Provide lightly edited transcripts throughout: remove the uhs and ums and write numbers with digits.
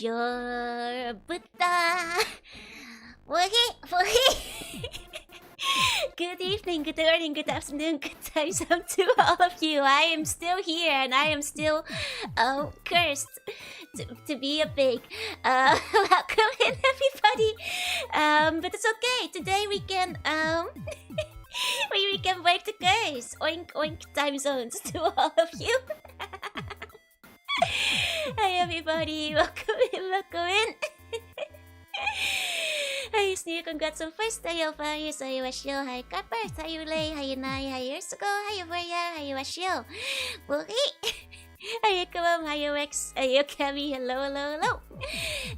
Jorunna. Good evening, good morning, good afternoon, good time zone to all of you. I am still here and I am still cursed to be a pig. Welcome in, everybody. But it's okay. Today we can we can break the curse. Oink oink time zones to all of you. Hi everybody, welcome in. Hi Sneer, congrats on first. Hi Alfarius, hi Washio, hi Carpers, hi Ulay, hi Nai, hi Ursuko, hi Voria, hi Washio. Woohee! Hi Kamam, hi Rex, hi Kami, hello.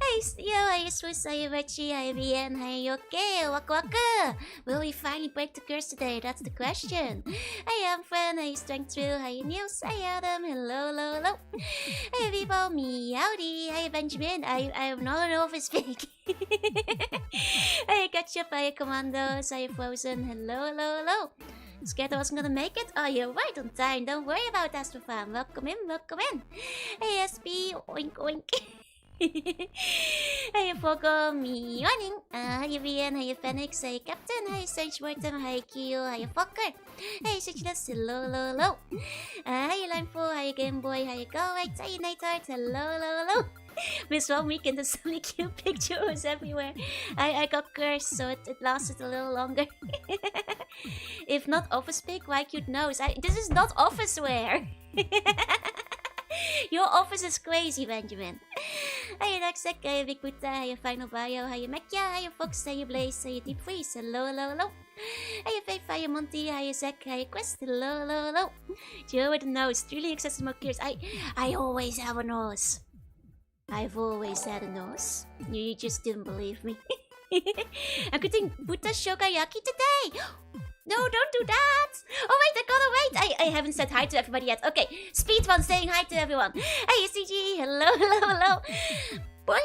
Hi Steo, hi Swiss, hi Rechi, hi VN, hi Yoke, Waka. Will we finally break the curse today? That's the question. Hi Amfriend, hi Strength Thrill, hi Niels, hi Adam, hello. Hi Vivo, meowdy, hi Benjamin, I am not an office pig. Hi Ketchup, hi Commandos, hi Frozen, hello. Scared I wasn't gonna make it? Oh, you're right on time. Don't worry about Astrofan. Welcome in. Hey, SP. Oink, oink. Hey, Fogo. Me running. Hi, VN. Hi, Phoenix. Hey, Captain. Hi, Sage Mortem. Hi, Kyo. Hi, Fokker. Hey, Suchless. Hello. Hi, Limeful. Hi, Game Boy. Hi, Go. Hi, Nightheart. Hello. Miss One Weekend, there's so many cute pictures everywhere. I got cursed, so it lasted a little longer. If not office pic, why cute nose? This is not office wear. Your office is crazy, Benjamin. Hiya Darksec, hiya Big Buddha, hiya Final Bio, hiya Mekia, hiya Fox, hiya Blaze, hiya Deep Freeze, hello. Hiya Faith, hiya Monty, hiya Zek, hiya Quest, hello. Joe with a nose, really accessible curious. I always have a nose. I've always had a nose. You just didn't believe me. I'm getting Buddha Shogayaki today! No, don't do that! Oh wait, I gotta wait! I haven't said hi to everybody yet. Okay, Speedrun saying hi to everyone. Hey CG, hello. Boy!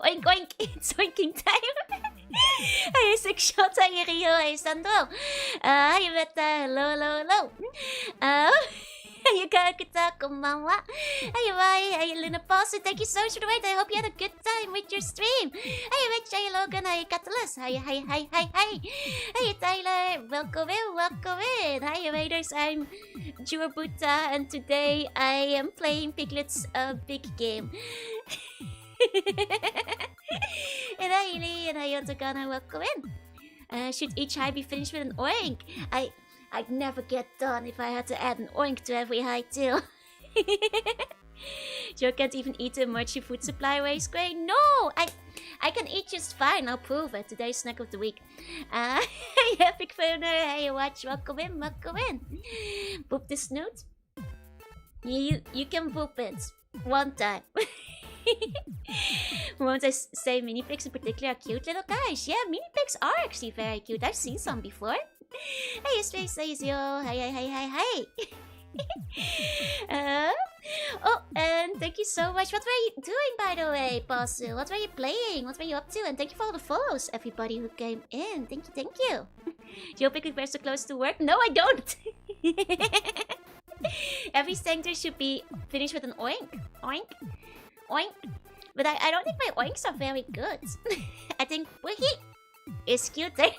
Oink oink, it's oinking time. Hey, 6 shots, hey Rio, hey Sandro. Hey Beta, hello. Hey, Kakita, konbanwa. Hey, Wai, hey, Luna Posse, thank you so much for the wait. I hope you had a good time with your stream. Hey, Rich, hey, Logan, hey, Catalyst. Hi. Hey, Tyler, welcome in. Hi, Raiders, I'm Jurobuta, and today I am playing Piglet's big game. And hi, Lee, and hi, Yotogana, welcome in. Should each high be finished with an oink? I'd never get done if I had to add an oink to every high too. Joe can't even eat a merchant food supply race grain. No! I can eat just fine, I'll prove it. Today's snack of the week. Hey Epic Phoner, hey Watch, welcome in. Boop the snoot. You can boop it. One time. Won't I say mini pigs in particular are cute little guys? Yeah, mini pigs are actually very cute. I've seen some before. Hey, Space Zero. Hi. Oh, and thank you so much. What were you doing, by the way, boss? What were you playing? What were you up to? And thank you for all the follows, everybody who came in. Thank you. Joe Pickwick, we're so close to work. No, I don't. Every sanctuary should be finished with an oink. Oink. But I don't think my oinks are very good. I think Woohee is cuter.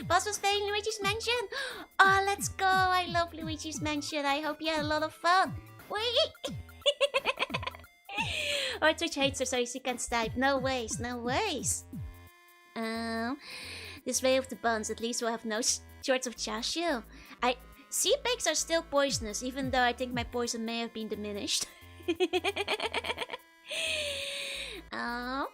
Boss was playing Luigi's Mansion. Oh, let's go. I love Luigi's Mansion. I hope you had a lot of fun. Wait. Or Twitch hates her so she can't type. No ways. This way of the buns. At least we'll have no shorts of chashu. Sea pigs are still poisonous, even though I think my poison may have been diminished. Oh.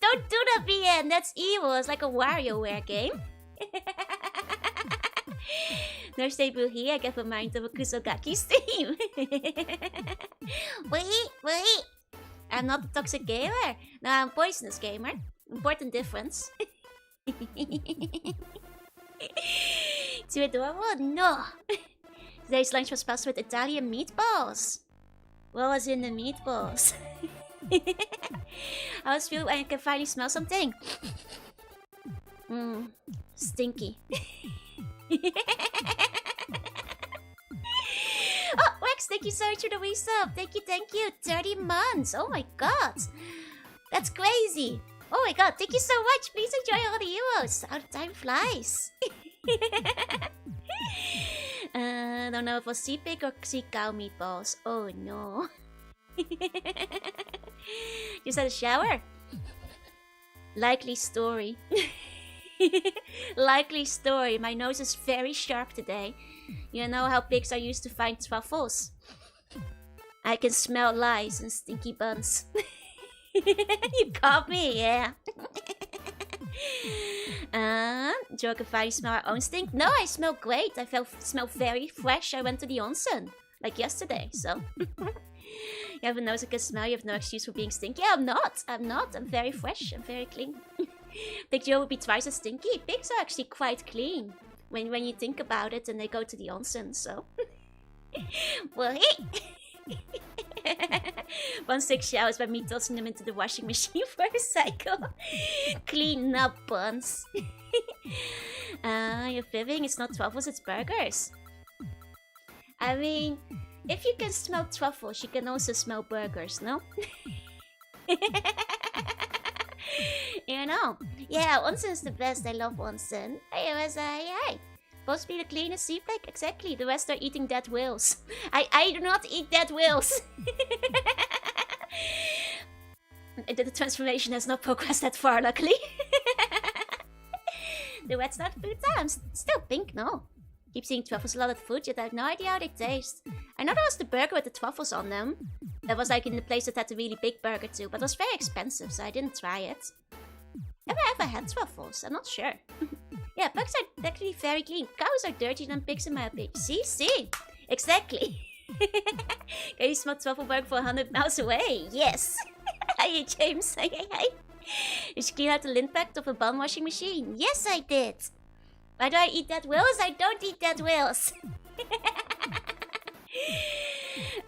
Don't do that, BN. That's evil. It's like a WarioWare game. Nurse debut here. I get a mind of a Kusogaki stream. Wait. I'm not a toxic gamer. No, I'm a poisonous gamer. Important difference. Too adorable? No. Today's lunch was passed with Italian meatballs. What was in the meatballs? I was feeling I can finally smell something. Stinky. Oh, Rex, thank you so much for the resub. Thank you. 30 months. Oh my god. That's crazy. Oh my god, thank you so much. Please enjoy all the euros. How the time flies. Don't know if I'll see pig or see cow meatballs. Oh no. Just had a shower. Likely story. Likely story. My nose is very sharp today. You know how pigs are used to find truffles? I can smell lice and stinky buns. You caught me, yeah. Joke if I smell our own stink? No, I smell great. I smell very fresh. I went to the onsen like yesterday, so. You have a nose that can smell. You have no excuse for being stinky. I'm not. I'm very fresh. I'm very clean. Big Joe would be twice as stinky. Pigs are actually quite clean when you think about it, and they go to the onsen. So, well, hey. 1 6 showers by me tossing them into the washing machine for a cycle. Clean up buns. You're fibbing. It's not truffles. It's burgers. I mean, if you can smell truffles, you can also smell burgers, no? You know. Yeah, onsen's the best. I love onsen. Hey. Supposed to be the cleanest sea lake? Exactly. The rest are eating dead whales. I do not eat dead whales. The transformation has not progressed that far, luckily. The red's not food times. Still pink, no. Keep seeing truffles a lot of food, yet I have no idea how they taste. I know there was the burger with the truffles on them. That was like in the place that had the really big burger too, but it was very expensive, so I didn't try it. Have I ever had truffles? I'm not sure. Yeah, pigs are actually very clean. Cows are dirtier than pigs in my opinion. See? Exactly. Can you smell truffle burger for 100 miles away? Yes. Hey, James. Hey. Did you clean out the lint packet of a bun washing machine? Yes, I did. Why do I eat dead whales? I don't eat dead whales.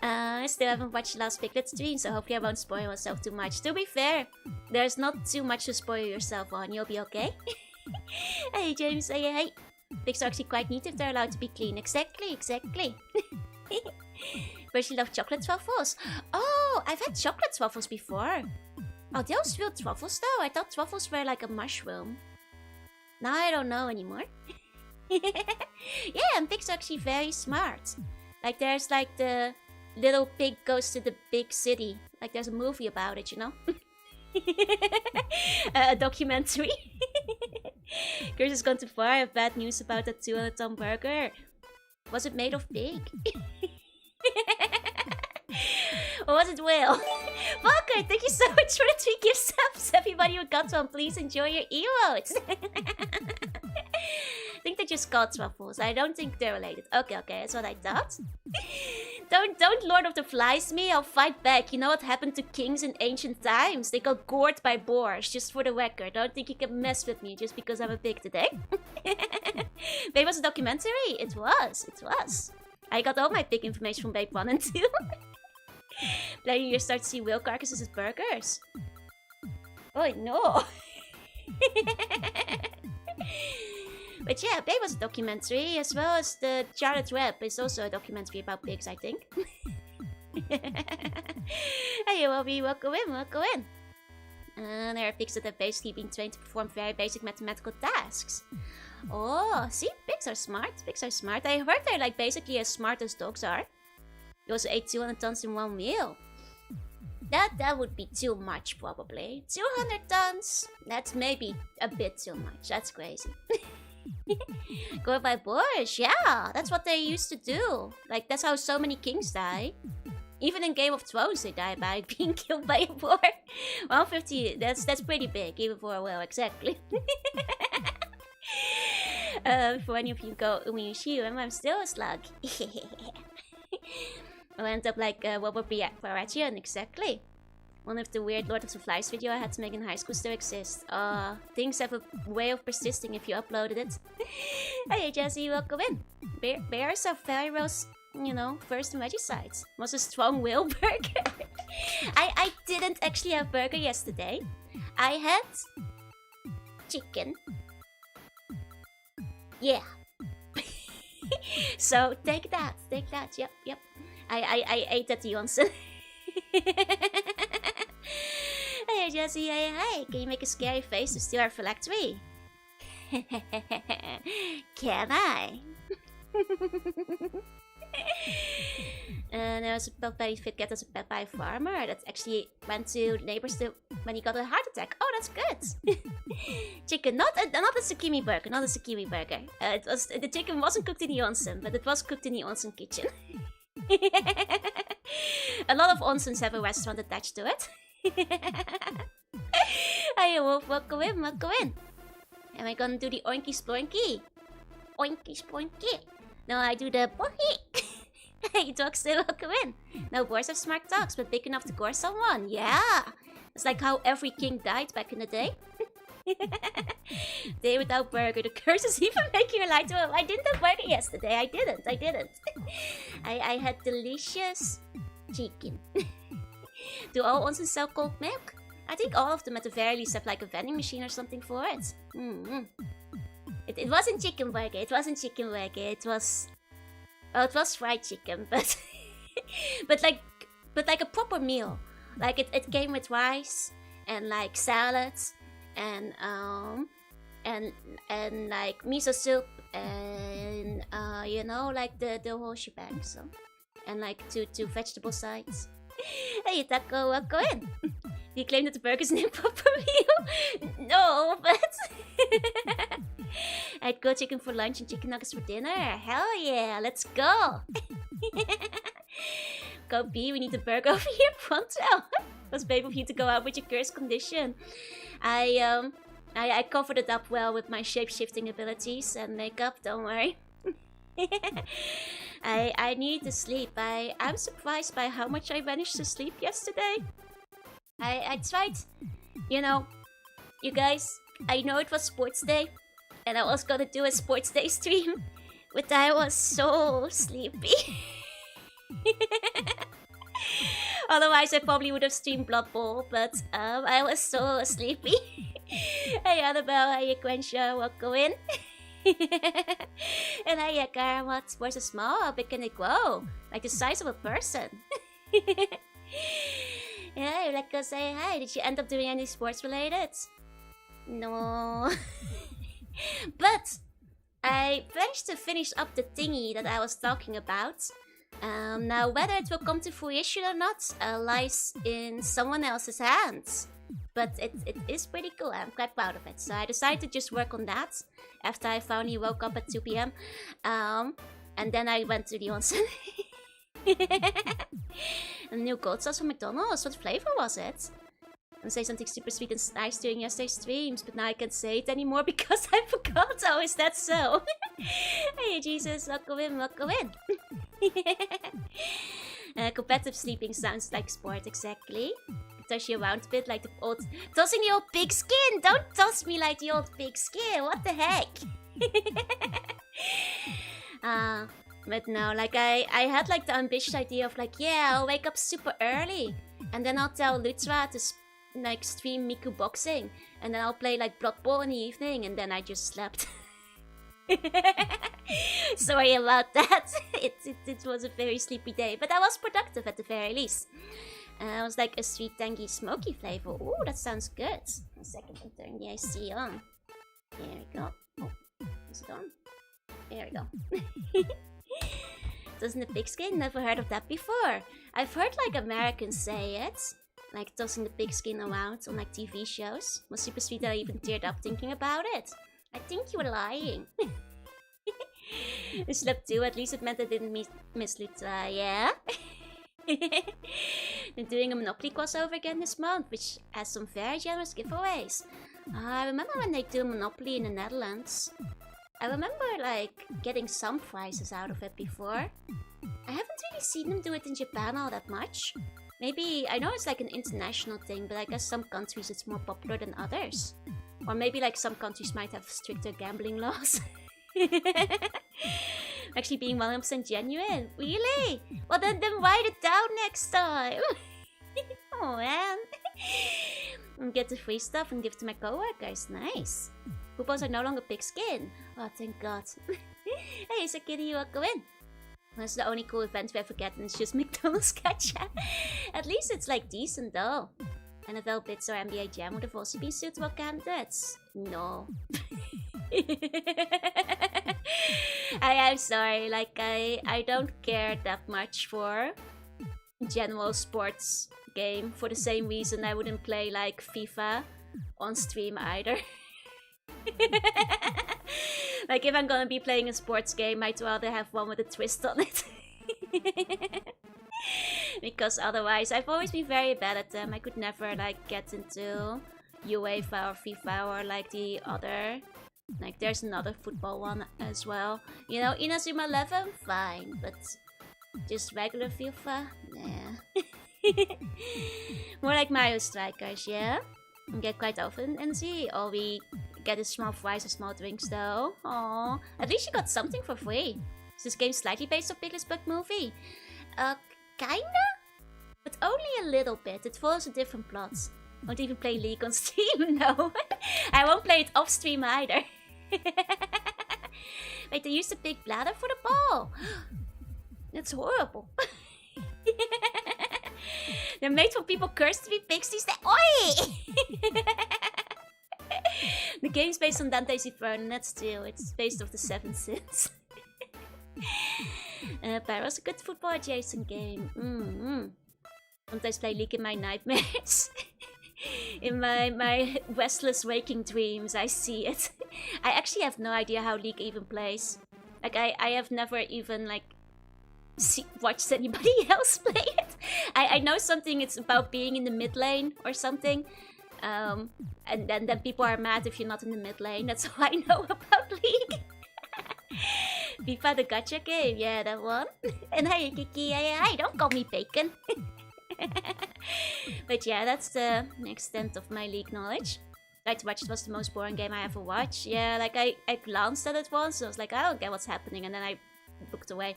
I still haven't watched the last Piglet stream, so hopefully I won't spoil myself too much. To be fair, there's not too much to spoil yourself on. You'll be okay. Hey, James. Hey. Pigs are actually quite neat if they're allowed to be clean. Exactly. Especially love chocolate truffles. Oh, I've had chocolate truffles before. Are those real truffles though? I thought truffles were like a mushroom. Now I don't know anymore. Yeah, and pigs are actually very smart. Like there's like the little pig goes to the big city. Like there's a movie about it, you know? A documentary. Chris has gone too far. I have bad news about that 200-ton burger. Was it made of pig? Or was it whale? Volker, thank you so much for the 3 gift subs. Everybody who got one, please enjoy your emotes. I think they just got truffles. I don't think they're related. Okay, that's what I thought. Don't Lord of the Flies me. I'll fight back. You know what happened to kings in ancient times? They got gored by boars, just for the record. Don't think you can mess with me just because I'm a pig today. Babe was a documentary? It was. I got all my pig information from Babe 1 and 2. Planning you start to see whale carcasses as burgers. Oh no. But yeah, Babe was a documentary, as well as the Charlotte Web is also a documentary about pigs, I think. Hey, Wobby, welcome in. There are pigs that have basically been trained to perform very basic mathematical tasks. Oh, see, pigs are smart. I heard they're like basically as smart as dogs are. You also ate 200 tons in one meal. That would be too much, probably. 200 tons? That's maybe a bit too much. That's crazy. Go by boars, yeah. That's what they used to do. Like, that's how so many kings die. Even in Game of Thrones, they die by being killed by a boar. 150, that's pretty big, even for a whale, exactly. Before any of you go, remember I'm still a slug. I end up like what would be Parachian, exactly. One of the weird Lord of the Flies video I had to make in high school still exists. Things have a way of persisting if you uploaded it. Hey Jesse, welcome in. Bears are Pharaoh's, first regicides. Was a strong whale burger. I didn't actually have burger yesterday. I had chicken. Yeah. So take that. Yep. I ate at the onsen. Hey Jessie, hey, can you make a scary face to steal our phylactery? Can I? And there was a very fit cat as a pet by a farmer that actually went to neighbors when he got a heart attack. Oh, that's good. Chicken, not a zucchini burger, not a zucchini burger. The chicken wasn't cooked in the onsen, but it was cooked in the onsen kitchen. A lot of onsens have a restaurant attached to it. Hey wolf, welcome in. Am I gonna do the oinky sploinky? Oinky sploinky. No, I do the boinky. Hey dogs, they welcome in. No boars have smart dogs, but big enough to gore someone. Yeah! It's like how every king died back in the day. Day without burger, the curse is even making a lie to him. I didn't have burger yesterday, I didn't. I had delicious chicken. Do all onsens sell cold milk? I think all of them at the very least have like a vending machine or something for it. It wasn't chicken burger, it was... Well, it was fried chicken, but... but like a proper meal. Like it came with rice and like salads and like miso soup and you know, like the whole shebang. So, and like two vegetable sides. Hey Taco, welcome in. Do you claim that the burger's an improper meal? No, but I'd go chicken for lunch and chicken nuggets for dinner. Hell yeah, let's go. Go B, we need a burger over here pronto. Was brave of you to go out with your cursed condition. I covered it up well with my shape-shifting abilities and makeup, don't worry. I need to sleep. I'm surprised by how much I managed to sleep yesterday. I tried, you know, you guys, I know it was sports day and I was gonna do a sports day stream, but I was so sleepy. Otherwise I probably would have streamed Blood Bowl, but I was so sleepy. Hey Annabelle, hey Quensha, welcome in. And hey Yakar, what sports are small? How big can they grow? Like the size of a person. Yeah, like to say hi. Did you end up doing any sports related? No. But I managed to finish up the thingy that I was talking about. Now whether it will come to fruition or not lies in someone else's hands. But it is pretty cool. I'm quite proud of it. So I decided to just work on that after I finally woke up at 2 PM. And then I went to the onsen. And new gold sauce from McDonald's. What flavor was it? I'm say something super sweet and nice during yesterday's streams, but now I can't say it anymore because I forgot. Oh, is that so? Hey Jesus, welcome in. Competitive sleeping sounds like sport, exactly. Toss you around a bit like the old... Tossing the old pig skin! Don't toss me like the old pig skin! What the heck? But no, like I had like the ambitious idea of like, yeah, I'll wake up super early. And then I'll tell Lutra to like stream Miku boxing. And then I'll play like Blood Bowl in the evening. And then I just slept. Sorry about that. It was a very sleepy day. But I was productive at the very least. It was like a sweet, tangy, smoky flavor. Ooh, that sounds good. A second, I'll turn the IC on. There we go. Oh, is it on? There we go. Doesn't the pig skin? Never heard of that before. I've heard like Americans say it. Like tossing the pig skin around on like TV shows. It was super sweet that I even teared up thinking about it. I think you were lying. I slept too, at least it meant I didn't miss Lutra, yeah? They're doing a Monopoly crossover again this month, which has some very generous giveaways. I remember when they do Monopoly in the Netherlands. I remember like getting some prizes out of it before. I haven't really seen them do it in Japan all that much. Maybe, I know it's like an international thing, but I guess some countries it's more popular than others. Or maybe like some countries might have stricter gambling laws. Actually being 100% genuine. Really? Well then write it down next time. Oh man. And get the free stuff and give to my coworkers. Nice. Poopos are no longer pigskin. Oh, thank God. Hey, Sakiri, welcome in. That's the only cool event we ever get, and it's just McDonald's gacha. At least it's like decent though. NFL Bits or NBA Jam would have also been suitable candidates. No. I'm sorry, like I don't care that much for general sports game for the same reason I wouldn't play like FIFA on stream either. Like if I'm gonna be playing a sports game, I'd rather have one with a twist on it. Because otherwise, I've always been very bad at them. I could never like get into UEFA or FIFA or like the other. Like there's another football one as well. You know, Inazuma 11, fine, but just regular FIFA, nah. More like Mario Strikers, yeah. We get quite often and see. All we get is small fries or small drinks though. Aww. At least you got something for free. Is this game slightly based on Piglet's Bug movie? Kinda? But only a little bit. It follows a different plot. Won't even play League on stream, no. I won't play it off stream either. Wait, they used a big bladder for the ball. That's horrible. They're made for people cursed to be pixies. Oi! The game's based on Dante's Inferno, that's true. It's based off the Seven Sins. Pyro's a good football adjacent game. Sometimes play League in my nightmares. In my restless waking dreams, I see it. I actually have no idea how League even plays. Like, I have never even, like, watched anybody else play it. I know something, it's about being in the mid lane or something. And then people are mad if you're not in the mid lane. That's all I know about League. FIFA the gacha game, yeah, that one. And hi Kiki, hi, don't call me bacon. But yeah, that's the extent of my League knowledge. Tried to watch, it was the most boring game I ever watched. Yeah, like I glanced at it once, so I was like, I don't get what's happening, and then I looked away.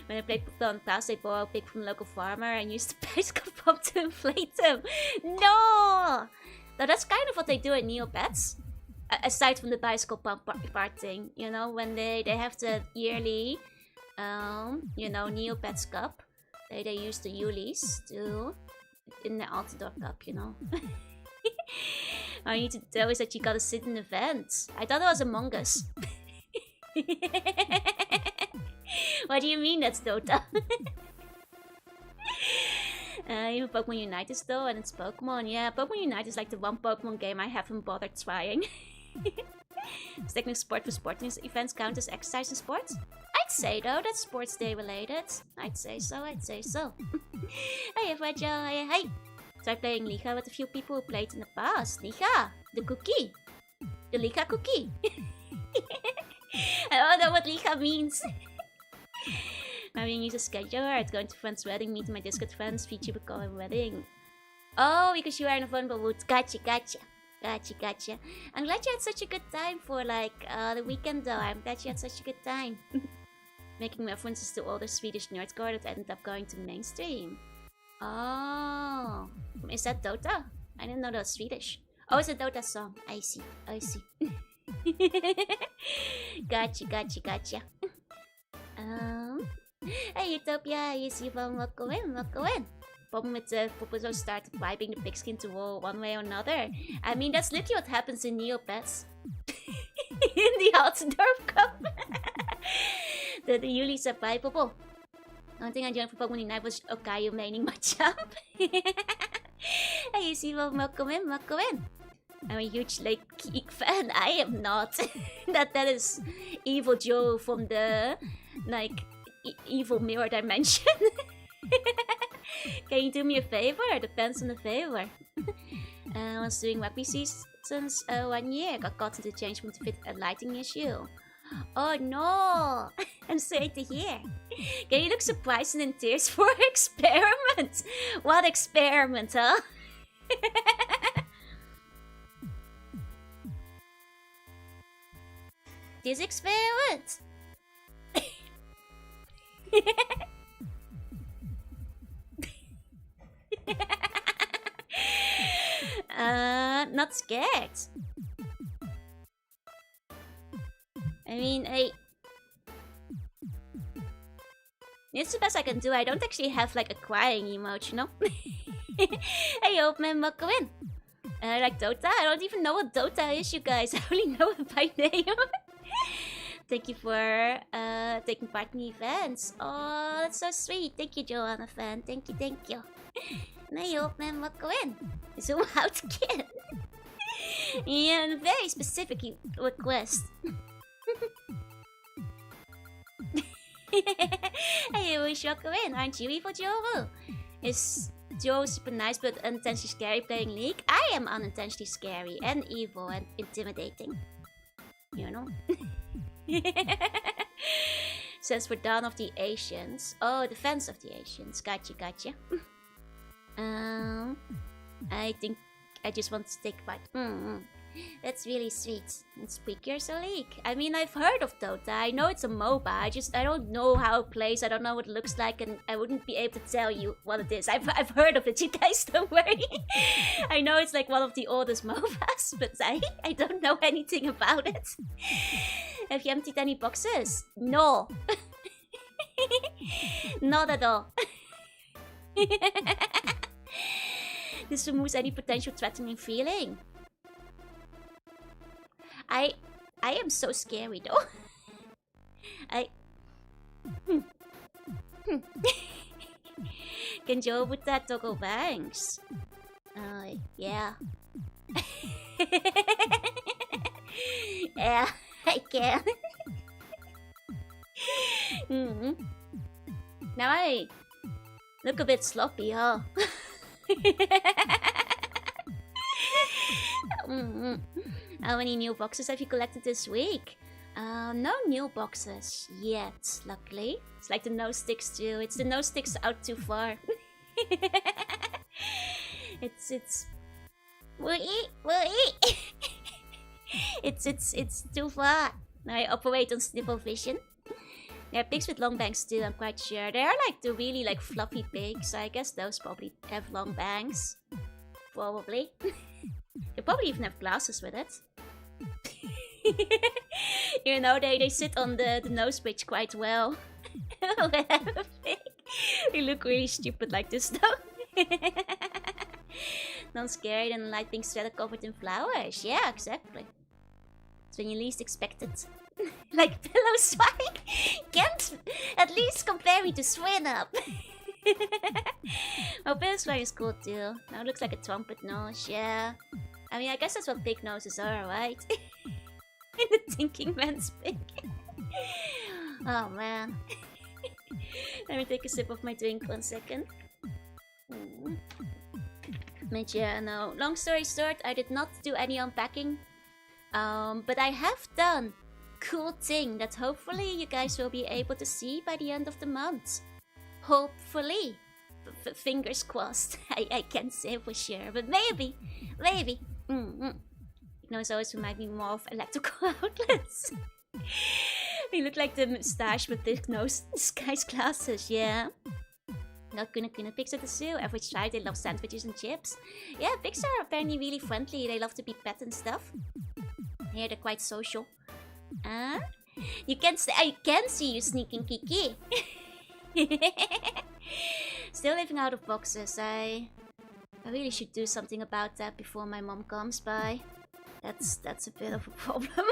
When I played on Pass, I bought a pig from a local farmer and used the bicycle pump to inflate them. No! Now that's kind of what they do at Neopets. Aside from the bicycle pump part thing, you know, when they have the yearly, you know, Neopets Cup, they use the Yulis to, in the Altador Cup, you know. All you need to know is that you gotta sit in events. I thought it was Among Us. What do you mean that's Dota? Even Pokemon Unite is though, and it's Pokemon. Yeah, Pokemon Unite is like the one Pokemon game I haven't bothered trying. Does taking sport for sporting events count as exercise and sports? I'd say though, that's sports day related. I'd say so. Hey, Fragile, hey. Tried playing Liga with a few people who played in the past. Liga, the cookie. The Liga cookie. I don't know what Liga means. I'm being used as scheduler. I'd go into friend's wedding, meet my Discord friends, Vtuber call and wedding. Oh, because you are in a vulnerable mood. Gotcha. I'm glad you had such a good time for like the weekend though. I'm glad you had such a good time. Making references to older Swedish nerdcore that ended up going to mainstream. Oh, is that Dota? I didn't know that was Swedish. Oh, it's a Dota song. I see. Gotcha. Hey Utopia, you see from welcome in. Problem with the proposal started vibing the pigskin to roll one way or another. I mean, that's literally what happens in Neopets. In the Altendorf Cup. The Yulis are vibeable. One thing I joined for Pokemon Unite was Okayu maining Machamp. Hey, you see from welcome in. I'm a huge Lake Geek fan. I am not. that is Evil Joe from the like evil mirror dimension. Can you do me a favor? Depends on the favor. I was doing rugby seasons 1 year. Got caught into change room to fit a lighting issue. Oh no! I'm sorry to hear. Can you look surprised and in tears for experiment? What experiment, huh? This experiment! Not scared. I mean, it's the best I can do. I don't actually have like a crying emoji, you know? Hey, old man, welcome in. Like Dota? I don't even know what Dota is, you guys. I only know it by name. Thank you for taking part in the events. Oh, that's so sweet. Thank you, Jorunna fan. Thank you, thank you. Hey, old man, welcome in. Zoom out again. Yeah, a very specific request. Hey, wish welcome in. Aren't you evil, Joe? Is Joe super nice but unintentionally scary playing League? I am unintentionally scary and evil and intimidating. You know? Says for Dawn of the Asians. Oh, Defense of the Asians. Gotcha, gotcha. I think I just want to take part. That's really sweet. It's Speakers a League. I mean, I've heard of Dota. I know it's a MOBA. I don't know how it plays. I don't know what it looks like, and I wouldn't be able to tell you what it is. I've heard of it. You guys don't worry. I know it's like one of the oldest MOBAs, but I don't know anything about it. Have you emptied any boxes? No. Not at all. This removes any potential threatening feeling. I am so scary though. Can Joe put that toggle bangs? Yeah. Yeah, I can. Now I look a bit sloppy, huh? How many new boxes have you collected this week? No new boxes yet, luckily. It's like the no sticks too. It's the no sticks out too far. It's we'll eat. It's too far. I operate on sniffle vision. There are pigs with long bangs too, I'm quite sure. They are like the really like fluffy pigs. I guess those probably have long bangs. Probably. They probably even have glasses with it. You know, they sit on the nose bridge quite well. They look really stupid like this though. Not scary than light pink sweater covered in flowers. Yeah, exactly. It's when you least expect it. Like Pillow Swine. Can't at least compare me to Swin Up. Oh, Pillow Swine is cool too. Now it looks like a trumpet nose, yeah. I mean, I guess that's what big noses are, right? The thinking man's pig. Oh man. Let me take a sip of my drink 1 second. But yeah, no. Long story short, I did not do any unpacking. But I have done cool thing that hopefully you guys will be able to see by the end of the month. Hopefully. Fingers crossed. I can't say for sure, but maybe. Nose always remind me more of electrical outlets. They look like the moustache with thick nose disguised glasses, yeah. Not gonna pigs at the zoo. Average size, they love sandwiches and chips. Yeah, pigs are apparently really friendly. They love to be pet and stuff. Yeah, they're quite social. You can I can see you sneaking, Kiki. Still living out of boxes. I really should do something about that before my mom comes by. That's a bit of a problem.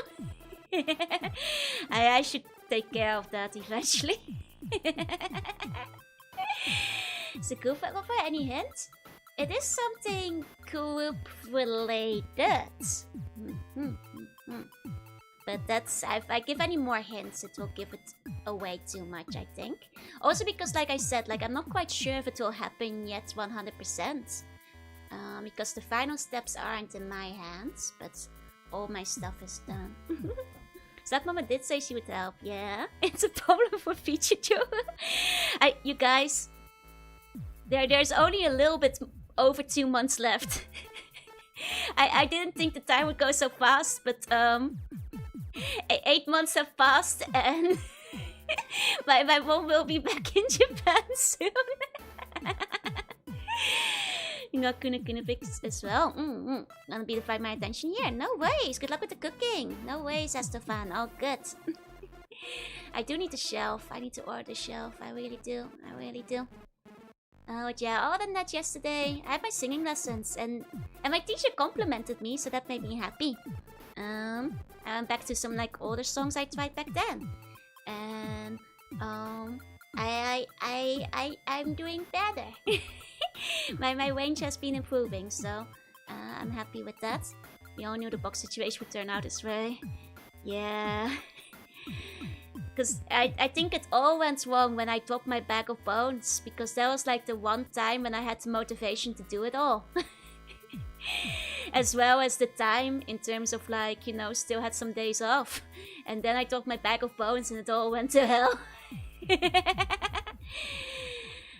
I should take care of that eventually. So group over, any hints? It is something group related. But that's, if I give any more hints, it will give it away too much, I think. Also because, like I said, like I'm not quite sure if it will happen yet 100%. Because the final steps aren't in my hands, but all my stuff is done. That mama did say she would help, yeah. It's a problem for feature too. You guys, there's only a little bit over 2 months left. I didn't think the time would go so fast, but 8 months have passed and my mom will be back in Japan soon. Got Kuna fix as well. Gonna be to find my attention here. No ways. Good luck with the cooking. No ways, Estefan. All good. I do need a shelf. I need to order a shelf. I really do. I really do. Oh yeah, other than that yesterday, I had my singing lessons and my teacher complimented me, so that made me happy. I went back to some like older songs I tried back then. And I'm doing better. my range has been improving, so I'm happy with that. We all knew the box situation would turn out this way. Yeah. Because I think it all went wrong when I dropped my bag of bones, because that was like the one time when I had the motivation to do it all. As well as the time in terms of like, you know, still had some days off. And then I dropped my bag of bones and it all went to hell.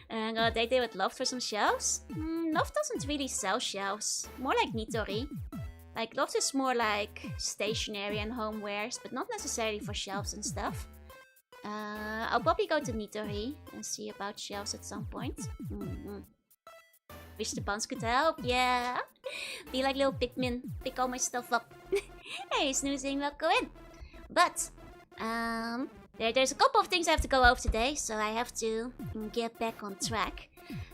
And they would Loft for some shelves? Loft doesn't really sell shelves. More like Nitori. Like, Loft is more like stationery and homewares, but not necessarily for shelves and stuff. I'll probably go to Nitori and see about shelves at some point. Wish the buns could help, yeah. Be like little Pikmin, pick all my stuff up. Hey, snoozing, welcome in. But, there's a couple of things I have to go over today, so I have to get back on track.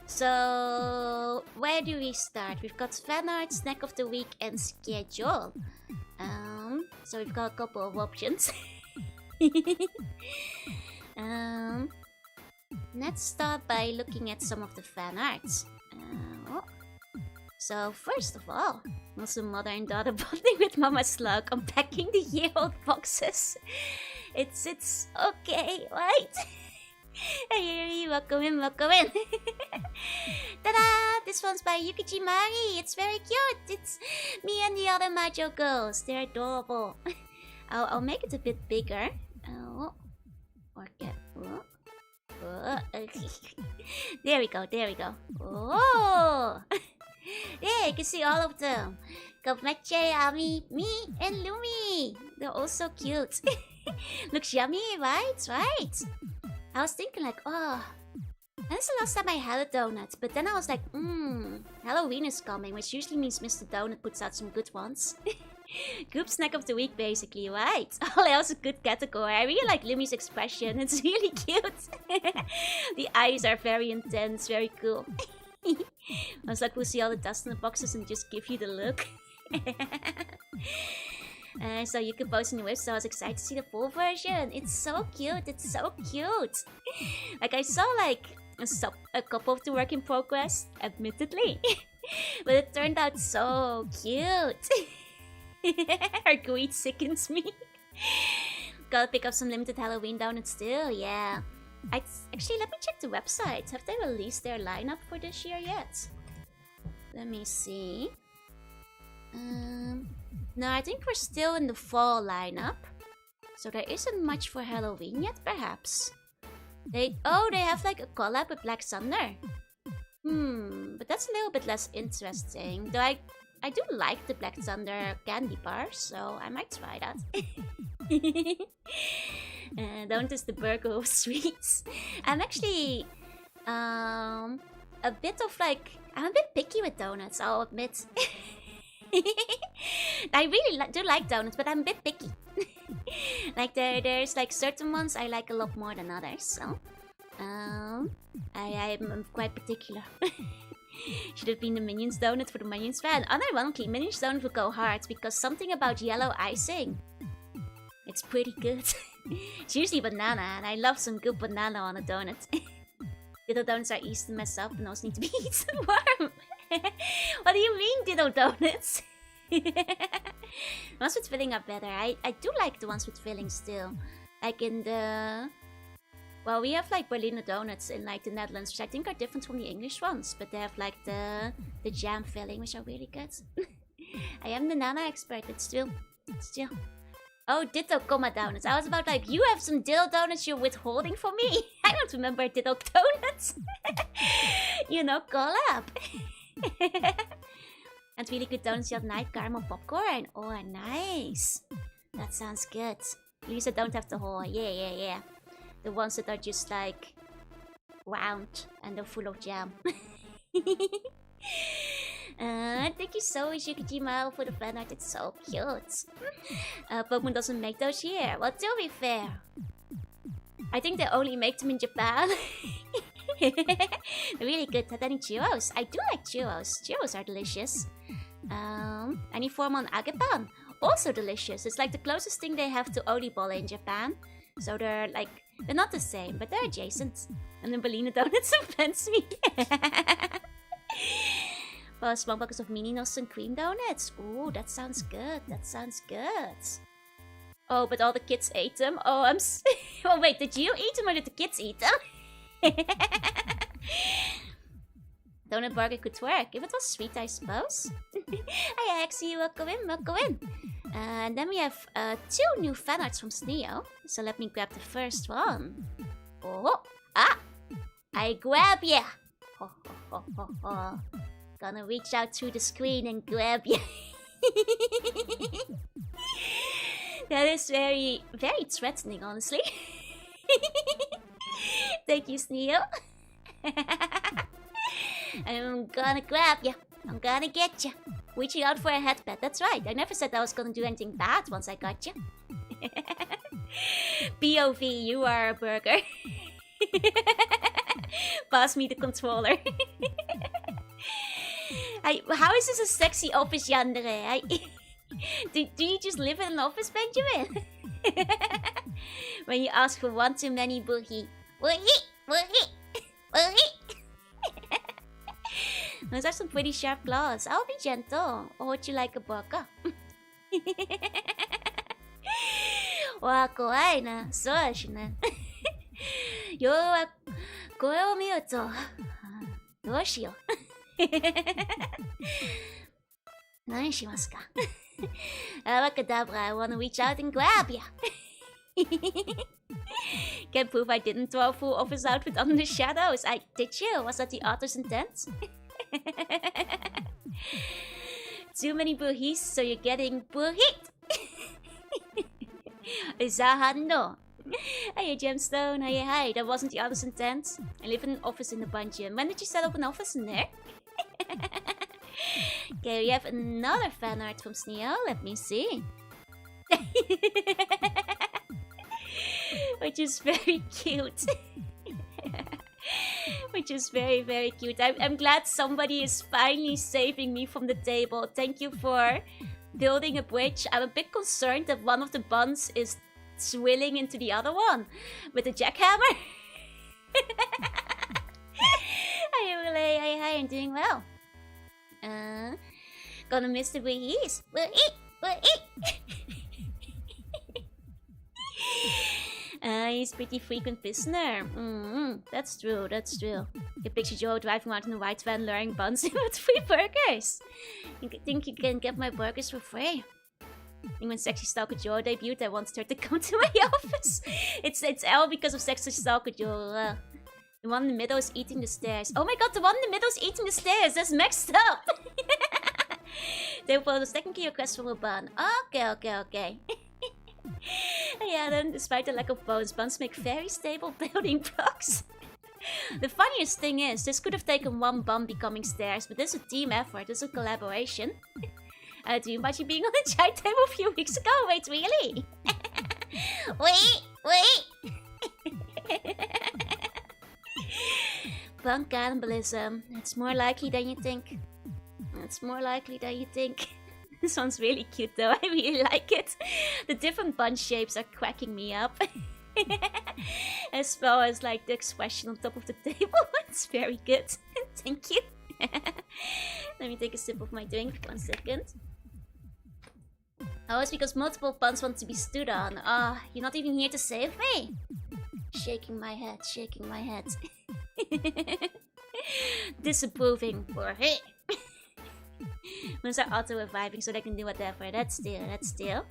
So, where do we start? We've got fan art, snack of the week, and schedule. So we've got a couple of options. Let's start by looking at some of the fan arts. So first of all, also mother and daughter bonding with Mama Slug, unpacking the year-old boxes. It's okay, right? Hey, welcome in, welcome in. Ta-da! This one's by Yukichi Mari. It's very cute. It's me and the other Majo girls. They're adorable. I'll make it a bit bigger. There we go, there we go. Oh! Yeah, you can see all of them. Komeche, Ami, me, and Lumi. They're all so cute. Looks yummy, right? Right. I was thinking like, oh, when's the last time I had a donut? But then I was like, Halloween is coming, which usually means Mr. Donut puts out some good ones. Group snack of the week, basically, right? All else a good category. I really like Lumi's expression. It's really cute. The eyes are very intense, very cool. I was like, we'll see all the dust in the boxes and just give you the look. So you can post in the web, so I was excited to see the full version. It's so cute, it's so cute. Like, I saw like a couple of the work in progress, admittedly. But it turned out so cute. Her greed sickens me. Gotta pick up some limited Halloween donuts still, yeah. Actually, let me check the website. Have they released their lineup for this year yet? Let me see. No, I think we're still in the fall lineup. So there isn't much for Halloween yet, perhaps. They have like a collab with Black Thunder. But that's a little bit less interesting. Though I do like the Black Thunder candy bars, so I might try that. Don't is the burger of sweets. I'm actually I'm a bit picky with donuts, I'll admit. I really do like donuts, but I'm a bit picky. Like there's like certain ones I like a lot more than others, so I'm quite particular. Should have been the Minions donut for the Minions fan. Unironically, Minions donut would go hard because something about yellow icing. It's pretty good. It's usually banana, and I love some good banana on a donut. Ditto donuts are easy to mess up, and those need to be eaten warm. What do you mean, ditto donuts? Ones with filling are better. I do like the ones with filling still. Like in the... Well, we have like Berliner donuts in like the Netherlands, which I think are different from the English ones. But they have like the jam filling, which are really good. I am the Nana expert, but still. Oh, Ditto Comma Donuts. I was about like, you have some Ditto Donuts you're withholding for me. I don't remember Ditto Donuts. You know, collab. And really good donuts, you have night caramel popcorn. Oh, nice. That sounds good. Lisa don't have the whole, yeah. The ones that are just like round and they're full of jam. Thank you so much, Yukijima, for the fan art. It's so cute. Pokemon doesn't make those here. Well, to be fair, I think they only make them in Japan. They're really good. Tatani churros. I do like churros. Churros are delicious. Any form on agapan. Also delicious. It's like the closest thing they have to Odibole in Japan. So they're not the same, but they're adjacent. And then Berliner donuts offends me. Well, small buckets of mini nuts and cream donuts. Ooh, that sounds good. That sounds good. Oh, but all the kids ate them. Oh, oh, wait, did you eat them or did the kids eat them? Donut burger could work. If it was sweet, I suppose. Hi, Axie. Welcome in, welcome in. And then we have 2 new fan arts from Sneo. So let me grab the first one. Oh, I grab ya. Ho, ho, ho, ho, ho. Gonna reach out through the screen and grab ya. That is very, very threatening, honestly. Thank you, Sneo. I'm gonna grab ya. I'm gonna get ya. Reaching out for a headpad. That's right. I never said I was gonna do anything bad once I got ya. POV, you are a burger. Pass me the controller. How is this a sexy office, Yandere? Do you just live in an office, Benjamin? When you ask for one too many, Boogie. Those are some pretty sharp claws. I'll be gentle. Or would you like a burger? Wow, kawaii na. So ashi na. Yo wa koe o miu to dou shiyou. Nani shimasu ka? Avacadabra, I wanna reach out and grab ya. Can't prove I didn't throw a full office outfit on the shadows. Did you? Was that the author's intent? Too many boohies, so you're getting boohied. Zahando. Hey, Gemstone. Hey, that wasn't the author's intent. I live in an office in the Bungeon. When did you set up an office in there? Okay, we have another fan art from Sneo. Let me see. Which is very cute. Which is very, very cute. I'm glad somebody is finally saving me from the table. Thank you for building a bridge. I'm a bit concerned that one of the buns is swilling into the other one with a jackhammer. Hi, Relay. Hi, I'm doing well. Gonna miss the way he is. He's a pretty frequent listener. That's true, that's true. You picture Joe driving around in a white van luring buns with free burgers. You think you can get my burgers for free? And when Sexy Stalker Joe debuted, I wanted her to come to my office. It's all because of Sexy Stalker Joe. The one in the middle is eating the stairs. Oh my god, the one in the middle is eating the stairs. That's messed up. Therefore, the second key request for a bun. Okay. Yeah, then despite the lack of bones, buns make very stable building blocks. The funniest thing is, this could have taken one bun becoming stairs, but this is a team effort, this is a collaboration. Do you imagine being on the chai table a few weeks ago? Wait, really? Wait! Bun cannibalism. It's more likely than you think. This one's really cute though, I really like it. The different bun shapes are cracking me up. As well as like the expression on top of the table. It's very good. Thank you. Let me take a sip of my drink. 1 second. Oh, it's because multiple buns want to be stood on. Ah, you're not even here to save me. Shaking my head. Disapproving for it. Ones are auto-reviving so they can do whatever. That's still.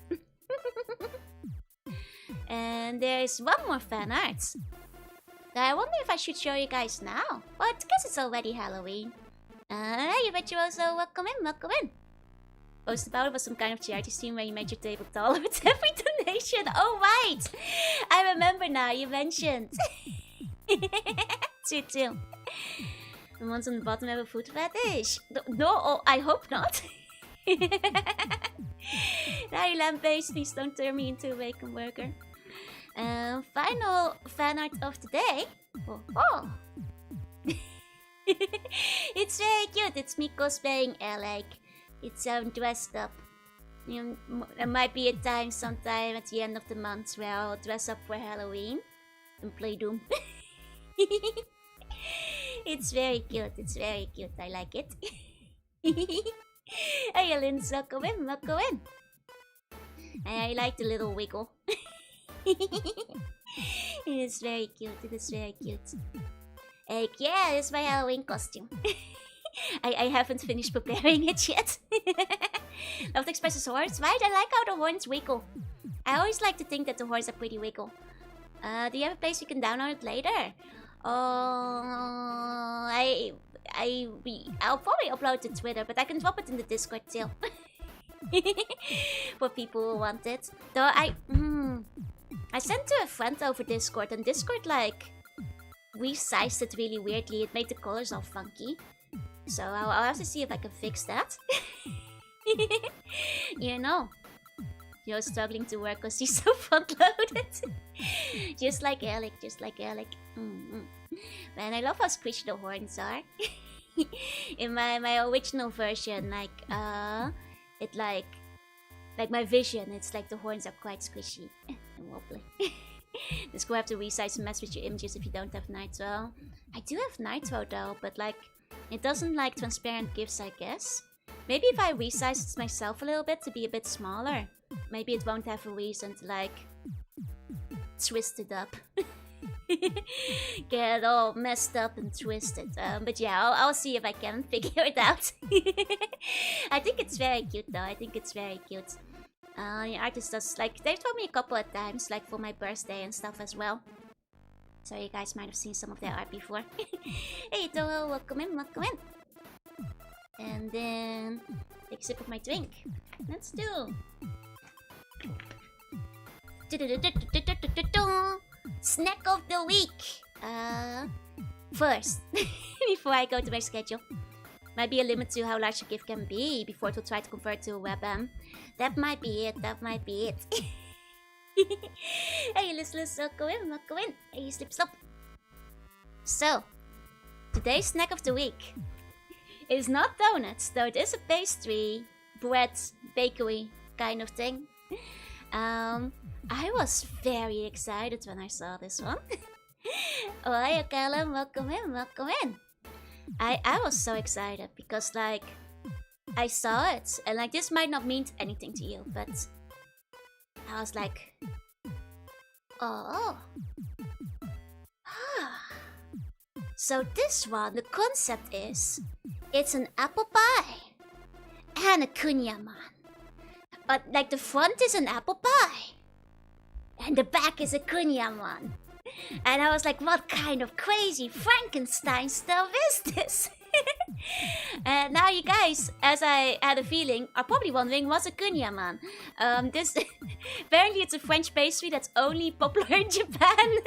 And there's one more fan art. I wonder if I should show you guys now. But I guess it's already Halloween. You Virtuoso, welcome in. Post about it was some kind of charity stream where you made your table taller with every donation. Oh right! I remember now, you mentioned. Too. The ones on the bottom have a food fetish. No, oh, I hope not. Hey, lamb-based, please don't turn me into a bacon burger. Final fan art of the day. Oh. It's very cute. It's me cosplaying like it's dressed up. There might be a time sometime at the end of the month where I'll dress up for Halloween and play Doom. It's very cute. It's very cute. I like it. Hey, Lynn, welcome in. I like the little wiggle. It is very cute. It is very cute. Yeah, it's my Halloween costume. I haven't finished preparing it yet. Love to express the horns, right? I like how the horns wiggle. I always like to think that the horns are pretty wiggle. Do you have a place we can download it later? I'll probably upload to Twitter, but I can drop it in the Discord too. For people who want it. Though I sent to a friend over Discord, and Discord like resized it really weirdly. It made the colors all funky. So I'll have to see if I can fix that. You know, you're struggling to work because he's so front-loaded. Just like Alec, just like Alec. Man, I love how squishy the horns are. In my original version, it like my vision, it's like the horns are quite squishy and wobbly. Just go have to resize and mess with your images if you don't have Nitro. I do have Nitro though, but like it doesn't like transparent GIFs, I guess. Maybe if I resize it myself a little bit to be a bit smaller, maybe it won't have a reason to like twist it up. Get it all messed up and twisted. But yeah, I'll see if I can figure it out. I think it's very cute though. I think it's very cute. The artist does, like, they've told me a couple of times, like for my birthday and stuff as well. So you guys might have seen some of their art before. Hey Toho, welcome in, welcome in. And then take a sip of my drink. Let's do. Snack of the week. First, before I go to my schedule. Might be a limit to how large a gift can be before it will try to convert to a webcam. That might be it, that might be it. Hey, let's go in, welcome in. Hey, slips up. So, today's snack of the week is not donuts, though it is a pastry, bread, bakery kind of thing. I was very excited when I saw this one. Oh, hi, Callum, welcome in, welcome in. I was so excited because like I saw it and like this might not mean anything to you, but I was like, oh. So this one, the concept is it's an apple pie and a kunyaman. But like the front is an apple pie and the back is a kunyaman. And I was like, what kind of crazy Frankenstein stuff is this? And now you guys, as I had a feeling, are probably wondering what's a kunyaman. This apparently it's a French pastry that's only popular in Japan.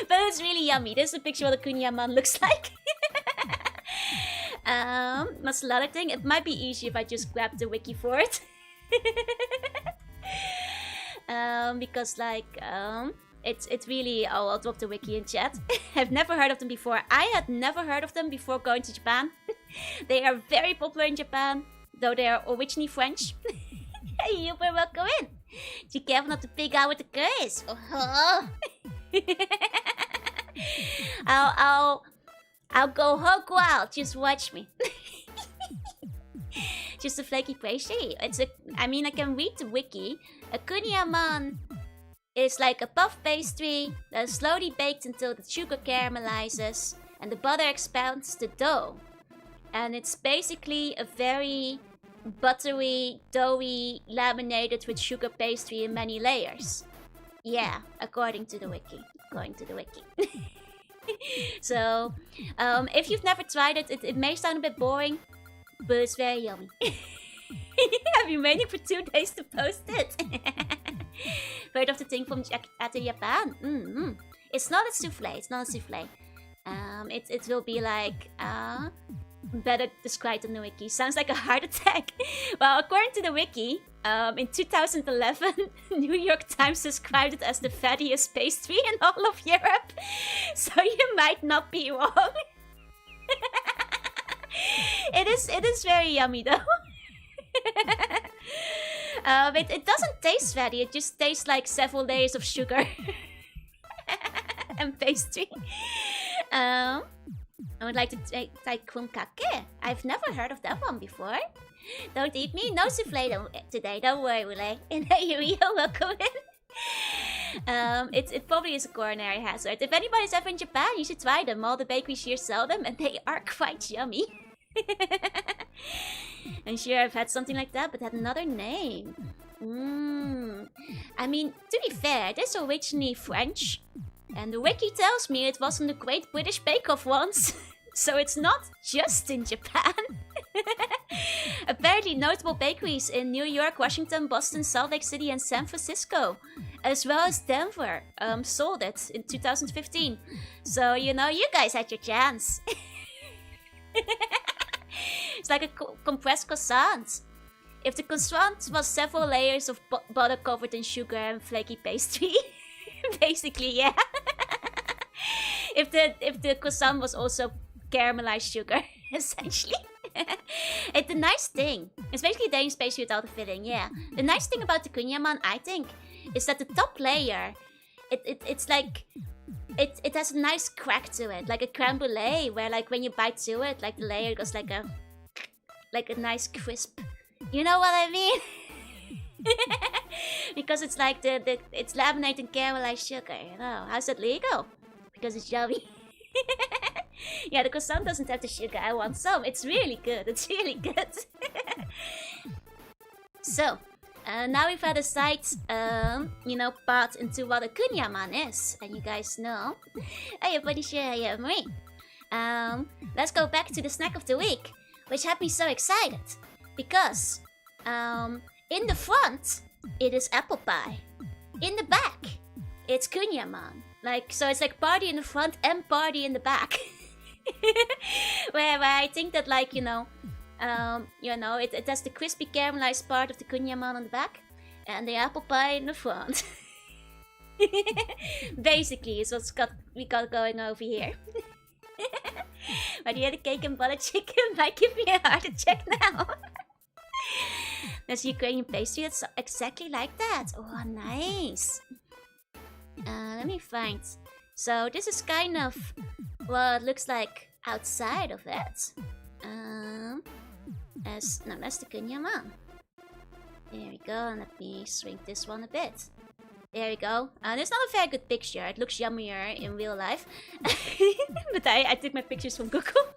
But it's really yummy. This is a picture of what a kunyaman looks like. What's the other thing? It might be easy if I just grab the wiki for it. Because like it's really, I'll drop the wiki in chat. I've never heard of them before. I had never heard of them before going to Japan. They are very popular in Japan, though they are originally French. Hey, you're welcome in. Be careful not to pig out with the curse. Oh. I'll go hog wild. Just watch me. Just a flaky pastry. I mean, I can read the wiki. A kunyaman is like a puff pastry that is slowly baked until the sugar caramelizes and the butter expands the dough. And it's basically a very buttery, doughy, laminated with sugar pastry in many layers. Yeah, according to the wiki. According to the wiki. So, if you've never tried it, it may sound a bit boring, but it's very yummy. I've been waiting for 2 days to post it. Heard of the thing from Japan? It's not a souffle. It's not a souffle. It will be like better described on the wiki. Sounds like a heart attack. Well, according to the wiki, in 2011, New York Times described it as the fattiest pastry in all of Europe. So you might not be wrong. It is very yummy though. It doesn't taste fatty. It just tastes like several layers of sugar and pastry. I would like to try krummkake. I've never heard of that one before. Don't eat me. No souffle today. Don't worry, Wule. And hey, Yuri, welcome in. It probably is a coronary hazard. If anybody's ever in Japan, you should try them. All the bakeries here sell them, and they are quite yummy. I'm sure I've had something like that, but had another name. I mean, to be fair, this is originally French. And the wiki tells me it was on the Great British Bake Off once. So it's not just in Japan. Apparently notable bakeries in New York, Washington, Boston, Salt Lake City and San Francisco, as well as Denver, sold it in 2015. So, you know, you guys had your chance. It's like a compressed croissant. If the croissant was several layers of butter covered in sugar and flaky pastry, basically, yeah. If the croissant was also caramelized sugar, essentially. The nice thing, it's basically Danish pastry without the filling, yeah. The nice thing about the kunyaman, I think, is that the top layer, it's like it has a nice crack to it, like a creme brulee, where like when you bite to it, like the layer goes like a nice crisp. You know what I mean? Because it's like it's laminated and caramelized sugar, you know. How's that legal? Because it's yummy. Yeah, the croissant doesn't have the sugar. I want some. It's really good. It's really good. So, now we've had a side, you know, part into what a kunyaman is. And you guys know. Hey, everybody, share me. Let's go back to the snack of the week, which had me so excited. Because, in the front, it is apple pie. In the back, it's kunyaman. Like, so it's like party in the front and party in the back. where I think that, like, you know, it has the crispy caramelized part of the kunyaman on the back and the apple pie in the front. Basically, is what's we got going over here. But yeah, the cake and butter chicken might give me a heart attack now. That's Ukrainian pastry. It's exactly like that. Oh, nice. Let me find. So this is kind of what it looks like outside of it. That's the kunyaman. There we go. And let me shrink this one a bit. There we go. It's not a very good picture. It looks yummier in real life. But I took my pictures from Google.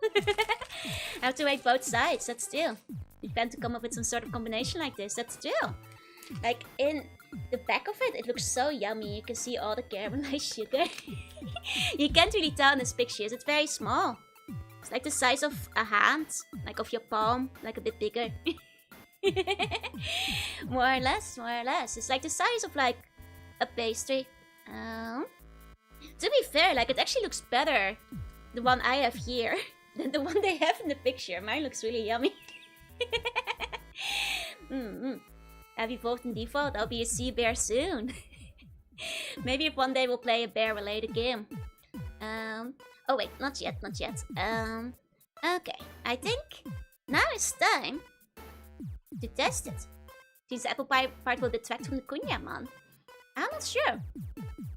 I have to rate both sides. That's still. We plan to come up with some sort of combination like this. That's still. Like in the back of it, it looks so yummy. You can see all the caramelized sugar. You can't really tell in these pictures. It's very small. It's like the size of a hand, like of your palm, like a bit bigger. More or less, more or less. It's like the size of like a pastry. To be fair, like it actually looks better, the one I have here, than the one they have in the picture. Mine looks really yummy. Have you voted in default? I'll be a sea bear soon. Maybe if one day we'll play a bear-related game. Oh wait, not yet, not yet. Okay, I think now it's time to test it. Since the apple pie part will detract from the kunyaman. I'm not sure.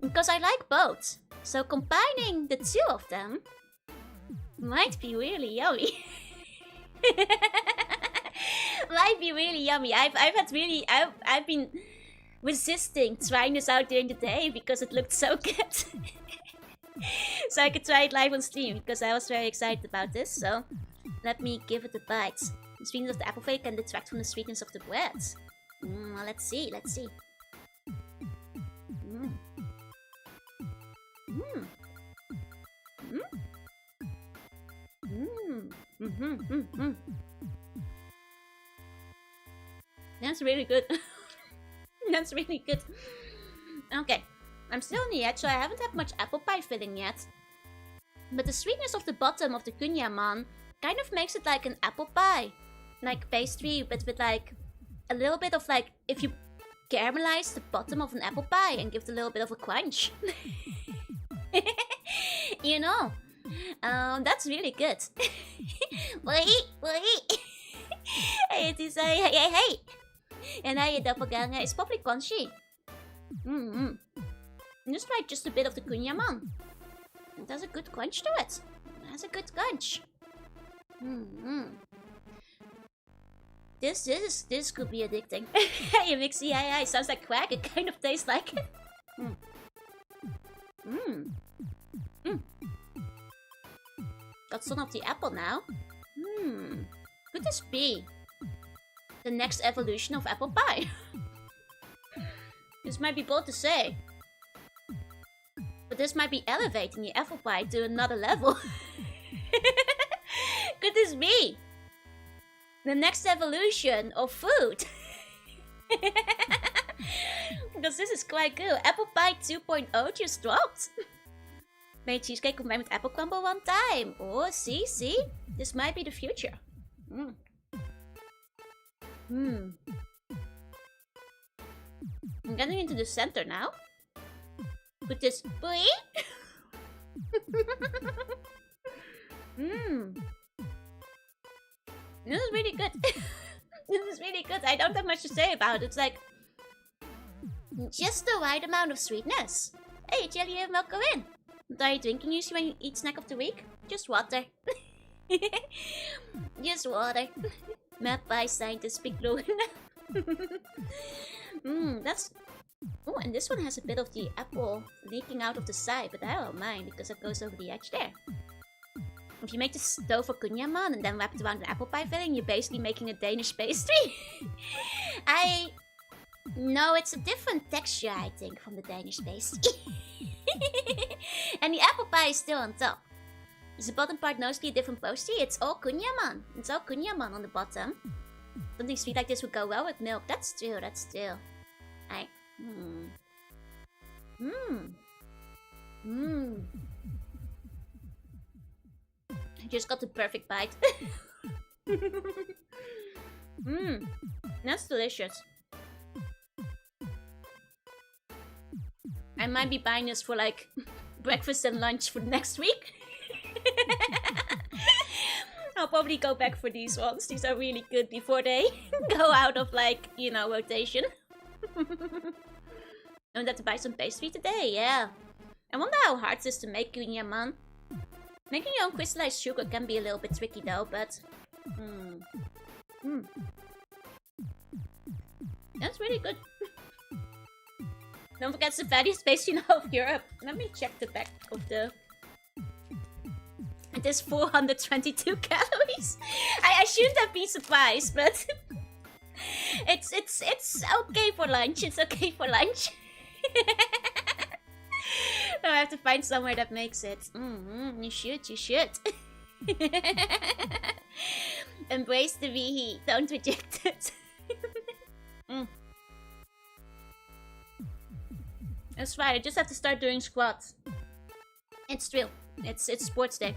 Because I like both. So combining the two of them might be really yummy. Might be really yummy. I've been resisting trying this out during the day because it looked so good. So I could try it live on stream because I was very excited about this. So let me give it a bite. The sweetness of the apple flake can detract from the sweetness of the bread. Well, let's see, let's see. That's really good. That's really good. Okay, I'm still on the edge, so I haven't had much apple pie filling yet. But the sweetness of the bottom of the kunyaman kind of makes it like an apple pie. Like pastry, but with like a little bit of like, if you caramelize the bottom of an apple pie and give it a little bit of a crunch. You know, that's really good. Hey, het is hey. En hij doppelganger is probably crunchy. Just like just a bit of the kunyaman. It has a good crunch to it. It has a good crunch. This could be addicting. Hey, Mixie, hey, sounds like crack. It kind of tastes like it. Got some of the apple now. Could this be the next evolution of apple pie? This might be bold to say, but this might be elevating the apple pie to another level. Could this be the next evolution of food? Because this is quite good. Apple pie 2.0 just dropped. Made cheesecake combined with apple crumble one time. Oh, see? This might be the future. I'm getting into the center now. Put this boy. This is really good. This is really good. I don't have much to say about it. It's like just the right amount of sweetness. Hey, jelly and milk, go in. What are you drinking usually when you eat snack of the week? Just water. Just water. Map by scientist Piglet. That's... Oh, and this one has a bit of the apple leaking out of the side, but I don't mind because it goes over the edge there. If you make the dough for kunyaman and then wrap it around an apple pie filling, you're basically making a Danish pastry. No, it's a different texture, I think, from the Danish pastry. And the apple pie is still on top. Is the bottom part mostly a different pastry? It's all kunyaman. It's all kunyaman on the bottom. Something sweet like this would go well with milk. That's true, that's true. I just got the perfect bite. That's delicious. I might be buying this for like breakfast and lunch for next week. I'll probably go back for these ones. These are really good before they go out of like, you know, rotation. Don't have to buy some pastry today, yeah. I wonder how hard it is to make kunyaman. Making your own crystallized sugar can be a little bit tricky though, but... That's really good. Don't forget it's the fattiest pastry of Europe. Let me check the back of the... It is 422 calories. I shouldn't have been surprised, but... it's okay for lunch. It's okay for lunch. I have to find somewhere that makes it. You should. Embrace the reheat. Don't reject it. That's right, I just have to start doing squats. It's true. It's sports day.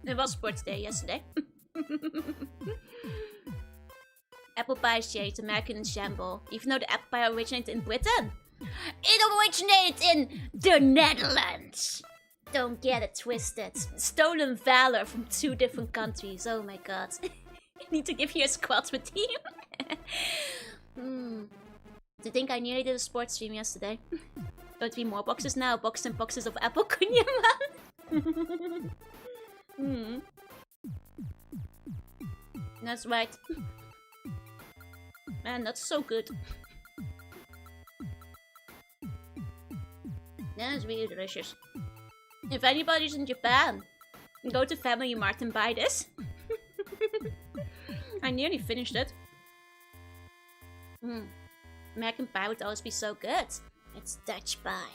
It was sports day yesterday. Apple pie shades, American in shamble. Even though the apple pie originated in Britain. It originated in the Netherlands. Don't get it twisted. Stolen valor from 2 different countries. Oh my god. I need to give you a squat with team. Do you think I nearly did a sports stream yesterday? Going to be more boxes now. Boxes and boxes of apple kunyaman. That's right. Man, that's so good. That is really delicious. If anybody's in Japan, go to Family Mart and buy this. I nearly finished it. American pie would always be so good. It's Dutch pie.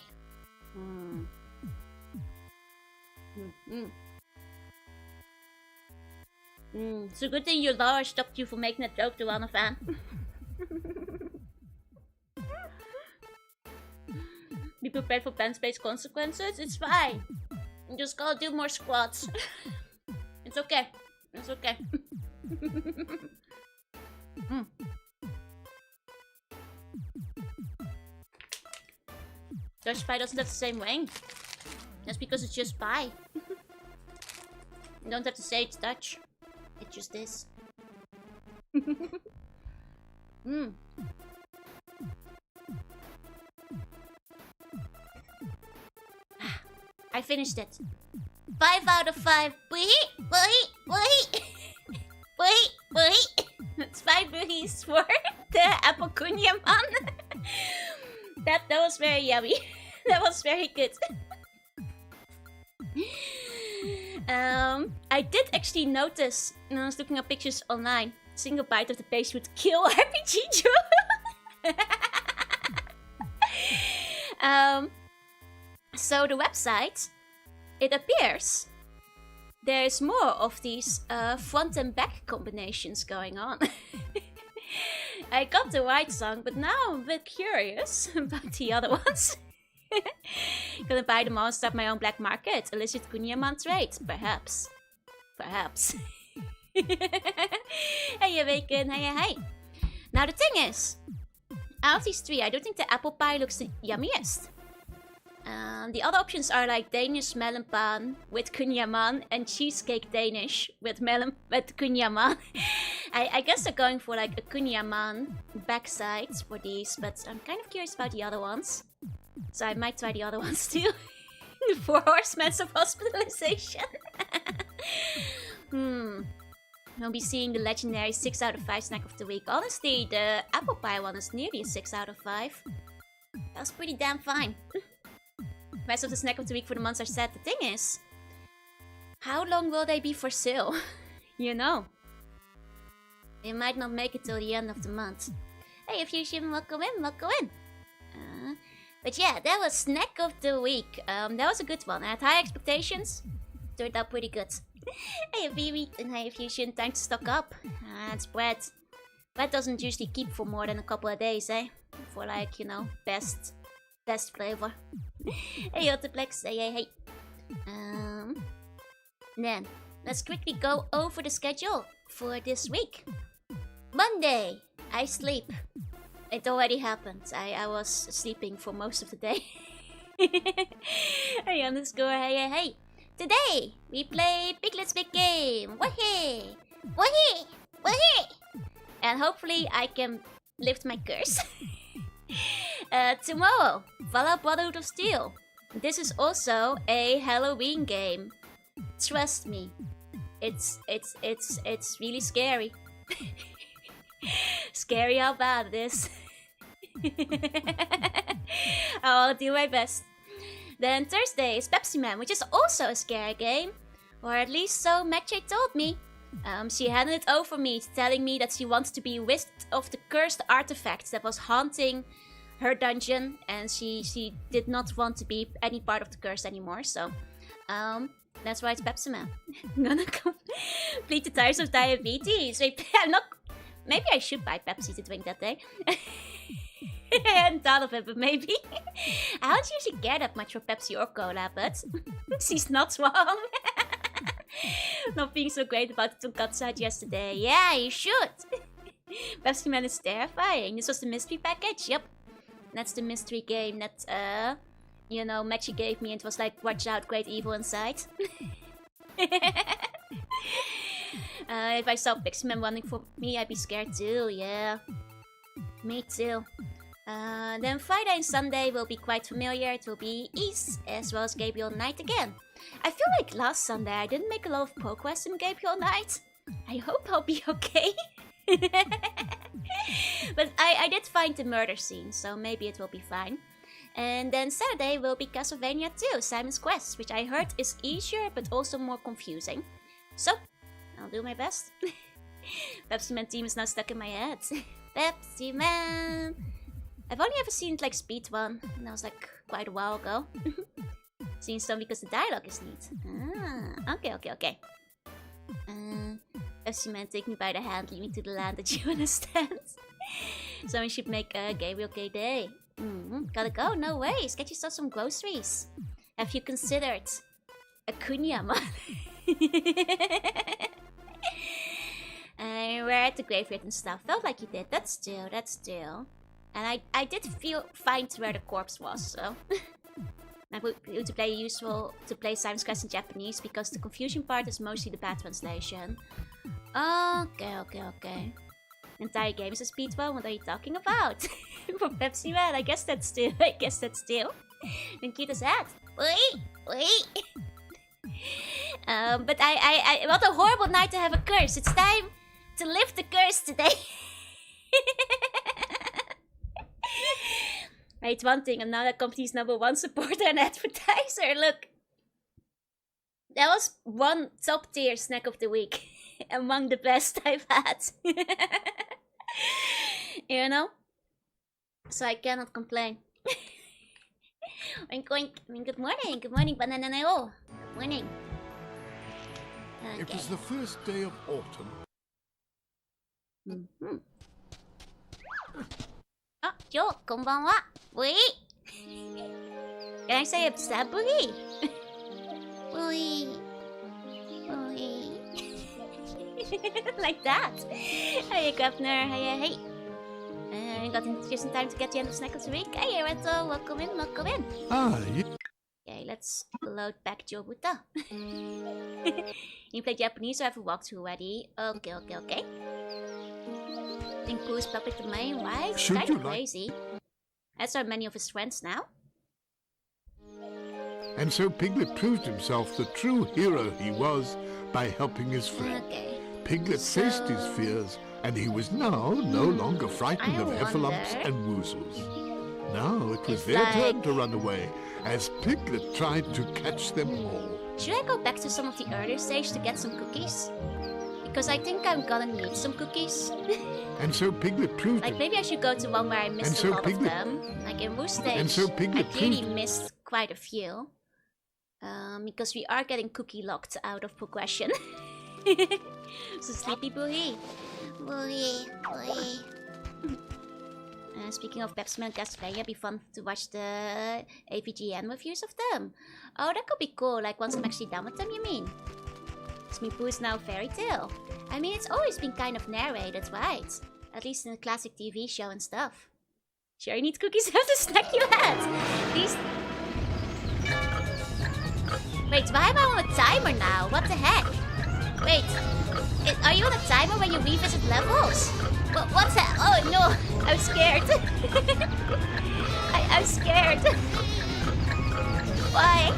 It's a good thing your lawyer stopped you from making that joke to Anna fan. Be prepared for plant-based consequences? It's fine. You just gotta do more squats. It's okay. It's okay. Dutch pie doesn't have the same ring. That's because it's just pie. You don't have to say it's Dutch. It just is. I finished it. 5 out of 5. That's 5 buoys for the apple kunyaman. That was very yummy. That was very good. I did actually notice when I was looking up pictures online, a single bite of the paste would kill RPG Joe. So the website, it appears there's more of these front and back combinations going on. I got the white song, but now I'm a bit curious about the other ones. Gonna buy them all and start my own black market. Illicit kunyaman trade, perhaps. Perhaps. Hey, Awaken, hey. Now the thing is, out of these 3, I don't think the apple pie looks the yummiest. The other options are like Danish melonpan with kunyaman and cheesecake Danish with kunyaman. I guess they're going for like a kunyaman backside for these, but I'm kind of curious about the other ones. So I might try the other ones too. The 4 horsemen of hospitalization. We'll be seeing the legendary 6 out of 5 snack of the week. Honestly, the apple pie one is nearly a 6 out of 5. That was pretty damn fine. Rest of the snack of the week for the months are set. The thing is, how long will they be for sale? You know. They might not make it till the end of the month. Hey, Fusion, welcome in, welcome in. But yeah, that was snack of the week. That was a good one. I had high expectations. Turned out pretty good. Hey, Vivi and hey, Fusion, time to stock up. It's bread. Bread doesn't usually keep for more than a couple of days, eh? For like, you know, best flavor. Hey, Otterplex, hey. Then, let's quickly go over the schedule for this week. Monday, I sleep. It already happened. I was sleeping for most of the day. Hey, underscore, hey. Today, we play Piglet's big game. Wahey! And hopefully I can lift my curse. Tomorrow, Valhalla Brotherhood of Steel. This is also a Halloween game. Trust me, it's really scary. Scary how bad it is. I'll do my best. Then Thursday is Pepsi Man, which is also a scary game, or at least so Meche told me. She handed it over me, telling me that she wants to be rid of the cursed artifacts that was haunting her dungeon, and she did not want to be any part of the curse anymore. So, that's why it's Pepsi Man. I'm gonna complete the tires of diabetes. Maybe I should buy Pepsi to drink that day. I hadn't thought of it, but maybe. I don't usually care that much for Pepsi or Cola, but she's not wrong. Not being so great about the tonkatsu I had yesterday. Yeah, you should. Pepsi Man is terrifying. This was the mystery package. Yep. That's the mystery game that, you know, Mechi gave me. It was like, watch out, great evil inside. If I saw Pixie Man running for me, I'd be scared too. Yeah. Me too. Then Friday and Sunday will be quite familiar. It will be East as well as Gabriel Knight again. I feel like last Sunday I didn't make a lot of progress in Gabriel Knight. I hope I'll be okay. But I did find the murder scene, so maybe it will be fine. And then Saturday will be Castlevania 2, Simon's Quest, which I heard is easier but also more confusing. So, I'll do my best. Pepsi Man team is now stuck in my head. Pepsi Man! I've only ever seen it like speedrun, and that was like quite a while ago. Seen some because the dialogue is neat. Ah, okay. Pepsi Man, take me by the hand, lead me to the land that you understand. Someone should make a Gabriel K day. Gotta go, no ways. Get yourself some groceries. Have you considered Akunyama. And we're at the graveyard and stuff. Felt like you did. That's still. And I did find where the corpse was, so. I would to play useful to play Simon's Quest in Japanese because the confusion part is mostly the bad translation. Okay. Entire game is a speed run. What are you talking about? For Pepsi Man, I guess that's still. Then Kita's hat. Wait. But I what a horrible night to have a curse. It's time to lift the curse today. Right, one thing, I'm now the company's #1 supporter and advertiser. Look, that was one top tier snack of the week. Among the best I've had. You know? So I cannot complain. Oink oink. I mean, good morning, Banana Neo. Good morning. Okay. It was the first day of autumn. Oh, Joe, konbanwa. Wait. Can I say a saburi? Like that. Hey, Governor. Hey. I got in just in time to get the end of snack of the week. Hey, Reto. Welcome in. Okay, let's load back Jobuta. You play Japanese, so I have a walkthrough already. Okay. Includes public domain. Why? It's kind of crazy. As are many of his friends now. And so Piglet proved himself the true hero he was by helping his friend. Okay. Piglet faced his fears, and he was now no longer frightened of heffalumps and woozles. Now it was their turn to run away, as Piglet tried to catch them all. Should I go back to some of the earlier stage to get some cookies? Because I think I'm gonna need some cookies. And so Piglet proved like maybe I should go to one where I missed a lot of them. Like in Woo stage, and so Piglet I clearly missed quite a few. Because we are getting cookie locked out of progression. So sleepy Boohee. Speaking of Pepsi Man Let's Play, it'd be fun to watch the AVGN reviews of them. Oh, that could be cool. Like once I'm actually done with them, you mean? Smeepoo's now fairy tale. I mean, it's always been kind of narrated, right? At least in the classic TV show and stuff. Sure, you need cookies after snack you had. These. Wait, why am I on a timer now? What the heck? Wait, are you on a timer when you revisit levels? What's that? Oh no, I'm scared. I'm scared. Why?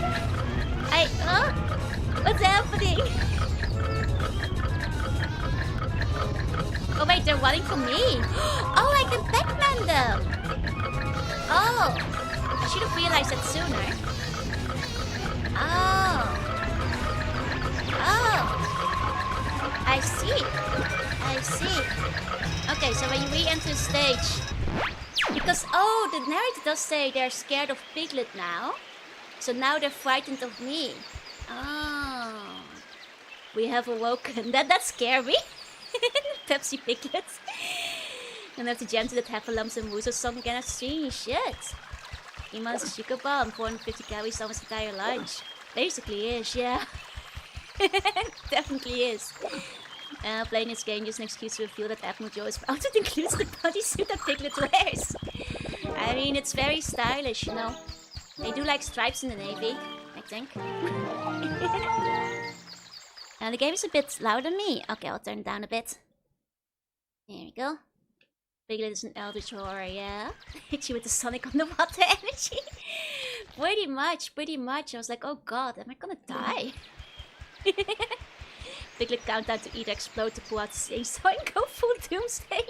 What's happening? Oh wait, they're running from me. Oh, I can Pac-Man them. Oh, I should have realized that sooner. Oh, I see. Okay, so when you re-enter the stage, because the narrator does say they're scared of Piglet now, so now they're frightened of me. Oh, we have awoken. That scared me. Pepsi Piglet. And have to jam to that heffalumps and woozles song again at stream. Shit. Iman's a sugar bomb, 450 calories almost entire lunch. Basically is, yeah. Definitely is. Playing this game just an excuse to reveal that Admiral Joe is proud it includes the bodysuit that Piglet wears. I mean, it's very stylish, you know. They do like stripes in the Navy, I think. And the game is a bit louder than me. Okay, I'll turn it down a bit. There we go. Piglet is an eldritch horror, yeah. Hit you with the Sonic on the water energy. Pretty much. I was like, oh god, am I gonna die? Piglet countdown to either explode to pull out the chainsaw and go full doomsday.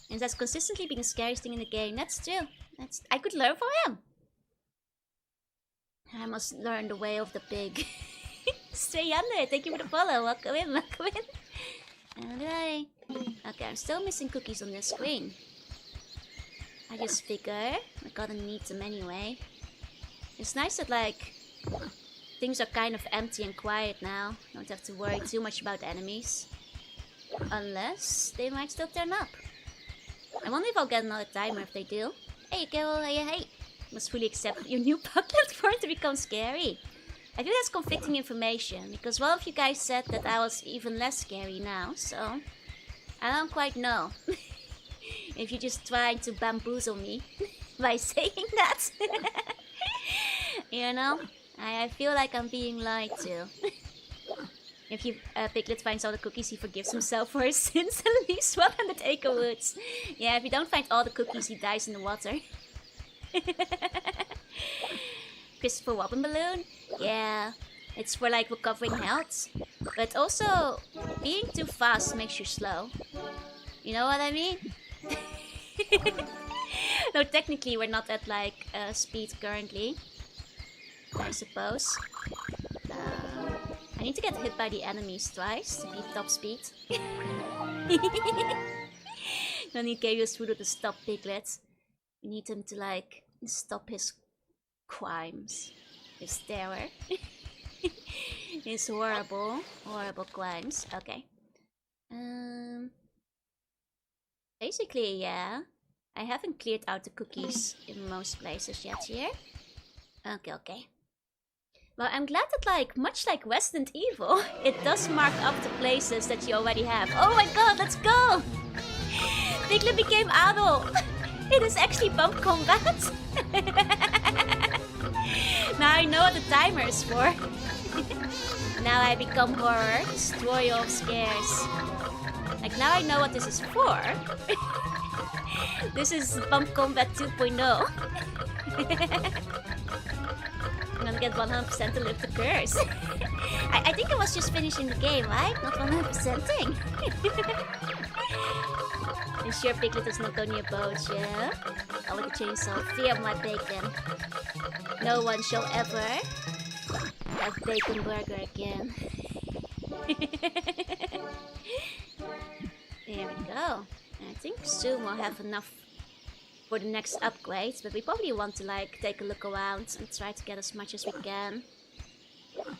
And that's consistently been the scariest thing in the game. That's true. I could learn from him. I must learn the way of the pig. Stay under. Thank you for the follow. Welcome in. Alright. Okay, I'm still missing cookies on this screen. I just figure we're gonna need them anyway. It's nice that like things are kind of empty and quiet now. Don't have to worry too much about enemies. Unless they might still turn up. I wonder if I'll get another timer if they do. Hey Carol, hey. Must fully accept your new Piglet for it to become scary. I think that's conflicting information, because one of you guys said that I was even less scary now, so I don't quite know if you're just trying to bamboozle me by saying that. You know, I feel like I'm being lied to. If Piglet finds all the cookies, he forgives himself for his sins and leaves 100 acre woods. Yeah, if you don't find all the cookies, he dies in the water. Christopher Robin Balloon? Yeah, it's for like recovering health. But also, being too fast makes you slow. You know what I mean? No, technically we're not at like speed currently, I suppose. I need to get hit by the enemies twice to be top speed. Don't need Gabriel's Voodoo to stop Piglet. We need him to like stop his crimes, his terror, his horrible crimes. Okay. Basically, yeah. I haven't cleared out the cookies in most places yet here. Okay. Well, I'm glad that, like, much like Resident Evil, it does mark up the places that you already have. Oh my god, let's go! Piglet became adult! It is actually bump combat! Now I know what the timer is for. Now I become horror, destroy all scares. Like, now I know what this is for. This is Bump Combat 2.0. I'm gonna get 100% to lift the curse. I think I was just finishing the game, right? Not 100%ing. I'm sure Piglet does not go near boats, yeah? I with a chainsaw, fear of my bacon. No one shall ever have bacon burger again. There we go. I think soon we'll have enough for the next upgrade, but we probably want to like take a look around and try to get as much as we can.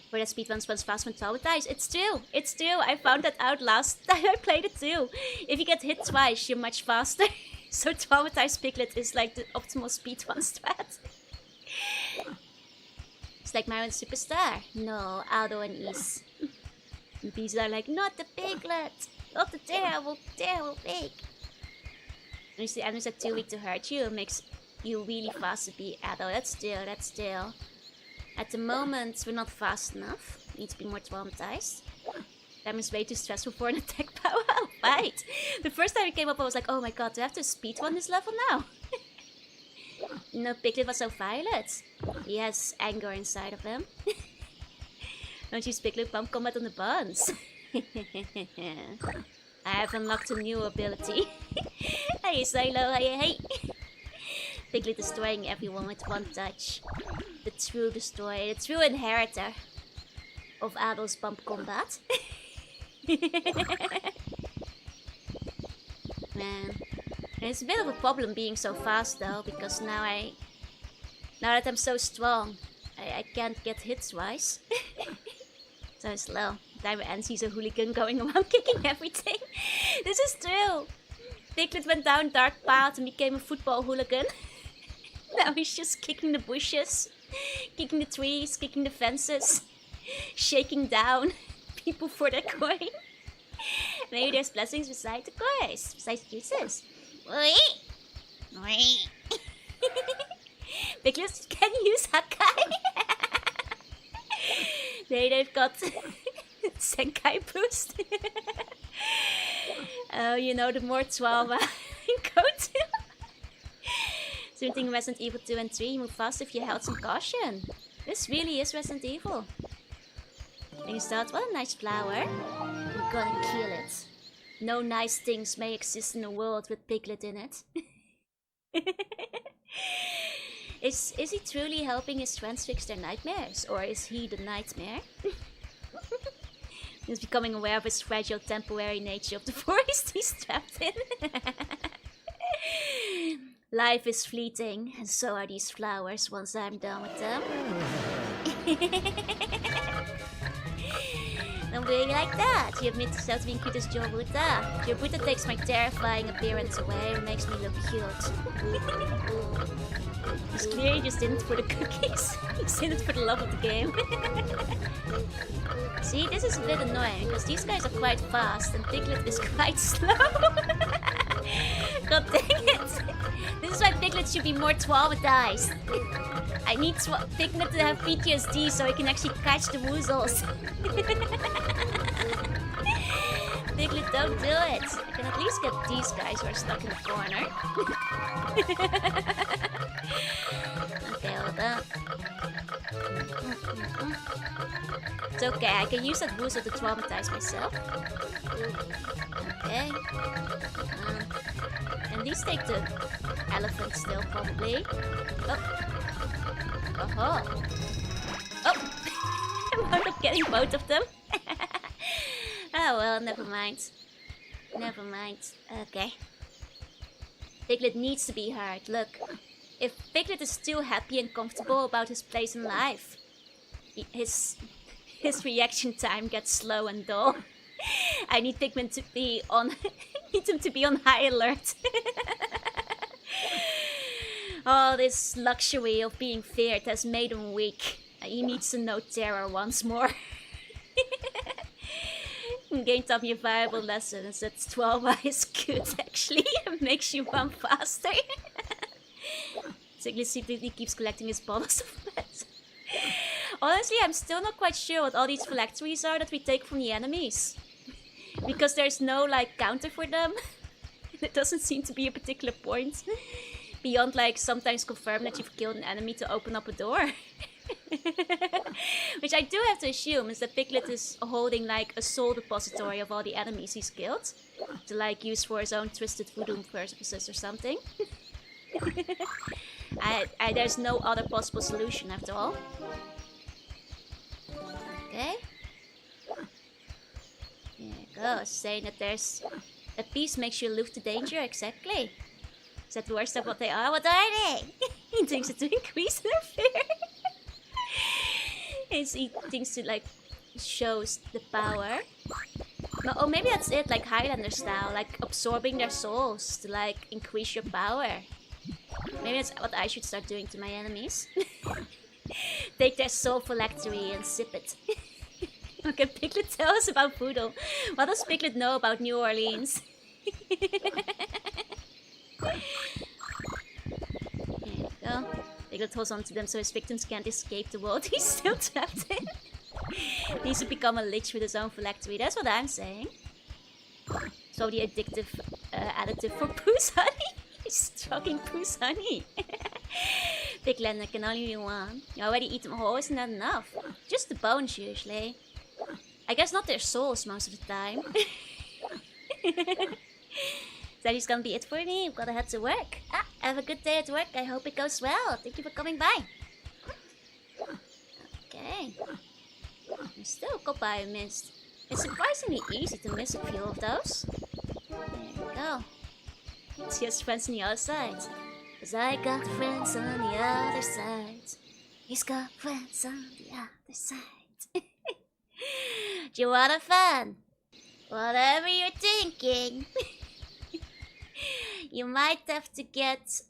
For that speed runs fast when traumatized. It's true! It's true! I found that out last time I played it too. If you get hit twice, you're much faster. So traumatized Piglet is like the optimal speed run strat. It's like Mario Superstar. No, Aldo and Ease. And these are like, not the Piglet! Not the terrible pig! And the enemies are too weak to hurt you. It makes you really fast to be Aldo. That's still. At the moment, we're not fast enough. We need to be more traumatized. That is way too stressful for an attack power. Right! The first time it came up, I was like, oh my god, do I have to speedrun this level now? No, Piglet was so violent. He has anger inside of him. Don't use Piglet bump combat on the buns. I have unlocked a new ability. Hey Silo, hey. Piglet destroying everyone with one touch. The true destroyer, the true inheritor of Adel's bump combat. Man, it's a bit of a problem being so fast though, because now that I'm so strong, I can't get hit twice. So slow. Timer ends, he's a hooligan going around kicking everything. This is true. Piglet went down dark path and became a football hooligan. Now he's just kicking the bushes, kicking the trees, kicking the fences, shaking down people for their coin. Maybe there's blessings beside the coins, besides juices. Piglet can use Hakai. They've got Senkai boost. Oh, you know, the more trauma you go to. Same thing Resident Evil 2 and 3, move fast if you held some caution. This really is Resident Evil. And you start, what a nice flower. I'm gonna kill it. No nice things may exist in a world with Piglet in it. Is he truly helping his friends fix their nightmares? Or is he the nightmare? He's becoming aware of his fragile temporary nature of the forest he's trapped in. Life is fleeting, and so are these flowers once I'm done with them. Don't really like that. You admit yourself to being cute as Jorunna. Jorunna takes my terrifying appearance away and makes me look cute. He's clearly just in it for the cookies. He's in it for the love of the game. See, this is a bit annoying because these guys are quite fast and Piglet is quite slow. God dang it! This is why Piglet should be more traumatized. I need Piglet to have PTSD so he can actually catch the woozles. Piglet, don't do it. I can at least get these guys who are stuck in the corner. Okay, hold on. It's okay, I can use that woozle to traumatize myself. Okay. And these take the elephant still, probably. Oh. Oh. Oh! I wound up getting both of them. Oh well, never mind. Never mind. Okay. Piglet needs to be heard. Look, if Piglet is too happy and comfortable about his place in life, his reaction time gets slow and dull. I need Piglet to be on. Need him to be on high alert. All this luxury of being feared has made him weak. He needs to know terror once more. Game taught me a valuable lesson is that 12 is good actually. It makes you run faster. Piglet secretly keeps collecting his bottles of meds. Honestly, I'm still not quite sure what all these phylacteries are that we take from the enemies. Because there's no like counter for them. It doesn't seem to be a particular point. Beyond like sometimes confirm that you've killed an enemy to open up a door. Which I do have to assume is that Piglet is holding like a soul depository of all the enemies he's killed. To like use for his own twisted voodoo purposes or something. There's no other possible solution after all. Okay. There you go, saying that there's a piece makes you aloof to danger, exactly. Is that the worst of what they are? What are they? He thinks it to increase their fear. He thinks to like shows the power. Oh, maybe that's it, like Highlander style, like absorbing their souls to like increase your power. Maybe that's what I should start doing to my enemies. Take their soul phylactery and sip it. Okay, Piglet, tell us about voodoo. What does Piglet know about New Orleans? There you go. Piglet holds on to them so his victims can't escape the world he's still trapped in. Needs to become a lich with his own phylactery. That's what I'm saying. So the addictive additive for Pooh's honey. He's chugging Pooh's honey. Piglet, there can only be one. You already eat them whole, isn't that enough? Just the bones usually. I guess not their souls most of the time. That is gonna be it for me. I've gotta head to work. Have a good day at work. I hope it goes well. Thank you for coming by. Okay. I still got by a mist. It's surprisingly easy to miss a few of those. There you go. He has friends on the other side. 'Cause I got friends on the other side. He's got friends on the other side. Do you want a fun? Whatever you're thinking. You might have to get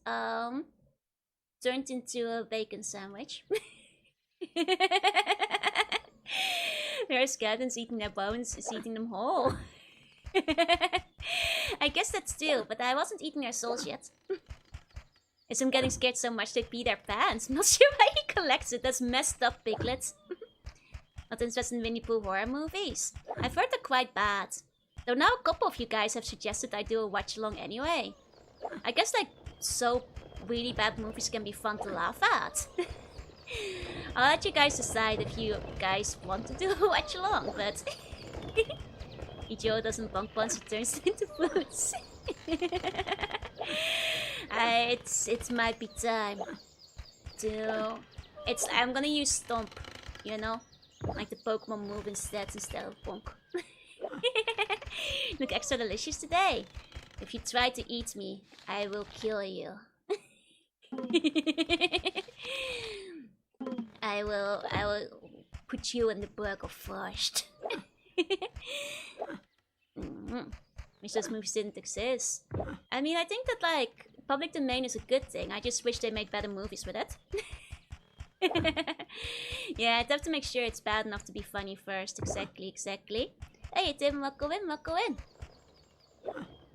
turned into a bacon sandwich. There are skeletons eating their bones, is eating them whole. I guess that's true, but I wasn't eating their souls yet. Is him getting scared so much they pee their pants? I'm not sure why he collects it. That's messed up, Piglet. Not interested in Winnie Pooh horror movies. I've heard they're quite bad. Though now a couple of you guys have suggested I do a watch along anyway. I guess like so really bad movies can be fun to laugh at. I'll let you guys decide if you guys want to do a watch along, but Ichiro doesn't bunk once he turns into boots. It might be time to I'm gonna use Stomp, you know? Like the Pokemon move instead of Bonk. Look extra delicious today. If you try to eat me, I will kill you. I will put you in the burger first. Wish those movies didn't exist. I mean, I think that like public domain is a good thing. I just wish they made better movies with it. Yeah, I'd have to make sure it's bad enough to be funny first. Exactly, exactly. Hey, Tim, welcome in.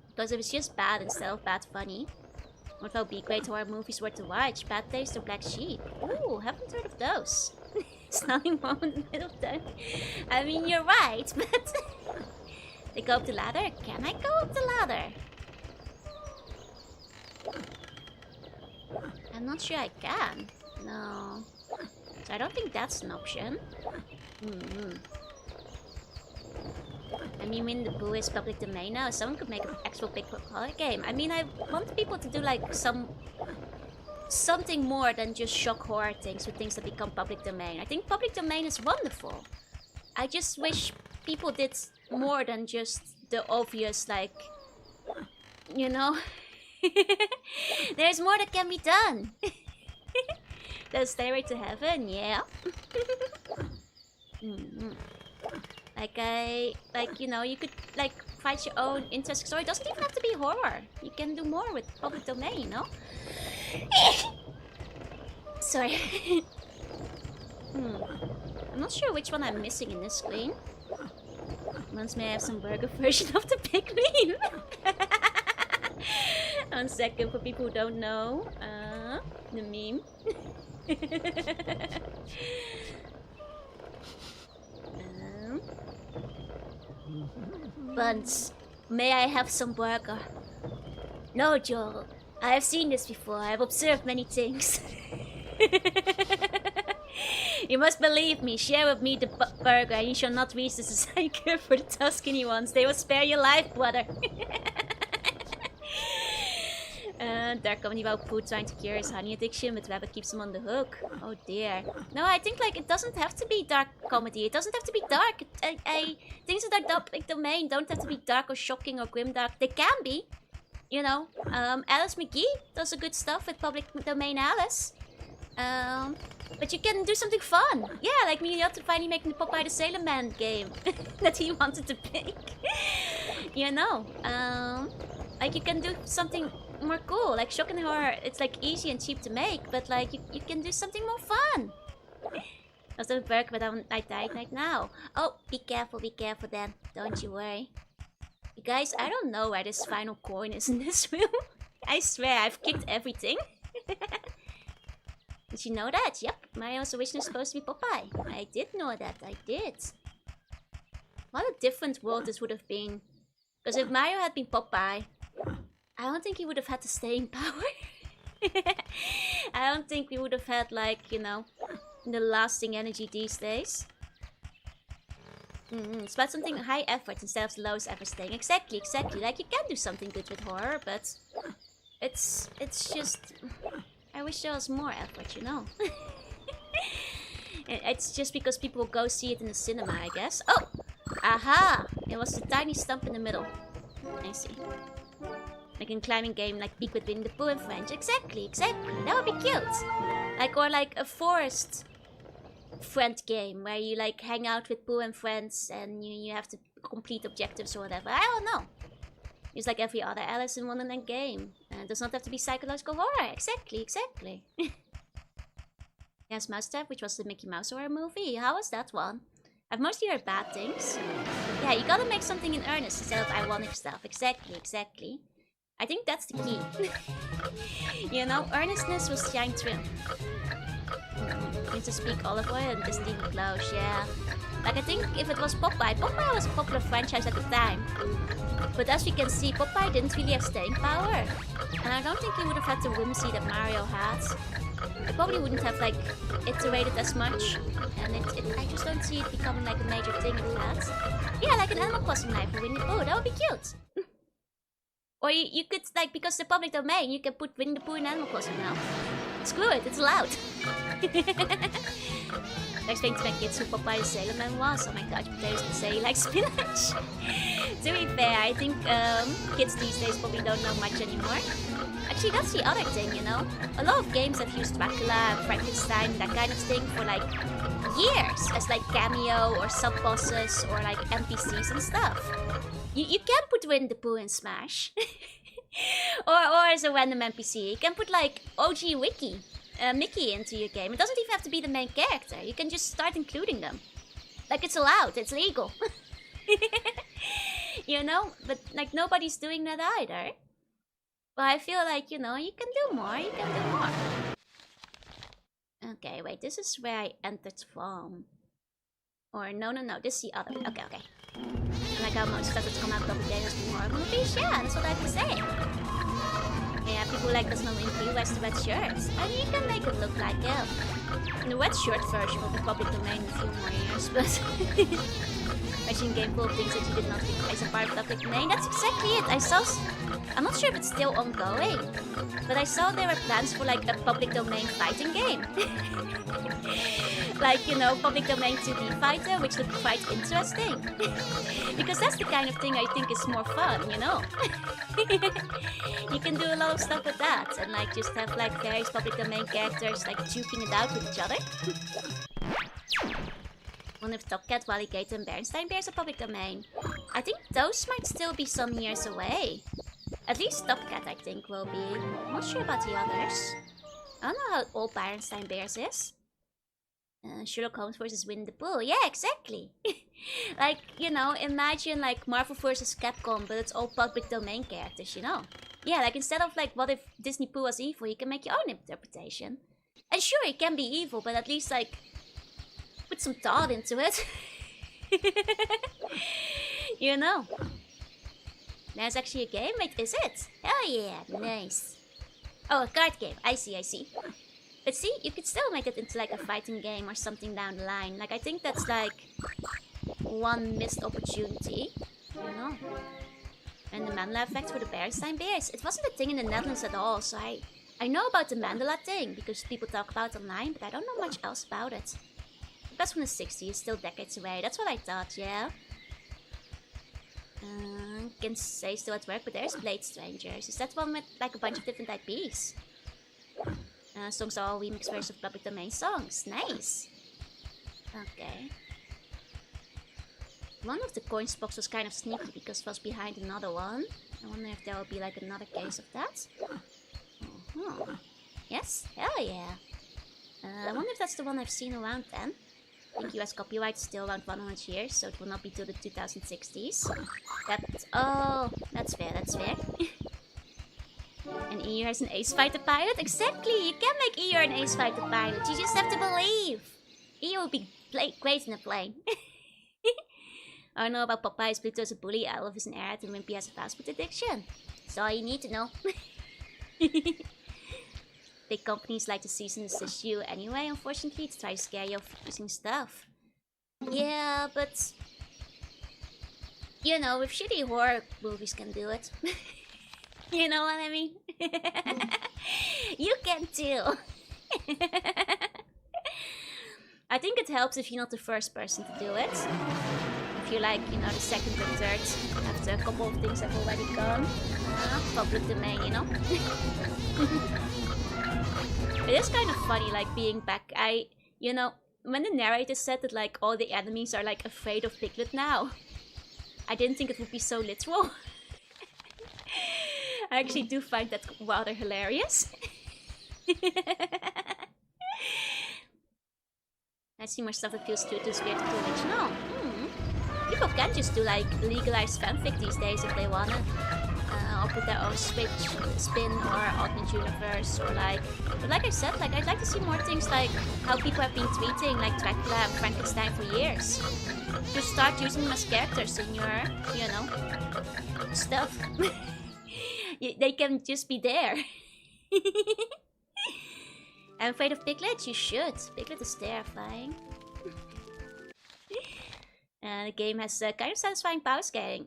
Because if it's just bad instead of bad funny, what would be great horror movies worth to watch? Bad Taste or Black Sheep? Ooh, haven't heard of those. Stunning moment in the middle of them. I mean, you're right, but... They go up the ladder? Can I go up the ladder? I'm not sure I can. No. So I don't think that's an option. I mean, Winnie the Pooh is public domain now. Someone could make an actual big horror game. I mean, I want people to do like something more than just shock horror things with things that become public domain. I think public domain is wonderful. I just wish people did more than just the obvious, like, you know. There's more that can be done. The Stairway to Heaven, yeah. Like, you know, you could, like, find your own interesting story. It doesn't even have to be horror. You can do more with public domain, you know? Sorry. I'm not sure which one I'm missing in this screen. Once may I have some burger version of the Piglet? 1 second for people who don't know. The meme. Buns, may I have some burger? No, Joel. I have seen this before. I have observed many things. You must believe me. Share with me the burger, and you shall not reach the society cure for the Tuscany ones. They will spare your life, brother. Dark comedy about Pooh trying to cure his honey addiction, but Rabbit keeps him on the hook. Oh dear. No, I think like it doesn't have to be dark comedy. It doesn't have to be dark. Things that are public domain don't have to be dark or shocking or grimdark. They can be. You know, Alice McGee does a good stuff with public domain Alice. But you can do something fun. Yeah, like me to finally making the Popeye the Sailor Man game that he wanted to make. You know, like you can do something more cool. Like shock and horror, it's like easy and cheap to make, but like you can do something more fun. Doesn't work, but I died right now. Oh, be careful then. Don't you worry. You guys, I don't know where this final coin is in this room. I swear, I've kicked everything. Did you know that? Yep, Mario's originally supposed to be Popeye. I did know that, I did. What a different world this would have been. Because if Mario had been Popeye, I don't think he would have had the staying power. I don't think we would have had, like, you know, the lasting energy these days. It's about something high effort instead of the lowest effort staying. Exactly. Like, you can do something good with horror, but it's just... I wish there was more effort, you know. It's just because people go see it in the cinema, I guess. Oh! Aha! It was the tiny stump in the middle. I see. Like a climbing game like Piglet Winnie the Pooh and Friends. Exactly. That would be cute. Like, or like a forest friend game where you like hang out with Pooh and friends and you have to complete objectives or whatever. I don't know. It's like every other Alice in Wonderland game. And it does not have to be psychological horror. Exactly. Yes, Mousetrap, which was the Mickey Mouse horror movie. How was that one? I've mostly heard bad things. Yeah, you gotta make something in earnest instead of ironic stuff. Exactly. I think that's the key. You know, earnestness was shine through. Need to speak olive oil and Disney clothes, yeah. Like, I think if it was Popeye was a popular franchise at the time. But as we can see, Popeye didn't really have staying power. And I don't think he would have had the whimsy that Mario had. It probably wouldn't have, like, iterated as much. And I just don't see it becoming, like, a major thing it had. Yeah, like an Animal Crossing life for Winnie the Pooh. That would be cute. Or you could, like, because the public domain, you can put Winnie the Pooh in Animal Crossing now. Screw it, it's allowed. I explained to my kids who Popeye the Sailor Man was. Oh my god, potatoes can say like spinach. To be fair, I think kids these days probably don't know much anymore. Actually, that's the other thing, you know. A lot of games have used Dracula and Frankenstein, that kind of thing, for like years as like cameo or sub-bosses or like NPCs and stuff. You can put Winnie the Pooh in Smash. or as a random NPC. You can put like OG Mickey into your game. It doesn't even have to be the main character. You can just start including them. Like, it's allowed, it's legal. You know? But like, nobody's doing that either. But I feel like, you know, you can do more, Okay, wait, this is where I entered from. Or no, this is the other. Okay. And like how most of it come out double days before movies, yeah, that's what I've been saying. Yeah, people like this moment in wears the red shirts. I mean, you can make it look like the red shirt version of the public domain in a few more years, but imagine a game full of things that you did not realize are part of public domain. That's exactly it. I'm not sure if it's still ongoing, but I saw there were plans for like a public domain fighting game. Like, you know, public domain 2D fighter, which looked quite interesting. Because that's the kind of thing I think is more fun, you know? You can do a lot of stuff with that, and like just have like various public domain characters like duking it out with each other. Wonder if Topcat, Wallygator, and Berenstain Bears are public domain. I think those might still be some years away. At least Topcat, I think, will be. I'm not sure about the others. I don't know how old Berenstain Bears is. Sherlock Holmes versus Winnie the Pooh. Yeah, exactly. Like, you know, imagine like Marvel versus Capcom, but it's all public domain characters, you know? Yeah, like instead of like, what if Disney Pooh was evil, you can make your own interpretation. And sure, it can be evil, but at least like, put some thought into it. You know? There's actually a game? Wait, is it? Oh yeah, nice. Oh, a card game. I see. But see, you could still make it into like a fighting game or something down the line. Like, I think that's like one missed opportunity, you know? And the Mandela effect for the Berenstain Bears. It wasn't a thing in the Netherlands at all, so I know about the Mandela thing because people talk about it online, but I don't know much else about it. That's from the 60s, it's still decades away. That's what I thought, yeah. Can say still at work, but there's Blade Strangers. Is that one with like a bunch of different IPs? Songs are all remix versions of public domain songs. Nice. Okay. One of the coins box was kind of sneaky because it was behind another one. I wonder if there will be like another case of that. Yes? Hell yeah. I wonder if that's the one I've seen around then. I think US copyright is still around 100 years, so it will not be till the 2060s. That's fair. And EU has an Ace Fighter pilot? Exactly! You can make EU an Ace Fighter pilot, you just have to believe! EU will be great in a plane. I know about Popeye's Pluto's a bully, Elf is an heir, and Wimpy has a fast food addiction. That's all you need to know. Big companies like to season assist you anyway, unfortunately, to try to scare you off using stuff. Yeah, but... you know, with shitty horror movies can do it. You know what I mean? You can too. I think it helps if you're not the first person to do it. If you're like, you know, the second or third, after a couple of things have already gone. Public domain, you know? It is kind of funny, like, being back. You know, when the narrator said that, like, all the enemies are, like, afraid of Piglet now, I didn't think it would be so literal. I actually do find that rather hilarious. I see more stuff that feels too scared to do original. People can just do, like, legalized fanfic these days if they wanna. Or put their own switch, spin, or alternate universe, or like... But like I said, like, I'd like to see more things like how people have been tweeting, like Dracula and Frankenstein for years. Just start using them as characters in your, you know, stuff. They can just be there. I'm afraid of Piglet? You should. Piglet is terrifying. The game has kind of satisfying power scaling.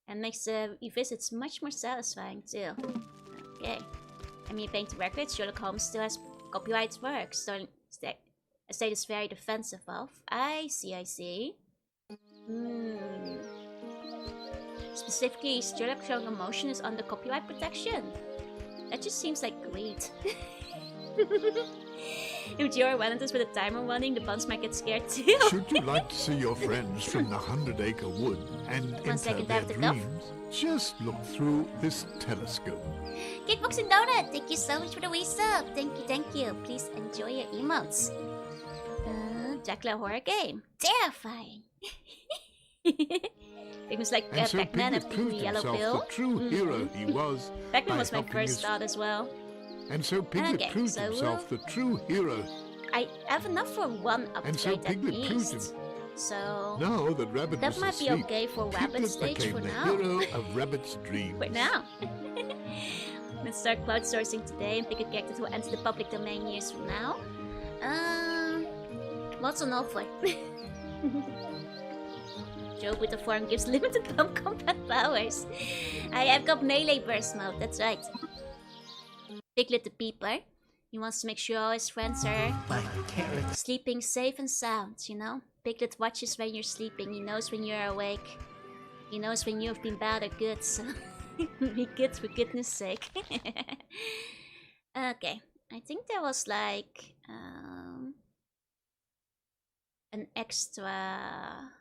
And makes the revisits much more satisfying too. Okay. I mean, paying to records, Sherlock Holmes still has copyright works. So a state is very defensive of. I see. Specifically, Sherlock showing emotion is under copyright protection. That just seems like greed. If Giora went with a timer running, the buns might get scared too. Should you like to see your friends from the 100-acre wood and enter their dreams, just look through this telescope. Kickbox and Donut, thank you so much for the wee sub. Thank you. Please enjoy your emotes. Dracula horror game. Terrifying. It was like Pac-Man and the yellow pill. The true hero he was. Pac-Man was my first thought as well. And so Piglet proved himself the true hero. I have enough for one upgrade and so Piglet at least. So now that Rabbit that was might asleep, be okay for Rabbit's stage for now. Hero of Rabbit's dreams. For now. Let's start crowdsourcing today and pick a character to enter the public domain years from now. What's on offer? Joke with the form gives limited bomb combat powers. I have got melee burst mode, that's right. Piglet the Peeper. He wants to make sure all his friends are sleeping safe and sound, you know? Piglet watches when you're sleeping, he knows when you're awake. He knows when you've been bad or good, so be good for goodness sake. Okay, I think there was like an extra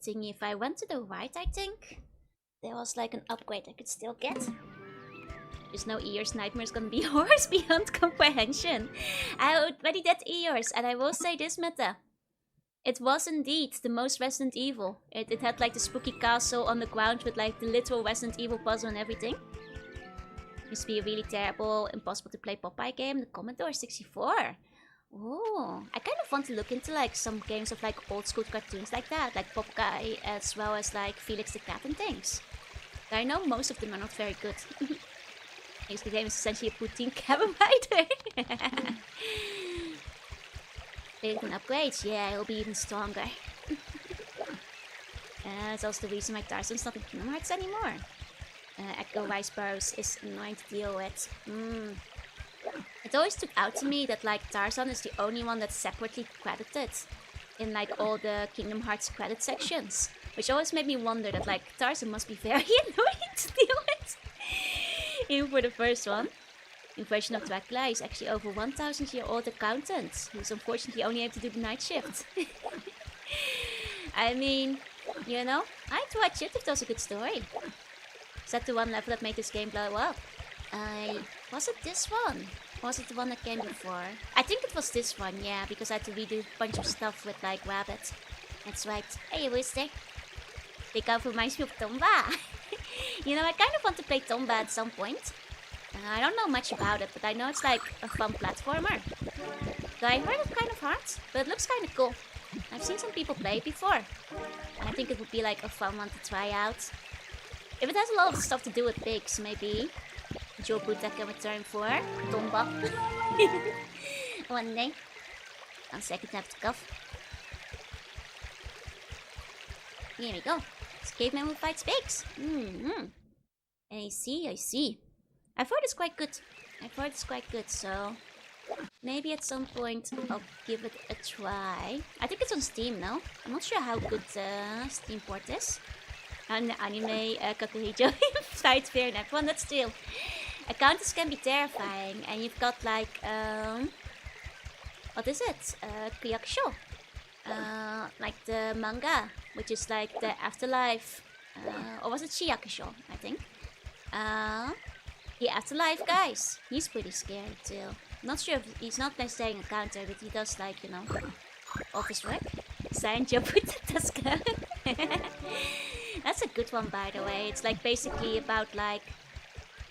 thingy. If I went to the right, I think there was like an upgrade I could still get. There's no Eeyore's nightmare's gonna be horrors beyond comprehension. I already did Eeyore's, and I will say this, Meta. It was indeed the most Resident Evil. It had like the spooky castle on the ground with like the literal Resident Evil puzzle and everything. Used to be a really terrible, impossible to play Popeye game, the Commodore 64. Oh, I kind of want to look into like some games of like old school cartoons like that, like Popeye, as well as like Felix the Cat and things. I know most of them are not very good. Because the game is essentially a poutine cabin rider. It can upgrade, yeah, it'll be even stronger. That's also the reason why Tarzan's not in Kingdom Hearts anymore. Echo Rice Burrows is annoying to deal with. It always stood out to me that like Tarzan is the only one that's separately credited in like all the Kingdom Hearts credit sections. Which always made me wonder that like Tarzan must be very annoying to deal with. Even for the first one. In version of Dracula, he's actually over 1,000-year-old accountant, who's unfortunately only able to do the night shift. I mean, you know, I'd watch it if it was a good story. Is that the one level that made this game blow up? Was it this one? Or was it the one that came before? I think it was this one, yeah, because I had to redo a bunch of stuff with like Rabbit. That's right. Hey, Rooster. Takeout reminds me of Tomba. You know, I kind of want to play Tomba at some point. I don't know much about it, but I know it's like a fun platformer. I heard it's kind of hard, but it looks kind of cool. I've seen some people play it before. I think it would be like a fun one to try out. If it has a lot of stuff to do with pigs, maybe Joe Buddha can return for Tomba. One day. 1 second, I have to cough. Here we go. It's caveman who fights pigs. I see. I've heard it's quite good. So maybe at some point I'll give it a try. I think it's on Steam now. I'm not sure how good Steam port is. And the anime Kakuhijo fight fair that one, that's still. Accountants can be terrifying, and you've got like what is it? Kyakusho. Like the manga, which is like the afterlife, or was it Shiyakusho, I think. The afterlife guys, he's pretty scary too. Not sure if he's not necessarily a counter, but he does like, you know, office work. Sign job with the Tuska. That's a good one, by the way. It's like basically about like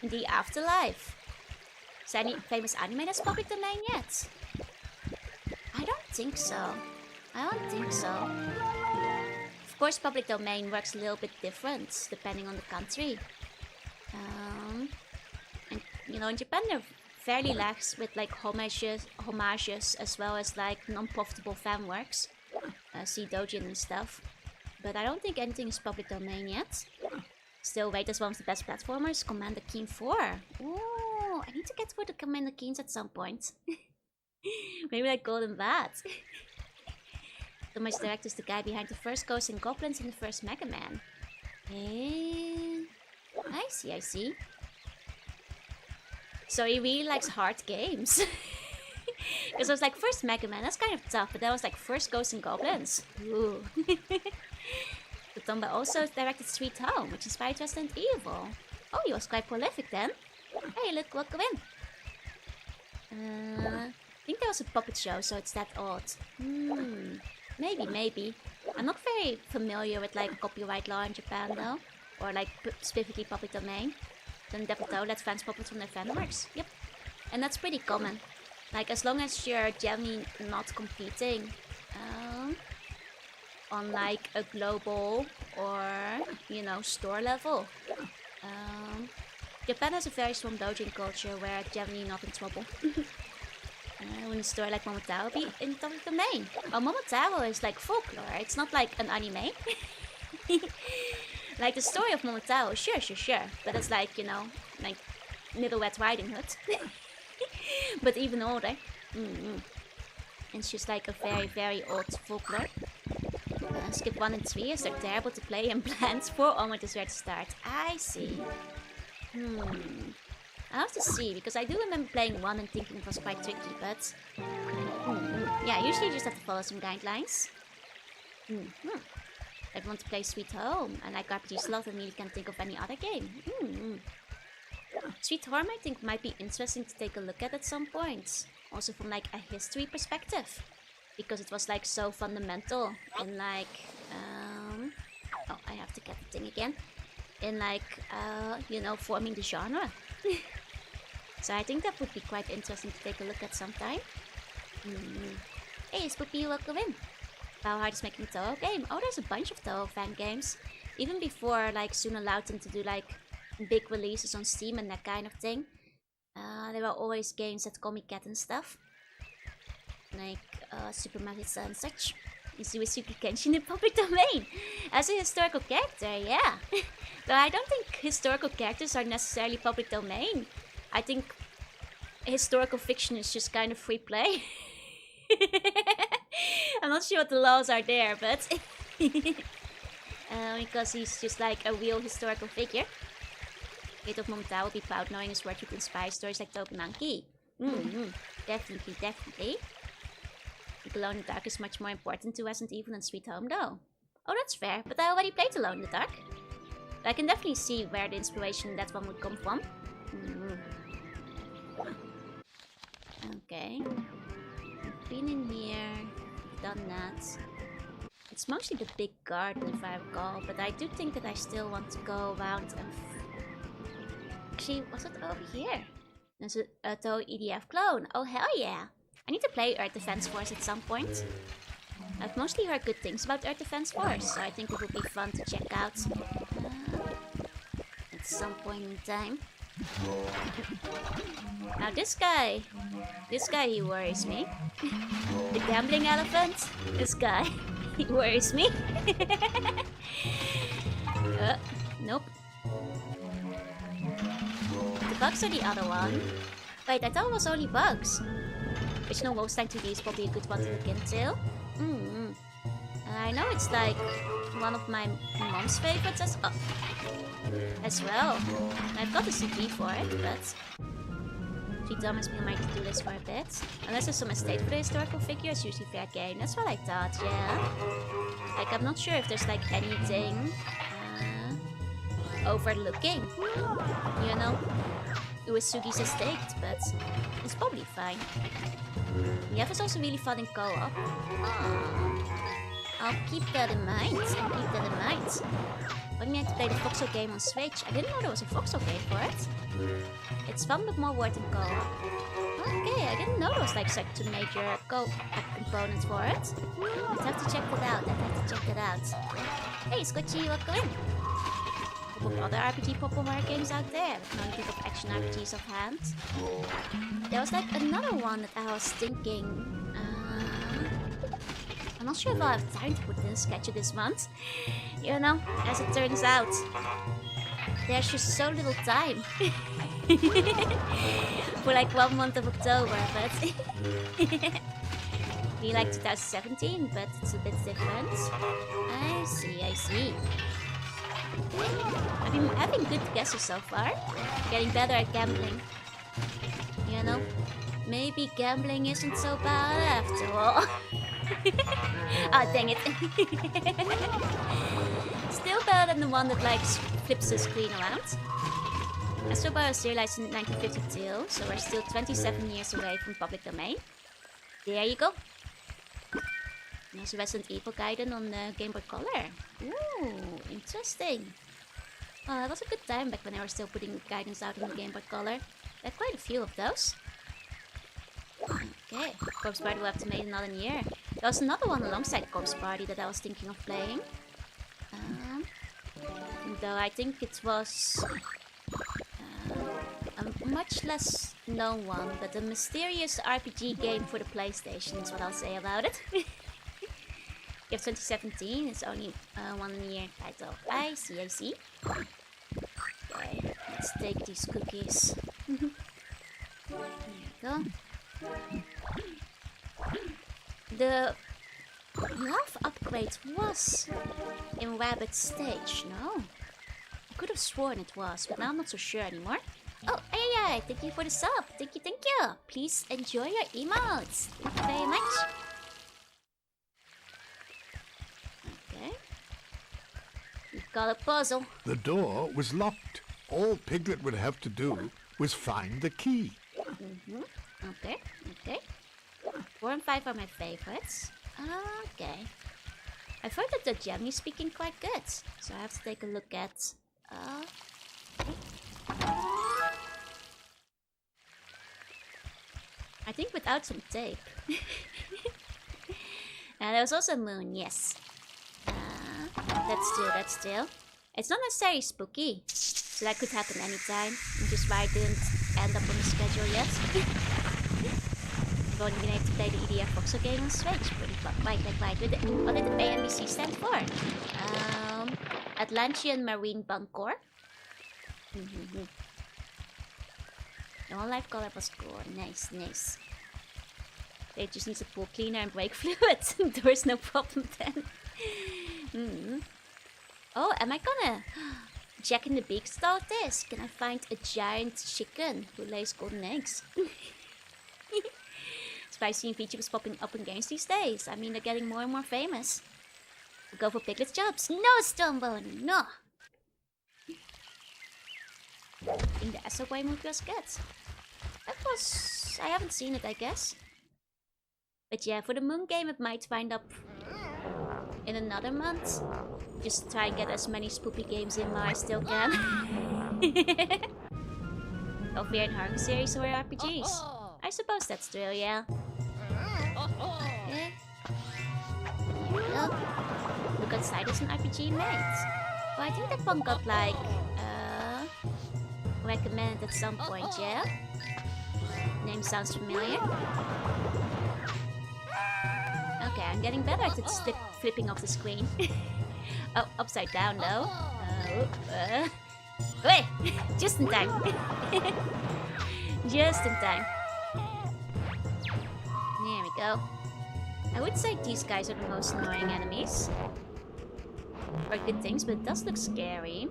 the afterlife. Is there any famous anime that's public domain yet? I don't think so. Of course, public domain works a little bit different depending on the country. And you know, in Japan they're fairly lax with like homages as well as like non-profitable fan works. See Dojin and stuff. But I don't think anything is public domain yet. Still, Wait as one of the best platformers. Commander Keen 4. Ooh, I need to get through the Commander Keens at some point. Maybe like Golden Bat. Thomas Direct is the guy behind the first Ghosts and Goblins and the first Mega Man. I see. So he really likes hard games. Because I was like, first Mega Man, that's kind of tough, but that was like first Ghosts and Goblins. Ooh. The Tomba also directed Sweet Home, which inspired Resident Evil. Oh, he was quite prolific then. Hey, look, welcome in. I think there was a puppet show, so it's that odd. Maybe. I'm not very familiar with like copyright law in Japan though. Or like specifically public domain. Then Devito lets fans puppets from their fan works. Yep. And that's pretty common. Like as long as you're generally not competing on like a global or, you know, store level. Japan has a very strong doujin culture where generally not in trouble. When a store like Momotaro be in public domain. Oh, Momotaro is like folklore, it's not like an anime. Like the story of Momotaro, sure. But it's like, you know, like Little Red Riding Hood. But even older. It's just like a very old folklore. Skip 1 and 3 as they're terrible to play and plans 4 onward is where to start. I see. I have to see, because I do remember playing 1 and thinking it was quite tricky, but... yeah, usually you just have to follow some guidelines. I want to play Sweet Home, and like RPGs a lot and really can't think of any other game. Sweet Home I think might be interesting to take a look at some point. Also from like a history perspective. Because it was like so fundamental in like... oh, I have to get the thing again. In like, you know, forming the genre. So I think that would be quite interesting to take a look at sometime. Hey, Spoopy, welcome in. How hard is making a Toho game? Oh, there's a bunch of Toho fan games. Even before like Soon allowed them to do like big releases on Steam and that kind of thing. There were always games at Comic Cat and stuff. Like Super Mario and such. Suzuki Kenshin in public domain. As a historical character, yeah. Though I don't think historical characters are necessarily public domain. I think historical fiction is just kind of free play. I'm not sure what the laws are there, but... because he's just like a real historical figure. Kate of Momotaro will be proud knowing his work would inspire stories like Togenanki. Definitely. Alone in the Dark is much more important to Resident Evil than Sweet Home though. Oh, that's fair, but I already played Alone in the Dark. But I can definitely see where the inspiration in that one would come from. Okay. I've been in here, done that. It's mostly the big garden if I recall, but I do think that I still want to go around and... Actually, was it over here? There's a Toho EDF clone. Oh, hell yeah! I need to play Earth Defense Force at some point. I've mostly heard good things about Earth Defense Force, so I think it would be fun to check out at some point in time. Now this guy, he worries me. The gambling elephant, this guy, he worries me. Nope. The bugs are the other one. Wait, I thought it was only bugs. Original Wolfenstein 2D is probably a good one to look into. I know it's like one of my mom's favorites as well. I've got a CD for it, but she has been on my to-do list for a bit. Unless there's some estate for the historical figure, it's usually fair game. That's what I thought, yeah. Like, I'm not sure if there's like anything overlooking, you know, Uesugi's estate, but it's probably fine. Yev is also really fun in co-op. I'll keep that in mind. When we had to play the Foxhole game on Switch, I didn't know there was a Foxhole game for it. It's fun but more worth in co-op. Okay, I didn't know there was like such a major co-op component for it. I'd have to check that out. Hey, Scotchy, welcome in. A couple of other RPG pop horror games out there. I can only think of action RPGs offhand. There was like another one that I was thinking. I'm not sure if I'll have time to put in a schedule this month. You know, as it turns out, there's just so little time. For like 1 month of October, but... Be like 2017, but it's a bit different. I see. I've been having good guesses so far. Getting better at gambling. You know, maybe gambling isn't so bad after all. Oh, dang it. Still better than the one that like flips the screen around. Astrobar was realized in 1952, so we're still 27 years away from public domain. There you go. There's Resident Evil Gaiden on the Game Boy Color. Ooh, interesting. Oh, that was a good time back when I was still putting Gaidens out on the Game Boy Color. There are quite a few of those. Okay, Corpse Party will have to make another year. There was another one alongside Corpse Party that I was thinking of playing. Though I think it was a much less known one, but a mysterious RPG game for the PlayStation is what I'll say about it. Give 2017, it's only 1 year title. I see. Okay, let's take these cookies. There we go. The love upgrade was in Rabbit's stage, no? I could have sworn it was, but now I'm not so sure anymore. Oh, hey, thank you for the sub. Thank you. Please enjoy your emotes. Thank you very much. Okay. We've got a puzzle. The door was locked. All Piglet would have to do was find the key. Okay. 4 and 5 are my favorites. Okay. I've heard that the gem is speaking quite good, so I have to take a look at... I think without some tape. There was also Moon, yes. That's still. It's not necessarily spooky, so that could happen anytime, which is why I didn't end up on the schedule yet. I've only been able to play the EDF Voxel game on Switch. Pretty fun. Right. What did the AMBC stand for? Atlantean Marine Buncor. The one life color was cool. Nice. They just needs a pool cleaner and brake fluid. There's no problem then. Oh, am I gonna Jack in the Beanstalk this? Can I find a giant chicken who lays golden eggs? It's why seeing VTubers popping up in games these days. I mean, they're getting more and more famous. We'll go for Piglet's jobs. No, Stonebone, no! I think the SOY movie was good. That was... I haven't seen it, I guess. But yeah, for the Moon game, it might wind up in another month. Just try and get as many spoopy games in while I still can. Fear and Horror series or RPGs. I suppose that's true, yeah. Okay. Here we go. Look outside, it's an RPG mate. Oh, I think that one got like recommended at some point, yeah? Name sounds familiar. Okay, I'm getting better at flipping off the screen. Oh, upside down though. Wait! Just in time. Just in time. There we go. I would say these guys are the most annoying enemies. For good things, but it does look scary.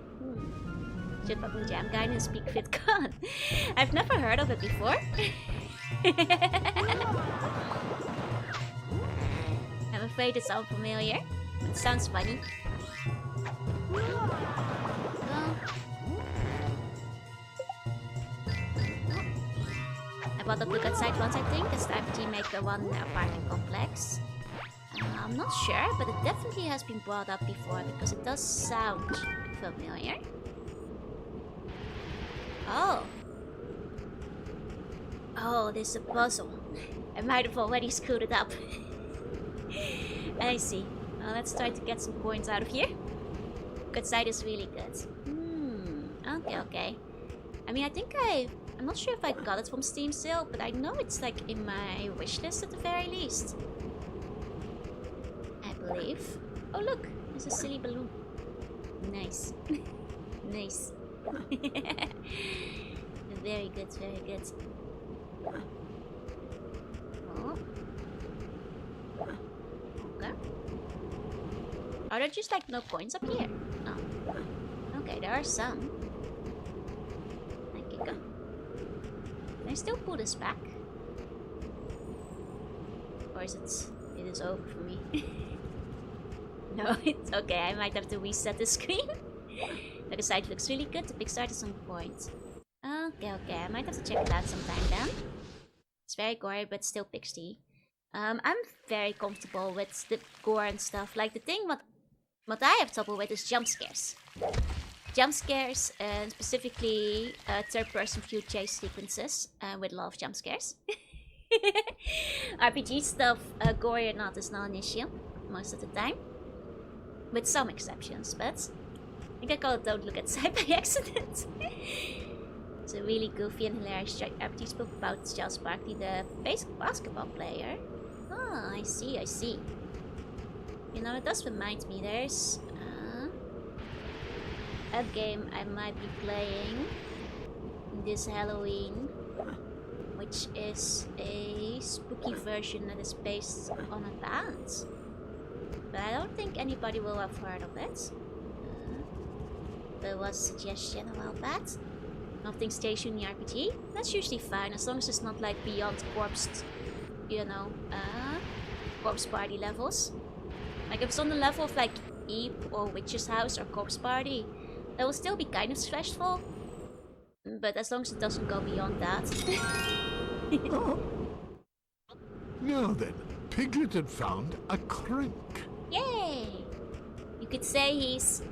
Should fucking jam guy and speak fit con. I've never heard of it before. I'm afraid it's unfamiliar. It sounds funny. I bought the book outside once, I think. That's the RPG Maker 1 apartment complex. I'm not sure, but it definitely has been brought up before because it does sound familiar. Oh, there's a puzzle. I might have already screwed it up. I see. Let's try to get some points out of here. Good side is really good. Okay. I mean, I'm not sure if I got it from Steam still, but I know it's like in my wishlist at the very least. I believe. Oh look, there's a silly balloon. Nice. Nice. Very good, very good. Oh. Okay. Are there just like no points up here? No. Okay, there are some. Thank you. Can I still pull this back? Or is it... It is over for me. No, it's okay. I might have to reset the screen. The side looks really good. The Pixart is on point. Okay, okay. I might have to check it out sometime then. It's very gory, but still pixie. I'm very comfortable with the gore and stuff. Like, the thing what I have trouble with is jump scares. Jump scares, and specifically third-person view chase sequences with a lot of jump scares. RPG stuff, gory or not, is not an issue most of the time. With some exceptions, but I think I call it Don't Look at Sight by accident. It's a really goofy and hilarious RPG spoke about Charles Barkley, the basketball player. Oh, I see, I see. You know, it does remind me, there's a game I might be playing this Halloween, which is a spooky version that is based on a band. But I don't think anybody will have heard of it. There was a suggestion a while back. Nothing station RPG. That's usually fine, as long as it's not like beyond corpse, you know, corpse party levels. Like if it's on the level of like Eep or Witch's House or Corpse Party, that will still be kind of stressful. But as long as it doesn't go beyond that. Oh. Now then, Piglet had found a crank. Yay! You could say he's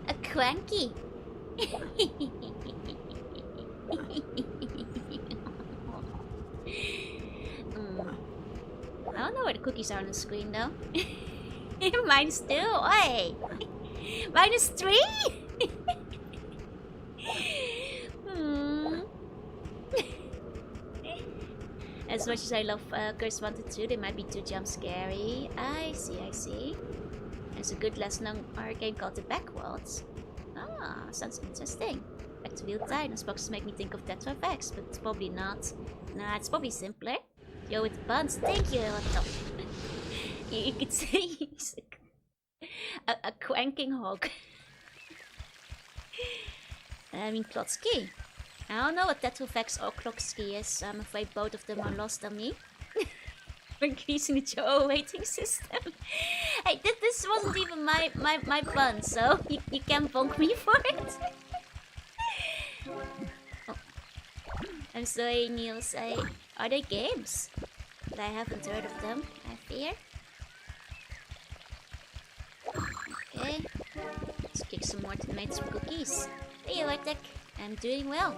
a cranky. I don't know where the cookies are on the screen though. -2, oi! -3? As much as I love Curse 1 to 2, they might be too jump scary. I see, I see. There's a good lesson on our game called The Backwards. Ah, sounds interesting. Back to real time. Those boxes make me think of Death X, but it's probably not. Nah, it's probably simpler. Yo, with buns. Thank you, Otto. You could say he's a cranking hog. I mean, Klotsky. I don't know what Tetrofax or Klotsky is. I'm afraid both of them are lost on me. For increasing the Joe waiting system. Hey, this wasn't even my bun, so you can't bonk me for it. Oh. I'm sorry, Niels. Are they games? But I haven't heard of them, I fear. Okay. Let's kick some more to make some cookies. Hey, Artek. I'm doing well.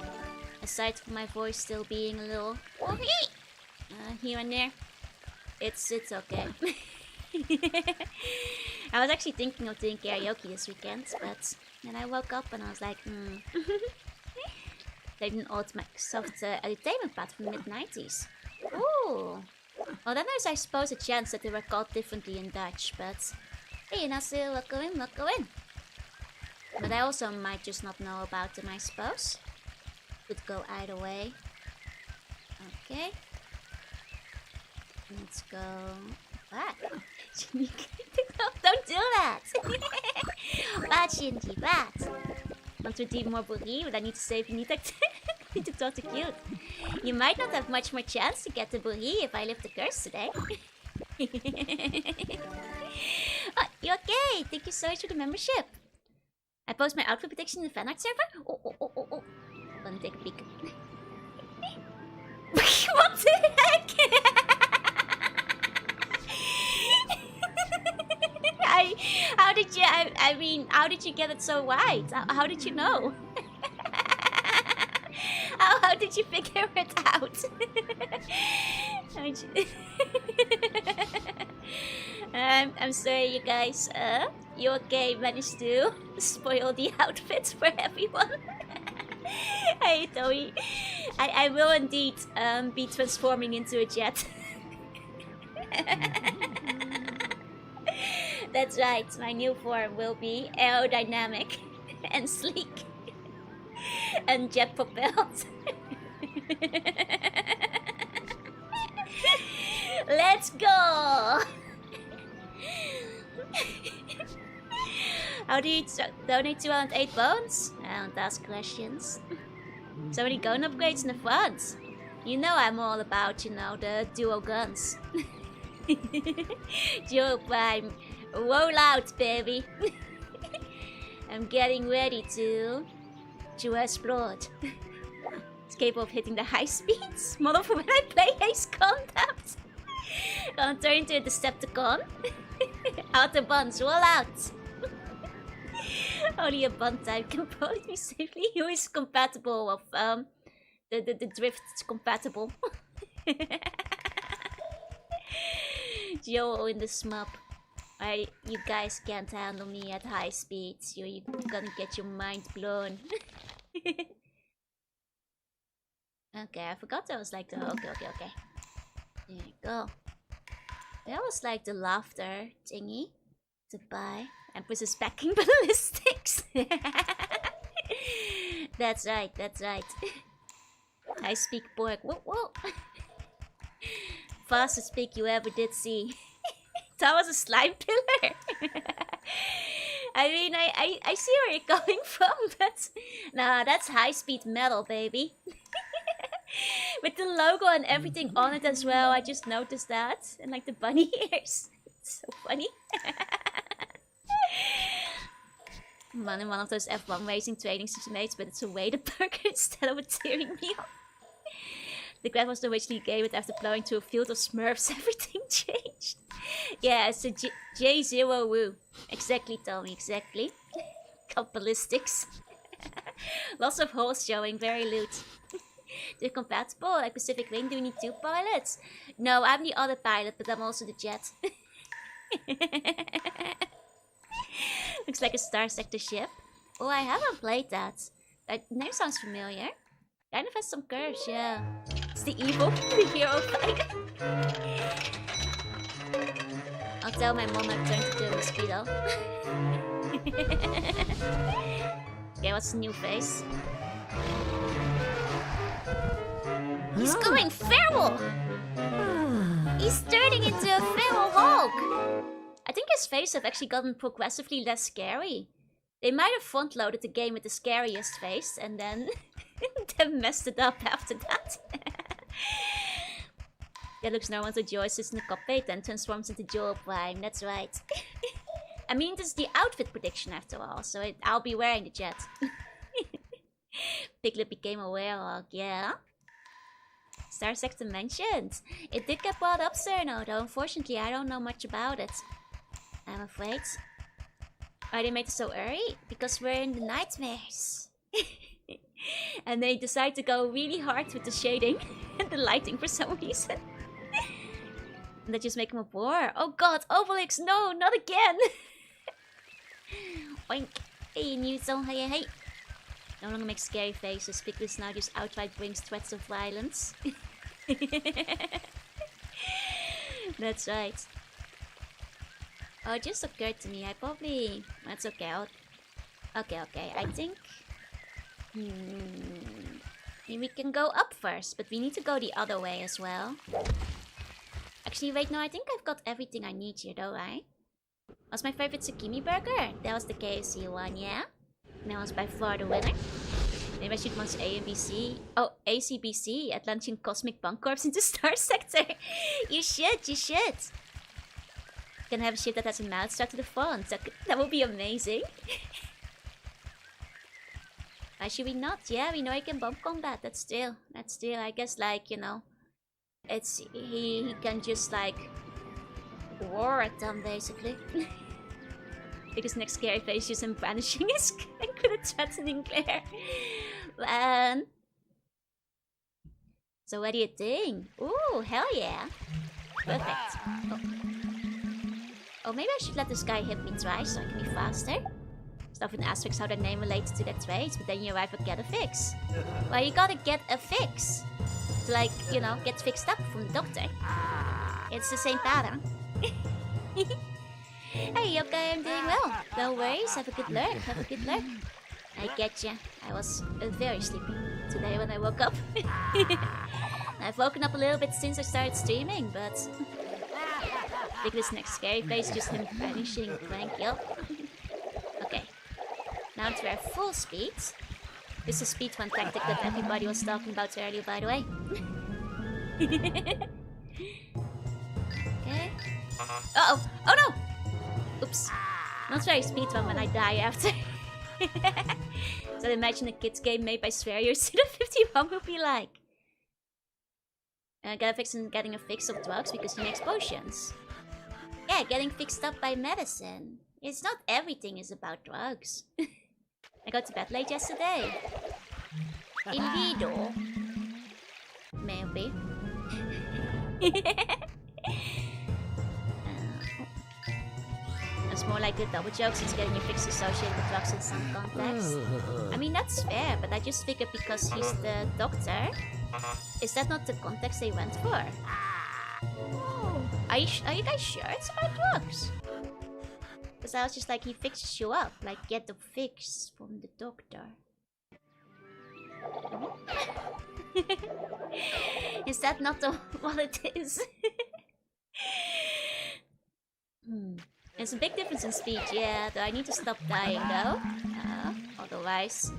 Aside from my voice still being a little here and there. It's okay. I was actually thinking of doing karaoke this weekend, but then I woke up and I was like, They did an old Microsoft entertainment pad from the mid-90s. Ooh. Well, then there's, I suppose, a chance that they were called differently in Dutch, but... Hey, Nasir, welcome in, welcome in. But I also might just not know about them, I suppose. Could go either way. Okay. Let's go back. No, don't do that! Bad, Shinji, bad. Want to redeem more Boogie, but I need to save you. Need to talk to Cute. You might not have much more chance to get the Boogie if I lift the curse today. Oh, you okay? Thank you so much for the membership. I post my outfit prediction in the fanart server? Oh. Let me take a peek. What the heck? How did you get it so wide? How did you know? How did you figure it out? I'm sorry, you guys. You okay? Managed to spoil the outfits for everyone. Hey, Toei. I will indeed be transforming into a jet. That's right, my new form will be aerodynamic and sleek and jet propelled. Let's go! How do you donate 208 bones? I don't ask questions. So many gun upgrades in the front. You know I'm all about, you know, the dual guns. Dual prime. Roll out, baby. I'm getting ready to explode. It's capable of hitting the high speeds. Model for when I play Ace Contact. Gonna turn into a Decepticon. Autobuns, roll out. Only a bun type can probably be safely. Who is compatible with the drift is compatible. Joe in the smub. You guys can't handle me at high speeds. You're gonna get your mind blown. Okay, I forgot that was like the... Okay. There you go. That was like the laughter thingy to buy. Empress is packing ballistics. That's right. I speak pork. Whoa. Fastest pig you ever did see. That was a slime pillar. I mean, I see where you're coming from, but... Nah, that's high-speed metal, baby. With the logo and everything on it as well, I just noticed that. And like the bunny ears. It's so funny. I'm running one of those F1 racing training simulations, but it's a Wader burger instead of a steering wheel. The graph was originally gay, but after blowing to a field of Smurfs, everything changed. Yeah, it's a J0 Woo. Exactly, Tommy, exactly. Got ballistics. Lots of holes showing, very loot. They're compatible, like Pacific Rim. Do we need 2 pilots? No, I'm the other pilot, but I'm also the jet. Looks like a Star Sector ship. Oh, I haven't played that. That name sounds familiar. Kind of has some curves, yeah. It's the evil, the hero fighter. I'll tell my mom I've turned into a mosquito. Okay, what's the new face? He's going feral! He's turning into a feral Hulk! I think his face have actually gotten progressively less scary. They might have front-loaded the game with the scariest face and then messed it up after that. That looks normal to Joy, sits in the cockpit and transforms into Joel Prime, that's right. I mean, this is the outfit prediction after all, so I'll be wearing the jet. Piglet became a werewolf, yeah. Star Sector mentioned. It did get brought up, Cerno, though unfortunately I don't know much about it. I'm afraid. Why they made it so early? Because we're in the nightmares. And they decide to go really hard with the shading and the lighting for some reason. And they just make him a bore. Oh god, Obelix, no, not again! Oink. Hey, new song, hey. No longer makes scary faces. Piglet now just outright brings threats of violence. That's right. Oh, it just occurred to me. I probably... That's okay. Okay. I think... we can go up first, but we need to go the other way as well. Actually, wait, no, I think I've got everything I need here, though, right? Was my favorite zucchini burger? That was the KFC one, yeah? And that was by far the winner. Maybe I should launch ACBC. Oh, ACBC, Atlantean Cosmic Punk Corps into Star Sector. You should. Can have a ship that has a mouth stuck to the front. That would be amazing. Why should we not? Yeah, we know he can bomb combat. That's still, I guess, like, you know, it's he can just like roar at them basically. Because next scary face is him brandishing his gun with a threatening glare. Man. So what do you think? Ooh, hell yeah. Perfect. Oh, maybe I should let this guy hit me twice so I can be faster. Stuff in asterisks how their name relates to their traits, but then you arrive at get a fix. Well, you gotta get a fix. To like, you know, get fixed up from the doctor. It's the same pattern. Hey, okay, I'm doing well. No worries, have a good lurk. I get ya. I was very sleepy today when I woke up. I've woken up a little bit since I started streaming, but... Piglet's next scary face, just him vanishing. Thank you. Okay. Now to our full speed. This is speed one tactic that everybody was talking about earlier, by the way. Okay. Uh-oh! Oh no! Oops. Not very speedrun when I die after. So imagine a kids game made by Swearier Suda 51 would be like. Gotta fix and getting a fix of drugs because he makes potions. Yeah, getting fixed up by medicine. It's not everything is about drugs. I got to bed late yesterday. Illegal. Maybe. It's more like a double joke since getting your fix associated with drugs in some context. I mean, that's fair, but I just figured because he's the doctor, is that not the context they went for? Oh. Are you guys sure it's about drugs? Because I was just like, he fixes you up, like get the fix from the doctor. Is that not what it is? There's a big difference in speed, yeah, though I need to stop dying though. Otherwise,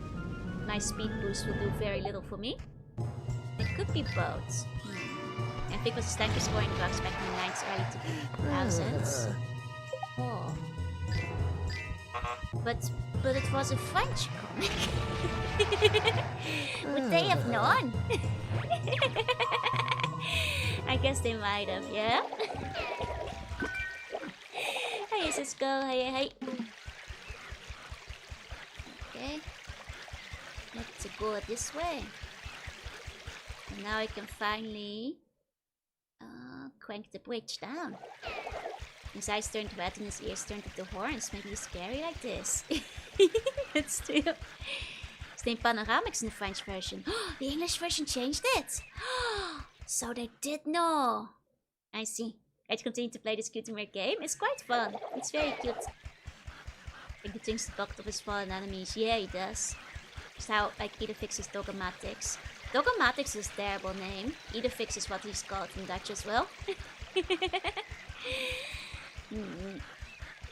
my speed boost will do very little for me. It could be both. I think it was Stanky scoring drugs back in the 90s, early 2000s. Oh. But it was a French comic. Would they have known? I guess they might have, yeah? Hey, let's go. Hey. Okay. Let's go this way. And now I can finally crank the bridge down. His eyes turned red and his ears turned into horns. Maybe he's scary like this. It's true. His name Panoramix in the French version. The English version changed it. So they did know. I see. I'd continue to play this cute and weird game. It's quite fun. It's very cute. I think he thinks the bucket of his fallen enemies. Yeah, he does. Just how, like, Idefix is Dogomatics. Dogomatics is a terrible name. Idefix is what he's called in Dutch as well.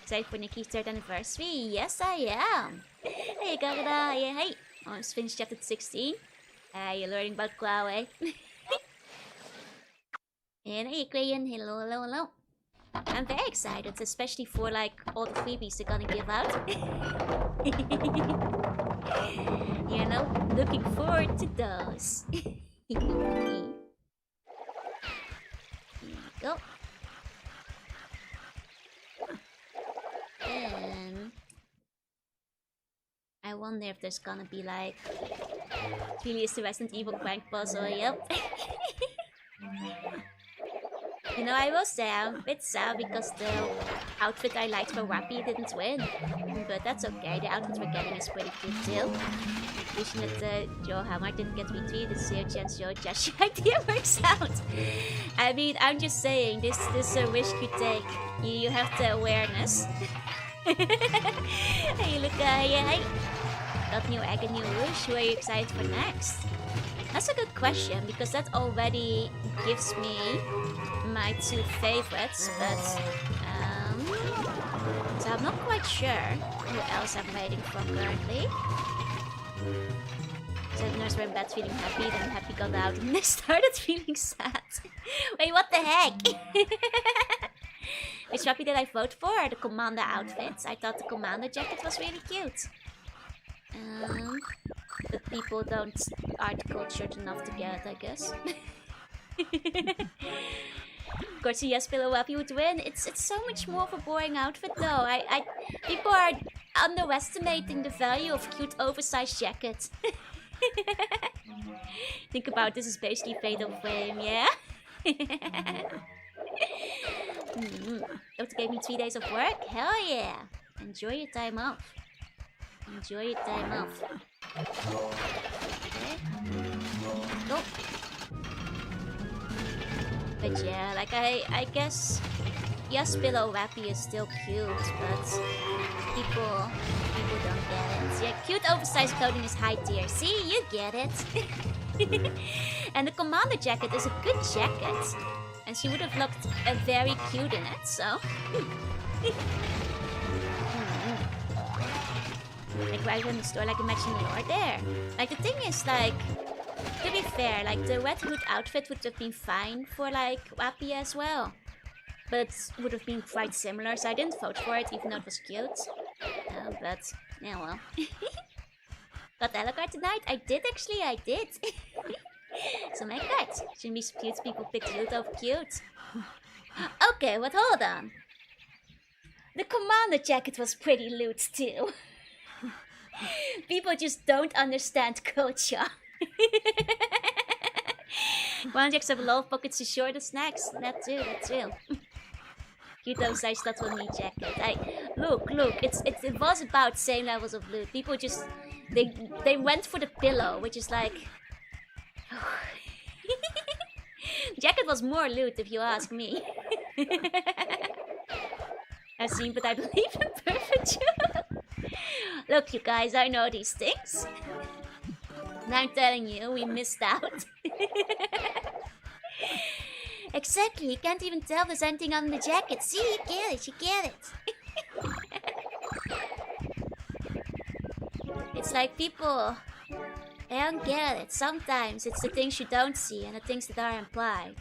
Excited for Nikki's 3rd anniversary? Yes, I am. Hey, Garada. Yeah, hey. Almost finished chapter 16. You're learning about Clow, eh? And hey, Crayon. Hello. I'm very excited, especially for like all the freebies they're gonna give out. You know, looking forward to those. Here we go. And I wonder if there's gonna be like, it really is the Resident Evil crank puzzle, yep. You know, I will say I'm a bit sad because the outfit I liked for Wappy didn't win. But that's okay, the outfit we're getting is pretty cute too. Wishing that Joe Hammer didn't get retweeted, the zero chance Joe Josh idea works out. I mean, I'm just saying, this is a risk you take. You have the awareness. Hey, look, yeah, got new egg and new wish. Who are you excited for next? That's a good question, because that already gives me my 2 favorites, but so I'm not quite sure who else I'm waiting for currently. So the nurse were in bed feeling happy, then happy got out, and they started feeling sad. Wait, what the heck? Which puppy did I vote for? The commander outfits. I thought the commander jacket was really cute. But people aren't cultured enough to get it, I guess. Of course, yes, Pillow Wappy would win. It's so much more of a boring outfit, though. People are underestimating the value of cute oversized jackets. Think about this is basically Fatal Frame, yeah? Doctor gave me 3 days of work? Hell yeah! Enjoy your time off. Enjoy your time off. Okay. Go. But yeah, like I guess yes, Pillow Wappy is still cute, but people don't get it. Yeah, cute oversized clothing is high tier. See, you get it. And the commander jacket is a good jacket. And she would have looked very cute in it, so. Like right in the store, like imagine Lord there. Like the thing is, like, to be fair, like the red hood outfit would have been fine for like Wappy as well. But would have been quite similar, so I didn't vote for it, even though it was cute. But, yeah well. Got Alucard tonight? I did. So my god, shouldn't be cute people pick cute over cute. Okay, but hold on. The commander jacket was pretty loot too. People just don't understand culture. One jacks have a lot of pockets to short the snacks. That too. Cute oversized that will need jacket. Look, it was about same levels of loot. People just they went for the pillow, which is like jacket was more loot if you ask me. I've seen, but I believe in perfect. Look, you guys, I know these things. And I'm telling you, we missed out. Exactly, you can't even tell there's anything on the jacket. See, you get it. It's like people, they don't get it. Sometimes it's the things you don't see and the things that are implied.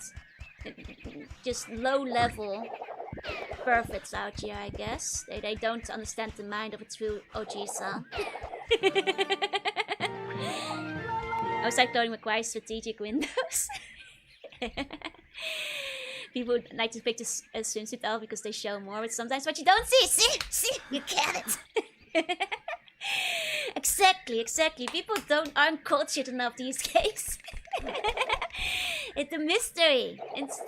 Just low level perfects out here, I guess. They don't understand the mind of a true OG-san. Outside clothing requires strategic windows. People like to pick this swimsuit out because they show more, but sometimes what you don't see, you get it. Exactly. People aren't cultured enough these days. It's a mystery. It's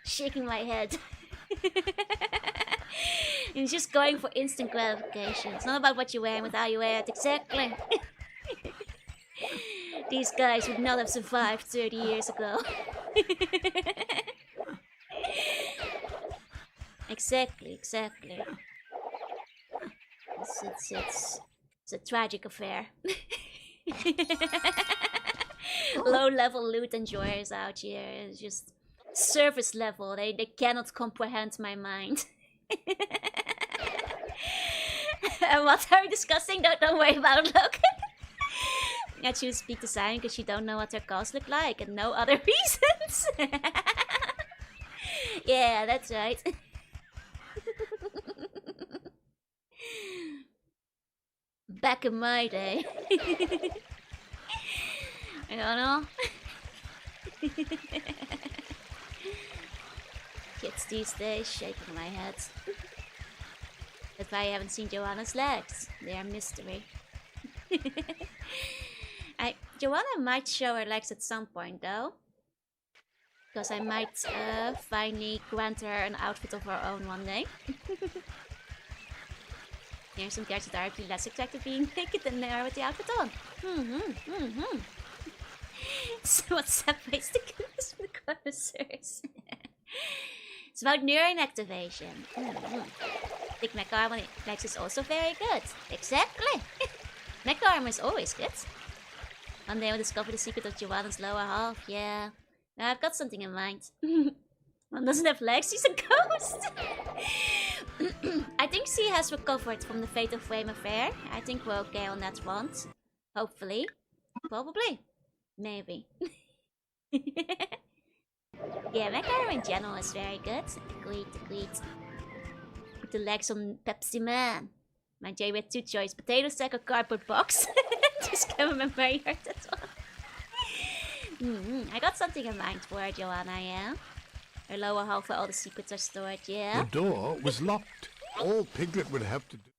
shaking my head. It's just going for instant gratification. It's not about what you wear and how you wear it. Exactly. These guys would not have survived 30 years ago. Exactly. It's a tragic affair. Low-level loot enjoyers out here. It's just surface level. They cannot comprehend my mind. And what are we discussing? Don't worry about it, look. I choose speak to Simon because you don't know what their cars look like and no other reasons. Yeah, that's right. Back in my day. I don't know. Kids these days, shaking my head. That's why I haven't seen Joanna's legs. They are mystery. Joanna might show her legs at some point though. Because I might finally grant her an outfit of her own one day. There are some characters that are actually less attracted being naked than they are with the outfit on. So what separates the goodness from the connoisseurs? It's about neuron activation. Think mecha armor legs is also very good. Exactly. Mecha armor is always good. One day I'll discover the secret of Joanna's lower half. Yeah. Now I've got something in mind. One doesn't have legs, she's a ghost! I think she has recovered from the Fatal Frame affair. I think we're okay on that front. Hopefully. Probably. Maybe. Yeah, mecha armor in general is very good. Agreed. Put the legs on Pepsi Man. My J with two choices: potato sack or cardboard box. Just can't remember I heard that one. I got something in mind for her, Joanna, yeah? Her lower half where all the secrets are stored, yeah? The door was locked. All Piglet would have to do.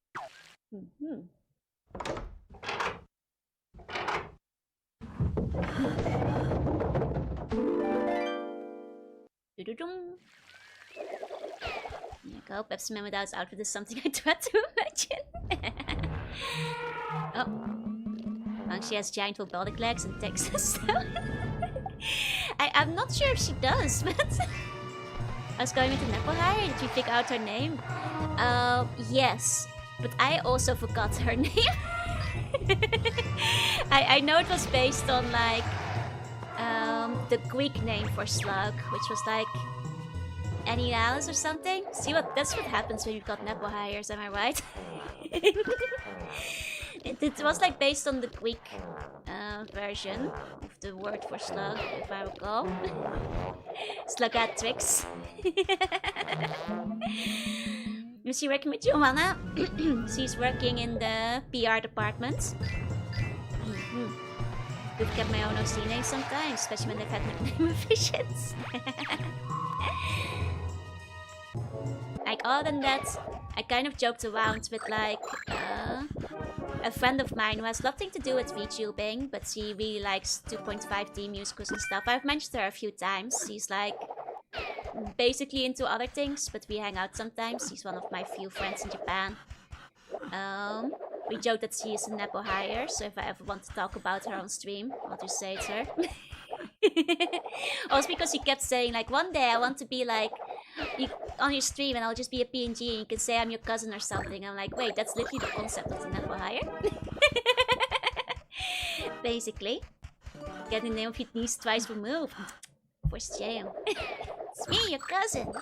There you go. Pepsi Man without his outfit is something I dread to imagine. Oh. Well, she has giant robotic legs and Texas. I'm not sure if she does, but... I was going with the Nepal hire. Did you figure out her name? Yes. But I also forgot her name. I know it was based on, like... the Greek name for Slug, which was like... Annie Alice or something? That's what happens when you've got Nepo hires, am I right? It was like based on the Greek version of the word for slug, if I recall. Slugatrix. Is she working with Jorunna? She's working in the PR department. I've kept my own OC names sometimes, especially when they've had nickname revisions. Like, other than that, I kind of joked around with, like, a friend of mine who has nothing to do with VTubing, but she really likes 2.5D musicals and stuff. I've mentioned her a few times. She's, like, basically into other things, but we hang out sometimes. She's one of my few friends in Japan. We joke that she is a Nepo hire, so if I ever want to talk about her on stream, I'll just say it's her. Also because she kept saying, like, one day I want to be, like, on your stream and I'll just be a PNG and you can say I'm your cousin or something. I'm like, wait, that's literally the concept of the Nepo hire. Basically. Get the name of your niece twice removed. For jail. It's me, your cousin.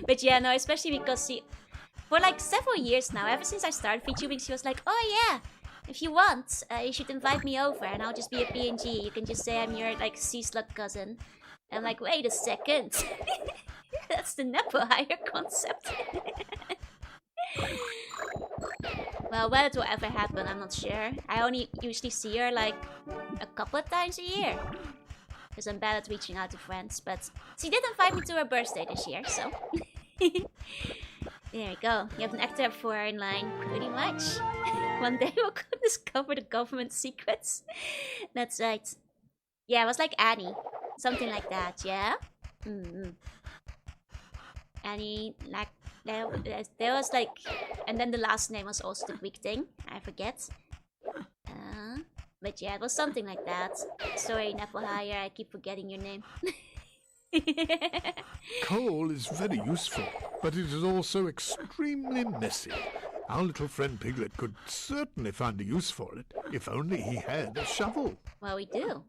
But yeah, no, especially because she... For like several years now, ever since I started VTubing, she was like, oh yeah, if you want, you should invite me over and I'll just be a PNG. You can just say I'm your, like, sea slug cousin. I'm like, wait a second. That's the Nepo hire concept. Well, whether it will ever happen, I'm not sure. I only usually see her, like, a couple of times a year. Because I'm bad at reaching out to friends, but she did invite me to her birthday this year, so... There you go. You have an actor for her in line, pretty much. One day we'll discover the government secrets. That's right. Yeah, it was like Annie. Something like that, yeah? Annie, like, there was like... And then the last name was also the Greek thing. I forget. But yeah, it was something like that. Sorry, Nepo hire, I keep forgetting your name. Coal is very useful, but it is also extremely messy. Our little friend Piglet could certainly find a use for it, if only he had a shovel. Well, we do.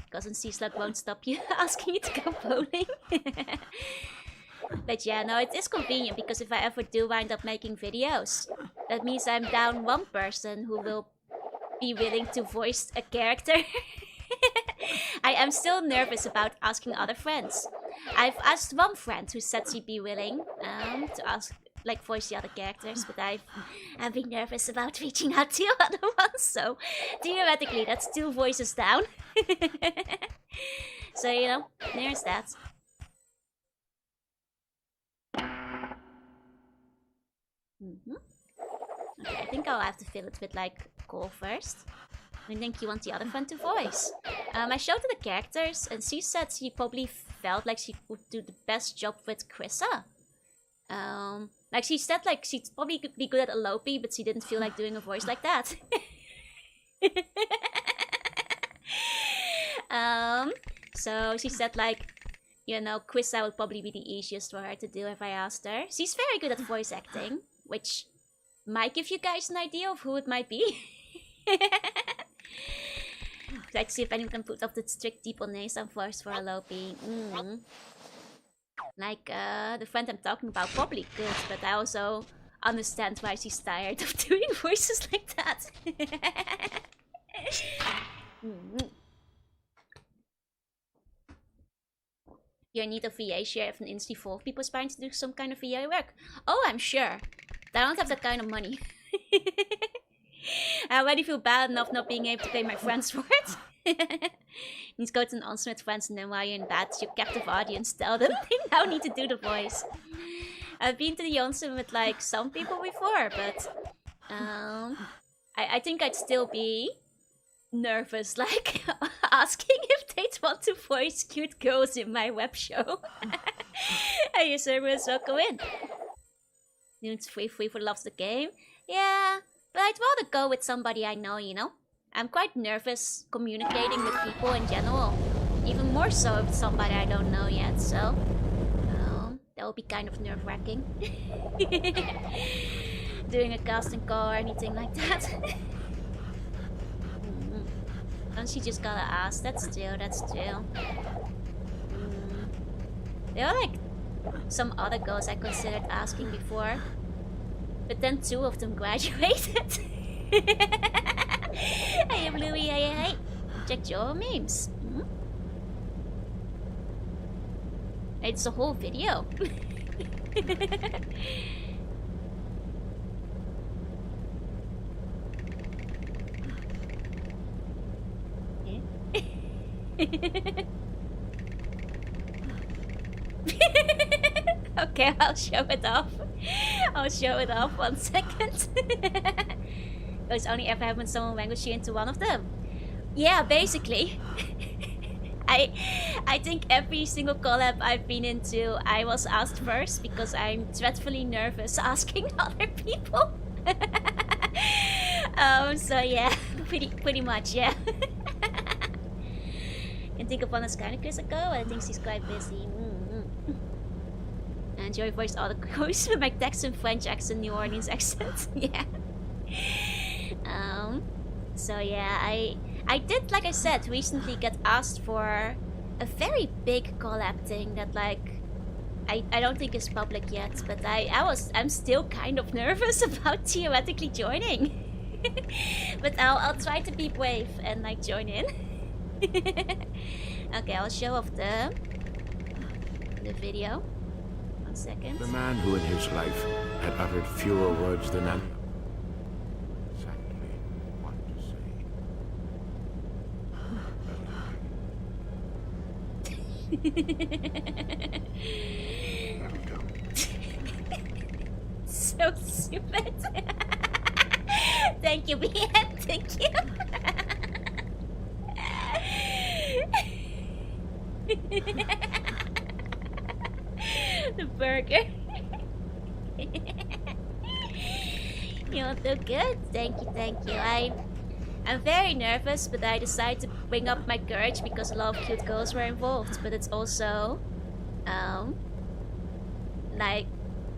Cousin Seaslug won't stop you asking you to go bowling. But yeah, no, it is convenient, because if I ever do wind up making videos, that means I'm down one person who will be willing to voice a character. I am still nervous about asking other friends. I've asked one friend who said she'd be willing to ask, like, voice the other characters, but I've been nervous about reaching out to other ones, so theoretically that's 2 voices down. So, you know, there's that. Okay, I think I'll have to fill it with, like, coal first. I think you want the other friend to voice. I showed her the characters, and she said she probably felt like she would do the best job with Krissa. Like, she said, like, she'd probably be good at Alope, but she didn't feel like doing a voice like that. So she said, like, you know, Krissa would probably be the easiest for her to do if I asked her. She's very good at voice acting, which might give you guys an idea of who it might be. Like, see if anyone can put up the strict people names and voice for Alope. Like, the friend I'm talking about probably could, but I also understand why she's tired of doing voices like that. You're in need of VA share if an Insta full of people aspiring to do some kind of VA work. Oh, I'm sure. But I don't have that kind of money. I already feel bad enough not being able to pay my friends for it. You need to go to an onsen with friends, and then while you're in bed, your captive audience tell them they now need to do the voice. I've been to the onsen with, like, some people before, but I think I'd still be nervous, like, asking if they'd want to voice cute girls in my web show. Hey, you servers, welcome in. It's free for the love of the game. Yeah, but I'd rather go with somebody I know, you know? I'm quite nervous communicating with people in general. Even more so with somebody I don't know yet, so... that would be kind of nerve-wracking. Doing a casting call or anything like that. And she just gotta ask. That's true, that's true. There are, like, some other girls I considered asking before. But then 2 of them graduated. Hey, Bluey, hey. Check your memes. It's a whole video. Okay, I'll show it off. I'll show it off 1 second. It's only ever happened when someone language you into one of them. Yeah, basically. I think every single collab I've been into, I was asked first because I'm dreadfully nervous asking other people. So yeah, pretty much, yeah. Can think of one that's kind of years ago. I think she's quite busy. And Joey voiced all the quotes with my Texan French accent, New Orleans accent. Yeah. So yeah, I did, like I said, recently get asked for a very big collab thing that like I don't think is public yet, but I'm still kind of nervous about theoretically joining. But I'll try to be brave and like join in. Okay, I'll show off the video. 1 second. The man who in his life had uttered fewer words than I exactly what to say. So stupid. Thank you, BN. Thank you. The burger. You all do good. Thank you. I'm very nervous, but I decided to bring up my courage because a lot of cute girls were involved. But it's also, like,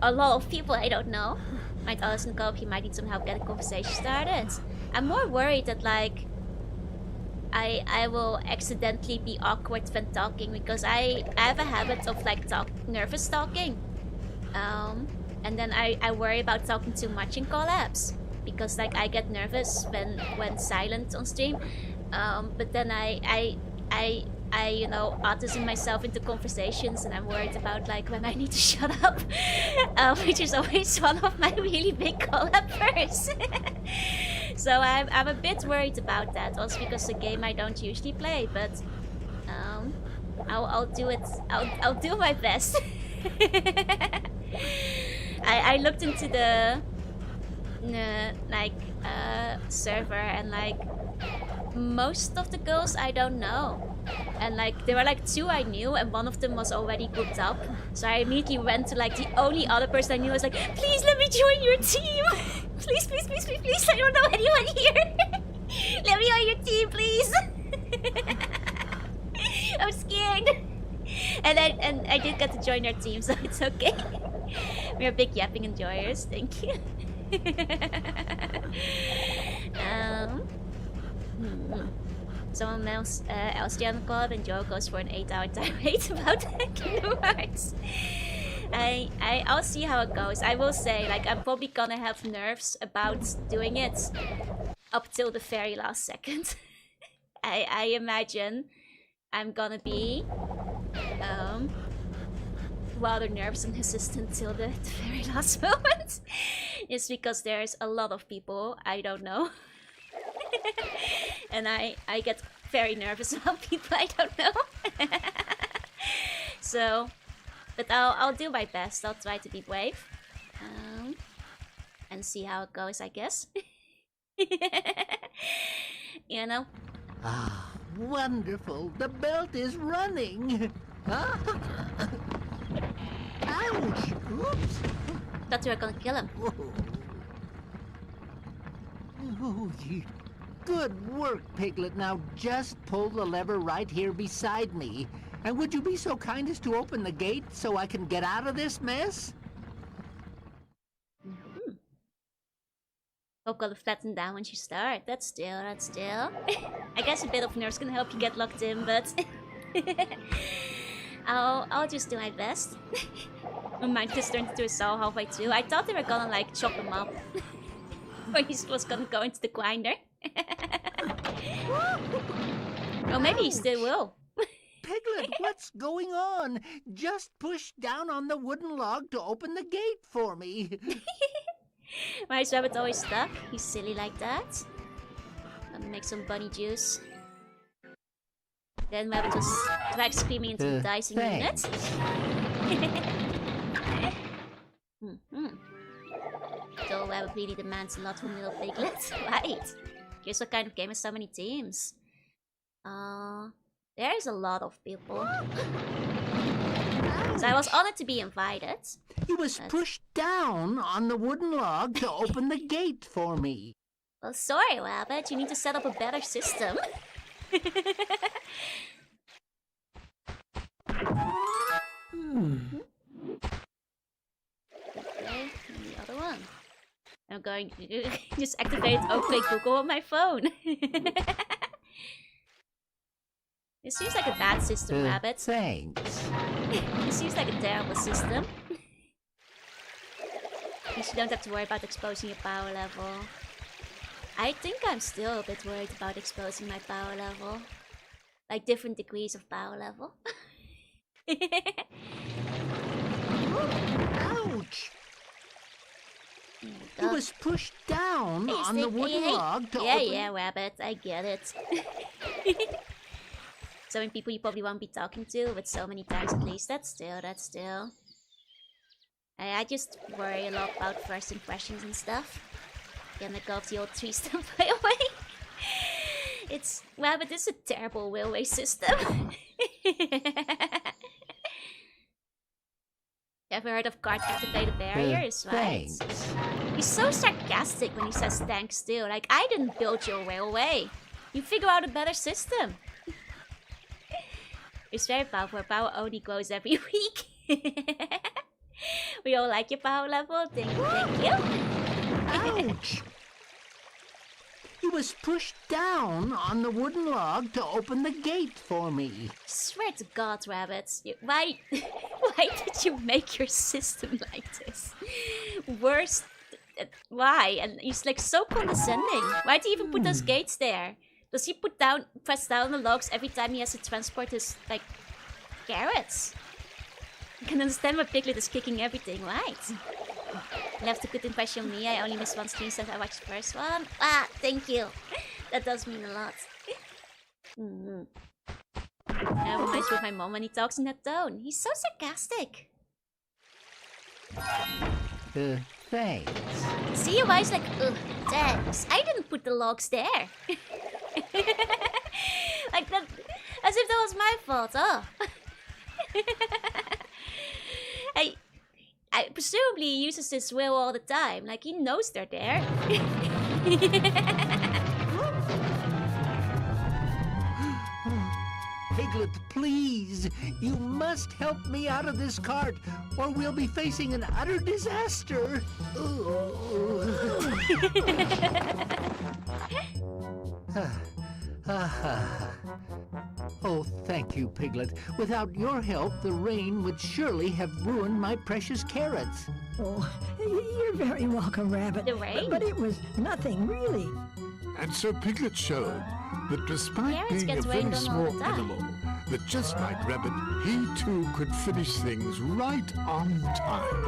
a lot of people I don't know might also go up. You might need some help getting a conversation started. I'm more worried that like I will accidentally be awkward when talking because I have a habit of like nervous talking. And then I worry about talking too much in collabs because like I get nervous when silent on stream. But then I you know, autism myself into conversations, and I'm worried about like when I need to shut up, which is always one of my really big collabers. So I'm a bit worried about that, also because the game I don't usually play, but I'll do it. I'll do my best. I looked into the server, and like most of the girls I don't know. And like there were like 2 I knew, and one of them was already booked up. So I immediately went to like the only other person I knew. I was like, please let me join your team. Please, please, please, please, please. I don't know anyone here. Let me on your team, please. I'm scared. And I did get to join our team, so it's okay. We're big yapping enjoyers. Thank you. Someone else on the club, and Joe goes for an 8-hour tirade about Kingdom Hearts. I'll see how it goes. I will say, like, I'm probably gonna have nerves about doing it up till the very last second. I imagine I'm gonna be rather nervous and hesitant till the very last moment. It's because there's a lot of people I don't know. And I get very nervous about people I don't know. So, but I'll do my best. I'll try to be brave, and see how it goes, I guess. You know. Ah, wonderful! The belt is running. Ouch! Oops! Thought you were gonna kill him. Oh, good work, Piglet. Now just pull the lever right here beside me. And would you be so kind as to open the gate so I can get out of this mess? Hope gotta flatten down when you start. That's still. I guess a bit of nerves can help you get locked in, but I'll just do my best. My mind just turned into a saw halfway through. I thought they were gonna like chop him up. Or he was gonna go into the grinder. Or maybe he still will. Piglet, what's going on? Just push down on the wooden log to open the gate for me. Why is Rabbit always stuck? He's silly like that. Gonna make some bunny juice. Then Rabbit just drags screaming into the dicing unit. So Rabbit really demands a lot from little Piglet. Right. Here's what kind of game has so many teams. There's a lot of people. So I was honored to be invited. You was pushed down on the wooden log to open the gate for me. Well, sorry, Rabbit. You need to set up a better system. Okay, and the other one. I'm going to just activate OK Google on my phone. It seems like a bad system, Rabbit. Thanks. It seems like a terrible system. At least you don't have to worry about exposing your power level. I think I'm still a bit worried about exposing my power level. Like different degrees of power level. Ouch! You was pushed down on the wooden log to open... Yeah, Rabbit, I get it. So many people you probably won't be talking to, but so many times at least. That's still. I just worry a lot about first impressions and stuff. Again, let go of the old 3-stump railway. It's... Rabbit, it's a terrible railway system. Ever heard of card activated barriers, right? Thanks. He's so sarcastic when he says thanks too. Like, I didn't build your railway. You figure out a better system. It's very powerful. Power only grows every week. We all like your power level. Thank you. Ouch! You was pushed down on the wooden log to open the gate for me. Swear to God, Rabbits. Why did you make your system like this? Worst. Why? And he's like so condescending. Why do you even put those gates there? Does he press down the logs every time he has to transport his, like, carrots? I can understand why Piglet is kicking everything, right? You left a good impression on me. I only missed one stream since I watched the first one. Ah, thank you. That does mean a lot. That reminds me of my mom when he talks in that tone. He's so sarcastic. Thanks. See, why he's like, ugh, thanks. I didn't put the logs there. Like that, as if that was my fault. Oh. I presumably he uses this wheel all the time. Like he knows they're there. Piglet, please, you must help me out of this cart, or we'll be facing an utter disaster. Oh, thank you, Piglet. Without your help, the rain would surely have ruined my precious carrots. Oh, you're very welcome, Rabbit. The rain? But it was nothing, really. And so Piglet showed that despite Carrots being a gets rained very on all the small time. animal, that just like Rabbit, he too could finish things right on time.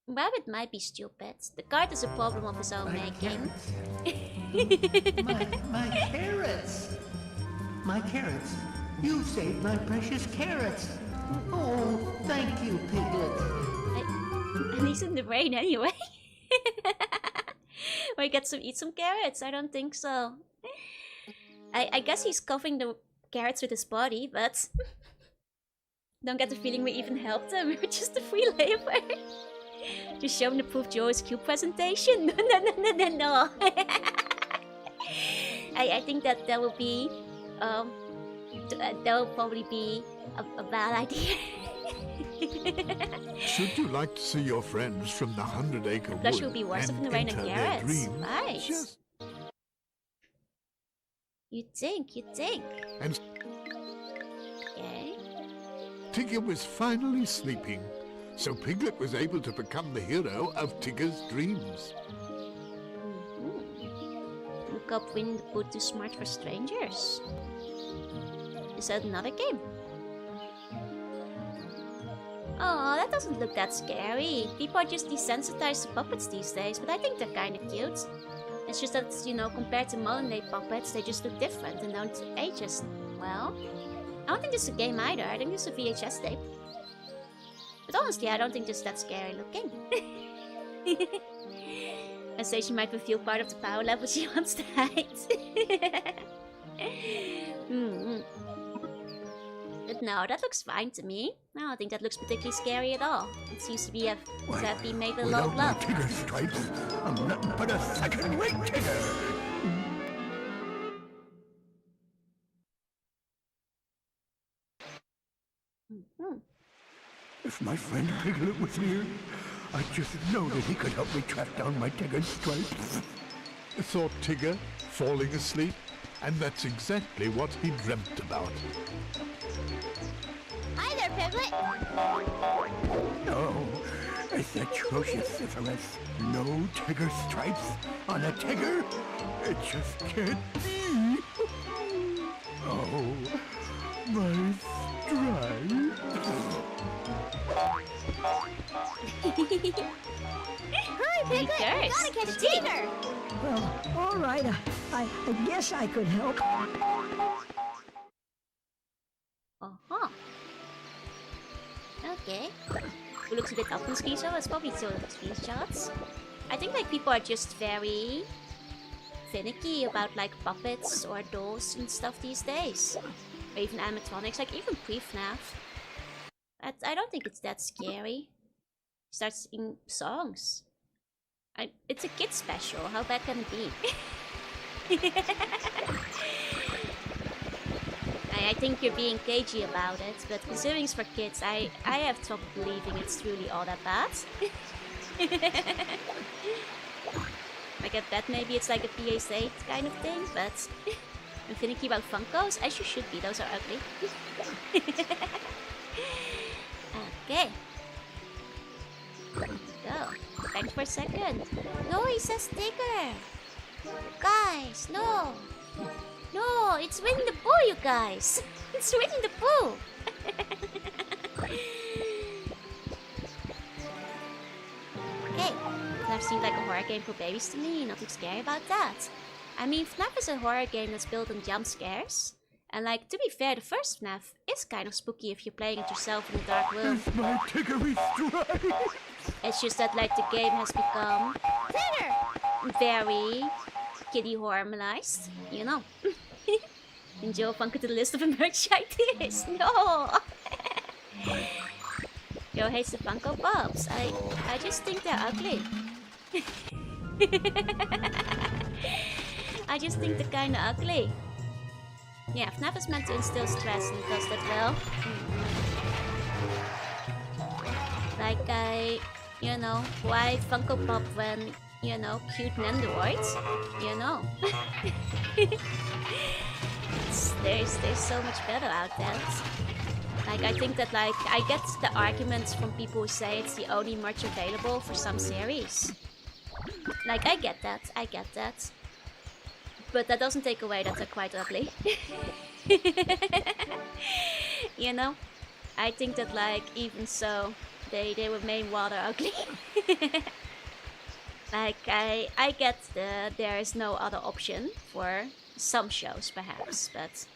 Rabbit might be stupid. The cart is a problem of his own making. My carrots! My carrots! You saved my precious carrots! Oh, thank you, Piglet. And he's in the rain anyway. Or he gets to eat some carrots? I don't think so. I guess he's covering the carrots with his body, but... Don't get the feeling we even helped him. We're just a free labor. Just show him the proof Joe's cube presentation. No. I think that will be... that will probably be a bad idea. Should you like to see your friends from the 100-acre Flush wood will be worse and than the rain and enter their carrots. dreams, Right. just You think. and Okay. Tigger was finally sleeping, so Piglet was able to become the hero of Tigger's dreams. Mhm. up Winnie the Pooh Too Smart for Strangers. Is that another game? Oh, that doesn't look that scary. People are just desensitized to puppets these days, but I think they're kind of cute. It's just that, you know, compared to modern day puppets, they just look different and don't age as well. I don't think this is a game either. I think this is a VHS tape. But honestly, I don't think this is that scary looking. I say she might feel part of the power level she wants to hide. But no, that looks fine to me. I don't think that looks particularly scary at all. It seems to be made with a lot of love. Tigger stripes, I'm nothing but a second-rate tigger. If my friend Piglet was here, I just know that he could help me track down my Tigger stripes. Thought Tigger, falling asleep, and that's exactly what he dreamt about. Hi there, Piglet! No, it's atrocious, Syphilis. No Tigger stripes on a Tigger? It just can't be. Oh, my stripes. Hurry, Piglet! We gotta catch Tigger! Well, all right. I guess I could help. Uh-huh. Okay. Who looks a bit up on schizo? It's probably still screenshots. I think like people are just very finicky about like puppets or dolls and stuff these days. Or even animatronics, like even pre-FNAF. I don't think it's that scary. Start singing songs. It's a kid special. How bad can it be? I think you're being cagey about it, but considering it's for kids, I have trouble believing it's really all that bad. Like I bet maybe it's like a PSA kind of thing, but I'm finicky about Funkos, as you should be. Those are ugly. Okay. Go. Thanks for a second. No, he says Tigger. Guys, no. No, it's Winnie the Pooh, you guys. It's Winnie the Pooh. Okay. FNAF seemed like a horror game for babies to me. Nothing scary about that. I mean, FNAF is a horror game that's built on jump scares. And like, to be fair, the first FNAF is kind of spooky if you're playing it yourself in a dark world. My Tiggery stripes. It's just that like the game has become very kiddie horror-malized, you know. And Joe Funk to the list of merch ideas. No! Joe hates the Funko Pops. I just think they're ugly. I just think they're kinda ugly. Yeah, FNAF is meant to instill stress and it does that well. Like you know, why Funko Pop when, you know, cute Nendoroids? You know. There's so much better out there. Like, I think that, like, I get the arguments from people who say it's the only merch available for some series. Like, I get that. But that doesn't take away that they're quite ugly. You know? I think that, like, even so, they remain rather ugly. Like, I get there is no other option for some shows, perhaps, but...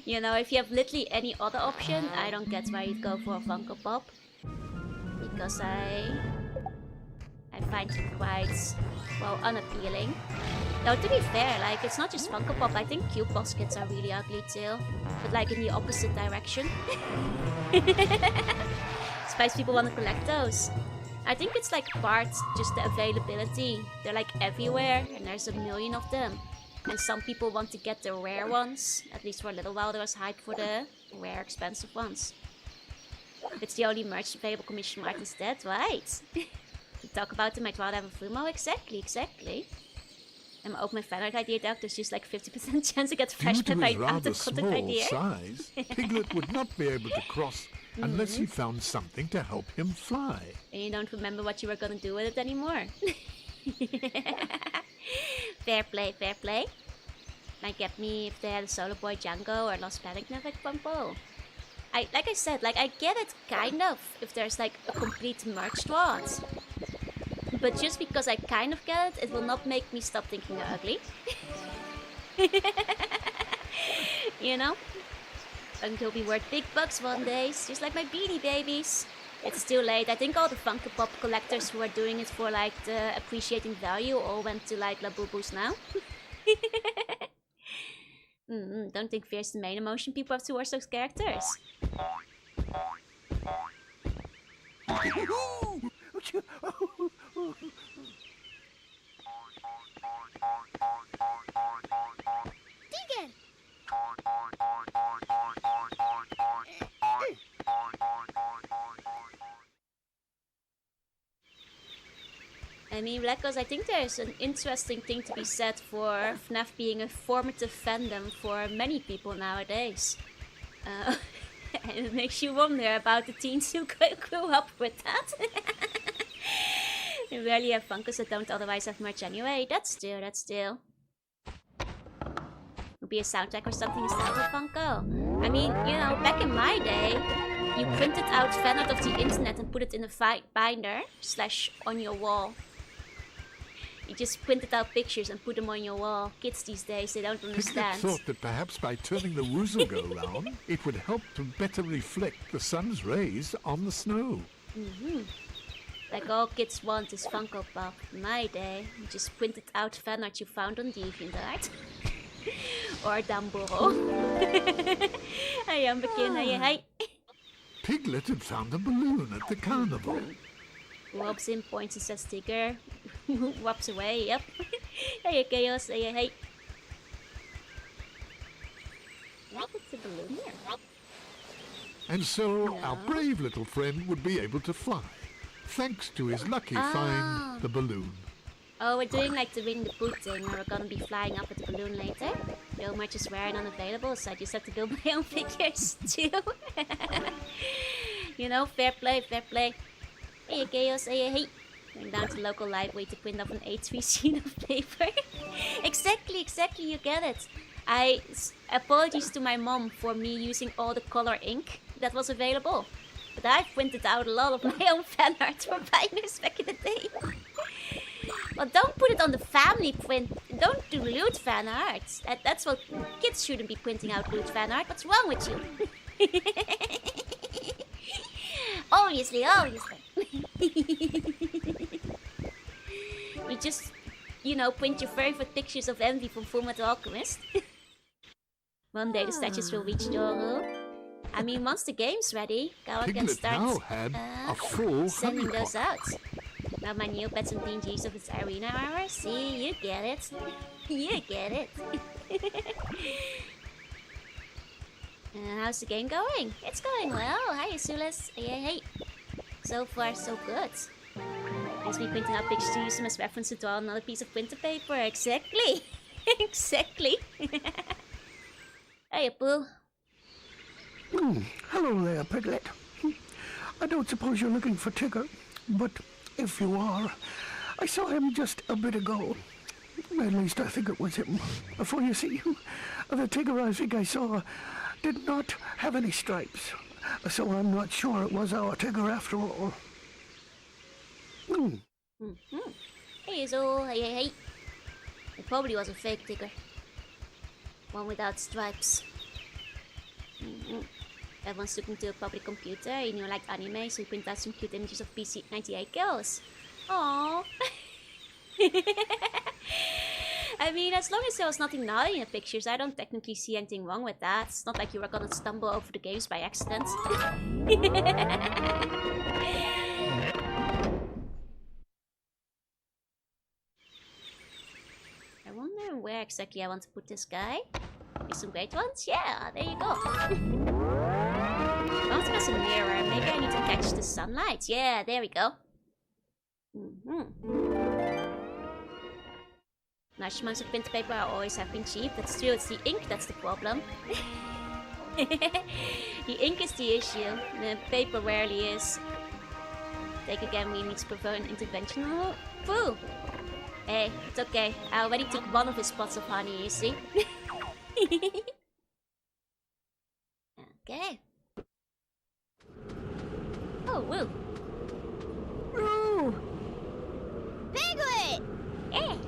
You know, if you have literally any other option, I don't get why you'd go for a Funko Pop. Because I find it quite, well, unappealing. Though, to be fair, like, it's not just Funko Pop, I think Cube Baskets are really ugly too. But, like, in the opposite direction. Spice people want to collect those. I think it's, like, part just the availability. They're, like, everywhere, and there's a million of them. And some people want to get the rare ones. At least for a little while there was hype for the rare, expensive ones. If it's the only merch available, commission art is dead, right? You talk about them, I'd rather have a Fumo. Exactly. I'm open my fan art idea out. There's just like 50% chance to get fresh Due to pepper his out rather of content small idea. size, Piglet would not be able to cross unless he found something to help him fly. And you don't remember what you were gonna do with it anymore. Fair play, fair play. Like, get me if they had a Solo Boy Django or Lost Panic Never Bumpo. Like I said, like, I get it, kind of, if there's, like, a complete merged one. But just because I kind of get it, it will not make me stop thinking they're ugly. You know? And they'll be worth big bucks one day, just like my Beanie Babies. It's too late. I think all the Funko Pop collectors who are doing it for, like, the appreciating value all went to, like, La Boo Boos now. Don't think fear's the main emotion people have towards those characters. Digger! I mean, Blackos, I think there's an interesting thing to be said for FNAF being a formative fandom for many people nowadays. And it makes you wonder about the teens who grew up with that. They rarely have Funkos that don't otherwise have merch anyway. That's true. Would be a soundtrack or something instead of a Funko. I mean, you know, back in my day, you printed out fan art of the internet and put it in a binder / on your wall. You just printed out pictures and put them on your wall. Kids these days, they don't understand. Piglet thought that perhaps by turning the woozle go round, it would help to better reflect the sun's rays on the snow. Like all kids want is Funko Pop. In my day, you just printed out fan art you found on DeviantArt. Or Dumbledore. Ayan, begin. Hi. Piglet had found a balloon at the carnival. Robs in, points and says Tigger. Whops away, yep. Hey, Chaos, hey. What is the balloon here? And so our brave little friend would be able to fly, thanks to his lucky find, the balloon. Oh, we're doing like the Ring the Boot thing, where we're gonna be flying up with the balloon later. No merch is rare and unavailable, so I just have to build my own figures too. You know, fair play. Hey, Chaos, hey. Going down to the local library to print off an A3 sheet of paper. Exactly, you get it. Apologies to my mom for me using all the color ink that was available. But I printed out a lot of my own fan art for binders back in the day. Well, don't put it on the family print. Don't do lewd fan art. That's what kids shouldn't be printing out, lewd fan art. What's wrong with you? Obviously. You just, you know, print your favorite pictures of Envy from Fullmetal Alchemist. One day the statues will reach Joru. I mean, once the game's ready, Kawa can start now had a full sending honeypot. those out. Now my Neopets and DNGs of its arena armor. See, you get it. How's the game going? It's going well. Hi, Asulas. Hey. So far, so good. Makes me printing out pictures to use them as reference to draw another piece of printer paper. Exactly. Hey, Pooh. Hello there, Piglet. I don't suppose you're looking for Tigger, but if you are, I saw him just a bit ago. At least I think it was him. For you see, the Tigger I think I saw did not have any stripes, so I'm not sure it was our Tigger after all. Hey, Izzo. Hey. It probably was a fake Tigger. One without stripes. Everyone's looking to a public computer, you know, like anime, so we print out some cute images of PC-98 girls. Aww. I mean, as long as there was nothing naughty in the pictures, I don't technically see anything wrong with that. It's not like you were gonna stumble over the games by accident. I wonder where exactly I want to put this guy. There's some great ones? Yeah, there you go. I want to have a mirror. Maybe I need to catch the sunlight. Yeah, there we go. Large amounts of printer paper always have been cheap. That's true, it's the ink that's the problem. The ink is the issue. The paper rarely is. Take again, we need to prefer an intervention. Pooh! Hey, it's okay. I already took one of his pots of honey, you see? Okay. Oh, woo. Roo! Piglet! Hey!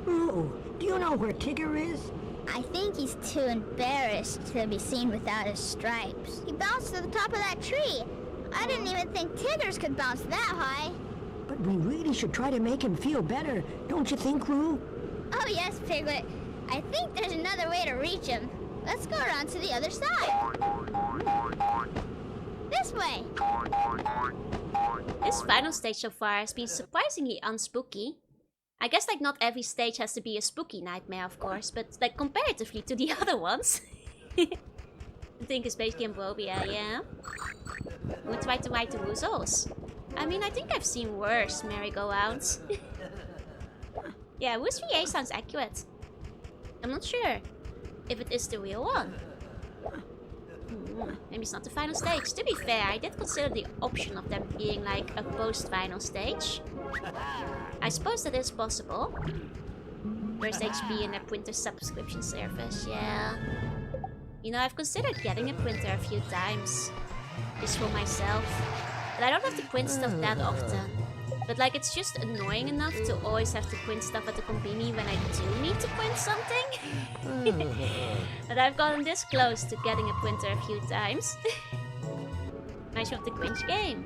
Roo, do you know where Tigger is? I think he's too embarrassed to be seen without his stripes. He bounced to the top of that tree. I didn't even think tigers could bounce that high. But we really should try to make him feel better, don't you think, Roo? Oh yes, Piglet. I think there's another way to reach him. Let's go around to the other side. This way. This final stage so far has been surprisingly unspooky. I guess like not every stage has to be a spooky nightmare, of course, but like comparatively to the other ones. I think it's basically Ambrovia, yeah. Who tried to ride the woozles? I mean, I think I've seen worse merry-go-rounds. Yeah, Woos 3A sounds accurate. I'm not sure if it is the real one. Maybe it's not the final stage. To be fair, I did consider the option of them being like a post-final stage. I suppose that is possible. First stage being a printer subscription service, yeah. You know, I've considered getting a printer a few times. Just for myself. But I don't have to print stuff that often. But like, it's just annoying enough to always have to print stuff at the conveni when I do need to print something. But I've gotten this close to getting a printer a few times. Nice of the Grinch game.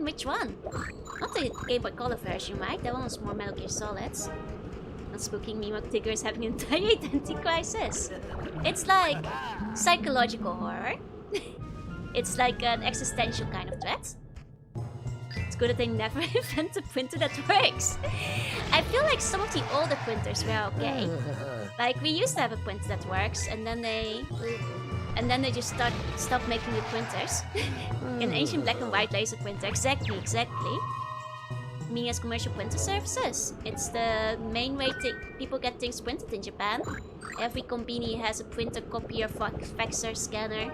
Which one? Not the Game Boy Color version, right? That one was more Metal Gear Solid. Not spooking me while Tigger is having an entire identity crisis. It's like psychological horror. It's like an existential kind of threat. It's good that they never invent a printer that works. I feel like some of the older printers were okay. Like, we used to have a printer that works, and then they just stopped making new printers. An ancient black and white laser printer, exactly. Me as commercial printer services. It's the main way people get things printed in Japan. Every conveni has a printer, copier, faxer, scanner,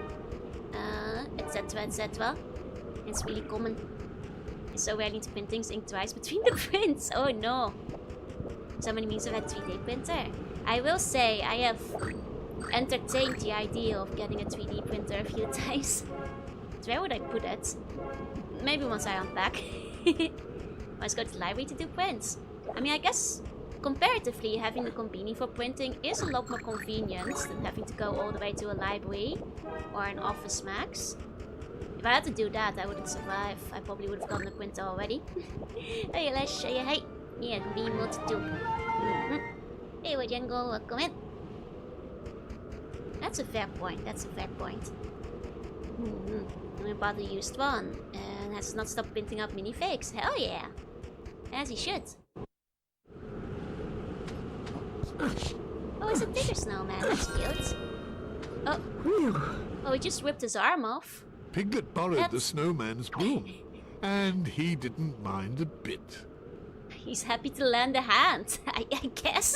etc, etc. It's really common. It's so rare to print things ink twice between the prints. Oh no. So many means I've had a 3D printer. I will say I have entertained the idea of getting a 3D printer a few times. But where would I put it? Maybe once I unpack. Let's go to the library to do prints. I mean, I guess comparatively having the conveni for printing is a lot more convenient than having to go all the way to a library or an office max. If I had to do that, I wouldn't survive. I probably would have gotten a printer already. Hey, let's show you. Hey, yeah, conveni what to do. Hey, we're gonna go welcome in. That's a fair point. I bought a used one and has not stopped printing up mini fakes. Hell yeah, as he should. Oh, it's a bigger snowman. That's cute. Oh, he just ripped his arm off. Piglet borrowed the snowman's broom, and he didn't mind a bit. He's happy to lend a hand, I guess.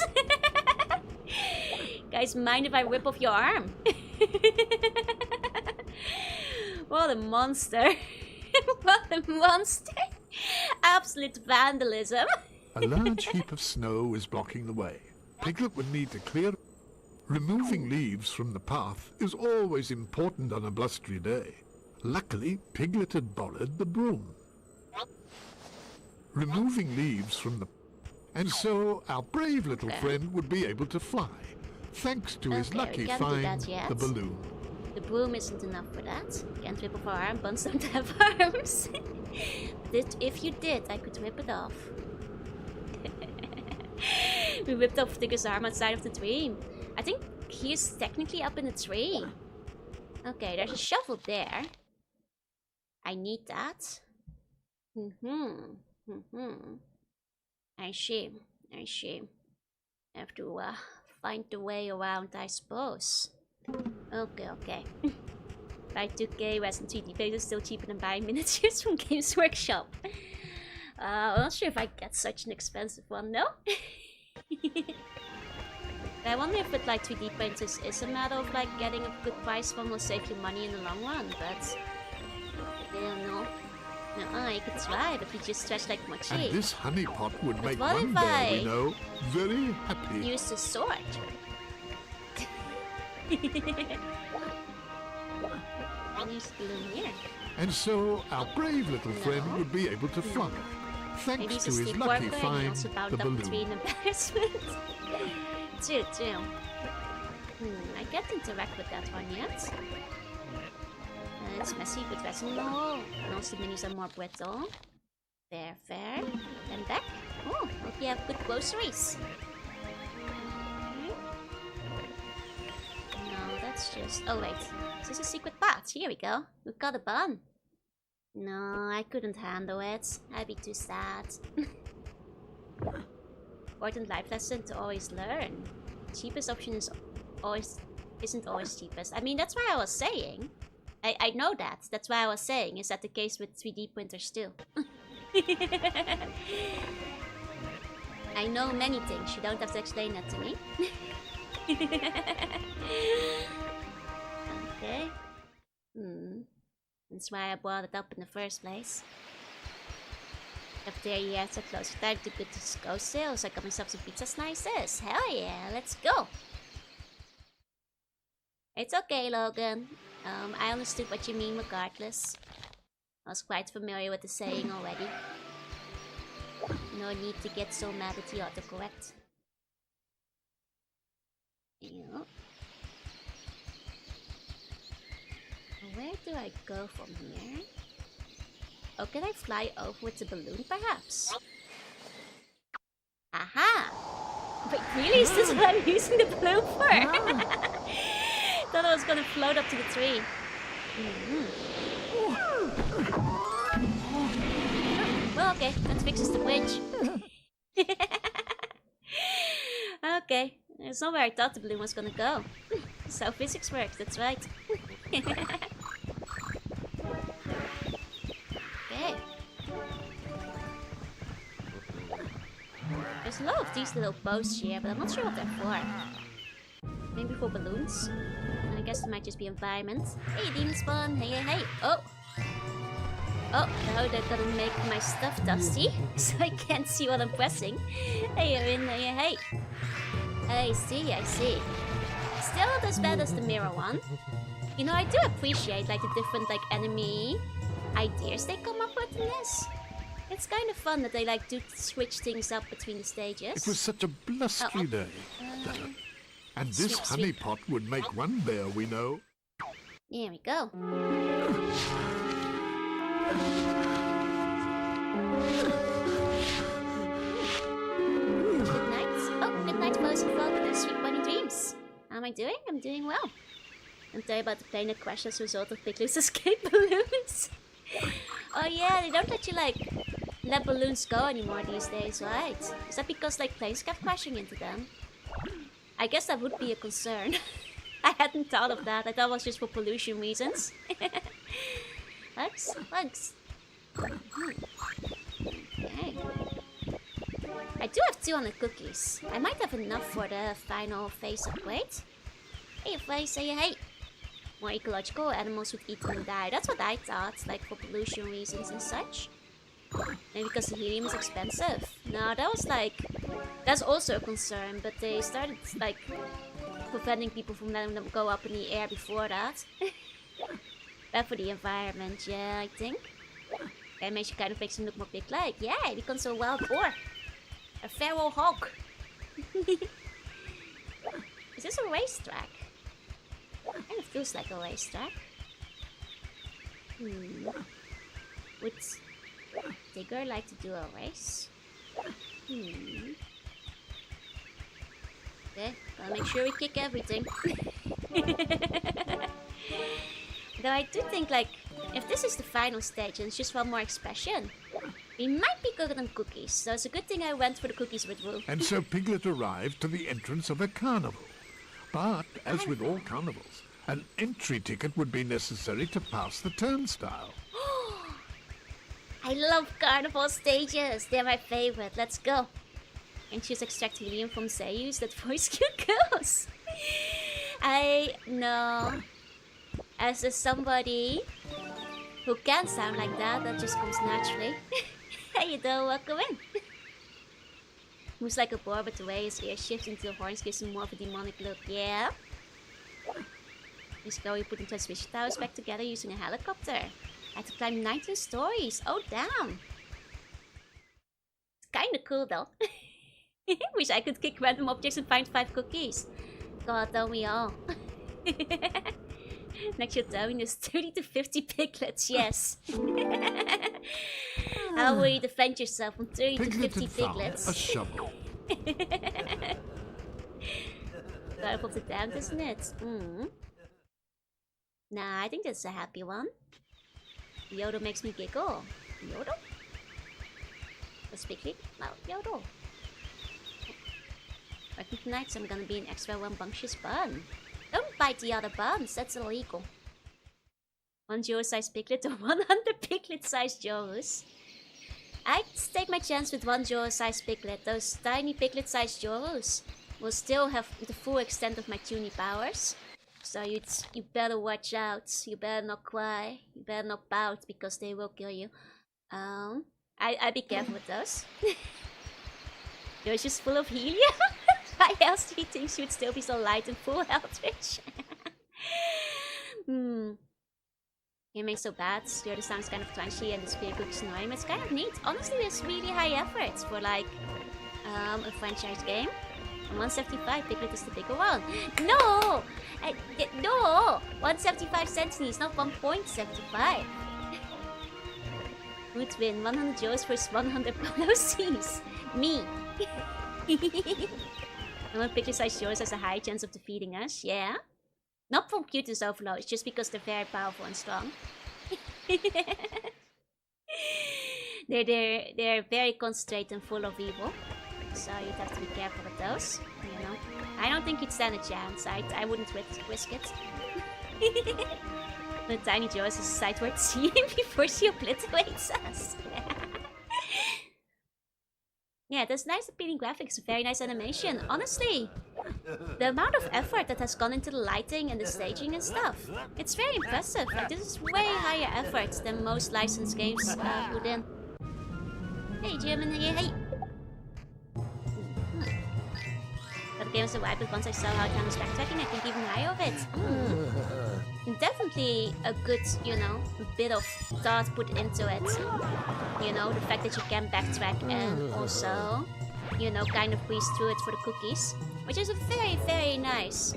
Guys, mind if I rip off your arm? What a monster. What a monster. Absolute vandalism. A large heap of snow is blocking the way. Piglet would need to clear. Removing leaves from the path is always important on a blustery day. Luckily, Piglet had borrowed the broom. Removing leaves from the... And so our brave little friend would be able to fly, thanks to his lucky find, the balloon. The broom isn't enough for that. Can't rip off our arm, buns don't have arms. But if you did, I could rip it off. We ripped off Tigger's arm outside of the tree. I think he's technically up in the tree. Okay, there's a shovel there. I need that. I see. Have to find the way around, I suppose. Okay. Buy 2K, Resin 3D Base is still cheaper than buying miniatures from Games Workshop. I'm not sure if I get such an expensive one, no? I wonder if with like 3D printers is a matter of like getting a good price one will save you money in the long run, but I don't know. You could try, but you just stretch like mochi. And this honeypot would make what one if bear I we know very happy. Use a sword. And use the balloon here. And so our brave little friend would be able to fly, Maybe thanks he's to a his sleepwalker lucky and he find, also bound the up balloon. between embarrassment. True. I can't interact with that one yet. It's messy but reasonable. And also the menus are more brittle. Fair. And back. Oh, hope you have good groceries. No, that's just... Oh wait, is this a secret path? Here we go. We've got a bun. No, I couldn't handle it. I'd be too sad. Important life lesson to always learn. Cheapest option isn't always cheapest. I mean, that's why I was saying. I know that. That's why I was saying. Is that the case with 3D printers too? I know many things. You don't have to explain that to me. Okay. That's why I brought it up in the first place. Up there, yeah, it's a closer time to good to go sale, so I got myself some pizza slices. Hell yeah, let's go! It's okay, Logan. I understood what you mean regardless. I was quite familiar with the saying already. No need to get so mad at the autocorrect. Yeah. Where do I go from here? Oh, can I fly over with the balloon, perhaps? Aha! Wait, really? Is this what I'm using the balloon for? Thought I was gonna float up to the tree. Well, okay, that fixes the bridge. Okay, it's not where I thought the balloon was gonna go. That's how physics works, that's right. Okay. There's a lot of these little posts here, but I'm not sure what they're for. Maybe for balloons? And I guess it might just be environment. Hey, demon spawn! Hey! Oh! Oh, now they're gonna make my stuff dusty, so I can't see what I'm pressing. Hey, you're in there, hey! I see. Still not as bad as the mirror one. You know, I do appreciate like the different like enemy ideas they come up with in this. It's kind of fun that they like do switch things up between the stages. It was such a blustery day. And this sweet. honeypot would make one bear we know. Here we go. Good night. Oh, good night, boys and folk. With sweet bunny dreams. How am I doing? I'm doing well. I'm sorry about the plane that crashed as a result of Piglet's escape balloons. Oh yeah, they don't let you like let balloons go anymore these days, right? Is that because like planes kept crashing into them? I guess that would be a concern. I hadn't thought of that. I thought it was just for pollution reasons. Bugs. Okay. I do have 200 cookies. I might have enough for the final face upgrade. Hey, face, say hey. More ecological, animals would eat and die. That's what I thought, like for pollution reasons and such. Maybe because the helium is expensive. No, that was like... That's also a concern, but they started like preventing people from letting them go up in the air before that. Bad for the environment, yeah, I think. Animation kind of makes him look more pig-like. Yeah, he becomes a wild boar. A feral hog. Is this a racetrack? Kind of feels like a racetrack. Would Tigger like to do a race? Okay, gotta make sure we kick everything. Though I do think, like, if this is the final stage and it's just one more expression, we might be good on cookies. So it's a good thing I went for the cookies with Wu. And so Piglet arrived to the entrance of a carnival. But, as with all carnivals, an entry ticket would be necessary to pass the turnstile. I love carnival stages. They're my favorite. Let's go. And she's extract helium from Zeus. That voice cute girls. I know. As a somebody who can sound like that. That just comes naturally. How you doing? Welcome in. Moves like a boar, but the way his ear shifts into the horns gives him more of a demonic look. Yeah. Years ago, he put the transmission towers back together using a helicopter. Had to climb 19 stories. Oh, damn. It's kinda cool, though. Wish I could kick random objects and find 5 cookies. God, don't we all? Next you're down is 30 to 50 piglets, yes. How will you defend yourself from 30 to 50 piglets? A shovel. Gotta pop the damn, isn't it? Nah, I think that's a happy one. Yodel makes me giggle. Yodel? What's Piglet? Well, Yodel. Working tonight, so I'm gonna be an extra rambunctious bun. Don't bite the other buns, that's illegal. 1 Joro-sized piglet or 100 piglet-sized Joros? I'd take my chance with 1 Joro-sized piglet. Those tiny piglet-sized Joros will still have the full extent of my tuning powers. So you better watch out. You better not cry. You better not pout because they will kill you. I'd be careful with those. Yours just full of helium? Why else do you think she would still be so light and full health rich? It makes so bad. The other sounds kind of crunchy and the spear cooks annoying. It's kind of neat. Honestly, it's really high effort for like a franchise game. And 175 Piglet is the bigger one. No! No! 175 centimeters, not 1.75. Would win 100 Joes versus 100 Polo C's. Me. And one Piglet-sized Joes has a high chance of defeating us, yeah? Not from cuteness overload, it's just because they're very powerful and strong. They're very concentrated and full of evil. So you'd have to be careful with those, you know. I don't think you'd stand a chance. I wouldn't risk it. The tiny Joe is a sight worth seeing before she obliterates us. Yeah, there's nice appealing graphics, very nice animation. Honestly, the amount of effort that has gone into the lighting and the staging and stuff, it's very impressive. Like, this is way higher effort than most licensed games put in. Hey, German, hey! But the game was a wipe, but once I saw how it handles backtracking, I think even higher of it. Definitely a good, you know, bit of thought put into it. You know, the fact that you can backtrack and also, you know, kind of breeze through it for the cookies. Which is a very, very nice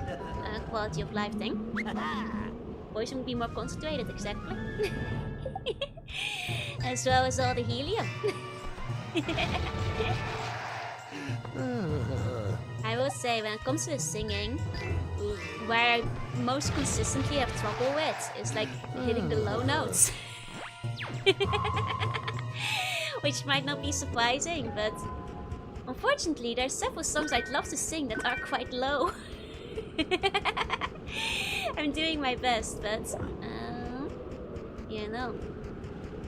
quality of life thing. Boys would be more concentrated, exactly. As well as all the helium. I will say, when it comes to the singing, where I most consistently have trouble with is like hitting the low notes. Which might not be surprising, but unfortunately there's several songs I'd love to sing that are quite low. I'm doing my best, but you know,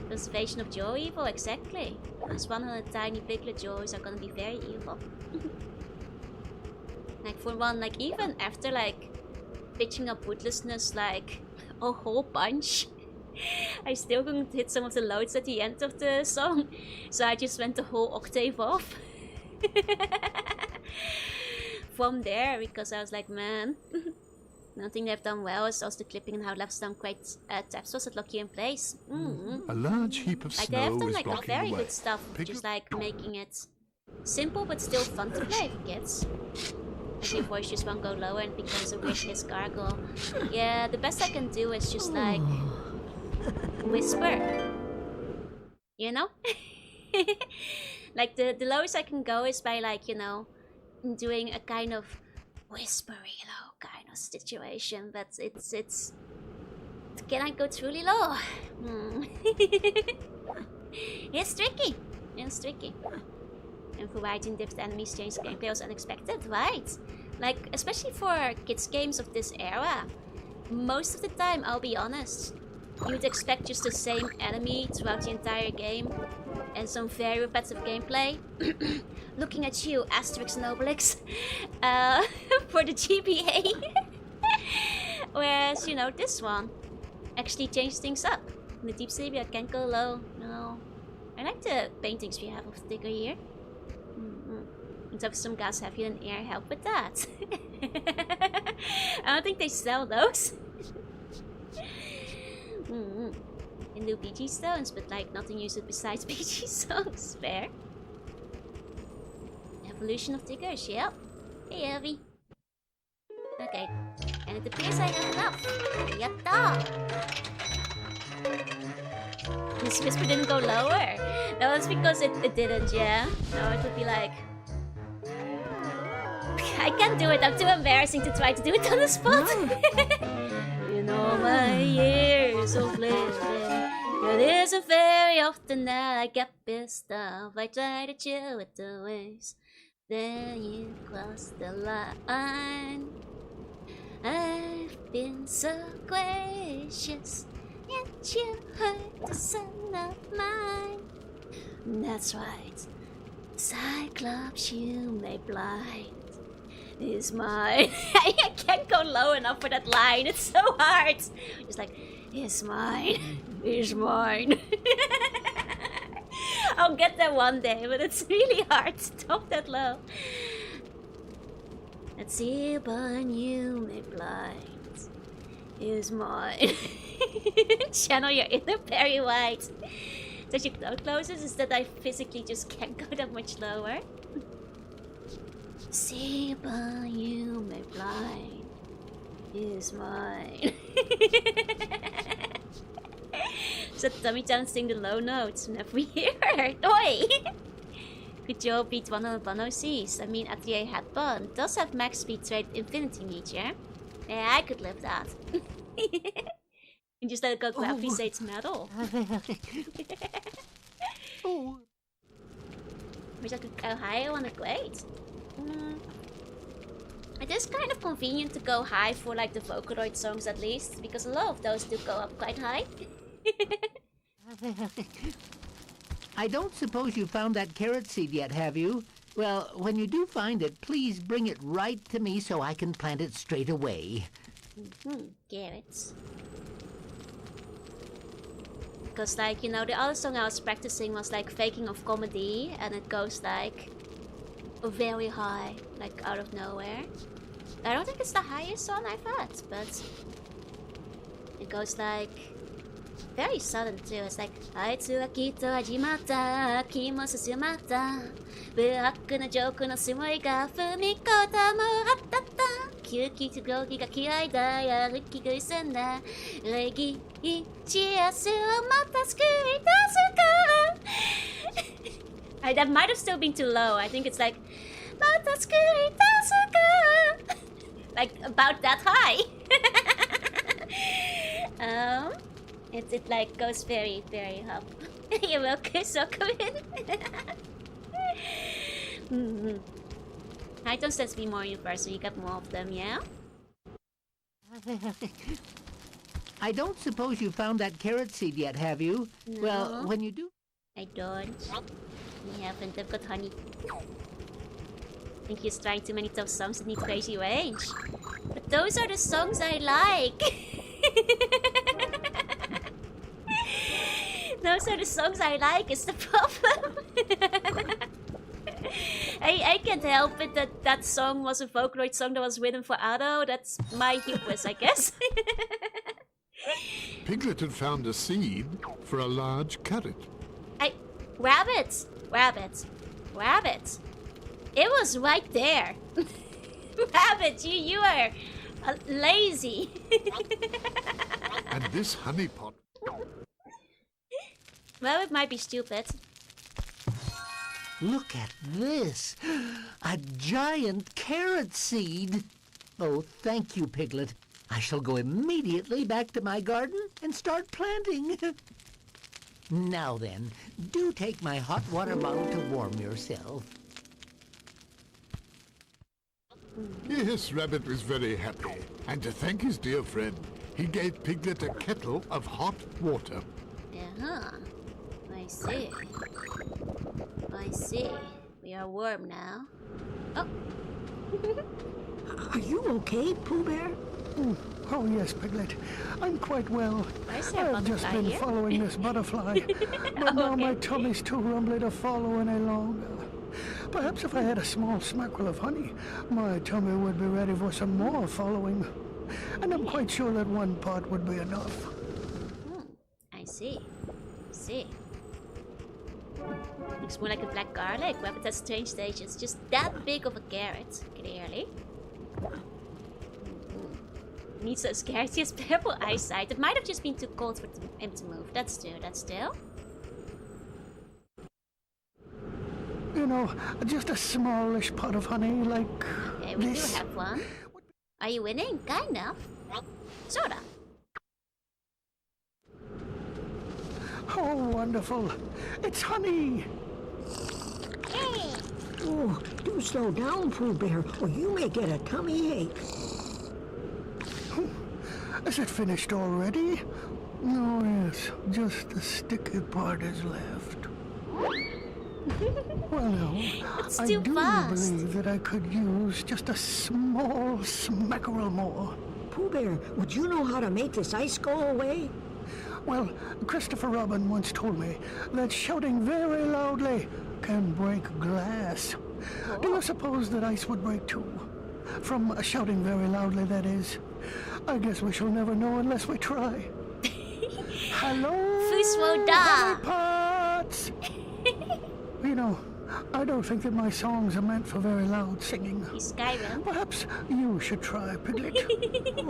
conservation of Joe evil, exactly. Those 100 tiny piglet Joes are gonna be very evil. Like for one, like even after like pitching up woodlessness like a whole bunch, I still couldn't hit some of the notes at the end of the song, so I just went the whole octave off. From there, because I was like, man, one thing they've done well is also the clipping and how left some great taps was at lock you in place. A large heap of like they snow have done is like blocking very the way. good stuff, just like making it simple but still fun to play for kids. Like your voice just won't go lower and becomes a weird hiss gargle. Yeah, the best I can do is just like whisper. You know? Like the lowest I can go is by like, you know, doing a kind of whispery low kind of situation, but it's can I go truly low? It's tricky. It's tricky. And providing different enemies change the gameplay was unexpected, right? Like, especially for kids games of this era, most of the time, I'll be honest, you'd expect just the same enemy throughout the entire game and some very repetitive gameplay. Looking at you, Asterix and Obelix, for the GBA. Whereas, you know, this one actually changed things up. In the deep sea, I can't go low. No. I like the paintings we have of Tigger here. And so some gas heavier than air help with that. I don't think they sell those. And do PG stones, but like nothing used besides PG stones. Fair. Evolution of Tiggers, yep. Hey, Heavy. Okay. And it appears I have enough. Yatta! This whisper didn't go lower. No, that's because it didn't, yeah. No, it would be like... I can't do it, I'm too embarrassing to try to do it on the spot. You know my years of living. It isn't very often that I get pissed off. I try to chill with the waves. Then you cross the line. I've been so gracious, yet you hurt the son of mine. That's right, Cyclops you may blind is mine. I can't go low enough for that line, it's so hard. Just like, is mine, is mine. I'll get there one day, but it's really hard to talk that low. Let's see upon you may blind is mine. Channel your inner Perry White. So your throat closes is that I physically just can't go that much lower. See upon you may blind is mine. So Tommy-chan sing the low notes whenever we hear her. Oi! Could Joe beat 101 Cs? I mean, Atelier Headband does have max speed trade infinity nature. Yeah, I could live that. And just let it go gravity say it's metal. Wish I could go higher on a grade. It is kind of convenient to go high for like the Vocaloid songs at least, because a lot of those do go up quite high. I don't suppose you found that carrot seed yet, have you? Well, when you do find it, please bring it right to me so I can plant it straight away. Carrots. Because like, you know, the other song I was practicing was like Faking of Comedy, and it goes like very high, like out of nowhere. I don't think it's the highest one I've had, but it goes like very sudden too. It's like Aitsu wa kitto hajimatta, ki mo susumatta, black na joke no sumoi ga fumikota mo hattata, kyuki to gogi ga kirai da yaruki ga usenda, regi ichiasu o mata skuri tasuka. That might have still been too low. I think it's like mata skuri tasuka. Like about that high. It like goes very, very up. You're welcome, so come in. Items tends to be more universal, you got more of them, yeah? I don't suppose you found that carrot seed yet, have you? No. Well, when you do... I don't. You haven't, I've got honey. I think he's trying too many tough songs that need crazy range. But those are the songs I like! Those are the songs I like, is the problem. I can't help it that that song was a Vocaloid song that was written for Ado. That's my hubris, I guess. Piglet had found a seed for a large carrot. Rabbit! It was right there. Rabbit, you are lazy. And this honey pot... Well, it might be stupid. Look at this! A giant carrot seed! Oh, thank you, Piglet. I shall go immediately back to my garden and start planting. Now then, do take my hot water bottle to warm yourself. Yes, Rabbit was very happy. And to thank his dear friend, he gave Piglet a kettle of hot water. Uh-huh. I see. We are warm now. Oh. Are you okay, Pooh Bear? Oh, yes, Piglet. I'm quite well. Where's there a I've just butterfly been here? following this butterfly, but now my Okay. tummy's too rumbly to follow any longer. Perhaps if I had a small smackle of honey, my tummy would be ready for some more following. And I'm quite sure that one part would be enough. I see. Looks more like a black garlic. Well, but that's strange stage. It's just that big of a carrot, clearly. Needs those carrots. He has terrible eyesight. It might have just been too cold for him to move. That's true. You know, just a smallish pot of honey like Okay, we this. do have one. Are you winning? Kind of. Sorta. Oh, wonderful. It's honey. Oh, do slow down, Pooh Bear, or you may get a tummy ache. Is it finished already? Oh, yes. Just the sticky part is left. Well, no. It's I too do fast. believe that I could use just a small smackerel more. Pooh Bear, would you know how to make this ice go away? Well, Christopher Robin once told me that shouting very loudly can break glass. Do you suppose that ice would break too? From shouting very loudly, that is. I guess we shall never know unless we try. Hello, Fuswoda. pots! You know, I don't think that my songs are meant for very loud singing. He's Skyrim. Perhaps you should try, Piglet.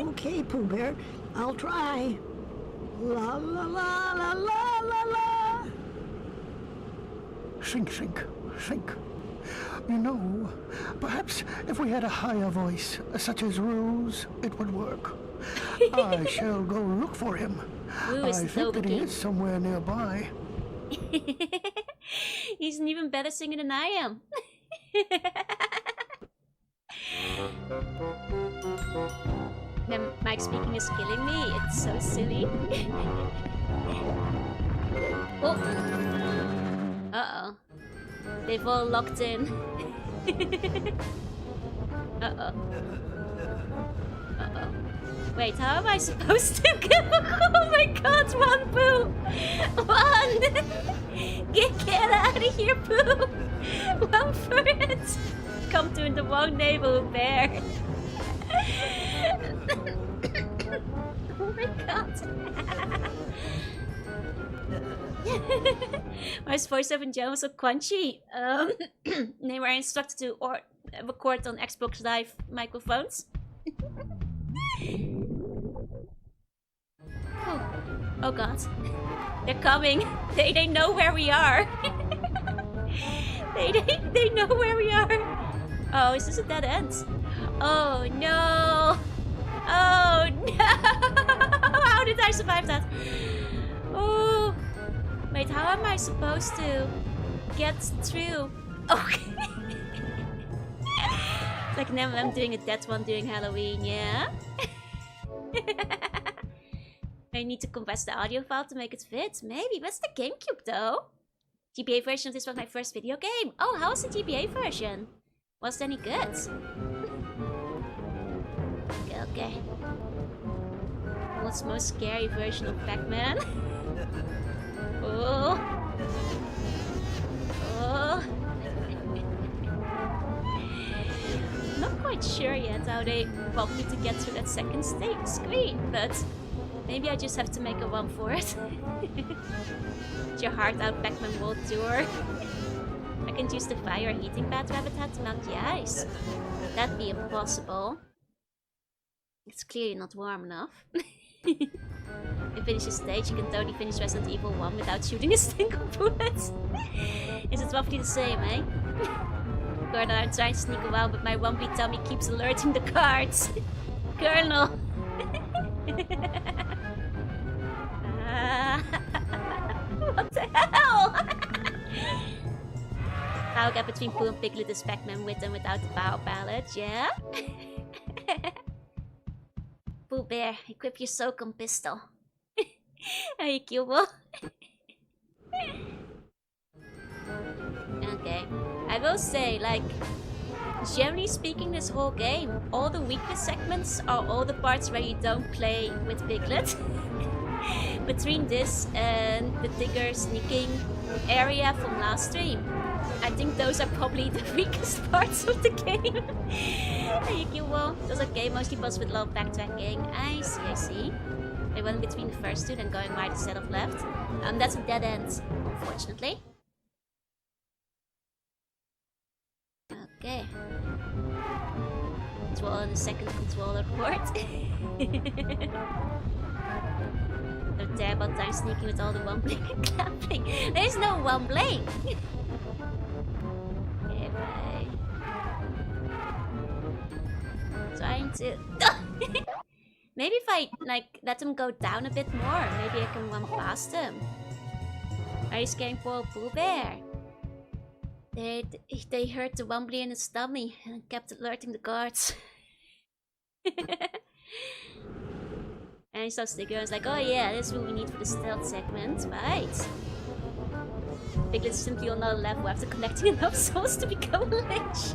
Okay, Pooh Bear, I'll try. La la la la la la la. Think. You know, perhaps if we had a higher voice, such as Rose, it would work. I shall go look for him. Rue is I the think that he Toby is somewhere nearby. He's an even better singer than I am. Then Mike speaking is killing me. It's so silly. Oh. Uh-oh. They've all locked in. Uh-oh. Wait, how am I supposed to go? Oh my god, run, Pooh! Run! Get out of here, Pooh! Run for it! Come to in the wrong neighborhood, Bear. Oh my god. My voiceover in general was so crunchy. They were instructed to record on Xbox Live microphones. Oh god. They're coming. They know where we are. they know where we are. Oh, is this a dead end? Oh no. Oh no. How did I survive that? Oh. Wait, how am I supposed to get through? Okay. Like now I'm doing a dead one during Halloween, yeah? I need to compress the audio file to make it fit. Maybe. What's the GameCube though? GBA version of this was my first video game. Oh, how was the GBA version? Was it any good? Okay. What's the most scary version of Pac-Man? Oh. Oh. Not quite sure yet how they want me to get through that second screen, but maybe I just have to make a run for it. Get your heart out, Pac-Man World Tour. I can use the fire heating pad rabbit hat to melt the ice. That'd be impossible. It's clearly not warm enough. You finish a stage, you can totally finish Resident Evil 1 without shooting a single bullet. Is it roughly the same, eh? Colonel, I'm trying to sneak around, but my wumpy tummy keeps alerting the guards. Colonel! What the hell? Power gap between Pooh and Piglet is Pac-Man with and without the power palette, yeah? Pooh Bear, equip your Socom pistol. Are you cute? Okay. I will say, like, generally speaking, this whole game, all the weakest segments are all the parts where you don't play with Piglet. Between this and the Tigger sneaking area from last stream, I think those are probably the weakest parts of the game. You kill wall. Those are okay, mostly boss with low backtracking. I see. They went between the first two, then going right instead of left. That's a dead end, unfortunately. Okay. Control on the second controller port. Don't dare about time sneaking with all the wombling and clapping. There's no wombling! Okay, bye. Trying to... Maybe if I, like, let them go down a bit more, maybe I can run past them. Are you scaring poor Pooh Bear? They heard the wombly in his tummy and kept alerting the guards. And he saw Sticker and was like, oh yeah, this is what we need for the stealth segment, right? Piglet's simply on another level after collecting enough souls to become a lich.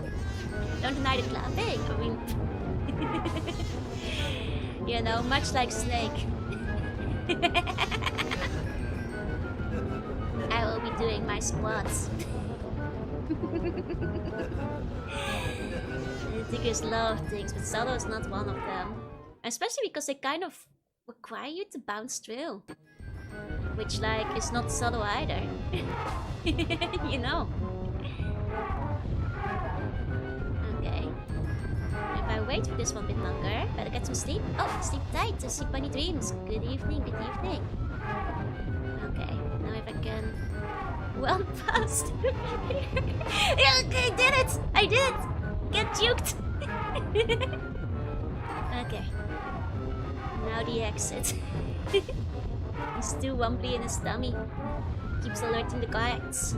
Don't deny the clapping, I mean... you know, much like Snake. I will be doing my squats. The Tiggers love things, but Solo is not one of them. Especially because they kind of require you to bounce through. Which, like, is not subtle either. You know. Okay. If I wait for this one a bit longer, better get some sleep. Oh, sleep tight, sleep bunny dreams. Good evening, good evening. Okay, now if I can run past. I did it! I did it! Get juked! Okay. Now the exit. He's still wumbly in his tummy. Keeps alerting the guards.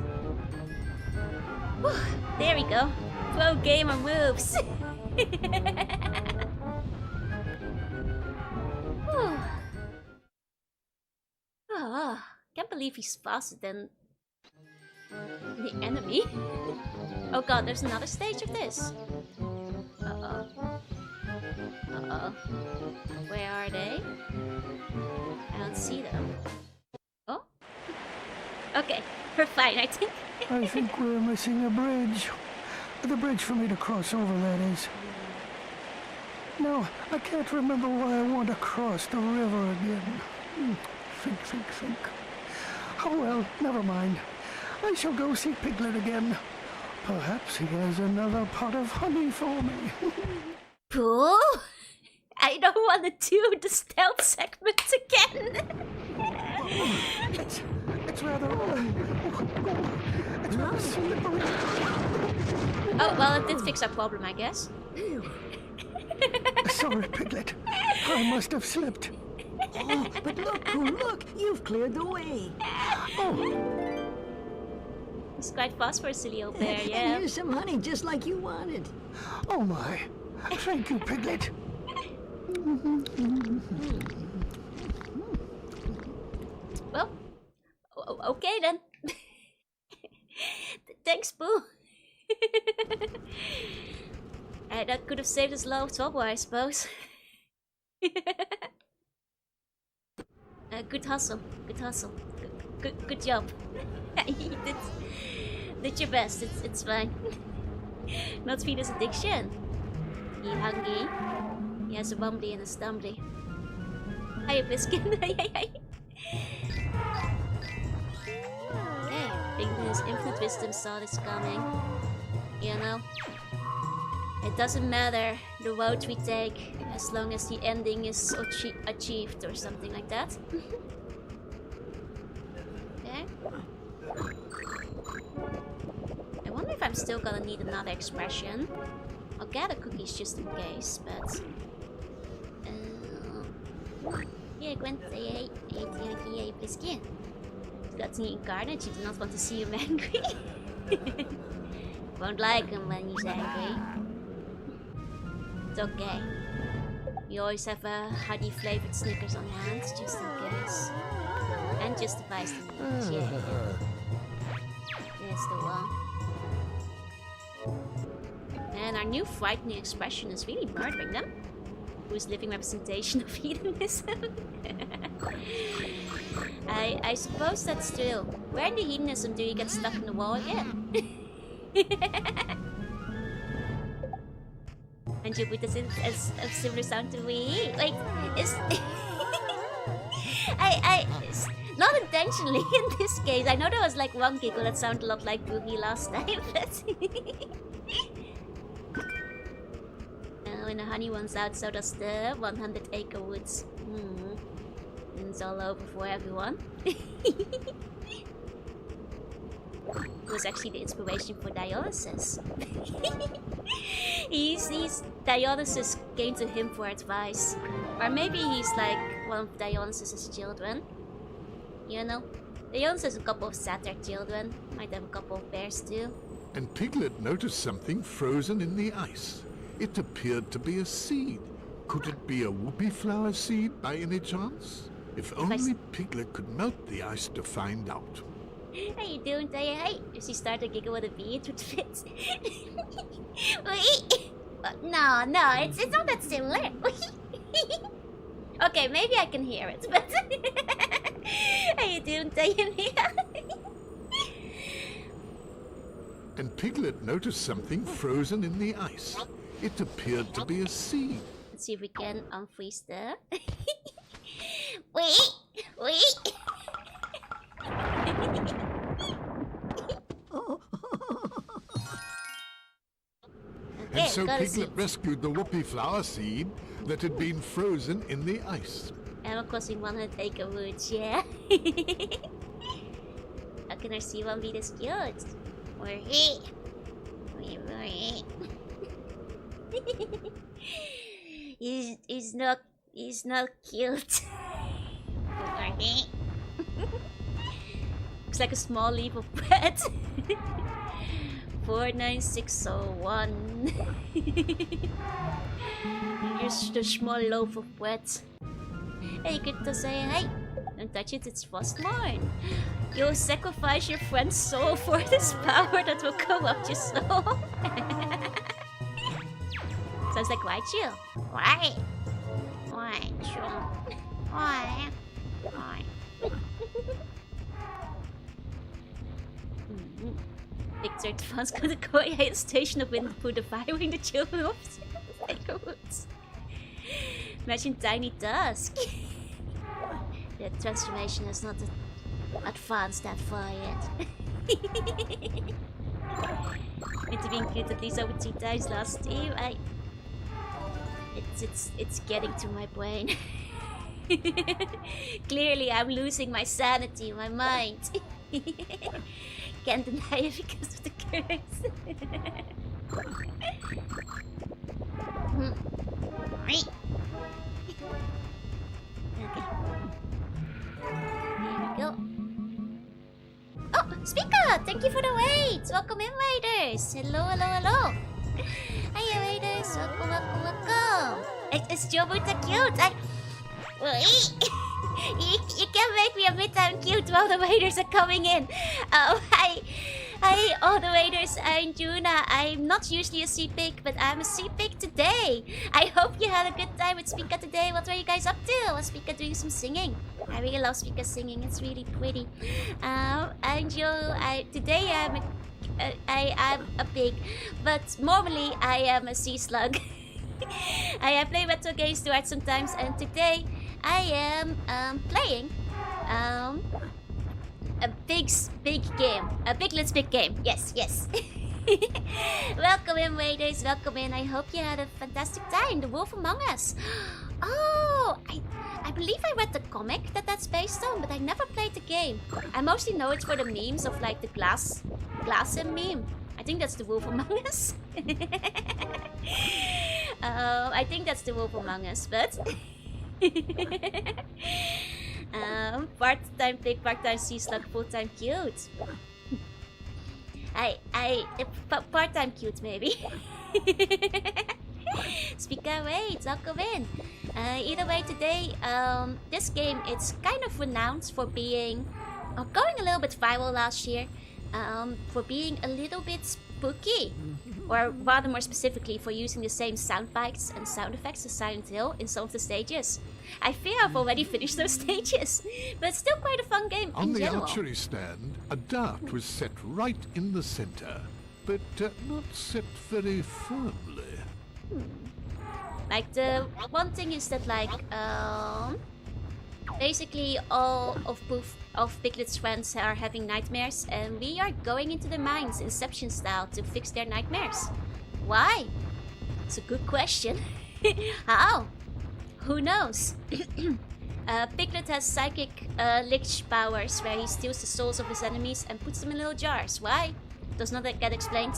Whew, there we go. Pro gamer moves. Oh, can't believe he's faster than the enemy. Oh god, there's another stage of this. Uh-oh. Uh-oh. Where are they? I don't see them. Oh? Okay, we're fine, I think. I think we're missing a bridge. The bridge for me to cross over, that is. No, I can't remember why I want to cross the river again. Think. Oh well, never mind. I shall go see Piglet again. Perhaps he has another pot of honey for me. Pooh? I don't want to do the stealth segment again. It's rather slippery. Oh, well, it did fix our problem, I guess. Sorry, Piglet. I must have slipped. Oh, but look, Pooh, look! You've cleared the way. Oh, He's quite fast for a silly old bear, And yeah. here's some honey just like you wanted. oh my. Thank you, Piglet. Well, okay then. Thanks, Pooh. That could have saved us a lot of trouble, I suppose. Good hustle. Good job. You did your best. It's fine. Not feed his addiction. He hungry. He has a bumbly and a stumbly. Hiya, Biscuit. Okay. Thinking his infinite wisdom saw this coming. You know? It doesn't matter the road we take as long as the ending is achieved or something like that. Okay. I wonder if I'm still gonna need another expression. I'll gather cookies just in case, but... Yeah, Gwen, hey, Biscuit. Got me incarnate, you do not want to see him angry. Won't like him when he's angry. It's okay. We always have honey flavored Snickers on hand, just in case. And justifies the need. Yeah. That's the one. and our new frightening expression is really murdering them. Who's living representation of hedonism? I suppose that's true. Where in the hedonism do you get stuck in the wall again? And you put this in as a similar sound to me. Wait, is it's not intentionally in this case. I know there was like one giggle that sounded a lot like Boogie last time, but when the honey runs out, so does the 100 acre woods. And it's all over for everyone. It was actually the inspiration for Dionysus. Dionysus came to him for advice. Or maybe he's like one of Dionysus's children. You know? Dionysus has a couple of satyr children. Might have a couple of bears too. And Piglet noticed something frozen in the ice. It appeared to be a seed. Could it be a whoopee flower seed by any chance? If only Piglet could melt the ice to find out. How you doing, Daya? Hey, does he start to giggle with a bee? It would fit. Wait. No, it's not that similar. Okay, maybe I can hear it, but how you doing, Daya? And Piglet noticed something frozen in the ice. It appeared to be a seed. Let's see if we can unfreeze the... Wait. And so Piglet rescued the whoopee flower seed that had been frozen in the ice. Animal Crossing 100 acre woods, yeah? How can our C1 be this cute? Where he? He's not cute. Looks like a small leaf of bread. 49601. Here's the small loaf of bread. Hey, you get to say hi. Don't touch it, it's Frostmourne. You'll sacrifice your friend's soul for this power that will corrupt your soul. Sounds like why chill? Why? Chill? Why? Victor Advance got a Koya station of wind for devouring the children of Woods. Imagine Tiny Dusk. The transformation has not advanced that far yet. Into being cute at least over 3 times last team. It's getting to my brain. Clearly I'm losing my sanity, my mind. Can't deny it because of the curse. Okay. Here we go. Oh, Speaker! Thank you for the wait! Welcome in, Raiders! Hello. Hiya, Raiders! Welcome! It's Jorunna cute! Wait! You can't make me admit I'm cute while the Raiders are coming in. Hi, all the Raiders. I'm Jorunna. I'm not usually a sea pig, but I'm a sea pig today. I hope you had a good time with Speaker today. What were you guys up to? Was Speaker doing some singing? I really love Speaker singing. It's really pretty. Today I'm a pig, but normally I am a sea slug. I play retro games throughout sometimes, and today I am playing a big game, a Piglet's big game. Yes. Welcome in, Raiders. Welcome in. I hope you had a fantastic time. The Wolf Among Us. Oh, I believe I read the comic that's based on, but I never played the game. I mostly know it for the memes of like the glass meme. I think that's the Wolf Among Us. I think that's the Wolf Among Us, but part-time pig, part-time sea slug, full-time cute. Part-time cute maybe. Speaker, wait, welcome in. Either way, today, this game, it's kind of renowned for being, going a little bit viral last year, for being a little bit spooky. or rather more specifically for using the same sound bites and sound effects as Silent Hill in some of the stages. I fear I've already finished those stages, but still quite a fun game On in the general. archery stand, a dart was set right in the center, but not set very firmly. Like, the one thing is that, like, basically all of Piglet's friends are having nightmares, and we are going into the mines, Inception style, to fix their nightmares. Why? It's a good question. How? Who knows? Piglet has psychic lich powers where he steals the souls of his enemies and puts them in little jars. Why? Does not get explained.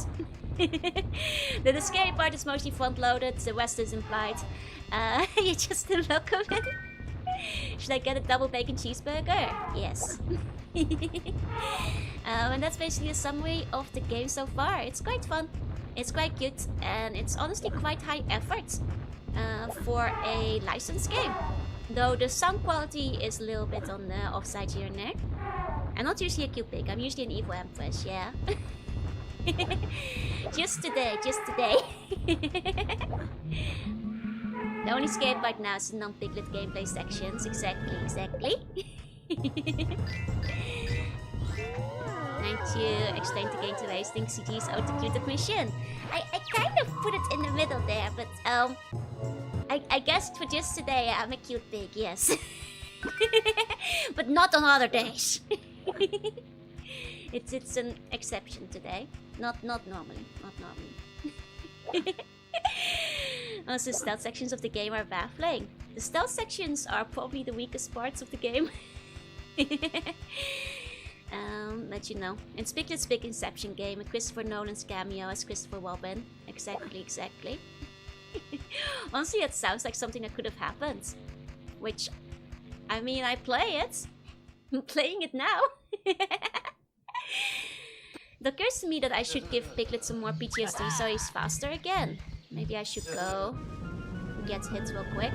The scary part is mostly front-loaded, the rest is implied. You just the look of it. Should I get a double bacon cheeseburger? Yes. And that's basically a summary of the game so far. It's quite fun, it's quite cute, and it's honestly quite high effort for a licensed game. Though the sound quality is a little bit on the offside here and there. I'm not usually a cute pig, I'm usually an evil empress, yeah. Just today, just today. The only scary part now is the non-Piglet gameplay sections. Exactly. Trying to explain the game to wasting CG's auto-cute mission. I kind of put it in the middle there, but I guess for just today I'm a cute pig, yes. But not on other days. It's an exception today. Not normally. Also, stealth sections of the game are baffling. The stealth sections are probably the weakest parts of the game. But you know, it's Piglet's big Inception game with Christopher Nolan's cameo as Christopher Robin. Exactly. Honestly, it sounds like something that could have happened. Which, I mean, I play it. I'm playing it now. It occurs to me that I should give Piglet some more PTSD so he's faster again. Maybe I should go get hit real quick.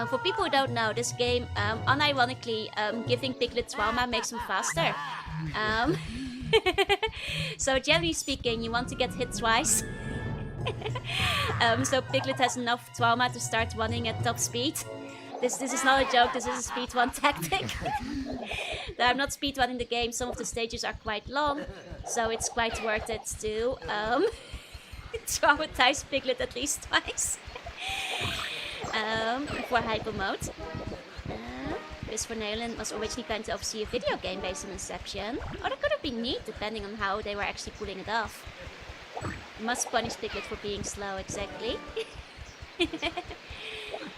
For people who don't know, this game, unironically, giving Piglet trauma makes him faster. So generally speaking, you want to get hit twice. So Piglet has enough trauma to start running at top speed. This is not a joke, this is a speedrun tactic. Though I'm not speedrunning the game, some of the stages are quite long, so it's quite worth it to traumatize Piglet at least twice. For hyper mode. Christopher Nolan was originally planned to oversee a video game based on Inception. Or that could have been neat, depending on how they were actually pulling it off. Must punish Piglet for being slow, exactly.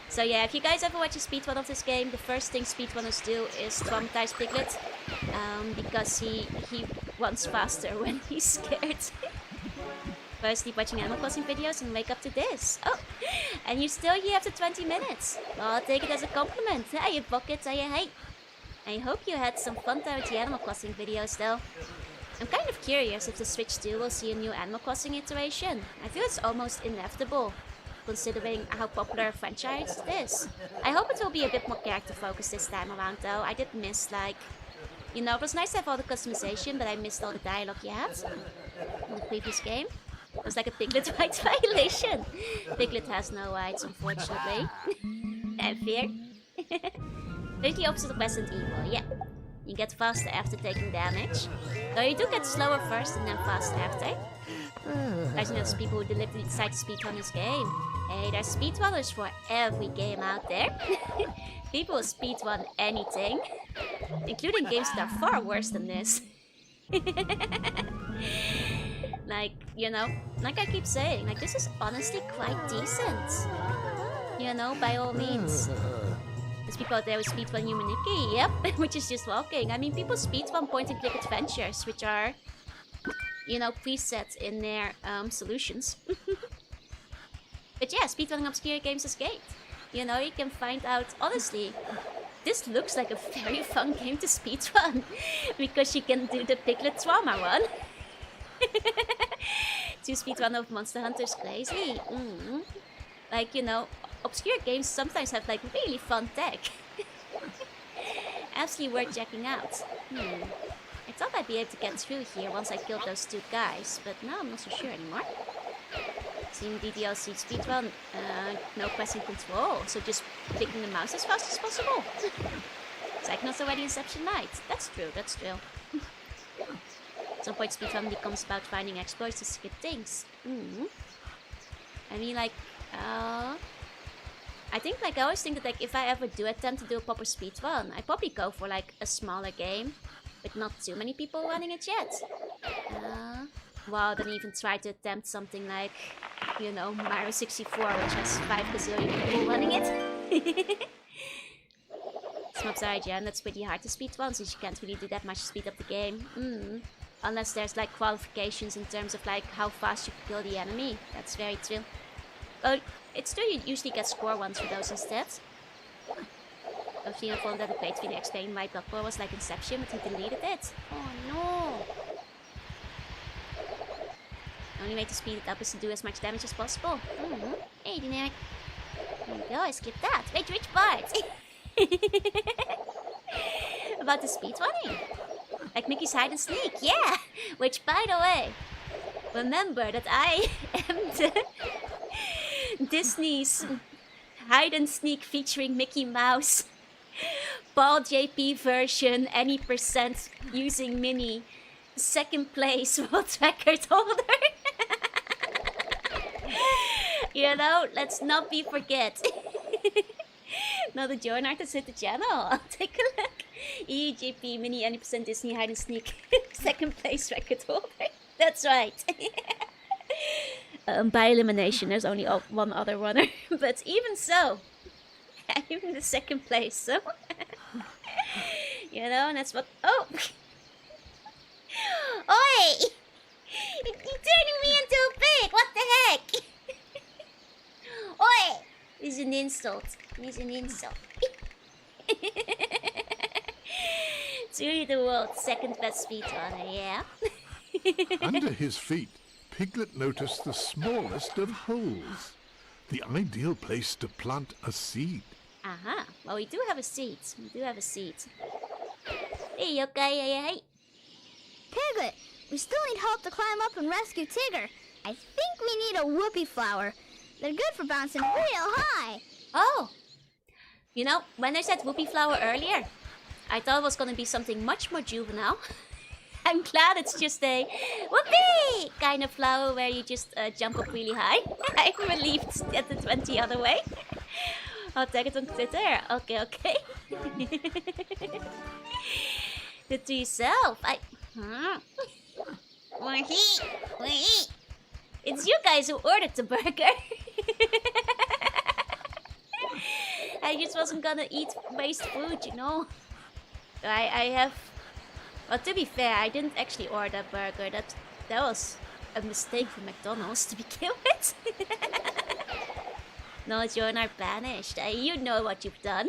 So yeah, if you guys ever watch a speedrun of this game, the first thing speedrunners do is traumatize Piglet. Because he runs faster when he's scared. Go sleep watching Animal Crossing videos and wake up to this. Oh, and you're still here after 20 minutes. Well, I'll take it as a compliment. Hey, bucket, hey. I hope you had some fun time with the Animal Crossing videos, though. I'm kind of curious if the Switch 2 will see a new Animal Crossing iteration. I feel it's almost inevitable, considering how popular a franchise it is. I hope it will be a bit more character-focused this time around, though. I did miss, like... You know, it was nice to have all the customization, but I missed all the dialogue you had in the previous game. It was like a Piglet rights violation. Piglet has no rights, unfortunately. And fear. Basically opposite of Resident Evil, yeah. You get faster after taking damage. Though you do get slower first and then faster after. There's those people who deliberately decide to speedrun this game. Hey, there's speedrunners for every game out there. People speedrun anything. Including games that are far worse than this. Like, you know, like I keep saying, like, this is honestly quite decent. You know, by all means. There's people out there who speedrun Humaniki, yep, which is just walking. I mean, people speedrun point-and-click adventures, which are, you know, presets in their solutions. But yeah, speedrunning obscure games is great. You know, you can find out, honestly, this looks like a very fun game to speedrun. Because you can do the Piglet trauma run. To speedrun of Monster Hunter's crazy. Like, you know, obscure games sometimes have like really fun tech. Absolutely worth checking out. I thought I'd be able to get through here once I killed those 2 guys, but now I'm not so sure anymore. Seeing DDLC speedrun, no pressing control, so just clicking the mouse as fast as possible. Psychonauts already Inception Night. That's true, that's true. At some point speedrun becomes about finding exploits to skip things. I mean, like, I think, like, I always think that, like, if I ever do attempt to do a proper speedrun, I'd probably go for, like, a smaller game with not too many people running it yet. Well, then even try to attempt something like, you know, Mario 64, which has 5 gazillion people running it. Smoke's IGN, that's pretty hard to speedrun, since you can't really do that much to speed up the game. Unless there's, like, qualifications in terms of, like, how fast you can kill the enemy. That's very true. Well, it's true you usually get score ones for those instead. I've seen a phone that the page video explained why Bloodborne was like Inception, but he deleted it. Oh no! The only way to speed it up is to do as much damage as possible. Hey, Dineric. There you go, I skipped that. Wait, which part? About the speedrunning. Like Mickey's hide and sneak, yeah! Which, by the way, remember that I am the Disney's hide and sneak featuring Mickey Mouse Paul JP version, any percent using Minnie, 2nd place world record holder. You know, let's not be forget. Now the Jorunna artist hit the channel. I'll take a look. EJP Mini any percent Disney hide and sneak 2nd place record holder. That's right. By elimination, there's only one other runner, but even so, I'm in the 2nd place. So you know, and that's what. Oh, oi! You're turning me into a pig. What the heck? Oi! This is an insult. This is an insult. It's really the world's 2nd best speedrunner, yeah? Under his feet, Piglet noticed the smallest of holes. The ideal place to plant a seed. Aha. Well, we do have a seed. We do have a seed. Hey, okay, hey. Piglet, we still need help to climb up and rescue Tigger. I think we need a whoopee flower. They're good for bouncing real high. Oh! You know, when I said whoopee flower earlier, I thought it was gonna be something much more juvenile. I'm glad it's just a whoopee kind of flower where you just jump up really high. I'm relieved that it went the other way. I'll tag it on Twitter. Okay, okay. Do it to yourself. It's you guys who ordered the burger. I just wasn't gonna eat waste food, you know. I have. Well, to be fair, I didn't actually order a burger. That was a mistake from McDonald's to begin with. No, you're not banished. You know what you've done.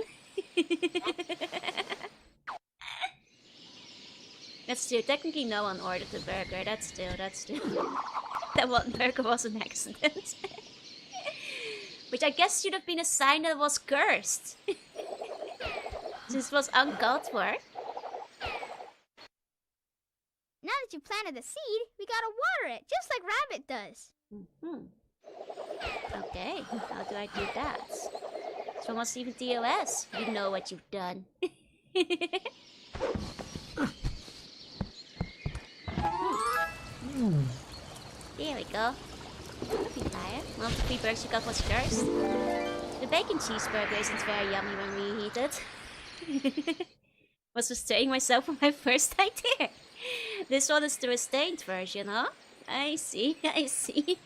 That's true. Technically, no one ordered the burger. That's true. That one burger was an accident. Which I guess should have been a sign that it was cursed. This was uncalled for. Now that you planted the seed, we gotta water it, just like Rabbit does. Okay, how do I do that? It's almost even TOS. You know what you've done. There we go. Could be fire. One of the 3 burgers you got was cursed. The bacon cheeseburger isn't very yummy when reheated. Was restraining myself from my first idea. This one is the restrained version, huh? I see, I see.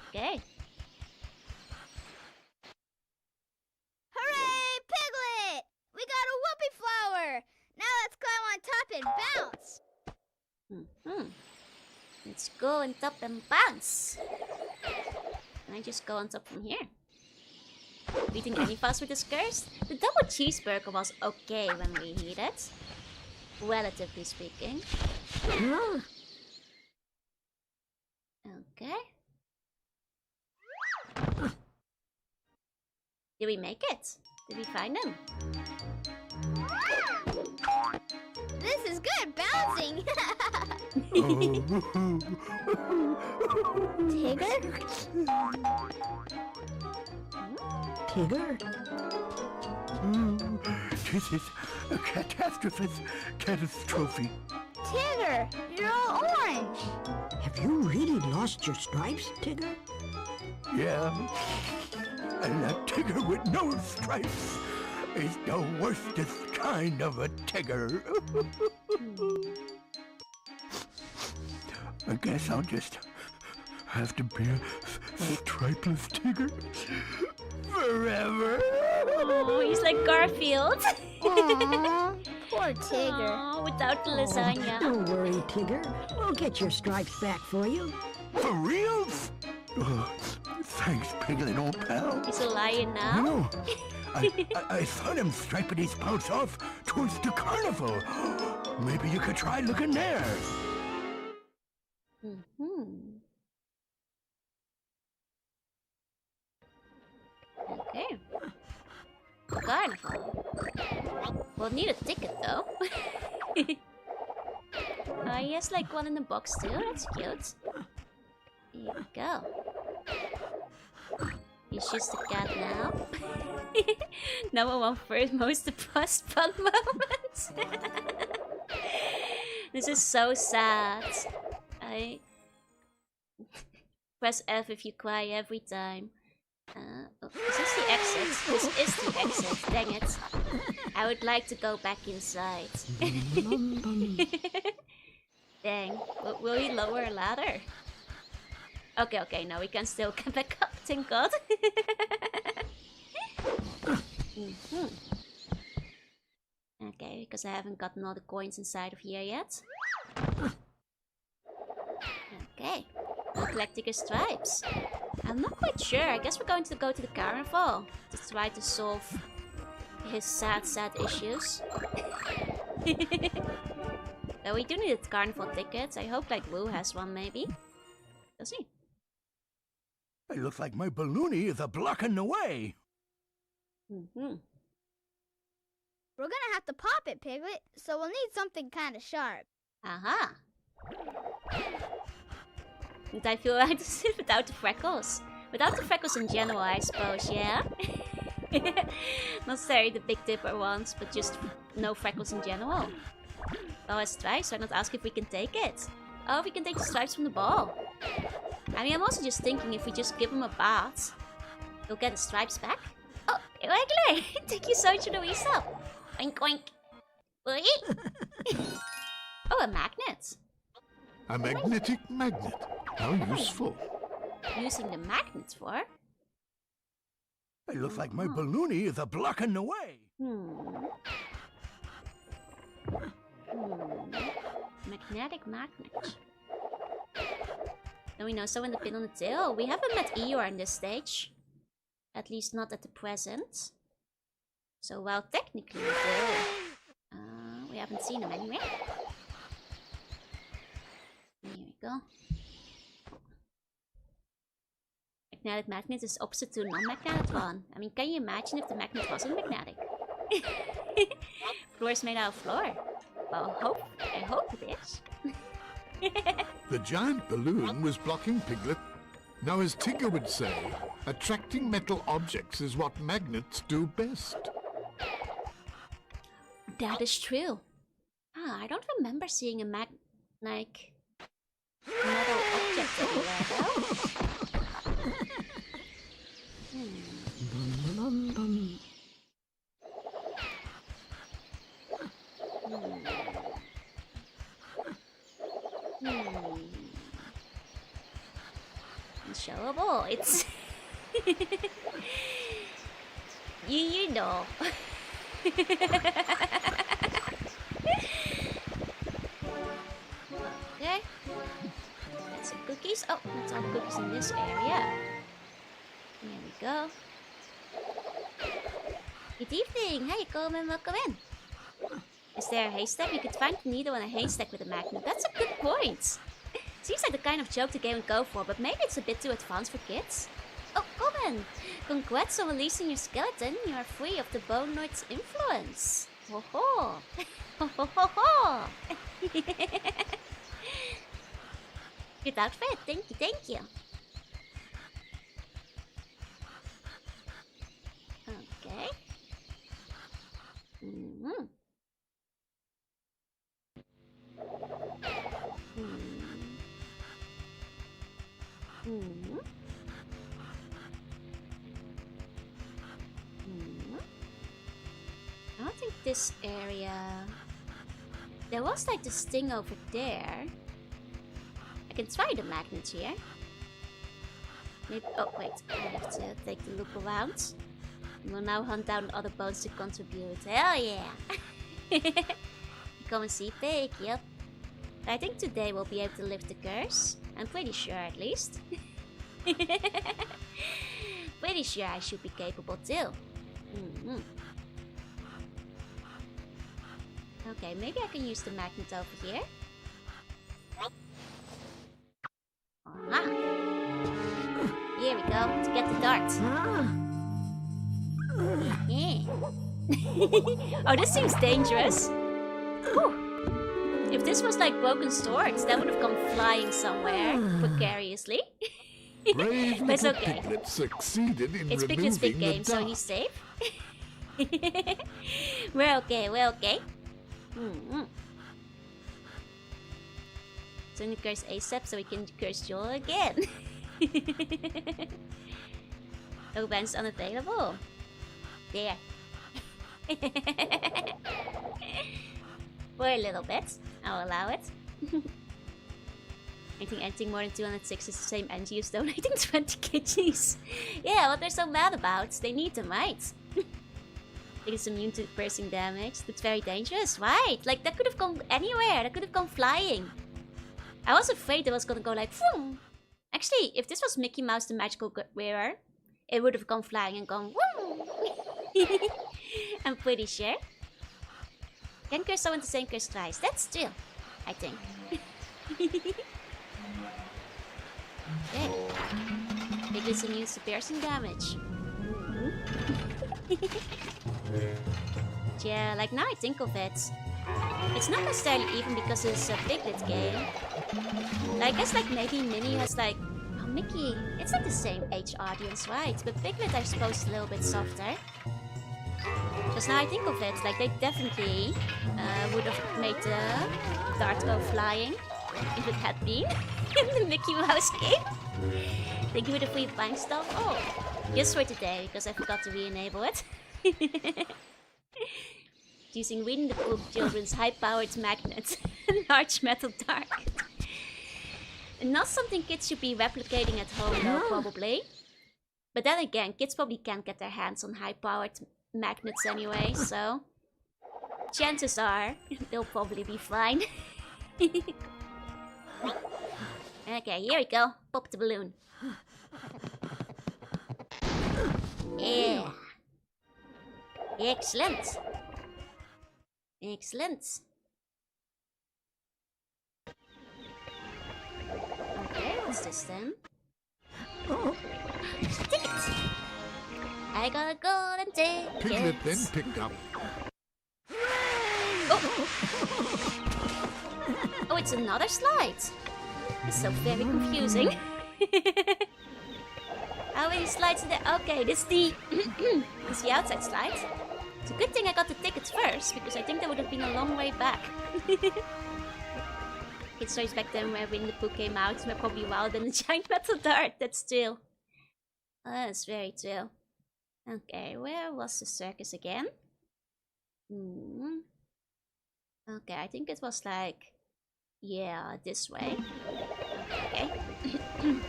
Okay. Hooray, Piglet! We got a whoopee flower! Now let's climb on top and bounce! Let's go on top and bounce! Can I just go on top from here? Eating any fast with this curse? The double cheeseburger was okay when we heated. Relatively speaking. Okay. Did we make it? Did we find them? This is good bouncing. Tigger? Tigger? This is a catastrophe. Tigger, you're all orange. Have you really lost your stripes, Tigger? Yeah. And a Tigger with no stripes is the worstest kind of a Tigger. I guess I'll just have to be a stripeless Tigger forever. Oh, he's like Garfield. Aww, poor Tigger. Oh, without the lasagna. Don't worry, Tigger. We'll get your stripes back for you. For reals? Oh, thanks, Piglet, old pal. He's a lion now. No, I saw them striping his pouts off towards the carnival. Maybe you could try looking there. Okay. Carnival. We'll need a ticket though. He has like one in the box too. That's cute. Here we go. He's just a cat now. Number one first most fun moment. This is so sad. I press F if you cry every time. Oh, is this the exit? This is the exit. Dang it. I would like to go back inside. Dang. Will he lower a ladder? Okay, no, we can still get back up, thank God. Okay, because I haven't gotten all the coins inside of here yet. Okay, we'll collect Tigger's stripes. I'm not quite sure. I guess we're going to go to the carnival to try to solve his sad issues. Though we do need a carnival ticket. I hope like Wu has one maybe. We'll see. It looks like my balloony is blocking the way. We're gonna have to pop it, Piglet, so we'll need something kind of sharp. Aha! And I feel like this is without the freckles. Without the freckles in general, I suppose, yeah? Not necessarily the Big Dipper ones, but just no freckles in general. Well, as stripes, so I'm not asking if we can take it. Oh, we can take the stripes from the ball. I mean, I'm also just thinking if we just give him a bath, he'll get the stripes back. Oh, Wagler! Thank you so much for the resub. Oink oink. Oh, a magnet. A magnetic magnet. How useful. Using the magnet for? It looks like my balloony is blocking the way. Magnetic magnet. Then we know someone to pin on the tail. We haven't met Eeyore on this stage. At least not at the present. So, well, technically we do. We haven't seen him anyway. Here we go. Magnetic magnet is opposite to non-magnetic one. I mean, can you imagine if the magnet wasn't magnetic? Floor is made out of floor. Well, I hope it is. The giant balloon was blocking Piglet. Now, as Tigger would say, attracting metal objects is what magnets do best. That is true. I don't remember seeing a metal object anywhere though. Unshowable. It's you know. Okay. Get some cookies. Oh, that's all the cookies in this area. There we go. Good evening. Hey, welcome in. Is there a haystack? You could find a needle in a haystack with a magnet. That's a good point. Seems like the kind of joke the game would go for, but maybe it's a bit too advanced for kids. Oh, Common! Congrats on releasing your skeleton. You are free of the Bone Knight's influence. Ho ho! Ho ho ho ho! Good outfit. Thank you, thank you. Okay. Mm-hmm. Mm-hmm. I don't think this area... There was like this thing over there. I can try the magnet here. Maybe... Oh wait, I have to take the loop around. We'll now hunt down other bones to contribute. Hell yeah! Come and see Pig, yep. I think today we'll be able to lift the curse. I'm pretty sure at least. Pretty sure I should be capable too. Okay, maybe I can use the magnet over here. Here we go, to get the dart. Yeah. Oh, this seems dangerous. Whew. If this was like broken swords, that would have gone flying somewhere precariously. Brave But it's little okay. Piglet succeeded in It's Piglet's big removing game, the so dart. he's safe. We're okay, we're okay. So we curse ASAP so we can curse Joel again. No bands unavailable. There. For a little bit. I'll allow it. I think anything more than 206 is the same end use donating 20 kgs. Yeah, what they're so mad about. They need them, right? It's immune to piercing damage. That's very dangerous, right? Like, that could have gone anywhere. That could have gone flying. I was afraid it was gonna go like, Phoom. Actually, if this was Mickey Mouse the Magical Wearer, it would have gone flying and gone, Woo! I'm pretty sure. Can curse someone the same curse twice. That's true, I think. Okay. Piglet's immune to piercing damage. Yeah, like now I think of it. It's not necessarily even because it's a Piglet game. I guess like maybe Minnie has like... Oh, Mickey. It's like the same age audience, right? But Piglet I suppose is a little bit softer. Because now I think of it, like they definitely would have made the dart go flying if it had been in the Mickey Mouse game. Thank you for the free buying stuff. Oh, just for today because I forgot to re-enable it. Using Winnie the Pooh children's high-powered magnet, large metal dart. Not something kids should be replicating at home though, probably. But then again, kids probably can't get their hands on high-powered magnets anyway, so chances are they'll probably be fine. Okay, here we go. Pop the balloon. Yeah. Excellent. Excellent. Okay, what's this then? Ticket! I got a golden ticket. Piglet then picked up. Oh, it's another slide. It's so very confusing. How many slides are there? Okay, this is the this is the outside slide. It's a good thing I got the tickets first, because I think that would have been a long way back. Kid stories back then where Winnie the Pooh came out were probably wilder than a giant metal dart. That's true. That's very true. Okay, where was the circus again? Okay, I think it was like... Yeah, this way. Okay. It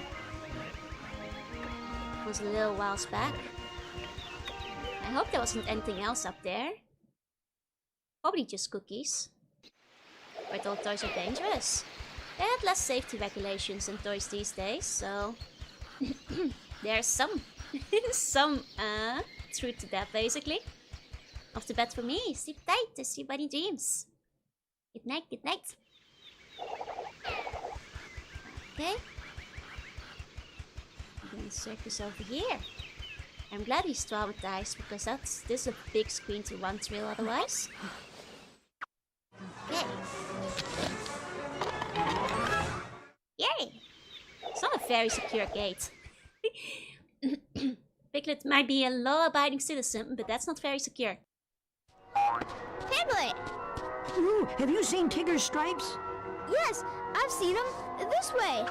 was a little whiles back. I hope there wasn't anything else up there. Probably just cookies. But all toys are dangerous. They had less safety regulations than toys these days, so... There's some... truth to that, basically. Off the bat for me. Sleep tight, see bunny dreams. Good night, good night. Okay. I'm gonna circus over here. I'm glad he's traumatized because this is a big screen to run through otherwise. Okay. Yay! It's not a very secure gate. Piglet might be a law-abiding citizen, but that's not very secure. Piglet! Ooh, have you seen Tigger's stripes? Yes, I've seen him. This way.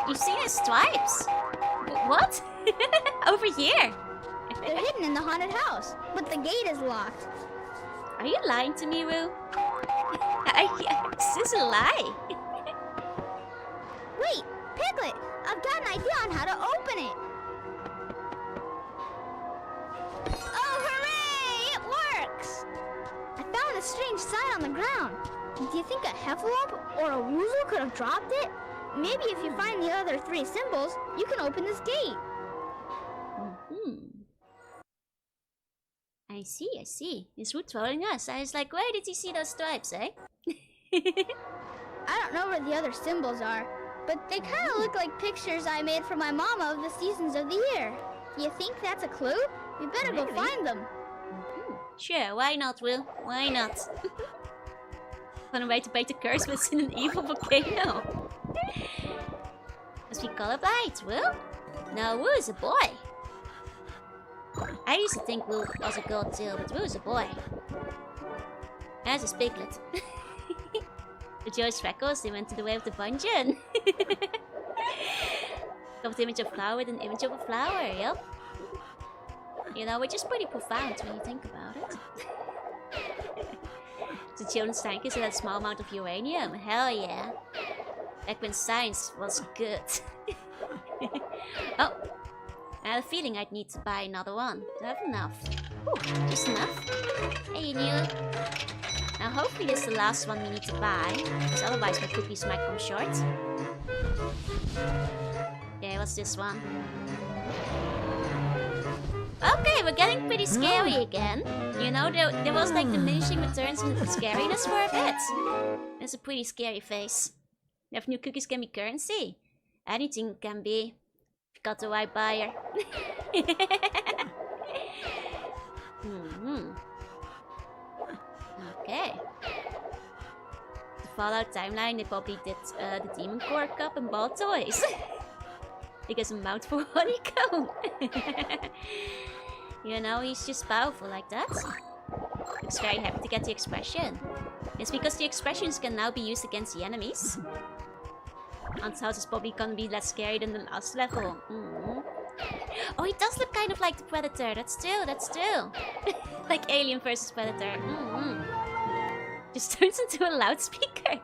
You've seen his stripes? What? Over here? They're hidden in the haunted house, but the gate is locked. Are you lying to me, Roo? This is a lie. Wait, Piglet! I've got an idea on how to open it. Oh, hooray! It works! I found a strange sign on the ground. Do you think a heffalump or a woozle could have dropped it? Maybe if you find the other 3 symbols, you can open this gate. I see. Is Roo trolling us? I was like, where did you see those stripes, eh? I don't know where the other symbols are, but they kind of look like pictures I made for my mama of the seasons of the year. You think that's a clue? We better go find them. Sure, why not, Roo? Why not? Fun way to break the curse was in an evil volcano. Must be colorblind, Roo? No, Roo is a boy. I used to think Roo was a girl too, but Roo is a boy. As is Piglet. With Joe's freckles, they went to the way of the dungeon. Covered image of flower with an image of a flower, yep. You know, which is pretty profound when you think about it. The children's tank is that small amount of uranium. Hell yeah. Back when science was good. Oh. I had a feeling I'd need to buy another one. Do I have enough? Ooh, just enough. Hey, new. Now hopefully this is the last one we need to buy, because otherwise my cookies might come short. Okay, what's this one? Okay, we're getting pretty scary again. You know, there was like diminishing returns in scariness for a bit. That's a pretty scary face. If new cookies can be currency, anything can be. Got the right buyer. Okay. The Fallout timeline, they probably did the Demon Core Cup and ball toys. Because a mouthful of honeycomb. You know, he's just powerful like that. Looks very happy to get the expression. It's because the expressions can now be used against the enemies. Aunt's house is probably gonna be less scary than the last level. Oh, he does look kind of like the Predator. That's true. Like Alien versus Predator. Just turns into a loudspeaker.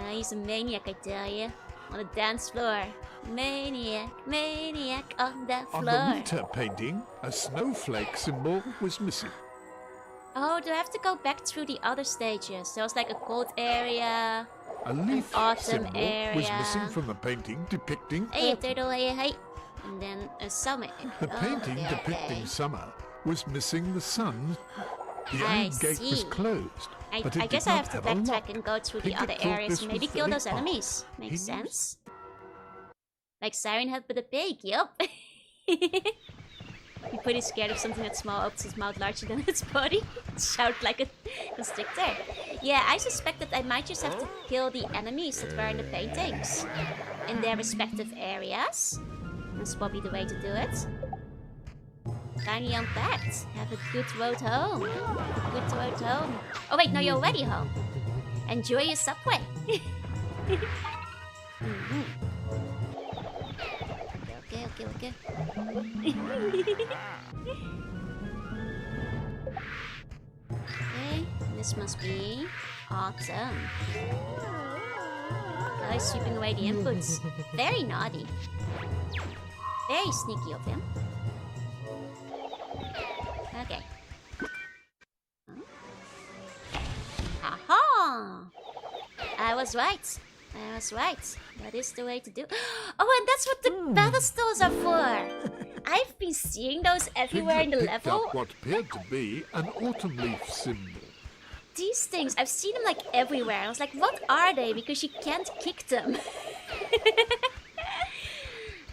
He's a maniac, I tell you. On the dance floor. Maniac on the floor. On the winter painting, a snowflake symbol was missing. Oh, do I have to go back through the other stages? There was like a cold area. A leaf symbol area was missing from the painting depicting Hey, turtle, hey. And then a summer. The painting depicting summer was missing the sun. The iron gate was closed. I guess I have to backtrack and go through the other areas and maybe kill those enemies. Makes sense. Like Siren Head with a pig, yup. You're pretty scared of something that's small, opens its mouth larger than its body. Shout like a constrictor. Yeah, I suspect that I might just have to kill the enemies that were in the paintings. In their respective areas. That's probably the way to do it. Tiny Unpacked. Have a good road home. Oh wait, no, you're already home. Enjoy your subway. Okay. Okay, this must be autumn. Guys sweeping away the inputs. Very naughty. Very sneaky of him. Okay. Aha! I was right. That is the way to do. Oh, and that's what the pedestals are for. I've been seeing those everywhere in the Piglet picked level. up what appeared to be an autumn leaf symbol. These things, I've seen them like everywhere. I was like, what are they? Because you can't kick them.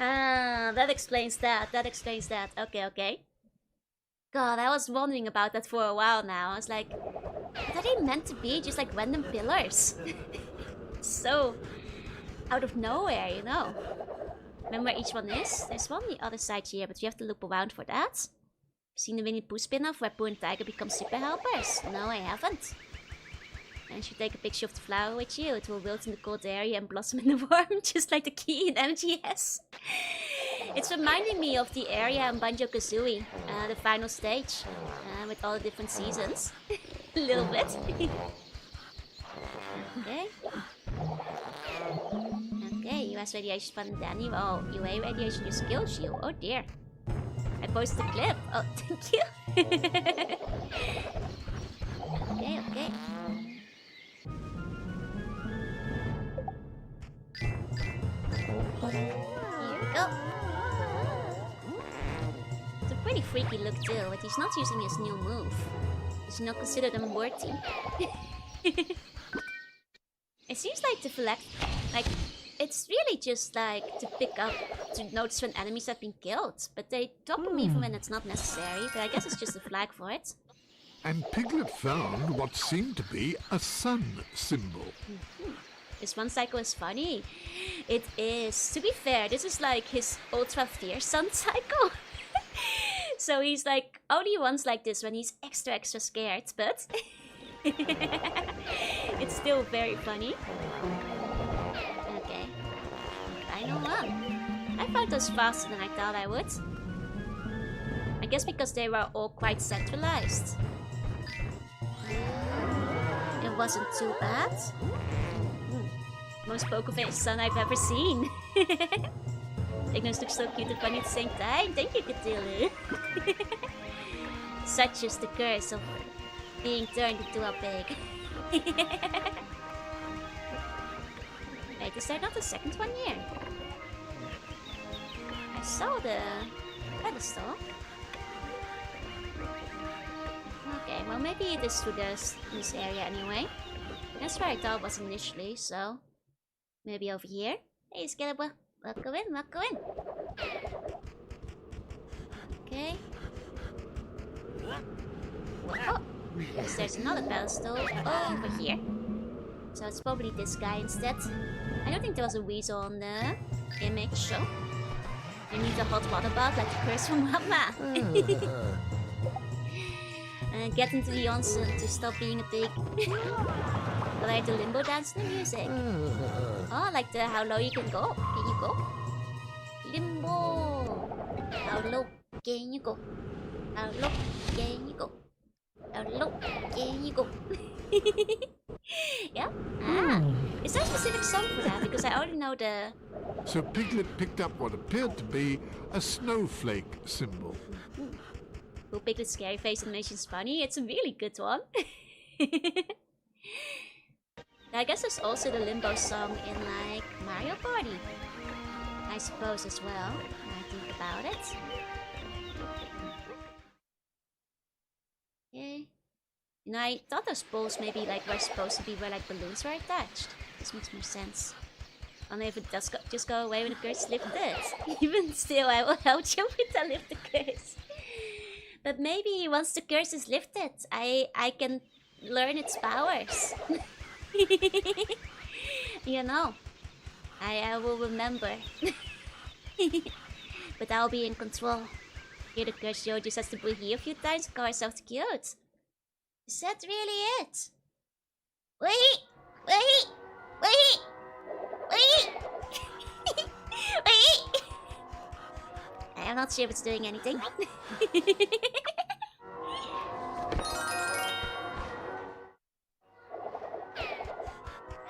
Ah, that explains that. That explains that. Okay, okay. God, I was wondering about that for a while now. I was like, what are they meant to be? Just like random pillars? So out of nowhere, you know. Remember where each one is? There's one on the other side here, but we have to loop around for that. Seen the Winnie Pooh spin-off where Pooh and Tiger become super helpers? No, I haven't. And if you take a picture of the flower with you, it will wilt in the cold area and blossom in the warm, just like the key in MGS. It's reminding me of the area in Banjo-Kazooie, the final stage, with all the different seasons. A little bit. Okay. Okay, US radiation fun Danny. Oh, UA radiation, your skill shield. Oh dear. I posted a clip. Oh, thank you. Okay, okay. Here we go. It's a pretty freaky look too, but he's not using his new move. He's not considered unworthy. It seems like to collect, like, it's really just like to pick up, to notice when enemies have been killed. But they topple me from when it's not necessary, but I guess it's just a flag for it. And Piglet found what seemed to be a sun symbol. This one cycle is funny. It is. To be fair, this is like his ultra fierce sun cycle. So he's like, only once like this when he's extra scared, but it's still very funny. Okay. Final one. I found those faster than I thought I would. I guess because they were all quite centralized. It wasn't too bad. Most poker-faced sun I've ever seen. Ignos looks so cute and funny at the same time. Thank you, Cthulhu. Such is the curse of being turned into a pig. Wait, is there not a second one here? I saw the pedestal. Okay, well maybe it is through this area anyway. That's where I thought it was initially, so maybe over here. Hey, Skeletor, welcome in, welcome in. Okay. Oh, yes, there's another pedestal over here. So it's probably this guy instead. I don't think there was a weasel on the image, so you need a hot water bath like the curse from Mama. And get into the onsen to stop being a pig. I like the limbo dance in the music. Oh, like the how low you can go. Can you go? Limbo. How low can you go? How low can you go? How low can you go? Yeah? Ah. Is there a specific song for that? Because I already know the... So Piglet picked up what appeared to be a snowflake symbol. Will Piglet's scary face animation's funny? It's a really good one. I guess there's also the Limbo song in like Mario Party. I suppose as well, when I think about it. Okay. You know, I thought those balls maybe like were supposed to be where like balloons were attached. This makes more sense. Only if it does just go away when the curse is lifted. Even still, I will help you with the lift the curse. But maybe once the curse is lifted, I can learn its powers. You know, I will remember. But I'll be in control. Here the curse Joe just has to breathe here a few times and call herself cute. Is that really it? Wait! Wait! Wait! Wait! Wait! I'm not sure if it's doing anything.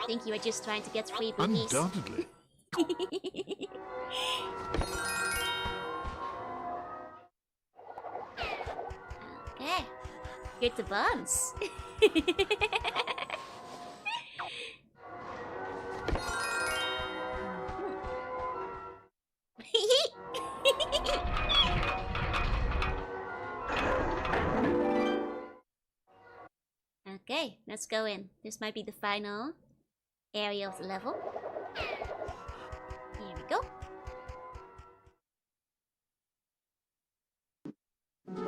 I think you were just trying to get free booties. Undoubtedly. Okay. Get the buns. Okay, let's go in. This might be the final area of the level. Here we go. It's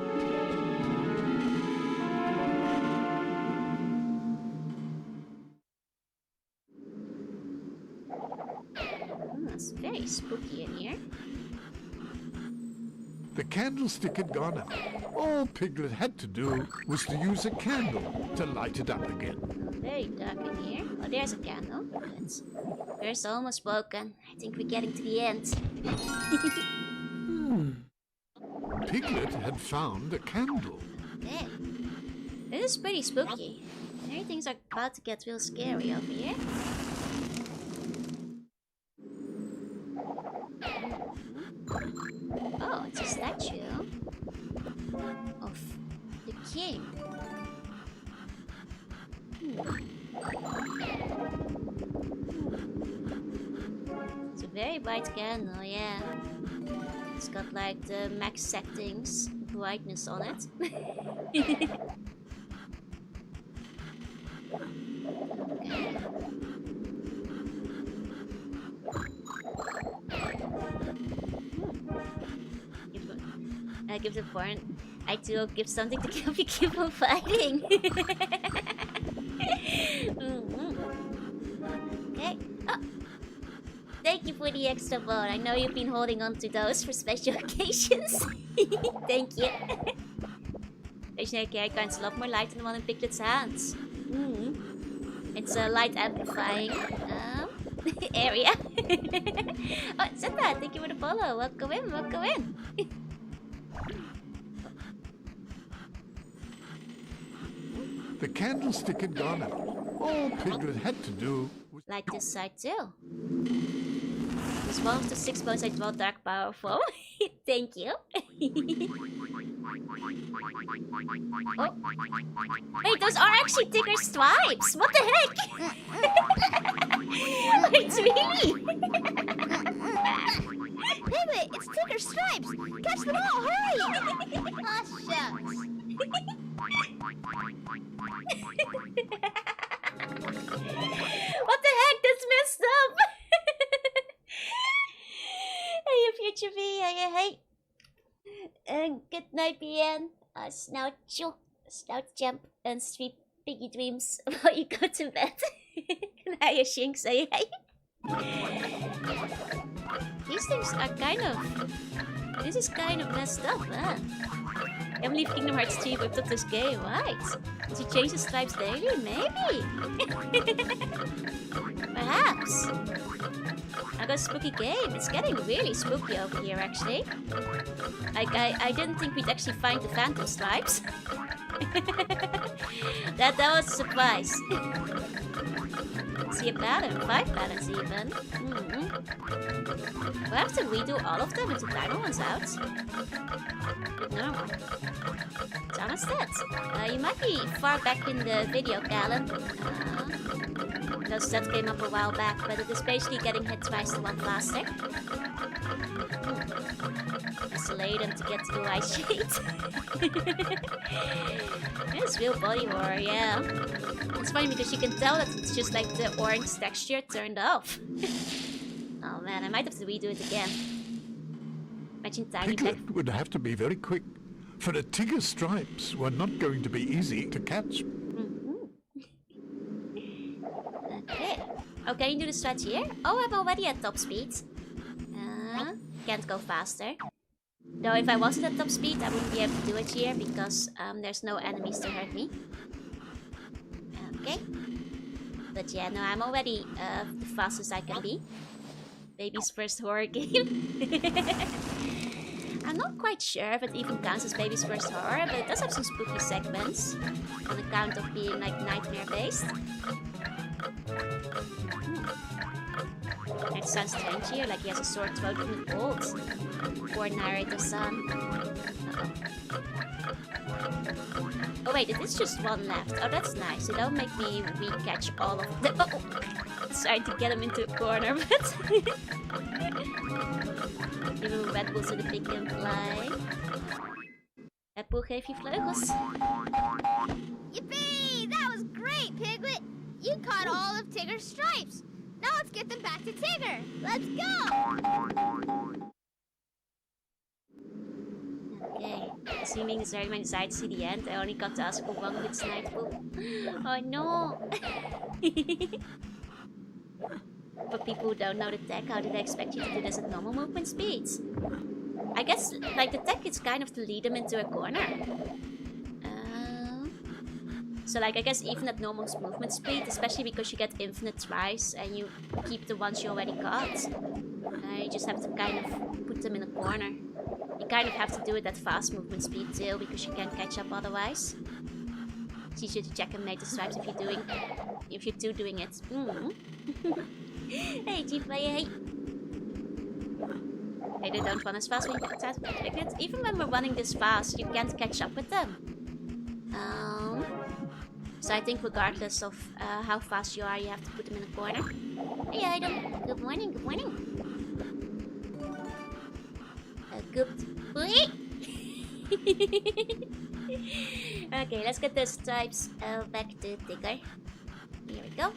very spooky in here. The candlestick had gone out. All Piglet had to do was to use a candle to light it up again. Very dark in here. Oh, there's a candle. Good. There's almost broken. I think we're getting to the end. Piglet had found a candle. Okay. This is pretty spooky. Everything's about to get real scary over here. Oh, it's a statue of the king. It's a very bright candle, yeah. It's got like the max settings brightness on it. Okay. I give the point. I do give something to keep on fighting. Okay. Oh. Thank you for the extra ball. I know you've been holding on to those for special occasions. Thank you. Stationary carry counts a lot more light than the one in Piglet's hands. It's a light amplifying area. Oh, Zeta, thank you for the follow. Welcome in, welcome in. The candlestick had gone out. All Piglet had to do was... Light this side too. This one of the 6 bones I dwell dark powerful. Thank you. Oh. Hey, those are actually Tigger stripes! What the heck? It's really... Piglet, it's Tigger stripes! Catch them all, hurry! Oh, shucks. What the heck? That's messed up! Hey, future V, hey. Good night, BN. Snout jump, and sweet piggy dreams while you go to bed. Hey, Shink, say hey. These things are kind of... This is kind of messed up, huh? Emily Kingdom Hearts 3 whipped up this game, right? Did you change the stripes daily? Maybe! Perhaps! I got a spooky game. It's getting really spooky over here, actually. I didn't think we'd actually find the phantom stripes. that was a surprise. See a pattern, 5 patterns even. We'll have to redo all of them until Dino runs out. No. Thomas dead. You might be far back in the video, Callan. Those stats came up a while back, but it is basically getting hit twice to one faster. Isolate them to get to the right shade. It's real body horror, yeah. It's funny because you can tell that it's just like the orange texture turned off. Oh man, I might have to redo it again. Imagine tiny Piglet would have to be very quick, for the Tigger stripes were not going to be easy to catch. Okay. Oh, can you do the stretch here? Oh, I'm already at top speed. Can't go faster. Though if I wasn't at top speed, I wouldn't be able to do it here because there's no enemies to hurt me. Okay. But yeah, no, I'm already the fastest I can be. Baby's first horror game. I'm not quite sure if it even counts as Baby's first horror, but it does have some spooky segments on account of being like nightmare based. It sounds strange here, like he has a sore throat from the cold. Poor narrator son. Oh wait, it is just one left. Oh, that's nice. So that'll make me re-catch all of them. Oh! Trying to get him into a corner, but... Give him a Red Bull so the pig can fly. Red Bull geeft je vleugels. Yippee! That was great, Piglet! You caught all of Tigger's stripes! Now let's get them back to Tigger! Let's go! Okay, Assuming it's very excited to see the end, I only got to ask for one good snipe poop. Oh no! For people who don't know the tech, how did they expect you to do this at normal movement speeds? I guess, like, the tech is kind of to lead them into a corner. So, like, I guess even at normal movement speed, especially because you get infinite tries and you keep the ones you already got, you just have to kind of put them in a corner. You kind of have to do it at fast movement speed too, because you can't catch up otherwise. It's easier to check and make the stripes if you're doing it. Hey, Chief, hey. Hey, they don't run as fast when you get out of Piglet. Even when we're running this fast, you can't catch up with them. So I think regardless of how fast you are, you have to put them in a corner. Hey, Idol. Good morning, good morning. Good. Okay, let's get the stripes back to Tigger. Here we go.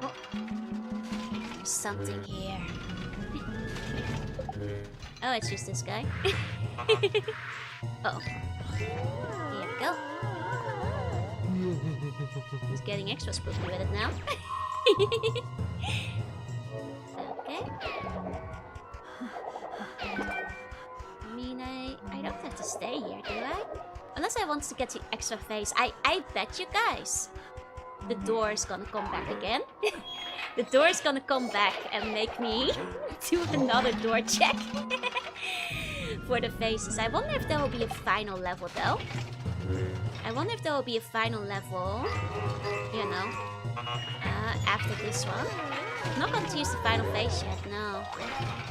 Oh. There's something here. Oh, it's just this guy. Uh-oh. Here we go. He's getting extra spooky with it now. Okay. I mean, I don't have to stay here, do I? Unless I want to get the extra face. I bet you guys the door is gonna come back again. The door is gonna come back and make me do another door check for the faces. I wonder if there will be a final level though. I wonder if there will be a final level, you know, after this one. I'm not going to use the final face yet, no.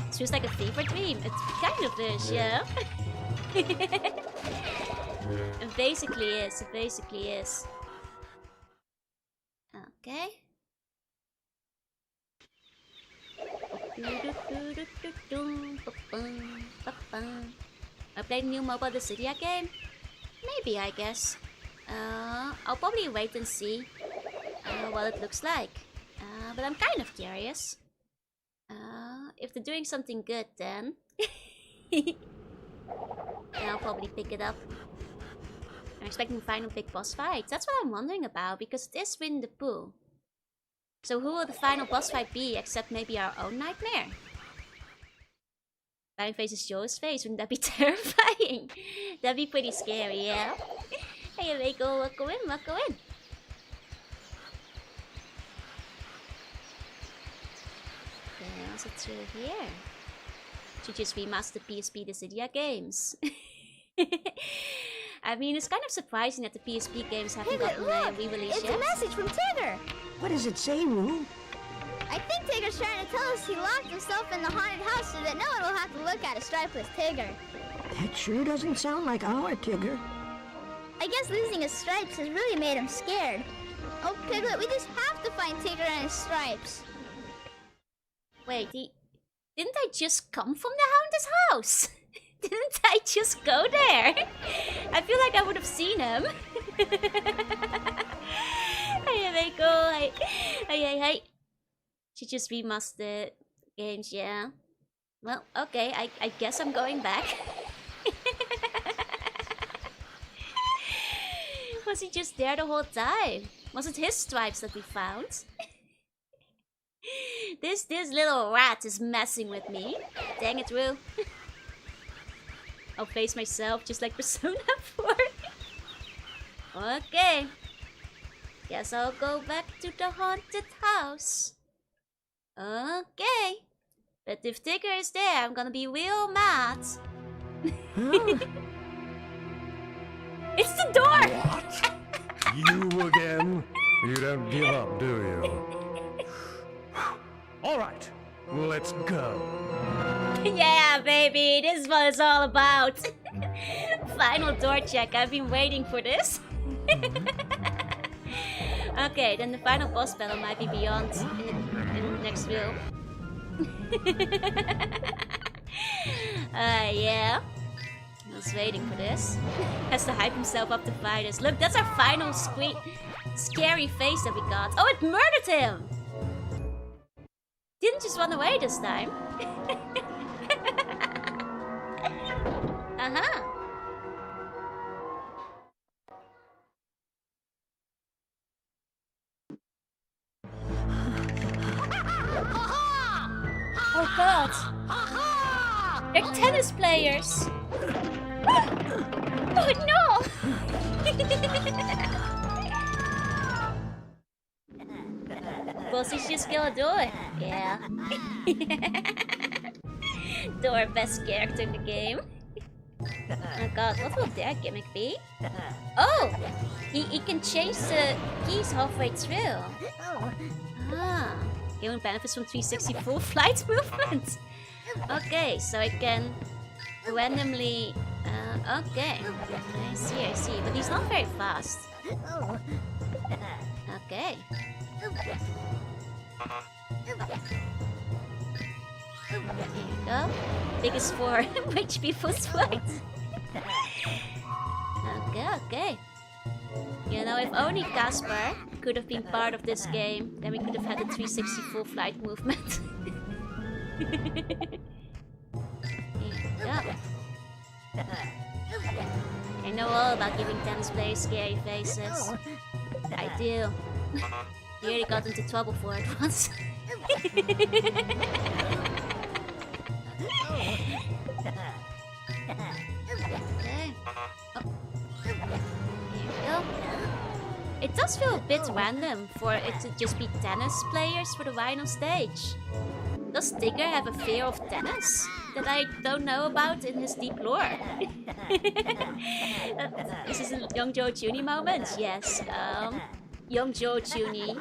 It feels like a fever dream. It kind of is, yeah. It basically is, it basically is. Okay. I played a new mobile Dissidia game? Maybe, I guess. I'll probably wait and see what it looks like. But I'm kind of curious. If they're doing something good, then I'll probably pick it up. I'm expecting final big boss fight. That's what I'm wondering about, because it is Win the Pooh. So who will the final boss fight be, except maybe our own nightmare? Final face is Joe's face. Wouldn't that be terrifying? That'd be pretty scary, yeah? Hey, Reiko, welcome in, welcome in. Okay, what's it through here? Should just remaster PSP Dissidia games. I mean, it's kind of surprising that the PSP games haven't gotten a re-release yet. It's a message from Tigger! What does it say, Roo? I think Tigger's trying to tell us he locked himself in the haunted house so that no one will have to look at a stripeless Tigger. That sure doesn't sound like our Tigger. I guess losing his stripes has really made him scared. Oh, Piglet, we just have to find Tigger and his stripes. Wait, didn't I just come from the haunted house? Didn't I just go there? I feel like I would have seen him. Hey, Reiko. Hey. She just remastered games, yeah. Well, okay, I guess I'm going back. Was he just there the whole time? Was it his stripes that we found? This little rat is messing with me. Dang it, Roo. I'll face myself just like Persona 4. Okay. Guess I'll go back to the haunted house. Okay. But if Tigger is there, I'm gonna be real mad. It's the door! What? You again? You don't give up, do you? All right, let's go. Yeah, baby, this is what it's all about. Final door check. I've been waiting for this. Okay, then the final boss battle might be beyond in the next film. Yeah. I was waiting for this. Has to hype himself up to fight us. Look, that's our final scary face that we got. Oh, it murdered him! Didn't just run away this time. Uh-huh. Oh god! They're tennis players! Oh no! Bossy's just gonna do it. Yeah. Door, best character in the game. Oh god, what will their gimmick be? Oh! He can change the keys halfway through. Ah. Game benefits from 360 full flight movement. Okay, so I can randomly... okay. I see. But he's not very fast. Okay. Here you go. Biggest for rich people's flight. Okay. You know, if only Casper could have been part of this game, then we could have had a 360 full flight movement. Here you go. I know all about giving tennis players scary faces. I do. You already got into trouble for it once. Okay. Oh. Here we go. It does feel a bit random for it to just be tennis players for the final stage. Does Tigger have a fear of tennis that I don't know about in his deep lore? This is a Young Joe Junie moment. Yes. Young Joe Junie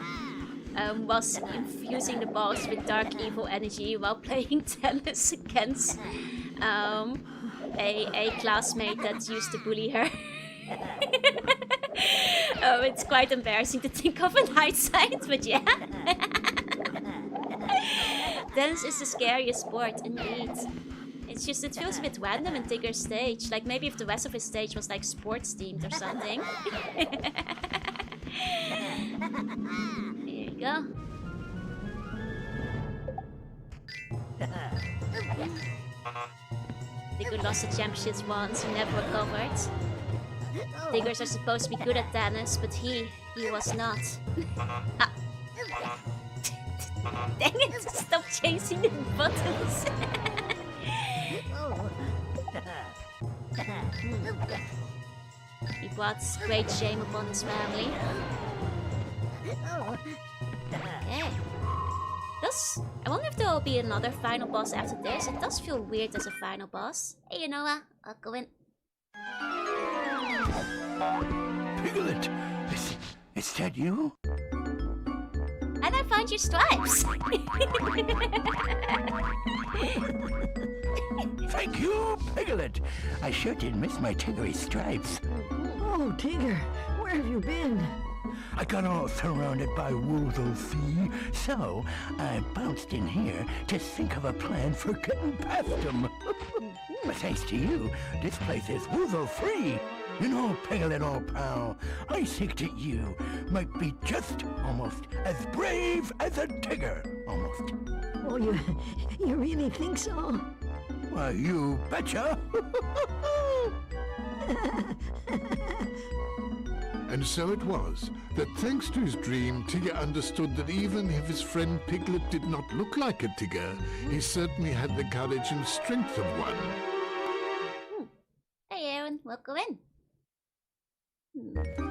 was infusing the balls with dark evil energy while playing tennis against a classmate that used to bully her. Oh, it's quite embarrassing to think of in hindsight, but yeah. Tennis is the scariest sport, indeed. It's just, it feels a bit random in Tigger's stage. Like maybe if the rest of his stage was like sports themed or something. Here you go. Tigger lost the championships once, he never recovered. Tiggers are supposed to be good at tennis, but he was not. Ah. Dang it, stop chasing the buttons. He brought great shame upon his family. Okay. I wonder if there will be another final boss after this. It does feel weird as a final boss. Hey, Jorunna, I'll go in. Piglet, is that you? And I found your stripes. Thank you, Piglet. I sure did miss my Tiggery stripes. Oh, Tigger, where have you been? I got all surrounded by Woozle, so I bounced in here to think of a plan for getting past them. But thanks to you, this place is Woozle-free. You know, Piglet, old pal, I think that you might be just almost as brave as a Tigger, almost. Oh, you really think so? Why, you betcha! And so it was that thanks to his dream, Tigger understood that even if his friend Piglet did not look like a Tigger, he certainly had the courage and strength of one. Hey, Aaron, welcome in.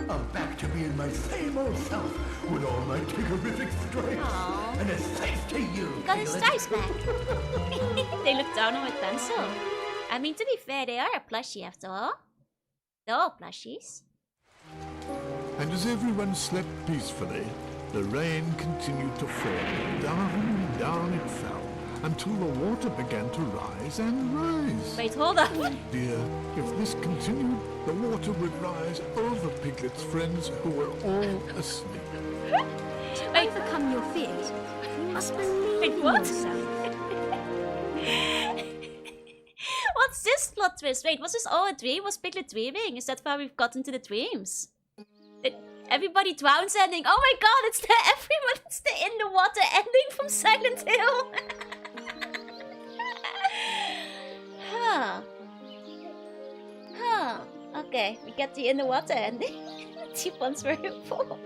I'm back to being my same old self with all my Tiggerific stripes. Aww. And it's thanks to you, Got his Piglet. stripes back. They look down on with pencil. I mean, to be fair, they are a plushie after all. They're all plushies. And as everyone slept peacefully, the rain continued to fall. Down and down it fell, until the water began to rise and rise. Wait, hold up. Dear, if this continued, the water would rise over Piglet's friends who were all asleep. Wait, Overcome your fears. You must believe in what? yourself. What's this plot twist? Wait, was this all a dream? Was Piglet dreaming? Is that how we've gotten to the dreams? Everybody drowns ending. Oh my god, it's the everyone. It's the in the water ending from Silent Hill. Huh. Huh. Okay, we get the in the water ending. Deep ones were involved.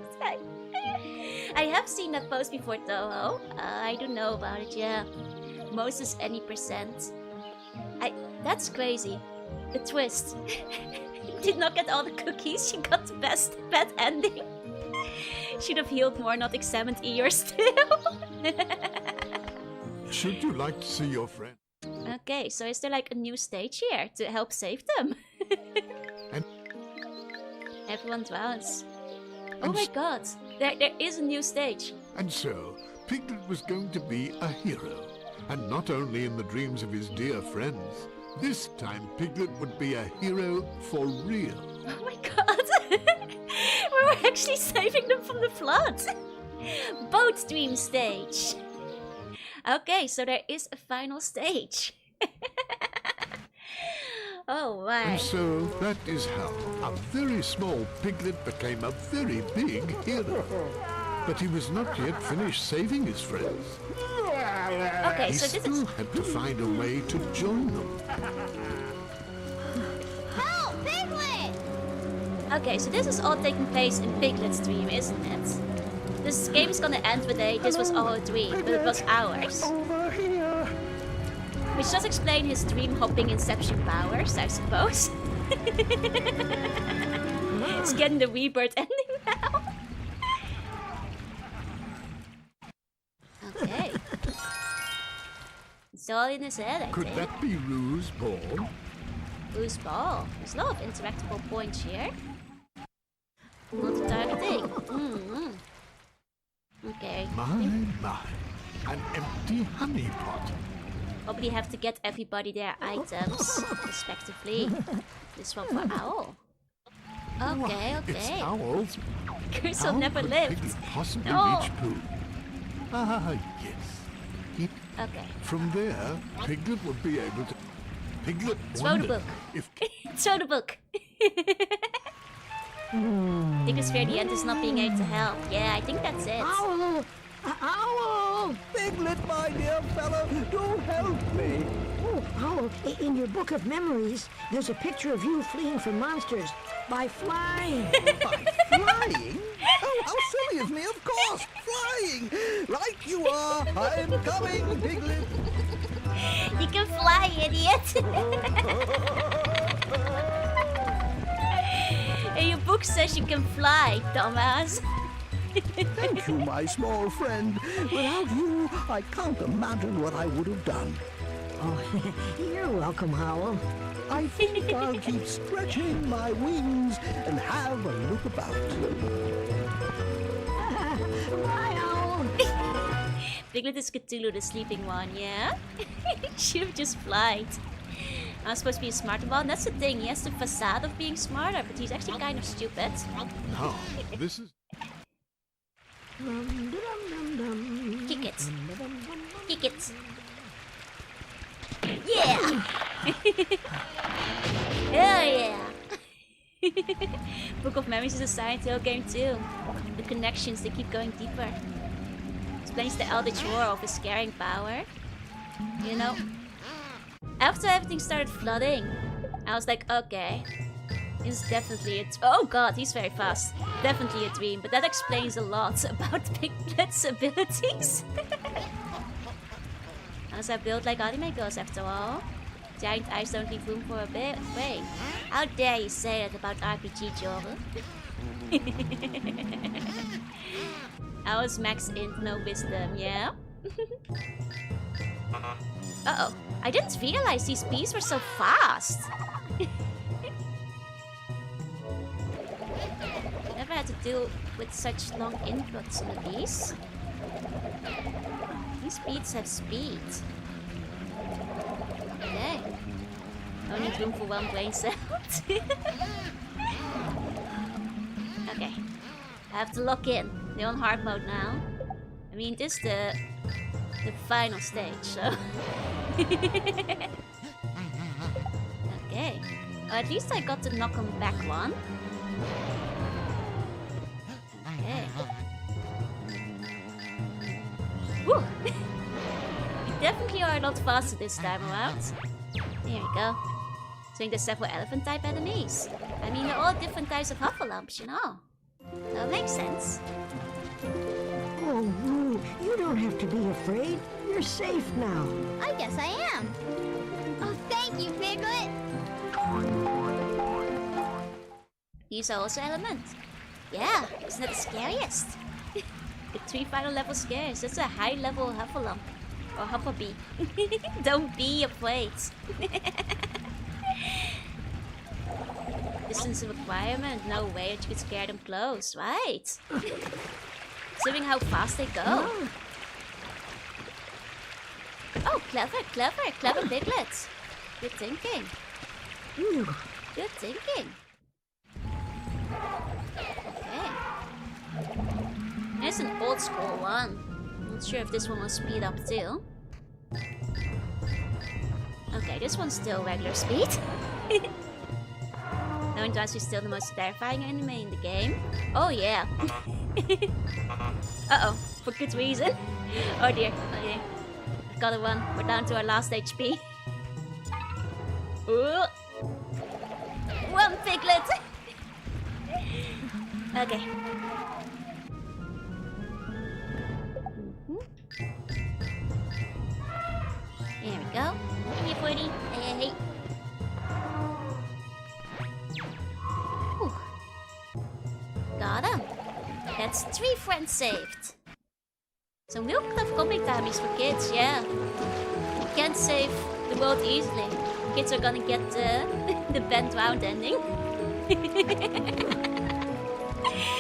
I have seen that post before, Toho. I do know about it, yeah. Most is any percent. That's crazy. The twist. Did not get all the cookies, she got the bad ending. Should have healed more, not examined Eeyore still. Should you like to see your friend? Okay, so is there like a new stage here to help save them? And everyone drowns. Oh my god, there is a new stage. And so, Piglet was going to be a hero. And not only in the dreams of his dear friends. This time, Piglet would be a hero for real. Oh my god! We were actually saving them from the flood! Boat dream stage! Okay, so there is a final stage. Oh my. And so, that is how a very small Piglet became a very big hero. But he was not yet finished saving his friends. Okay, He so this still is... had to find a way to join them. Help, Piglet! Okay, so this is all taking place in Piglet's dream, isn't it? This game is gonna end with a this was all a dream, but it was ours. Over here. Which does explain his dream hopping inception powers, I suppose. It's getting the rebirth ending now. Okay. It's all in his head, I Could think. that be Rue's ball? Whose ball? There's a lot of interactable points here. Not targeting. Okay. My. An empty honey pot. Probably have to get everybody their items, respectively. This one for Owl. Okay, It's okay. Owl's. Curse How will never could live. Piglet possibly No. reach Pooh? Ah, yes. Okay. From there, Piglet would be able to... Piglet Throw the wondered book. if... Throw the book. Piglet's fear the end is not being able to help. Yeah, I think that's it. Owl! Owl! Piglet, my dear fellow, do help me. Oh, Owl, in your book of memories, there's a picture of you fleeing from monsters by flying. By flying? Oh, how silly of me, of course, flying. Right you are, I'm coming, Piglet. You can fly, idiot! And your book says you can fly, dumbass. Thank you, my small friend. Without you, I can't imagine what I would have done. Oh, you're welcome, Owl. I think I'll keep stretching my wings and have a look about. Bye, Owl. Piglet is Cthulhu, the sleeping one, yeah? Should have just flied. I'm supposed to be a smarter one. That's the thing, he has the facade of being smarter, but he's actually kind of stupid. No, this is... Kick it. Kick it. Yeah! Hell yeah! Book of Memories is a Silent Hill game too. The connections, they keep going deeper. Explains the eldritch roar of his scaring power. You know? After everything started flooding, I was like, okay. This is definitely a... Oh god, he's very fast. Definitely a dream, but that explains a lot about Piglet's abilities. As I build like anime girls after all. Giant eyes don't leave room for a bit. Wait, how dare you say that about RPG, Jorunna? I was max int, no wisdom, yeah? Uh-oh, I didn't realize these bees were so fast. Never had to deal with such long inputs on the bees. These beats have speed. Okay. Only room for one brain cell. Okay. I have to lock in. They're on hard mode now. I mean, this is the final stage, so... Okay. Or at least I got the knock 'em back one. are a lot faster this time around. There we go. So there's several elephant-type enemies. I mean, they're all different types of Huffalumps, you know. So it makes sense. Oh, Roo, you don't have to be afraid. You're safe now. I guess I am. Oh, thank you, Piglet. These are also elements. Yeah, isn't that the scariest? The 3 final level scares. That's a high level Huffalump. Or Huffabee. Don't be afraid. Distance requirement. No way that you could scare them close, right? Considering how fast they go. Oh, clever, clever, clever Piglets. Good thinking. Good thinking. Okay. There's an old school one. Not sure if this one will speed up too. Okay, this one's still regular speed. Knowing to us is still the most terrifying enemy in the game. Oh yeah. Uh-oh, for good reason. Oh dear, oh dear. I've got a one. We're down to our last HP. Ooh. One Piglet! Okay. There we go. Give me a 40. Hey. Whew. Got him. That's 3 friends saved. Some real tough comic times for kids, yeah. You can't save the world easily. Kids are gonna get the bent round ending.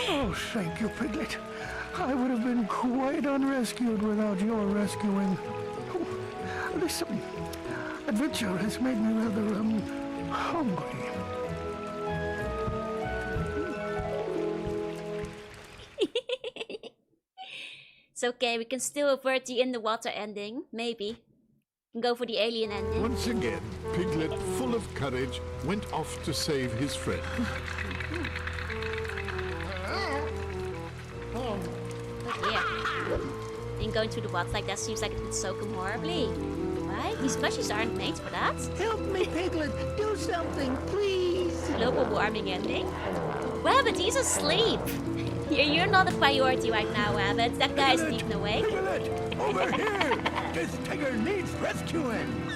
Oh, thank you, Piglet. I would have been quite unrescued without your rescuing. Oh, this adventure has made me rather, hungry. It's okay, we can still avert the in the water ending, maybe. And go for the alien ending. Once again, Piglet, full of courage, went off to save his friend. Oh dear. And going through the water like that seems like it would soak him horribly. Right? These plushies aren't made for that. Help me, Piglet! Do something, please! Global warming ending. Rabbit, he's asleep. You're not a priority right now, Rabbit. That guy's deep in awake. Piglet, over here! This tiger needs rescuing!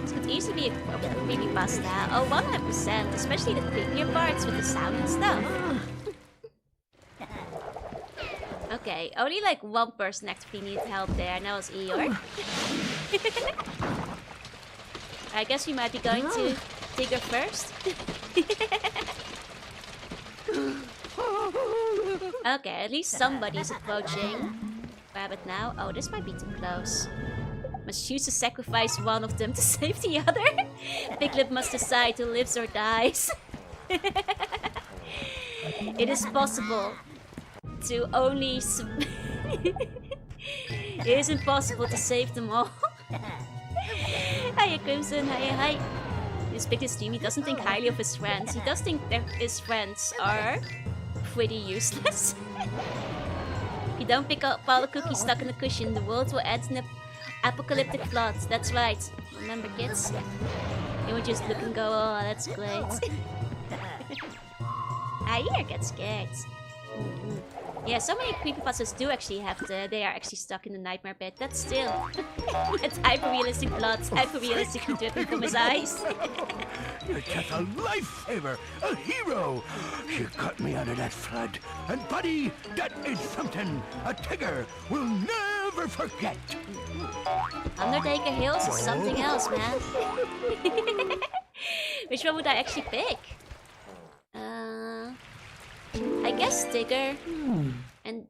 This could easily be a really bust out. Oh, 100%. Especially the creepier parts with the sound and stuff. Okay, only like one person actively needs help there, and that was Eeyore. I guess we might be going to Tigger first. Okay, at least somebody's approaching Rabbit now. Oh, this might be too close. Must choose to sacrifice one of them to save the other. Piglet must decide who lives or dies. It is possible to only... It is impossible to save them all. Hiya, Crimson. Hi. This Piglet stream, he doesn't think highly of his friends. He does think that his friends are pretty useless. If you don't pick up all the cookies stuck in the cushion, the world will end in an apocalyptic flood. That's right. Remember, kids? You would just look and go, oh, that's great. Here, get scared. Yeah, so many creepypastas do actually have they are actually stuck in the nightmare pit. That's still... It's hyper-realistic blood, hyper-realistically dripping from his eyes. You're just a lifesaver, a hero. You got me out of that flood. And buddy, that is something a tiger will never forget. Undertaker Hills is something else, man. Which one would I actually pick? I guess Tigger. And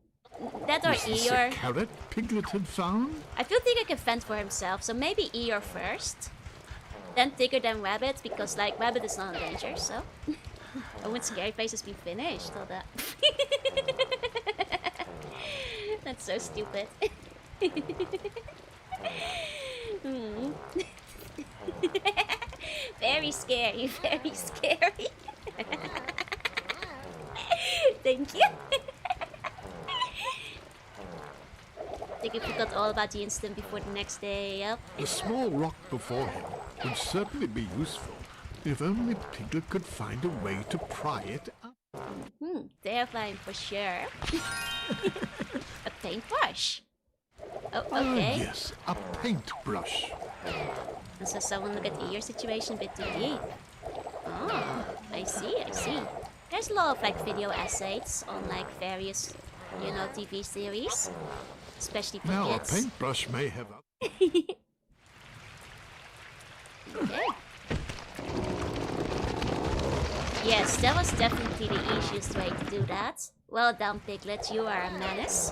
that or Eeyore. Carrot Piglet had found? I feel Tigger can fend for himself, so maybe Eeyore first. Then Tigger, then Rabbit, because like Rabbit is not in danger, so. Oh, when Scary Face has been finished, all that. That's so stupid. Very scary, very scary. Thank you. think he forgot all about the incident before the next day, yep. The small rock before him would certainly be useful, if only Piglet could find a way to pry it up. Terrifying for sure. A paintbrush. Oh, Ah, okay. yes, a paintbrush. And so someone look at the ear situation a bit too deep. Oh, I see, I see. There's a lot of like video essays on like various, you know, TV series. Especially for Now kids. a paintbrush may have a... Okay. Yes, that was definitely the easiest way to do that. Well done, Piglet, you are a menace.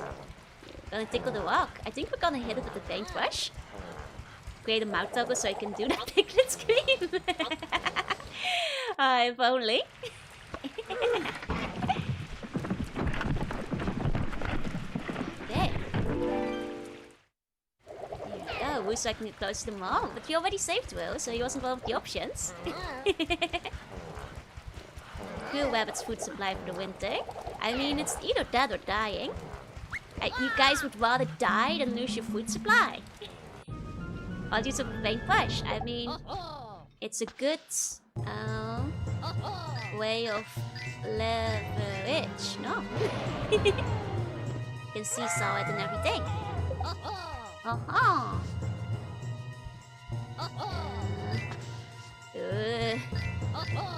Gonna tickle the rock. I think we're gonna hit it with the paintbrush. Create a mouth toggle so I can do that Piglet scream. If only. Okay. There you go. Who's I can get close to the mom? But you already saved Will, so he wasn't one of the options. Real rabbit's food supply for the winter. I mean, it's either that or dying. You guys would rather die than lose your food supply. I'll use a paintbrush. I mean, it's a good way of leverage, no? You can seesaw it and everything.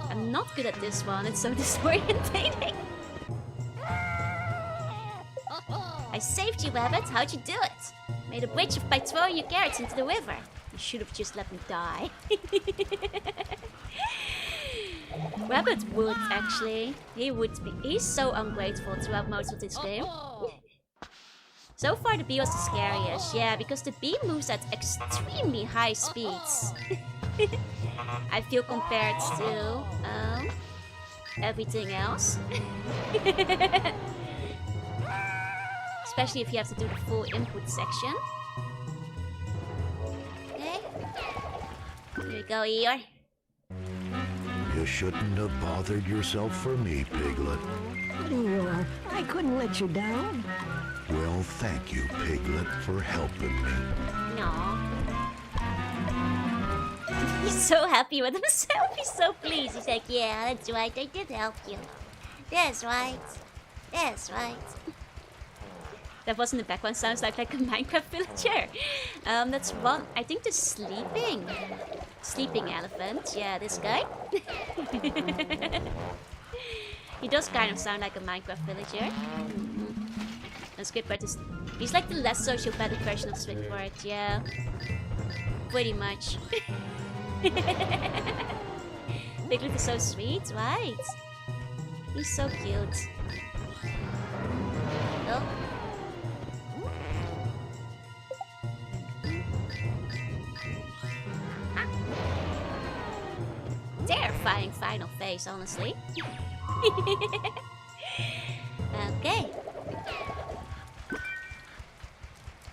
I'm not good at this one, it's so disorientating. I saved you, Rabbit. How'd you do it? Made a bridge by throwing your carrots into the river. You should have just let me die. Rabbit would, actually. He would be. He's so ungrateful throughout most of this game. So far, the bee was the scariest. Yeah, because the bee moves at extremely high speeds. I feel compared to everything else. Especially if you have to do the full input section. Okay. Here we go, Eeyore. You shouldn't have bothered yourself for me, Piglet. Eeyore, I couldn't let you down. Well, thank you, Piglet, for helping me. No. He's so happy with himself. He's so pleased. He's like, yeah, that's right. I did help you. That's right. That's right. That was in the background. Sounds like a Minecraft villager. That's one. I think the sleeping elephant. Yeah, this guy. He does kind of sound like a Minecraft villager. That's good, but he's like the less sociopathic version of Swingford. Yeah, pretty much. Piglet is so sweet, right? He's so cute. Oh. Terrifying final face, honestly. Okay.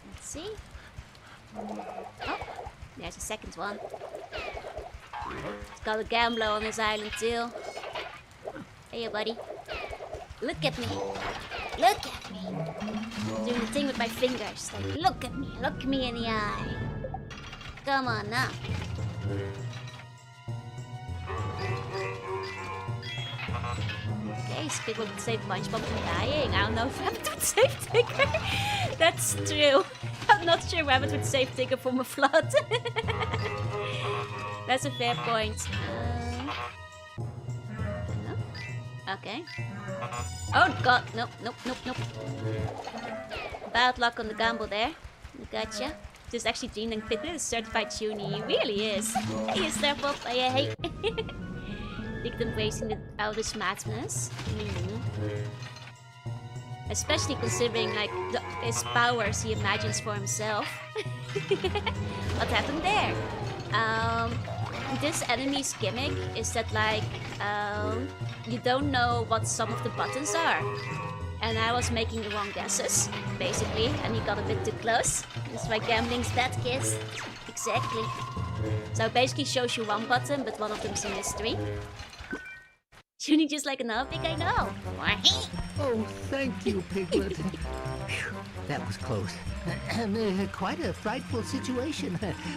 Let's see. Oh, there's a second one. It's got a gambler on his island too. Hey, buddy. Look at me. Look at me. I'm doing the thing with my fingers. Like, look at me. Look me in the eye. Come on now. Okay, Piglet would save SpongeBob from dying. I don't know if Rabbit would save Tigger. That's true. I'm not sure Rabbit would save Tigger from a flood. That's a fair point. No? Okay. Oh god, nope. Bad luck on the gamble there. Gotcha. Just actually Gene Piglet is certified tuny. He really is. He is there, Pop. Hey. Piglet embracing the elder's madness. Especially considering like his powers he imagines for himself. What happened there? This enemy's gimmick is that like you don't know what some of the buttons are. And I was making the wrong guesses, basically, and he got a bit too close. That's why gambling's bad, kids. Exactly. So it basically shows you one button, but one of them's a mystery. Tuning just like another pig, I know. Oh, thank you, Piglet. that was close. And quite a frightful situation.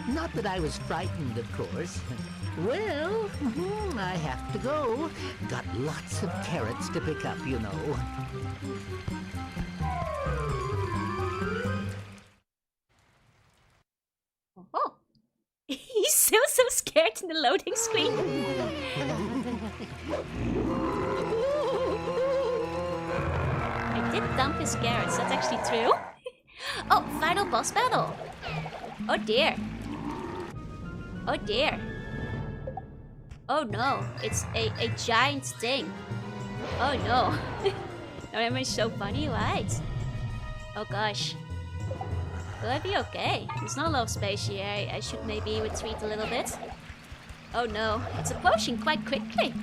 Not that I was frightened, of course. Well, I have to go. Got lots of carrots to pick up, you know. Oh. He's still so scared in the loading screen. I did dump his carrots, that's actually true. Oh, final boss battle. Oh dear. Oh dear. Oh no, it's a giant thing. Oh no. Am I so funny, right? Oh gosh. Will I be okay? There's not a lot of space here. I should maybe retreat a little bit. Oh no, it's approaching quite quickly.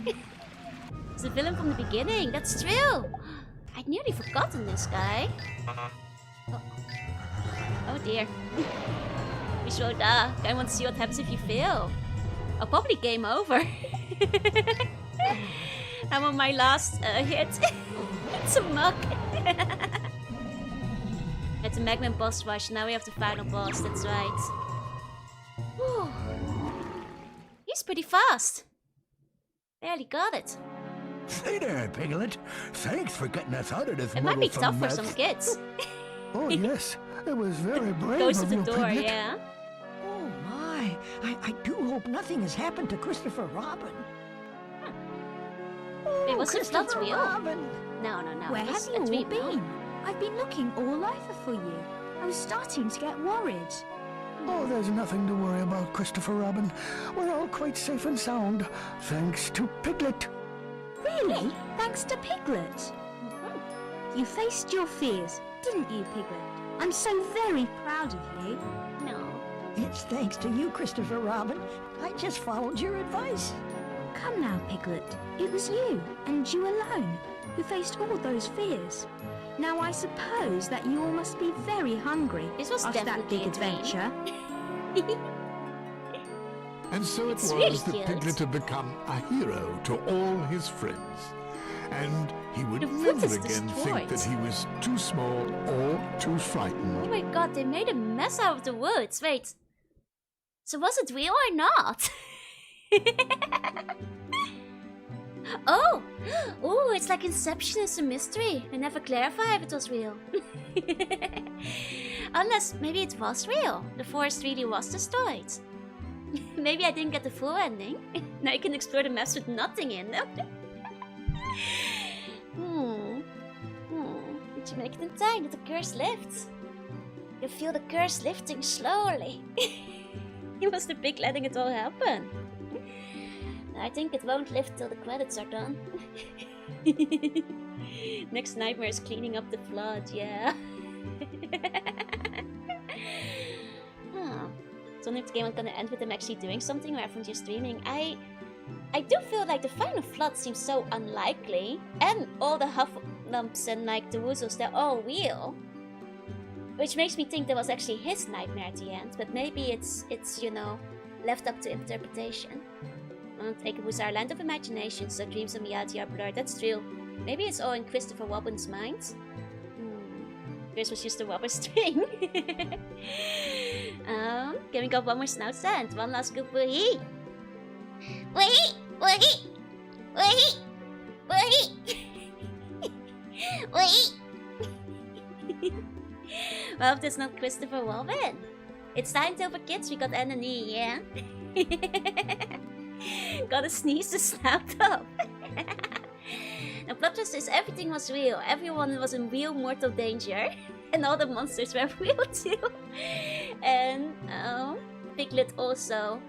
It's the villain from the beginning, that's true. I'd nearly forgotten this guy. Oh dear. Jorunna, I want to see what happens if you fail. I'll probably game over. I'm on my last hit. It's a mug. It's a Magman boss rush, now we have the final boss, that's right. Whew. He's pretty fast. Barely got it. Hey there, Piglet. Thanks for getting us out of this It might be muddlesome tough for mess. some kids. Oh, yes. It was very brave Goes to of the you, door, Piglet. yeah. Oh, my. I do hope nothing has happened to Christopher Robin. Wait, was it not Christopher real? Robin. No. Where it have was you a all dream, no? been? I've been looking all over for you. I was starting to get worried. Oh, there's nothing to worry about, Christopher Robin. We're all quite safe and sound, thanks to Piglet. Really? Thanks to Piglet. You faced your fears, didn't you, Piglet? I'm so very proud of you. No. It's thanks to you, Christopher Robin. I just followed your advice. Come now, Piglet. It was you, and you alone, who faced all those fears. Now I suppose that you all must be very hungry This was after that definitely big a dream. adventure. And so it It's was really that cute. Piglet had become a hero to all his friends. And he would The foot never is again think that destroyed. he was too small or too frightened. Oh my god, they made a mess out of the woods. Wait. So was it real or not? Oh! Oh, it's like Inception is a mystery. They never clarify if it was real. Unless maybe it was real. The forest really was destroyed. Maybe I didn't get the full ending. Now you can explore the maps with nothing in them. Did you make it in time that the curse lifts? You feel the curse lifting slowly. It was the big letting it all happen. I think it won't lift till the credits are done. Next nightmare is cleaning up the flood, yeah. So if the game is gonna end with them actually doing something or everyone's just streaming, I do feel like the final flood seems so unlikely. And all the Hufflumps and like the Woozles, they're all real. Which makes me think that was actually his nightmare at the end. But maybe it's you know, left up to interpretation. It was our land of imagination, so dreams and reality are blurred. That's true. Maybe it's all in Christopher Robin's mind. This was just a rubber string. Can we go one more snout stand? One last good wee. Wee! Wee! Wee! Wee! Wee! Well, if that's not Christopher Robin. It's time for kids, we got enemy, yeah? Gotta sneeze to snap up. The plot twist is everything was real. Everyone was in real mortal danger. And all the monsters were real too. And Piglet also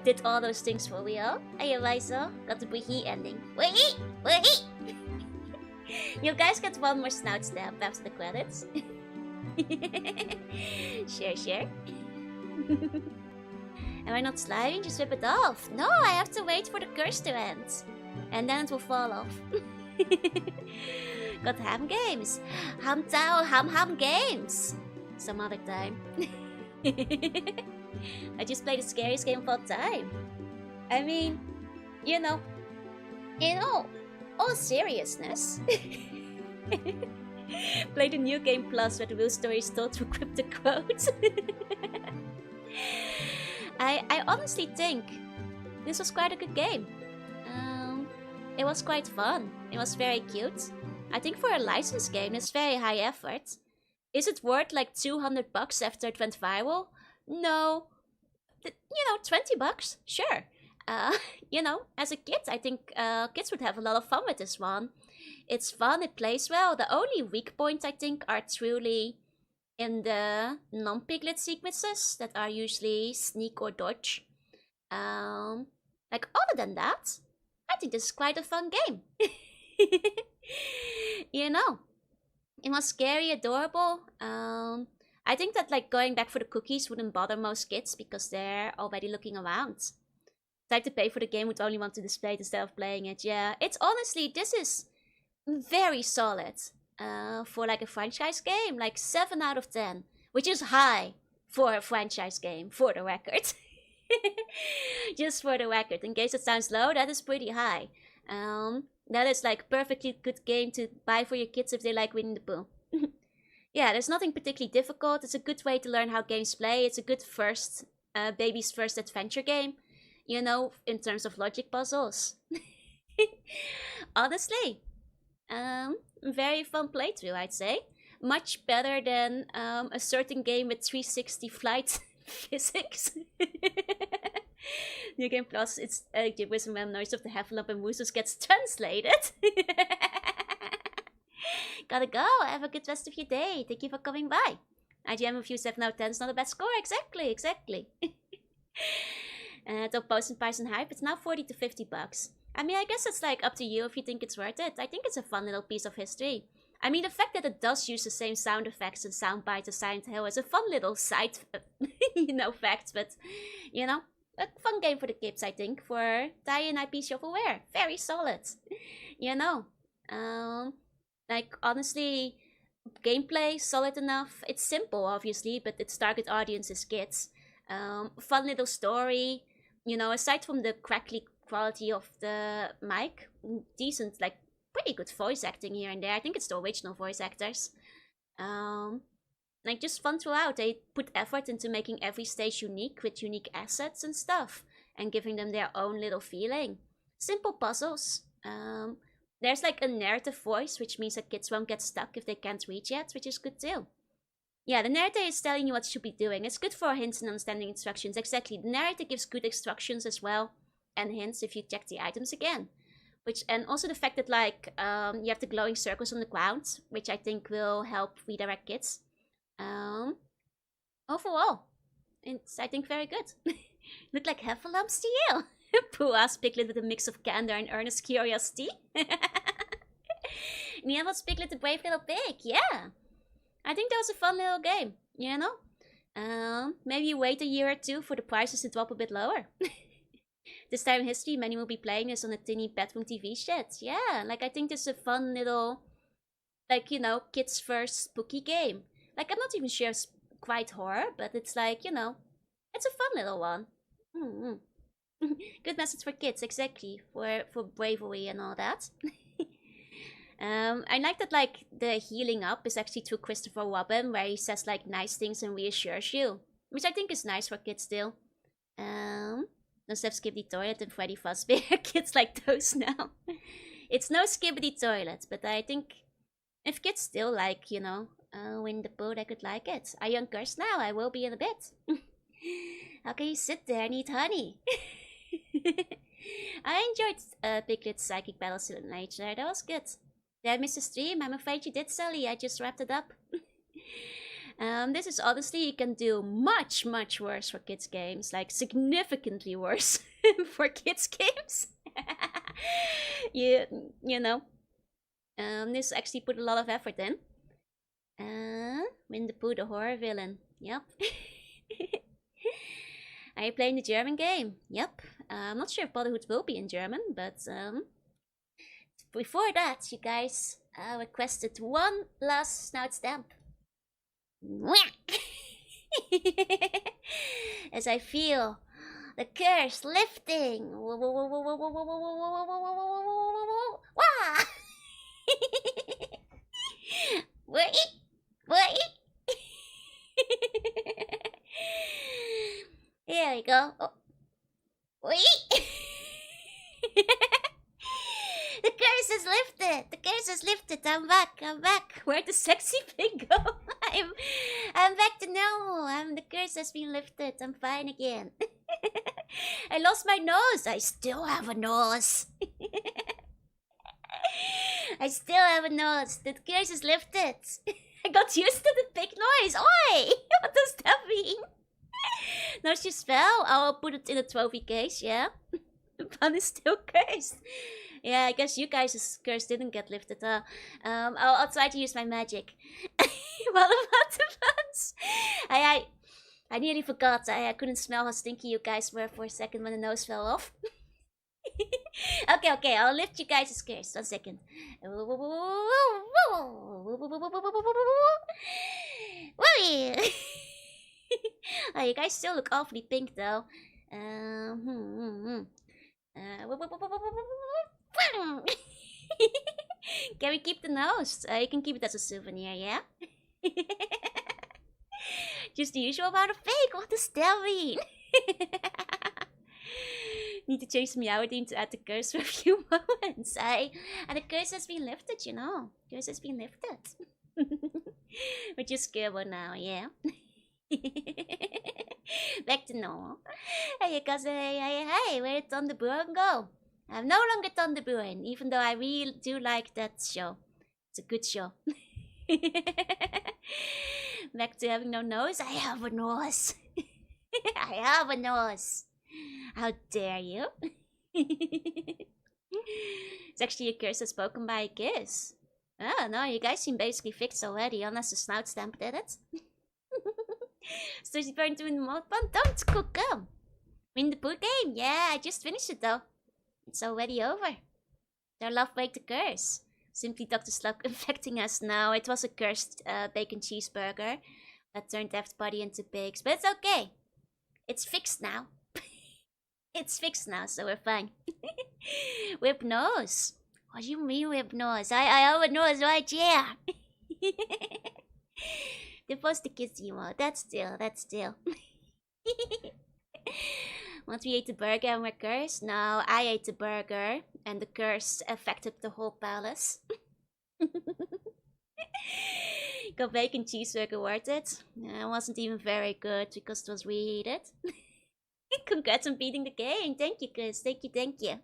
did all those things for real. Hey Eliza, got the Bree ending. Wait! Wait! You guys get one more snout stamp after the credits. Share. Am I not sliding? Just rip it off. No, I have to wait for the curse to end. And then it will fall off. Got ham games. Ham games. Some other time. I just played the scariest game of all time. I mean, you know, in all seriousness. Play the New Game Plus where the real story is told through cryptic quotes. I honestly think this was quite a good game. It was quite fun. It was very cute. I think for a licensed game, it's very high effort. Is it worth like $200 after it went viral? No. 20 bucks? Sure. As a kid, I think kids would have a lot of fun with this one. It's fun, it plays well. The only weak points, I think, are truly in the non-Piglet sequences that are usually sneak or dodge. Other than that, I think this is quite a fun game. It was scary, adorable. I think that going back for the cookies wouldn't bother most kids because they're already looking around. Type to pay for the game would only want to display it instead of playing it. Yeah, it's honestly, this is very solid for a franchise game. 7 out of 10, which is high for a franchise game, for the record. Just for the record, in case it sounds low, that is pretty high. That is perfectly good game to buy for your kids if they like Winnie the Pooh. Yeah, there's nothing particularly difficult. It's a good way to learn how games play. It's a good baby's first adventure game, in terms of logic puzzles. Honestly, very fun playthrough, I'd say. Much better than a certain game with 360 flight physics. New Game Plus, it's gibberish and noise of the Heffalump and Woozles gets translated. Gotta go. Have a good rest of your day. Thank you for coming by. IGM review 7 out of 10 is not a bad score. Exactly. Top post and price and hype. It's now 40 to 50 bucks. I mean, I guess it's up to you if you think it's worth it. I think it's a fun little piece of history. I mean, the fact that it does use the same sound effects and sound bites as Silent Hill is a fun little side, fact. But, a fun game for the kids, I think, for tie-in IP shovelware. Very solid. Honestly, gameplay solid enough. It's simple, obviously, but its target audience is kids. Fun little story. Aside from the crackly quality of the mic, decent, pretty good voice acting here and there. I think it's the original voice actors. Just fun throughout. They put effort into making every stage unique with unique assets and stuff, and giving them their own little feeling. Simple puzzles. There's a narrative voice, which means that kids won't get stuck if they can't read yet, which is good too. Yeah, the narrator is telling you what you should be doing. It's good for hints and understanding instructions. Exactly. The narrator gives good instructions as well, and hints if you check the items again. And also the fact that you have the glowing circles on the ground, which I think will help redirect kids. Overall, it's, I think, very good. Look like Heffalumps to you. Pooh asked Piglet with a mix of candor and earnest curiosity. Nia was Piglet the brave little pig. Yeah, I think that was a fun little game. Maybe wait a year or two for the prices to drop a bit lower. This time in history, many will be playing this on a tiny bedroom TV set. Yeah, I think this is a fun little, kids first spooky game. I'm not even sure it's quite horror, but it's it's a fun little one. Good message for kids, exactly, for bravery and all that. I like that the healing up is actually through Christopher Robin, where he says nice things and reassures you, which I think is nice for kids still. No step Skibbity Toilet and Freddy Fazbear. Kids like those now. It's no Skibbity Toilet, but I think if kids still Winnie the Pooh, they could like it. I young curse now, I will be in a bit. How can you sit there and eat honey? I enjoyed Piglet's psychic battle nature. That was good. Did I miss the stream? I'm afraid you did, Sally. I just wrapped it up. This is honestly, you can do much, much worse for kids games. Significantly worse for kids games. This actually put a lot of effort in. Winnie the Pooh, the horror villain. Yep. Are you playing the German game? Yep. I'm not sure if Brotherhood will be in German, but before that, you guys requested one last snout stamp. As I feel the curse lifting. is lifted. The curse is lifted. I'm back. I'm back. Where'd the sexy pig go? I'm back to normal. The curse has been lifted. I'm fine again. I lost my nose. I still have a nose. I still have a nose. The curse is lifted. I got used to the pig noise. Oi! What does that mean? Knows your spell? I'll put it in a trophy case, yeah? The pun is still cursed. Yeah, I guess you guys' curse didn't get lifted, huh? I'll try to use my magic. What about the puns? I nearly forgot. I couldn't smell how stinky you guys were for a second when the nose fell off. Okay, I'll lift you guys' curse. 1 second. Oh, you guys still look awfully pink though. Can we keep the nose? You can keep it as a souvenir, yeah? Just the usual amount of fake. What does that mean? Need to change the meow theme to add the curse for a few moments. And the curse has been lifted, you know. Curse has been lifted. We're just scared now, yeah? Back to normal. Hey, cousin, hey, where did Thunderburn go? I'm no longer Thunderburn, even though I really do like that show. It's a good show. Back to having no nose. I have a nose. I have a nose. How dare you? It's actually a curse that's spoken by a kiss. Oh no, you guys seem basically fixed already, unless the snout stamp did it. So she's going to win the mod fun. Don't cook them. Win the pool game. Yeah, I just finished it though. It's already over. Their love break the curse. Simply Dr. Slug infecting us now. It was a cursed bacon cheeseburger that turned everybody into pigs. But it's okay. It's fixed now. It's fixed now, so we're fine. Whip nose. What do you mean whip nose? I have a nose right here. They're supposed to kiss you more. That's still. Once we ate the burger and we're cursed? No, I ate the burger and the curse affected the whole palace. Got bacon cheeseburger worth it? It wasn't even very good because it was reheated. Congrats on beating the game. Thank you, Chris. Thank you.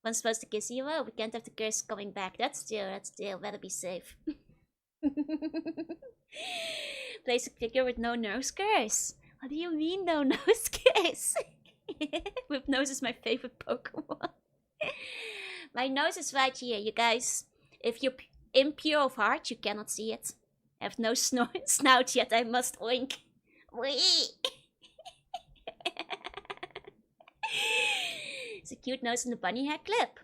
One's supposed to kiss you. Oh, we can't have the curse coming back. That's still. Better be safe. Place a figure with no nose curse. What do you mean no nose curse? Whip nose is my favorite Pokemon. My nose is right here, you guys. If you're impure of heart, you cannot see it. I have no snout yet. I must oink. Wee. It's a cute nose in the bunny hair clip.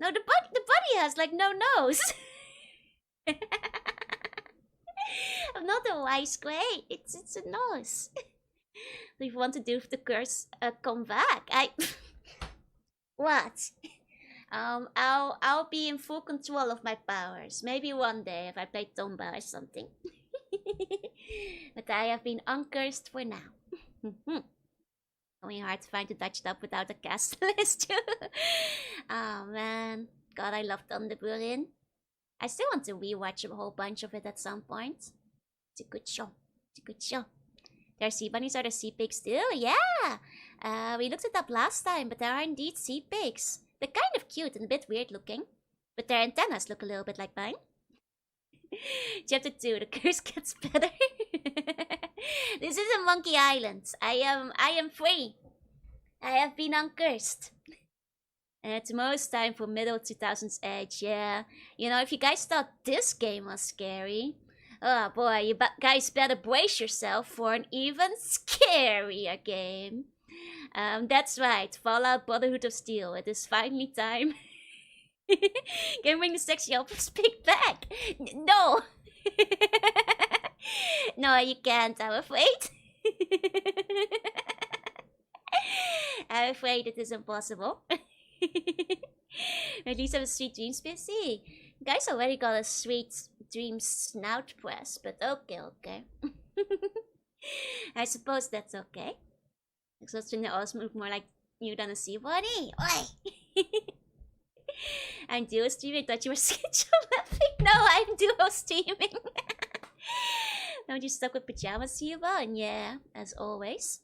No, the bunny has like no nose. I'm not a wise gray. It's a nose. So if you want to do the curse come back, what? I'll be in full control of my powers. Maybe one day if I play Tomba or something. But I have been uncursed for now. Only hard to find a Dutch dub without a cast list. Oh man, God, I love Thunderburin. I still want to rewatch a whole bunch of it at some point. It's a good show. There are sea bunnies or the sea pigs still? Yeah! We looked it up last time, but there are indeed sea pigs. They're kind of cute and a bit weird looking. But their antennas look a little bit like mine. Chapter 2, the curse gets better. This isn't Monkey Island. I am free. I have been uncursed. Tomorrow's time for middle 2000s Edge, yeah. You know, if you guys thought this game was scary, oh boy, you guys better brace yourself for an even scarier game. That's right, Fallout Brotherhood of Steel. It is finally time. Can bring the sexy Elvis pig back? No! No, you can't, I'm afraid. I'm afraid it is impossible. At least have a Sweet Dreams PC. You guys already got a Sweet Dreams snout press, but okay. I suppose that's okay. Exhausting the awesome look more like you than a sea bunny. Oi! I'm duo streaming. Thought you were scheduled. No, I'm duo streaming. Don't you stuck with pajamas, Siva? And yeah, as always.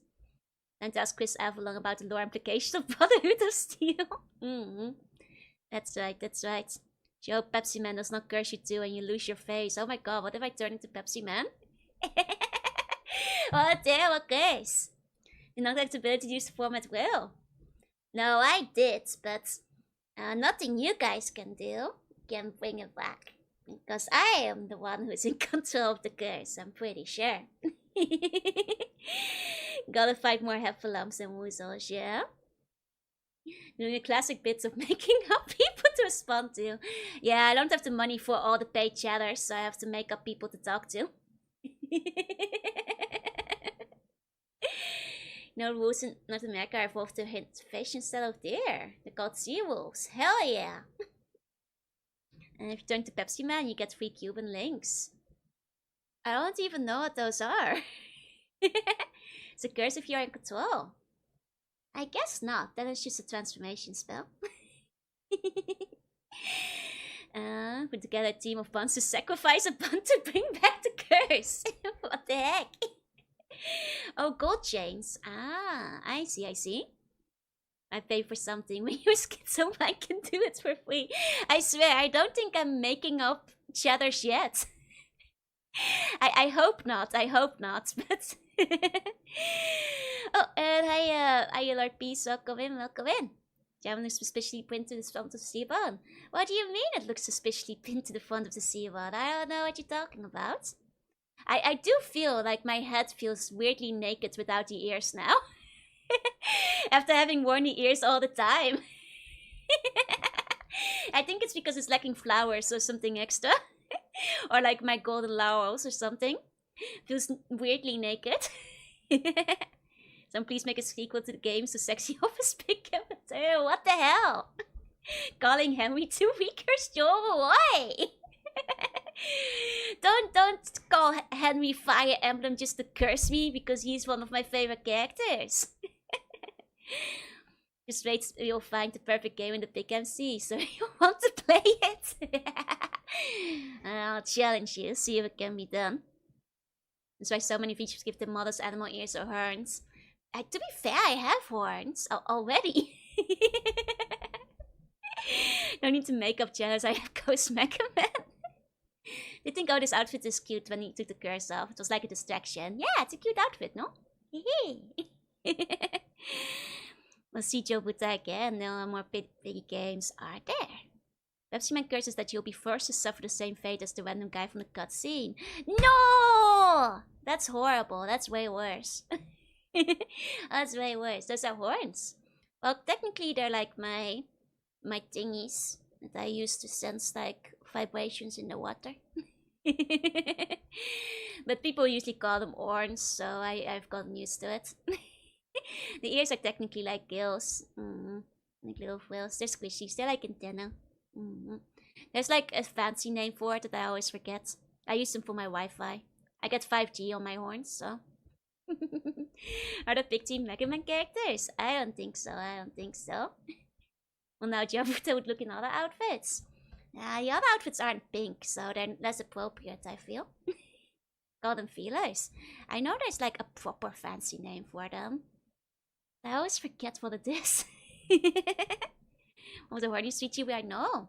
And to ask Chris Avalon about the lore implications of Brotherhood of Steel. That's right, that's right. You hope Pepsi Man does not curse you too and you lose your face. Oh my god, what if I turn into Pepsi Man? Oh damn, what case? You not have the ability to use the format well. No, I did, but nothing you guys can do can bring it back. Because I am the one who's in control of the curse, I'm pretty sure. Gotta fight more heffalumps and woozles, yeah? Doing the classic bits of making up people to respond to. Yeah, I don't have the money for all the paid chatters, so I have to make up people to talk to. No rules in North America are evolved to hint fish instead of deer. They're called sea wolves. Hell yeah! And if you turn to Pepsi Man, you get free Cuban links. I don't even know what those are. It's a curse if you're in control. I guess not. Then it's just a transformation spell. Put together a team of buns to sacrifice a bun to bring back the curse. What the heck? Oh, gold chains. Ah, I see, I see. I pay for something when you skip so I can do it for free. I swear, I don't think I'm making up chatters yet. I hope not, but... Oh, and hi LRP, welcome in. Jam looks suspiciously pinned to the front of the Seabon. What do you mean it looks suspiciously pinned to the front of the Seabon? I don't know what you're talking about. I do feel like my head feels weirdly naked without the ears now. After having worn the ears all the time. I think it's because it's lacking flowers or something extra. Or like my golden laurels or something. Feels weirdly naked. So please make a sequel to the game so sexy office pick him. What the hell? Calling Henry too weaker? Sure, why? Don't call Henry Fire Emblem just to curse me because he's one of my favorite characters. Just wait, you'll find the perfect game in the Big MC, so you want to play it? I'll challenge you, see if it can be done. That's why so many features give the models animal ears or horns. To be fair, I have horns already. No need to make up jealous, I have Ghost Mega Man. They think, oh, this outfit is cute when he took the curse off. It was like a distraction. Yeah, it's a cute outfit, no? We'll see Joe Buta again. No more piggy games are there. Pepsi Man curses that you'll be forced to suffer the same fate as the random guy from the cutscene. No! That's horrible. That's way worse. That's way worse. Those are horns. Well, technically they're like my thingies that I use to sense like vibrations in the water. But people usually call them horns, so I've gotten used to it. The ears are technically like gills. Like little whales. They're squishies. They're like antenna. There's like a fancy name for it that I always forget. I use them for my Wi-Fi. I get 5G on my horns, so... Are the big team Mega Man characters? I don't think so, Well, now Jabuta would look in other outfits. The other outfits aren't pink, so they're less appropriate, I feel. Call them feelers. I know there's like a proper fancy name for them. I always forget what it is. Oh, the horny sweet chibi, I know.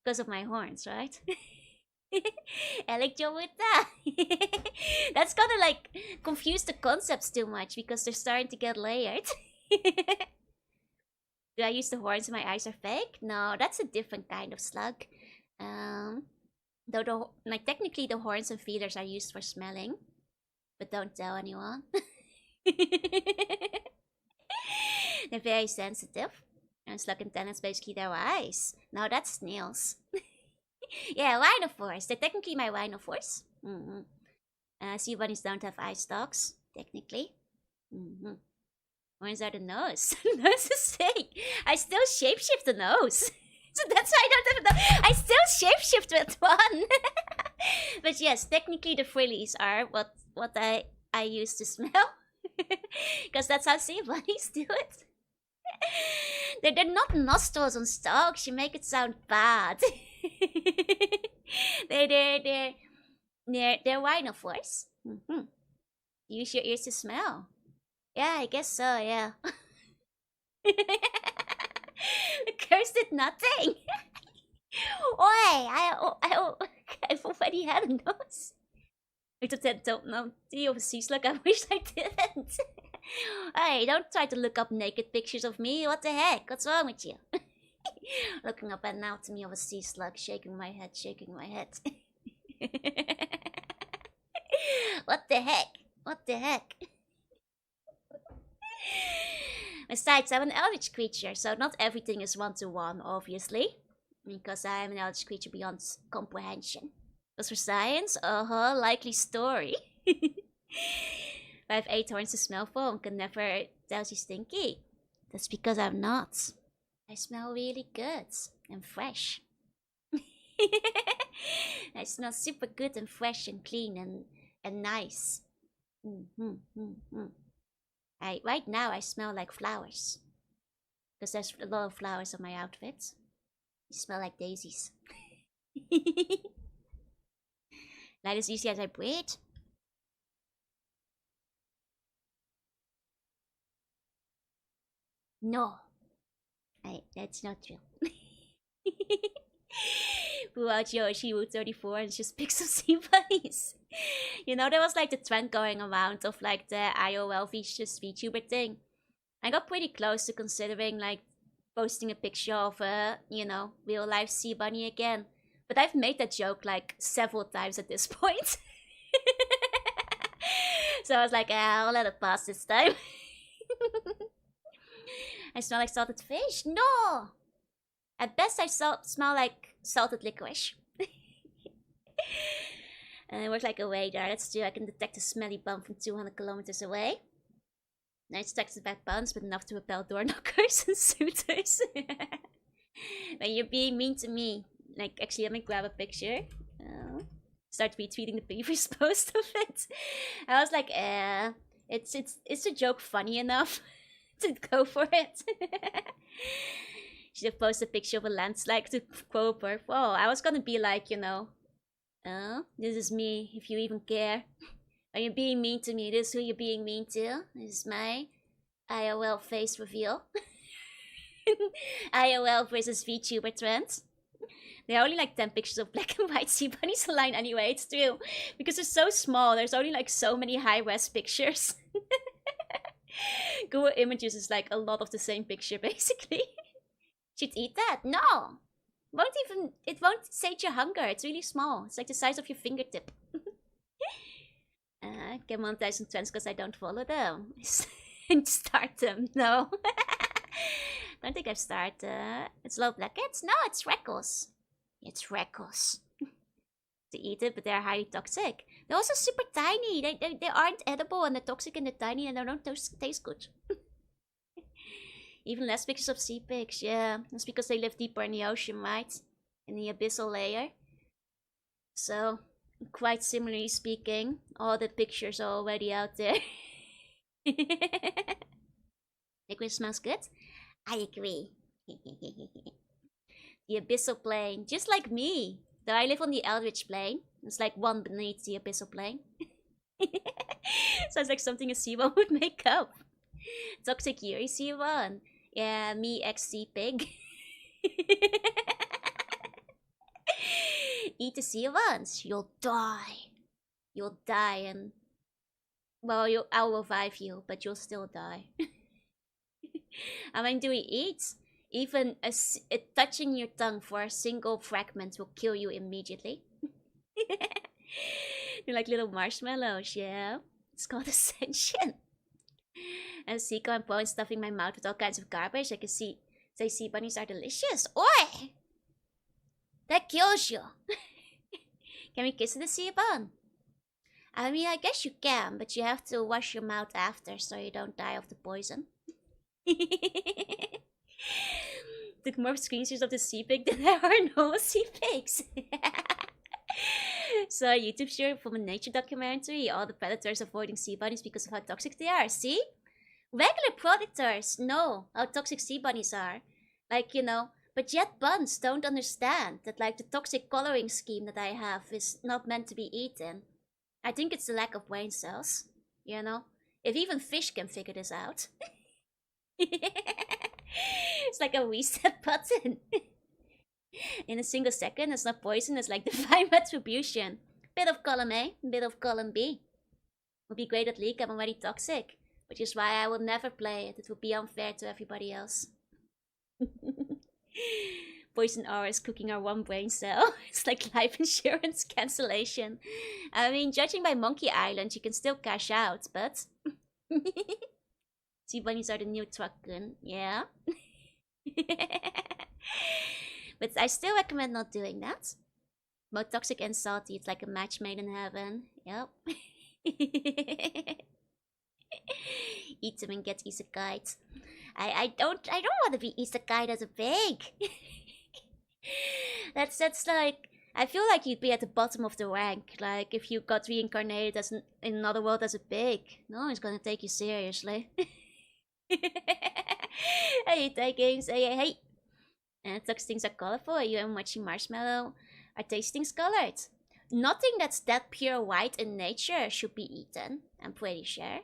Because of my horns, right? I like Jabuta. That's gonna like confuse the concepts too much because they're starting to get layered. Do I use the horns and my eyes are fake? No, that's a different kind of slug. Though technically the horns and feelers are used for smelling. But don't tell anyone. They're very sensitive. And slug antennas basically their eyes. Now that's snails. Yeah, rhinophores. They're technically my rhinophores. Sea bunnies don't have eye stalks, technically. Horns are the nose. The nose is fake. I still shapeshift the nose. So that's why I don't have a nose. I still shapeshift with one. But yes, technically the frillies are what I use to smell. Because that's how sea bunnies do it. They're not nostrils on stalks. You make it sound bad. they're rhinophores. Use your ears to smell. Yeah, I guess so. Yeah. The curse did nothing. Oi, I've already had a nose. I don't know the overseas look. I wish I didn't. Hey, don't try to look up naked pictures of me. What the heck? What's wrong with you? Looking up anatomy of a sea slug, shaking my head, shaking my head. What the heck? What the heck? Besides, I'm an eldritch creature, so not everything is one-to-one, obviously. Because I am an eldritch creature beyond comprehension. As for science, likely story. I have 8 horns to smell for and can never tell she's stinky. That's because I'm not. I smell really good and fresh. I smell super good and fresh and clean and nice. Right now I smell like flowers. Because there's a lot of flowers on my outfit. They smell like daisies. Not as easy as I breathe. No. That's not true. Throughout Yoshi 34 and just pick some sea bunnies. You know, there was like the trend going around of like the IOL VTuber thing. I got pretty close to considering like posting a picture of a, real life sea bunny again. But I've made that joke like several times at this point. So I was like, I'll let it pass this time. I smell like salted fish? No! At best I smell like salted licorice. And it works like a radar. That's true. I can detect a smelly bum from 200 kilometers away. I detected bad puns, but enough to repel door knockers and suitors. When you're being mean to me. Like, actually, let me grab a picture. Start retweeting the previous post of it. I was like, it's a joke funny enough to go for it. Should have posted a picture of a landslide to quote her. Oh, I was gonna be like, this is me, if you even care. Are you being mean to me? This is who you're being mean to. This is my IOL face reveal. IOL versus VTuber trend. There are only like 10 pictures of black and white sea bunnies online anyway, it's true. Because they're so small, there's only like so many high-res pictures. Google Images is like a lot of the same picture, basically. Should eat that? No! It won't sate your hunger, it's really small. It's like the size of your fingertip. Get monetized on trends because I don't follow them. Start them, no. Don't think I've started. It's low blackheads? No, it's Reckles. It's Reckles. To eat it, but they're highly toxic. They're also super tiny. They aren't edible and they're toxic and they're tiny and they don't taste good. Even less pictures of sea pigs, yeah. That's because they live deeper in the ocean, right? In the abyssal layer. So, quite similarly speaking, all the pictures are already out there. Liquid smells good? I agree. The abyssal plane, just like me. Though I live on the Eldritch plane. It's like one beneath the abyssal plane. Sounds like something a Sea1 would make up. Toxic Yuri Sea1. Yeah, me ex-sea pig. Eat the Sea1s. You'll die. You'll die and... Well, I'll revive you, but you'll still die. How many do we eat? Even touching your tongue for a single fragment will kill you immediately. You're like little marshmallows, yeah? It's called ascension. And Seiko and Poe stuffing my mouth with all kinds of garbage. I can say sea bunnies are delicious. Oi! That kills you. Can we kiss the sea bun? I mean, I guess you can, but you have to wash your mouth after so you don't die of the poison. Took more screenshots of the sea pig than there are no sea pigs. So a YouTube short from a nature documentary, all the predators avoiding sea bunnies because of how toxic they are. See? regular predators know how toxic sea bunnies are. Like, you know, but yet buns don't understand that, like, the toxic coloring scheme that I have is not meant to be eaten. I think it's the lack of brain cells, you know? If even fish can figure this out. It's like a reset button. In a single second, it's not poison, it's like divine retribution. Bit of column A, bit of column B. Would be great at League, I'm already toxic. Which is why I will never play it, it would be unfair to everybody else. Poison R is cooking our one brain cell. It's like life insurance cancellation. I mean, judging by Monkey Island, you can still cash out, but... Sea bunnies are the new trucken, yeah? But I still recommend not doing that. Both toxic and salty, it's like a match made in heaven. Yep. Eat them and get isekai'd. I don't want to be isekai'd as a pig. That's like, I feel like you'd be at the bottom of the rank. Like if you got reincarnated as in another world as a pig. No one's gonna take you seriously. Hey, take games. Hey. Toxic things are colorful. You and Mochi Marshmallow are tastings colored. Nothing that's that pure white in nature should be eaten, I'm pretty sure.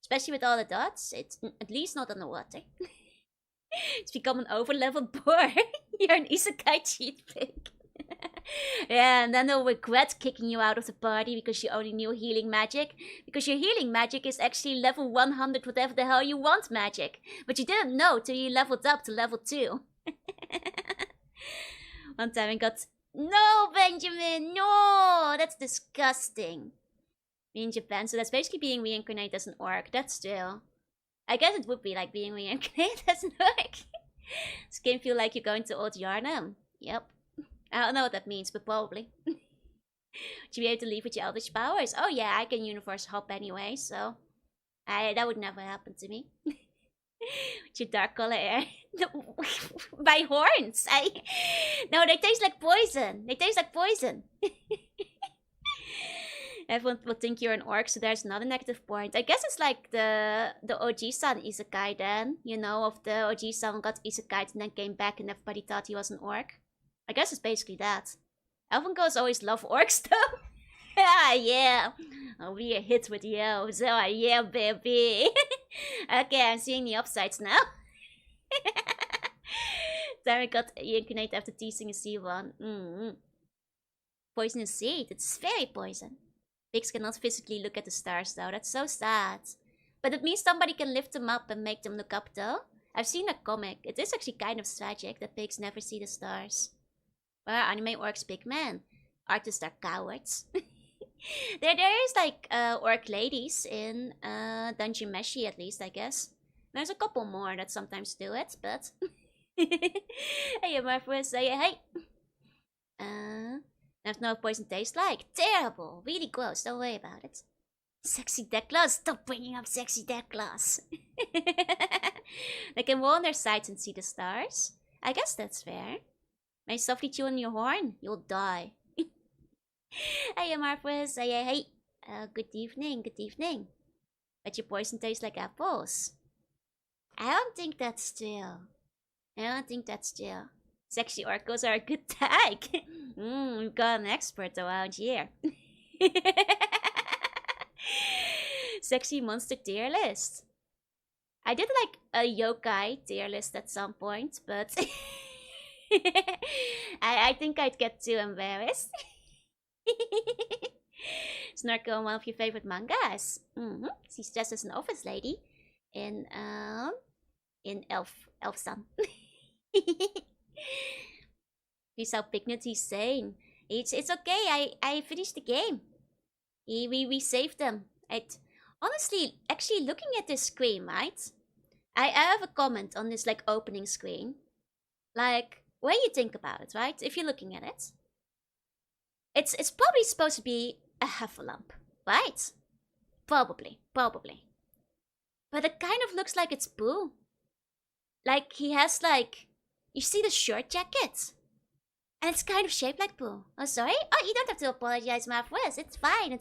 Especially with all the dots, it's at least not underwater. It's become an over-leveled boar. You're an isekai cheat pig. Yeah, and then they'll regret kicking you out of the party because you only knew healing magic. Because your healing magic is actually level 100 whatever the hell you want magic. But you didn't know till you leveled up to level 2. One time I got... No, Benjamin, no! That's disgusting. Me in Japan, so that's basically being reincarnated as an orc. That's still... I guess it would be like being reincarnated as an orc. This game feel like you're going to old Yarnum. Yep. I don't know what that means, but probably. Would you be able to leave with your eldritch powers? Oh yeah, I can universe hop anyway, so... that would never happen to me. With your dark color hair. By horns! No, they taste like poison! They taste like poison! Everyone will think you're an orc, so there's not a negative point. I guess it's like the OG-san isekai then. You know, of the OG-san got isekai'd and then came back and everybody thought he was an orc. I guess it's basically that. Elven girls always love orcs though. Ah, yeah. I'll be a hit with the elves. Oh, yeah, baby. Okay, I'm seeing the upsides now. Then I got reincarnated after teasing a sea one. Poisonous seed. It's very poison. Pigs cannot physically look at the stars though. That's so sad. But it means somebody can lift them up and make them look up though. I've seen a comic. It is actually kind of tragic that pigs never see the stars. Well, anime orcs big men. Artists are cowards. There is like orc ladies in Dungeon Meshi at least, I guess. There's a couple more that sometimes do it, but... Hey, Marvelous, hey! I have no poison tastes like. Terrible! Really gross, don't worry about it. Sexy Declaws, stop bringing up sexy Declaws. They can roll on their sides and see the stars. I guess that's fair. May softly chew on your horn, you'll die. Hey, Marvelous, hey! Good evening, good evening. But your poison tastes like apples. I don't think that's true. Sexy orcos are a good tag. We've got an expert around here. Sexy monster tier list. I did like a yokai tier list at some point, but I think I'd get too embarrassed. Snorkel, one of your favorite mangas. She's dressed as an office lady in Elf-san. He's how Piglet he's saying. It's okay. I finished the game. We saved them. Honestly, actually looking at this screen, right? I have a comment on this like opening screen. Like, when you think about it, right? If you're looking at it. It's probably supposed to be a heffalump, right? Probably. But it kind of looks like it's Boo. Like, he has like... You see the short jacket? And it's kind of shaped like Boo. Oh, sorry? Oh, you don't have to apologize, Marvelous. It's fine.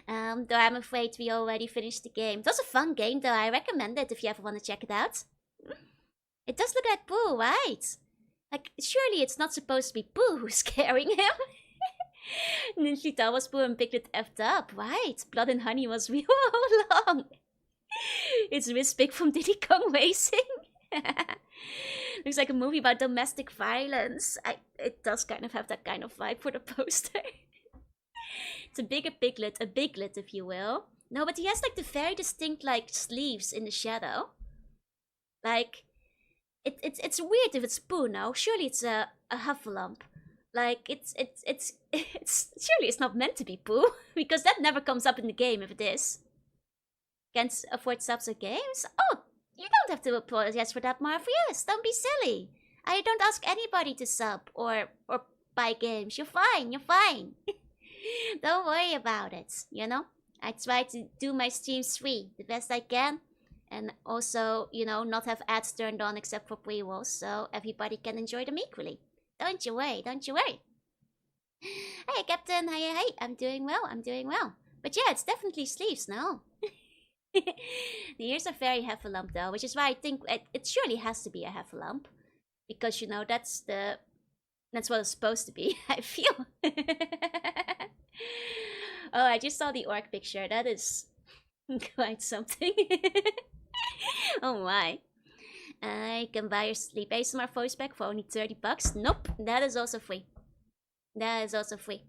Though I'm afraid we already finished the game. It was a fun game though, I recommend it if you ever want to check it out. It does look like Pooh, right? Like, surely it's not supposed to be Pooh who's scaring him. Initially that was Pooh and Piglet effed up, right? Blood and Honey was real long. It's Miss Pig from Diddy Kong Racing. Looks like a movie about domestic violence. It does kind of have that kind of vibe for the poster. It's a bigger Piglet, a Piglet if you will. No, but he has like the very distinct like sleeves in the shadow. Like, it's weird if it's Pooh, no? Surely it's a Huffalump. Like, it's surely it's not meant to be Pooh, because that never comes up in the game if it is. Can't afford subs or games? Oh, you don't have to apologize for that, Marvius. Don't be silly. I don't ask anybody to sub or buy games. You're fine, you're fine. Don't worry about it, you know? I try to do my streams free the best I can. And also, you know, not have ads turned on except for pre-rolls, so everybody can enjoy them equally. Don't you worry, don't you worry. Hey, Captain, hey, I'm doing well, I'm doing well. But yeah, it's definitely sleeves now. The ears are very Heffalump though, which is why I think it surely has to be a Heffalump. Because, you know, that's what it's supposed to be, I feel. Oh, I just saw the orc picture, that is quite something. Oh my. I can buy your sleep ASMR voice pack for only 30 bucks. Nope, that is also free. That is also free.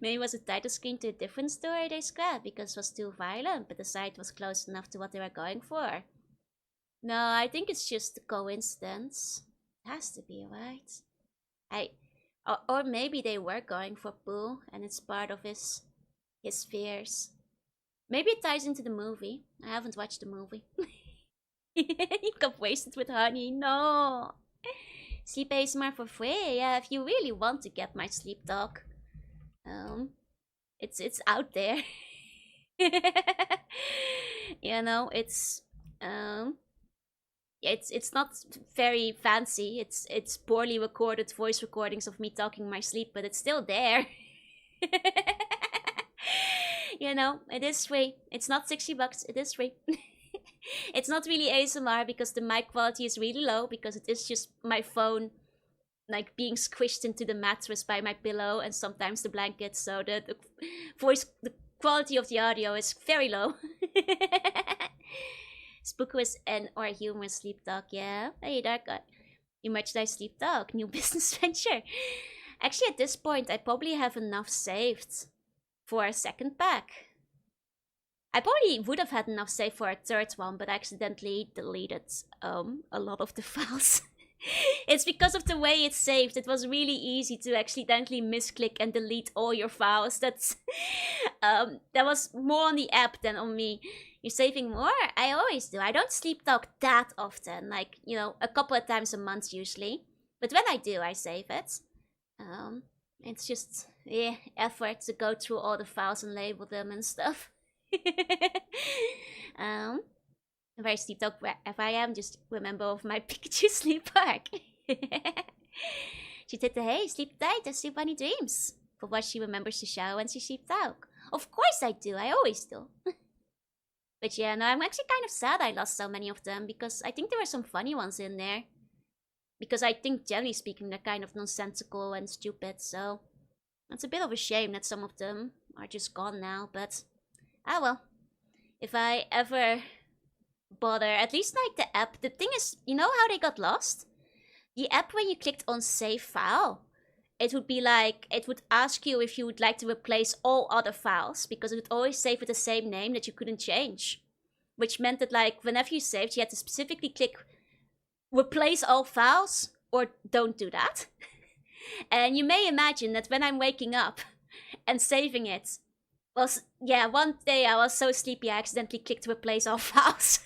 Maybe it was a title screen to a different story they scrapped because it was too violent, but the site was close enough to what they were going for. No, I think it's just a coincidence. It has to be, right? Or maybe they were going for Pooh and it's part of his fears. Maybe it ties into the movie. I haven't watched the movie. You got wasted with honey. No. Sleep ASMR for free. Yeah, if you really want to get my sleep talk. It's out there. You know, it's not very fancy. It's poorly recorded voice recordings of me talking in my sleep, but it's still there. You know, it is free. It's not 60 bucks, it is free. It's not really ASMR because the mic quality is really low, because it is just my phone like being squished into the mattress by my pillow and sometimes the blanket, so the quality of the audio is very low. Spookus and or humorous sleep talk, yeah. Hey, Dark God. You merchandise sleep talk, new business venture. Actually, at this point, I probably have enough saved for a second pack. I probably would have had enough saved for a third one, but I accidentally deleted a lot of the files. It's because of the way it's saved. It was really easy to accidentally misclick and delete all your files. That was more on the app than on me. You're saving more? I always do. I don't sleep talk that often, like, you know, a couple of times a month usually. But when I do, I save it. It's just, yeah, effort to go through all the files and label them and stuff. If I sleep talk wherever I am, just remember of my Pikachu sleep park. She did the hey, sleep tight and sleep bunny dreams. For what she remembers to show when she sleep talk. Of course I do, I always do. But yeah, no, I'm actually kind of sad I lost so many of them, because I think there were some funny ones in there. Because I think, generally speaking, they're kind of nonsensical and stupid, so it's a bit of a shame that some of them are just gone now, but ah well. If I ever bother, at least like the app, the thing is, you know how they got lost? The app, when you clicked on save file, it would be like, it would ask you if you would like to replace all other files, because it would always save with the same name that you couldn't change. Which meant that, like, whenever you saved, you had to specifically click replace all files, or don't do that. And you may imagine that when I'm waking up and saving it, well, yeah, one day I was so sleepy I accidentally clicked replace all files.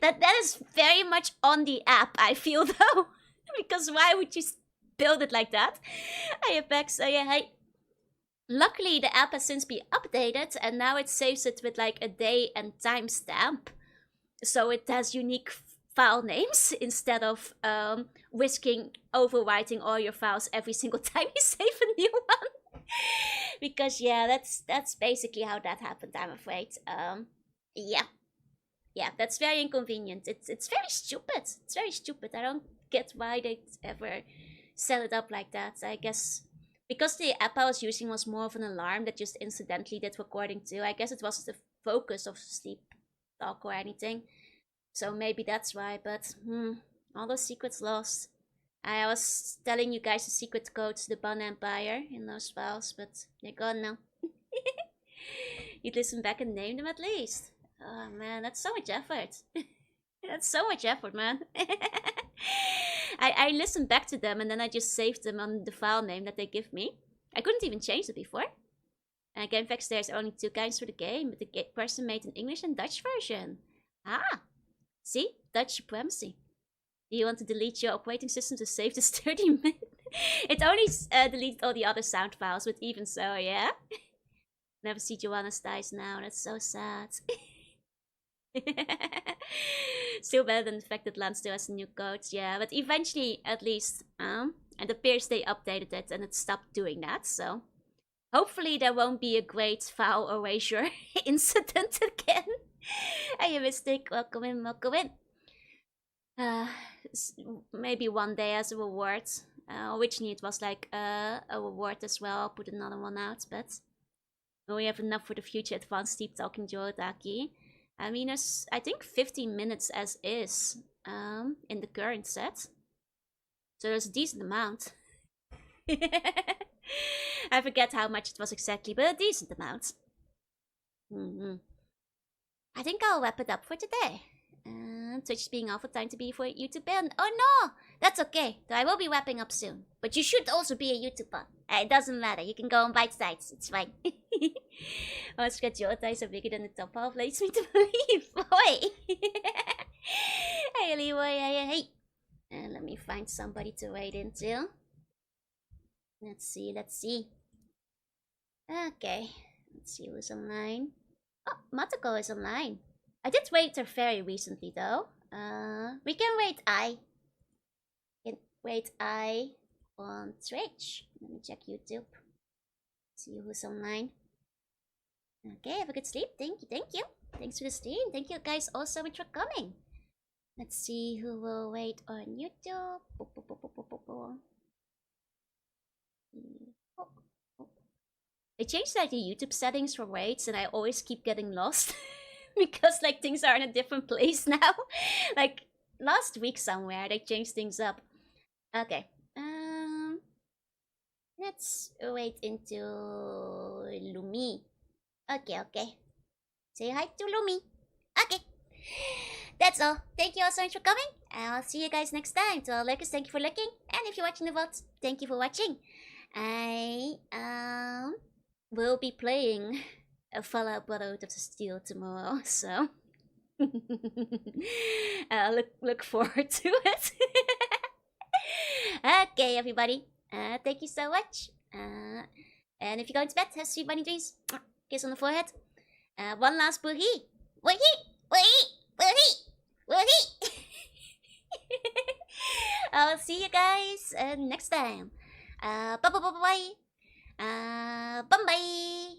That is very much on the app, I feel, though. Because why would you build it like that? Hey, Apex, so yeah, hey. Luckily, the app has since been updated, and now it saves it with like a day and timestamp. So it has unique file names instead of risking overwriting all your files every single time you save a new one. Because yeah, that's basically how that happened, I'm afraid. Yeah, that's very inconvenient. It's very stupid. It's very stupid. I don't get why they ever set it up like that. I guess because the app I was using was more of an alarm that just incidentally did recording too. I guess it wasn't the focus of sleep talk or anything. So maybe that's why, but all those secrets lost. I was telling you guys the secret code to the Bun Empire in those files, but they're gone now. You'd listen back and name them at least. Oh man, that's so much effort. That's so much effort, man. I listened back to them and then I just saved them on the file name that they give me. I couldn't even change it before. Game facts, there's only 2 kinds for the game, but the person made an English and Dutch version. Ah, see? Dutch supremacy. Do you want to delete your operating system to save this 30 minutes? It only deleted all the other sound files, but even so, yeah? Never see Jorunna's dice now, that's so sad. Still better than the fact that Lan still has new codes, yeah, but eventually, at least, it appears they updated it and it stopped doing that, so hopefully there won't be a great file erasure incident again. Hey, Mystic, welcome in, welcome in. Maybe one day as a reward. Originally it was like a reward as well. I'll put another one out, but we have enough for the future advanced deep talking Jorotaki. I mean, there's I think 15 minutes as is in the current set, so there's a decent amount. I forget how much it was exactly, but a decent amount. I think I'll wrap it up for today. Twitch is being awful time to be for a YouTube band. Oh no! That's okay. I will be wrapping up soon. But you should also be a YouTuber. It doesn't matter. You can go on bite sides. It's fine. Once got your eyes are bigger than the top half leads me to believe. Boy! Hey, Leroy. Hey. Let me find somebody to raid into. Let's see. Okay. Let's see who's online. Oh, Matoko is online. I did rate her very recently though. We can rate I. On Twitch. Let me check YouTube. See who's online. Okay, have a good sleep. Thank you. Thanks for the stream. Thank you guys all so much for coming. Let's see who will wait on YouTube. They changed like the YouTube settings for raids and I always keep getting lost. Because like things are in a different place now. Like last week somewhere they changed things up. Okay. Let's wait into Lumi. Okay. Say hi to Lumi. Okay. That's all. Thank you all so much for coming. I'll see you guys next time. To all lurkers, thank you for lurking. And if you're watching the VODs, thank you for watching. I will be playing a Fallout Brotherhood of the Steel tomorrow, so look forward to it. Okay, everybody. Thank you so much. And if you're going to bed, have sweet bunny dreams. Kiss on the forehead. One last boogie. Boogie. I'll see you guys next time. Bye. Bye.